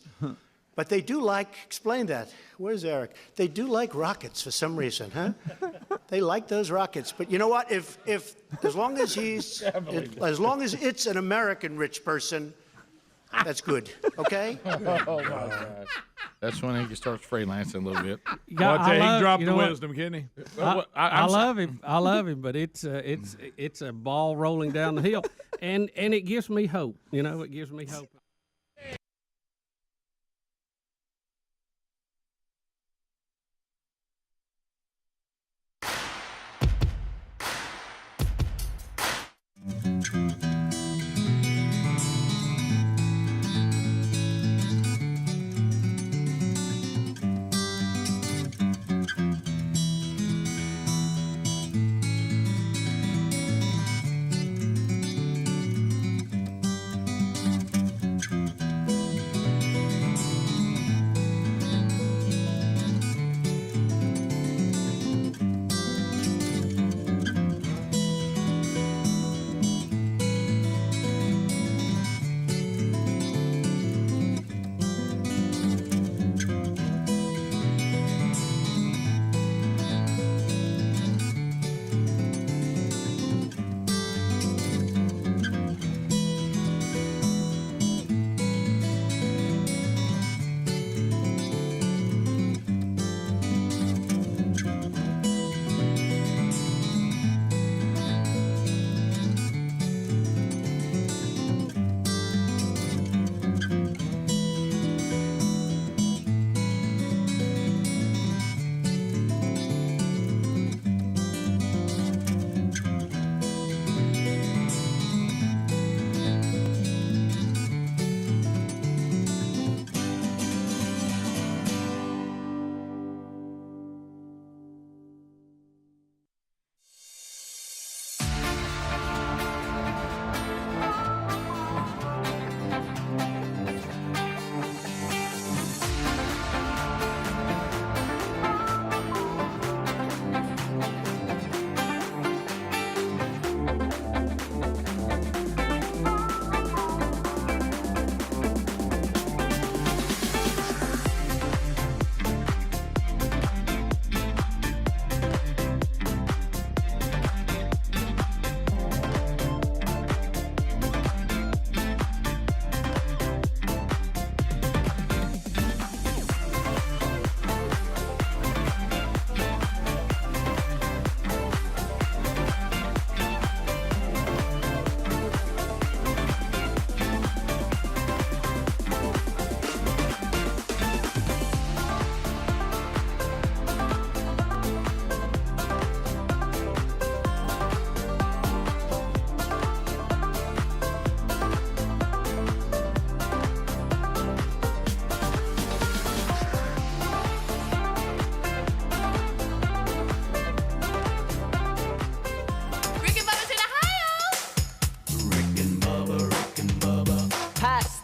But they do like, explain that. Where's Eric? They do like rockets for some reason, huh? They like those rockets. But you know what? If as long as it's an American rich person, that's good. Okay? Oh my gosh. That's when he starts freelancing a little bit. Yeah, he dropped the wisdom, can he? I love him. I love him, but it's a ball rolling down the hill, and it gives me hope. You know, it gives me hope.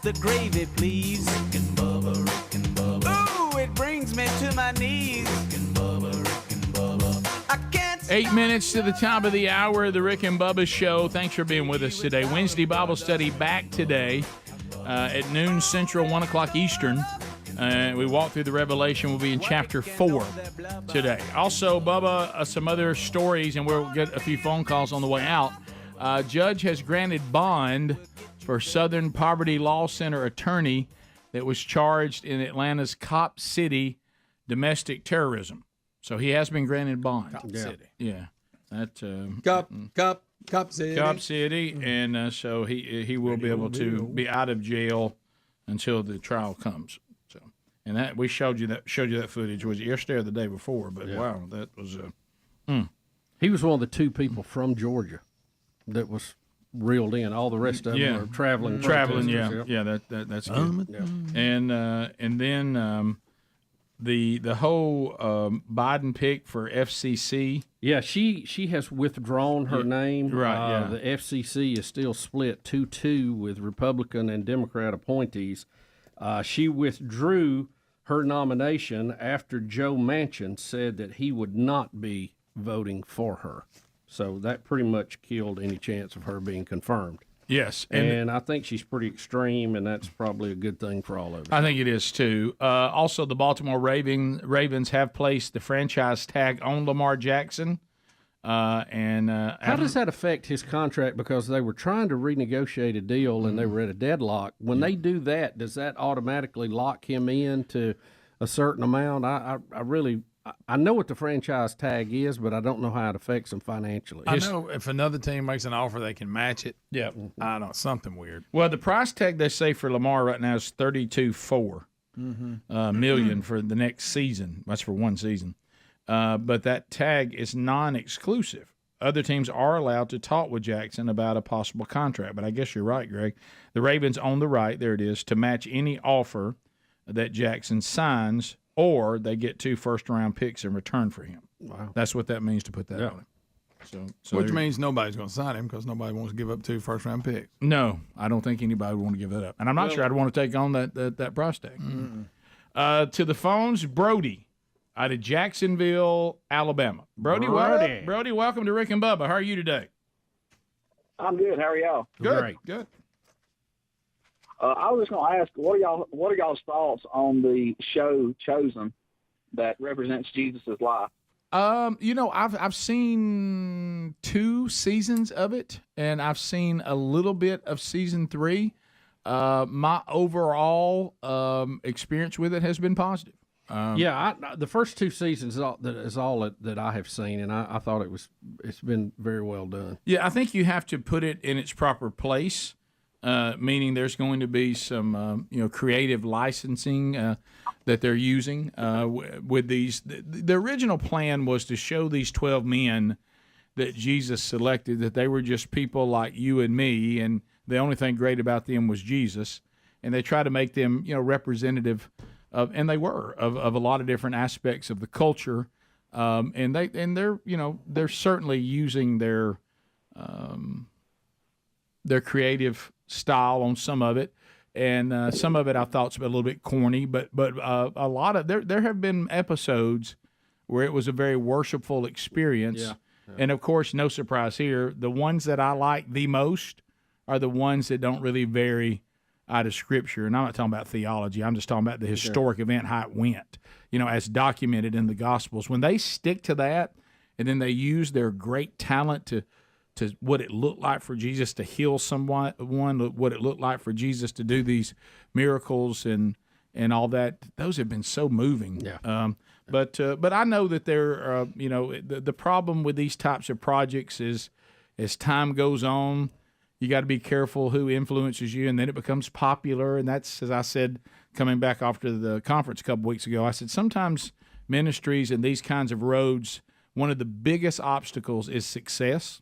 the gravy, please. Rick and Bubba, Rick and Bubba. Ooh, it brings me to my knees. Rick and Bubba, Rick and Bubba. I can't 8 minutes to the top of the hour of the Rick and Bubba Show. Thanks for being with us today. Wednesday Bible study back today at noon Central, 1 o'clock Eastern. We walk through the Revelation. We'll be in chapter 4 today. Also, Bubba, some other stories, and we'll get a few phone calls on the way out. Judge has granted bond for Southern Poverty Law Center attorney that was charged in Atlanta's Cop City domestic terrorism. So he has been granted bond. Cop City. Yeah. That, Cop City. Cop City, and so he will be able to be out of jail until the trial comes. So, and that we showed you that footage. Was it yesterday or the day before? But wow, that was He was one of the two people from Georgia that was reeled in. All the rest of them were traveling. Yeah. That's good. And then the whole Biden pick for FCC. Yeah, she has withdrawn her name. Right. The FCC is still split 2-2 with Republican and Democrat appointees. She withdrew her nomination after Joe Manchin said that he would not be voting for her. So that pretty much killed any chance of her being confirmed. Yes. And I think she's pretty extreme, and that's probably a good thing for all of us. I think it is, too. Also, the Baltimore Ravens have placed the franchise tag on Lamar Jackson. How does that affect his contract? Because they were trying to renegotiate a deal, and they were at a deadlock. When they do that, does that automatically lock him in to a certain amount? I know what the franchise tag is, but I don't know how it affects them financially. I know if another team makes an offer, they can match it. Yeah. I don't know, something weird. Well, the price tag they say for Lamar right now is $32.4 million for the next season. That's for one season. But that tag is non-exclusive. Other teams are allowed to talk with Jackson about a possible contract. But I guess you're right, Greg. The Ravens own the right, there it is, to match any offer that Jackson signs, or they get 2 first-round picks in return for him. Wow. That's what that means to put that on him. So Which means nobody's going to sign him because nobody wants to give up 2 first-round picks. No, I don't think anybody would want to give that up. And I'm not sure I'd want to take on that price tag. To the phones, Brody out of Jacksonville, Alabama. Brody, welcome to Rick and Bubba. How are you today? I'm good. How are y'all? Good. Great. Good. I was going to ask, what are y'all's thoughts on the show Chosen that represents Jesus' life? I've seen 2 seasons of it, and I've seen a little bit of season 3. My overall experience with it has been positive. The first 2 seasons is all that I have seen, and I thought it's been very well done. Yeah, I think you have to put it in its proper place. Meaning there's going to be some, creative licensing that they're using with these. The original plan was to show these 12 men that Jesus selected, that they were just people like you and me, and the only thing great about them was Jesus. And they try to make them, representative of, and they were, of a lot of different aspects of the culture. And they're certainly using their creative style on some of it, and some of it I thought's a little bit corny, but a lot of there have been episodes where it was a very worshipful experience. Yeah. And of course, no surprise here, the ones that I like the most are the ones that don't really vary out of Scripture. And I'm not talking about theology. I'm just talking about the historic event, how it went, as documented in the Gospels. When they stick to that, and then they use their great talent to what it looked like for Jesus to heal someone, what it looked like for Jesus to do these miracles and all that. Those have been so moving. Yeah. But I know that they're, the problem with these types of projects is as time goes on, you got to be careful who influences you, and then it becomes popular. And that's, as I said, coming back after the conference a couple weeks ago, I said sometimes ministries and these kinds of roads, one of the biggest obstacles is success.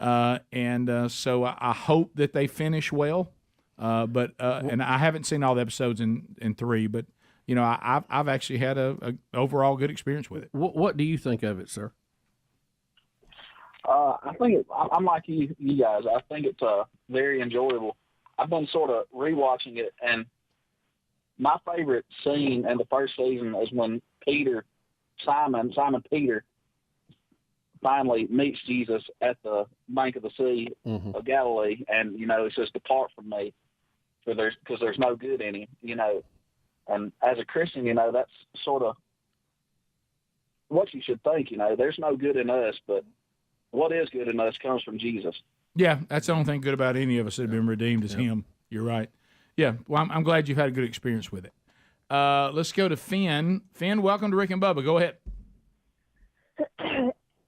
So I hope that they finish well. And I haven't seen all the episodes in 3, but I've actually had a overall good experience with it. What do you think of it, sir? I think I'm like you guys. I think it's very enjoyable. I've been sort of rewatching it, and my favorite scene in the first season is when Simon Peter, finally meets Jesus at the bank of the Sea of Galilee, and he says, "Depart from me, because there's no good in him." And as a Christian, that's sort of what you should think. There's no good in us, but what is good in us comes from Jesus. Yeah, that's the only thing good about any of us that have been redeemed is Him. You're right. Yeah, well, I'm glad you've had a good experience with it. Let's go to Finn. Finn, welcome to Rick and Bubba. Go ahead.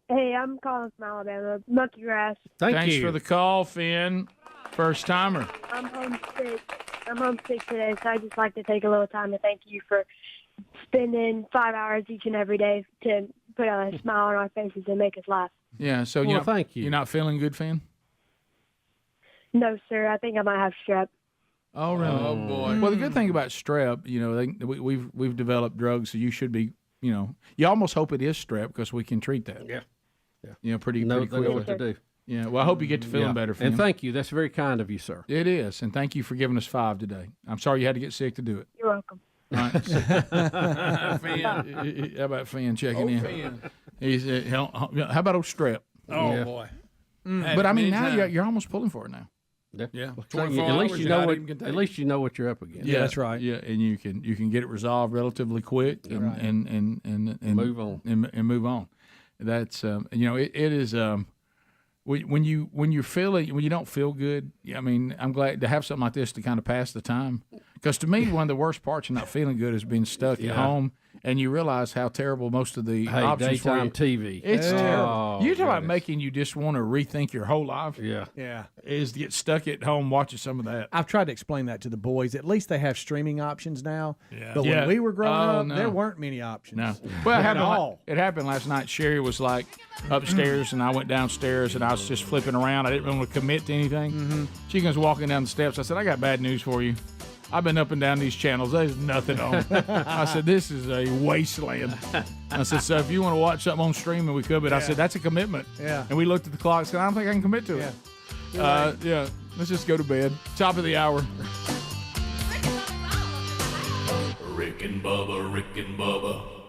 Hey, I'm calling from Alabama. Monkey grass. Thanks for the call, Finn. First timer. I'm homesick today, so I'd just like to take a little time to thank you for spending 5 hours each and every day to put a smile on our faces and make us laugh. Yeah, so thank you. You're not feeling good, Finn? No, sir. I think I might have strep. Oh, really? Oh, boy. Well, the good thing about strep, we've developed drugs, so you should be, you almost hope it is strep because we can treat that. Yeah. Pretty They quickly. know what to do. Yeah, well, I hope you get to feeling better, Finn. And thank you. That's very kind of you, sir. It is, and thank you for giving us 5 today. I'm sorry you had to get sick to do it. You're welcome. All right. Finn. How about Finn checking in? Finn. He's, how about old strep? Oh, boy. But I mean, now you're almost pulling for it now. Yeah. At least you know what you're up against. Yeah, that's right. Yeah, and you can get it resolved relatively quick and move on. And move on. That's it is when you don't feel good. I mean, I'm glad to have something like this to kind of pass the time. Because to me, one of the worst parts of not feeling good is being stuck at home, and you realize how terrible most of the options for you. Daytime TV. It's terrible. Oh, You talk about making you just want to rethink your whole life. Yeah. Is to get stuck at home watching some of that. I've tried to explain that to the boys. At least they have streaming options now. Yeah. But when we were growing up, there weren't many options. No. Well, it happened last night. Sherry was like upstairs, and I went downstairs, and I was just flipping around. I didn't want to commit to anything. She was walking down the steps. I said, "I got bad news for you. I've been up and down these channels. There's nothing on." I said, "This is a wasteland." I said, "So if you want to watch something on streaming, we could." But I said, "That's a commitment." Yeah. And we looked at the clock and said, "I don't think I can commit to it." Yeah. Let's just go to bed. Top of the hour. Rick and Bubba, Rick and Bubba.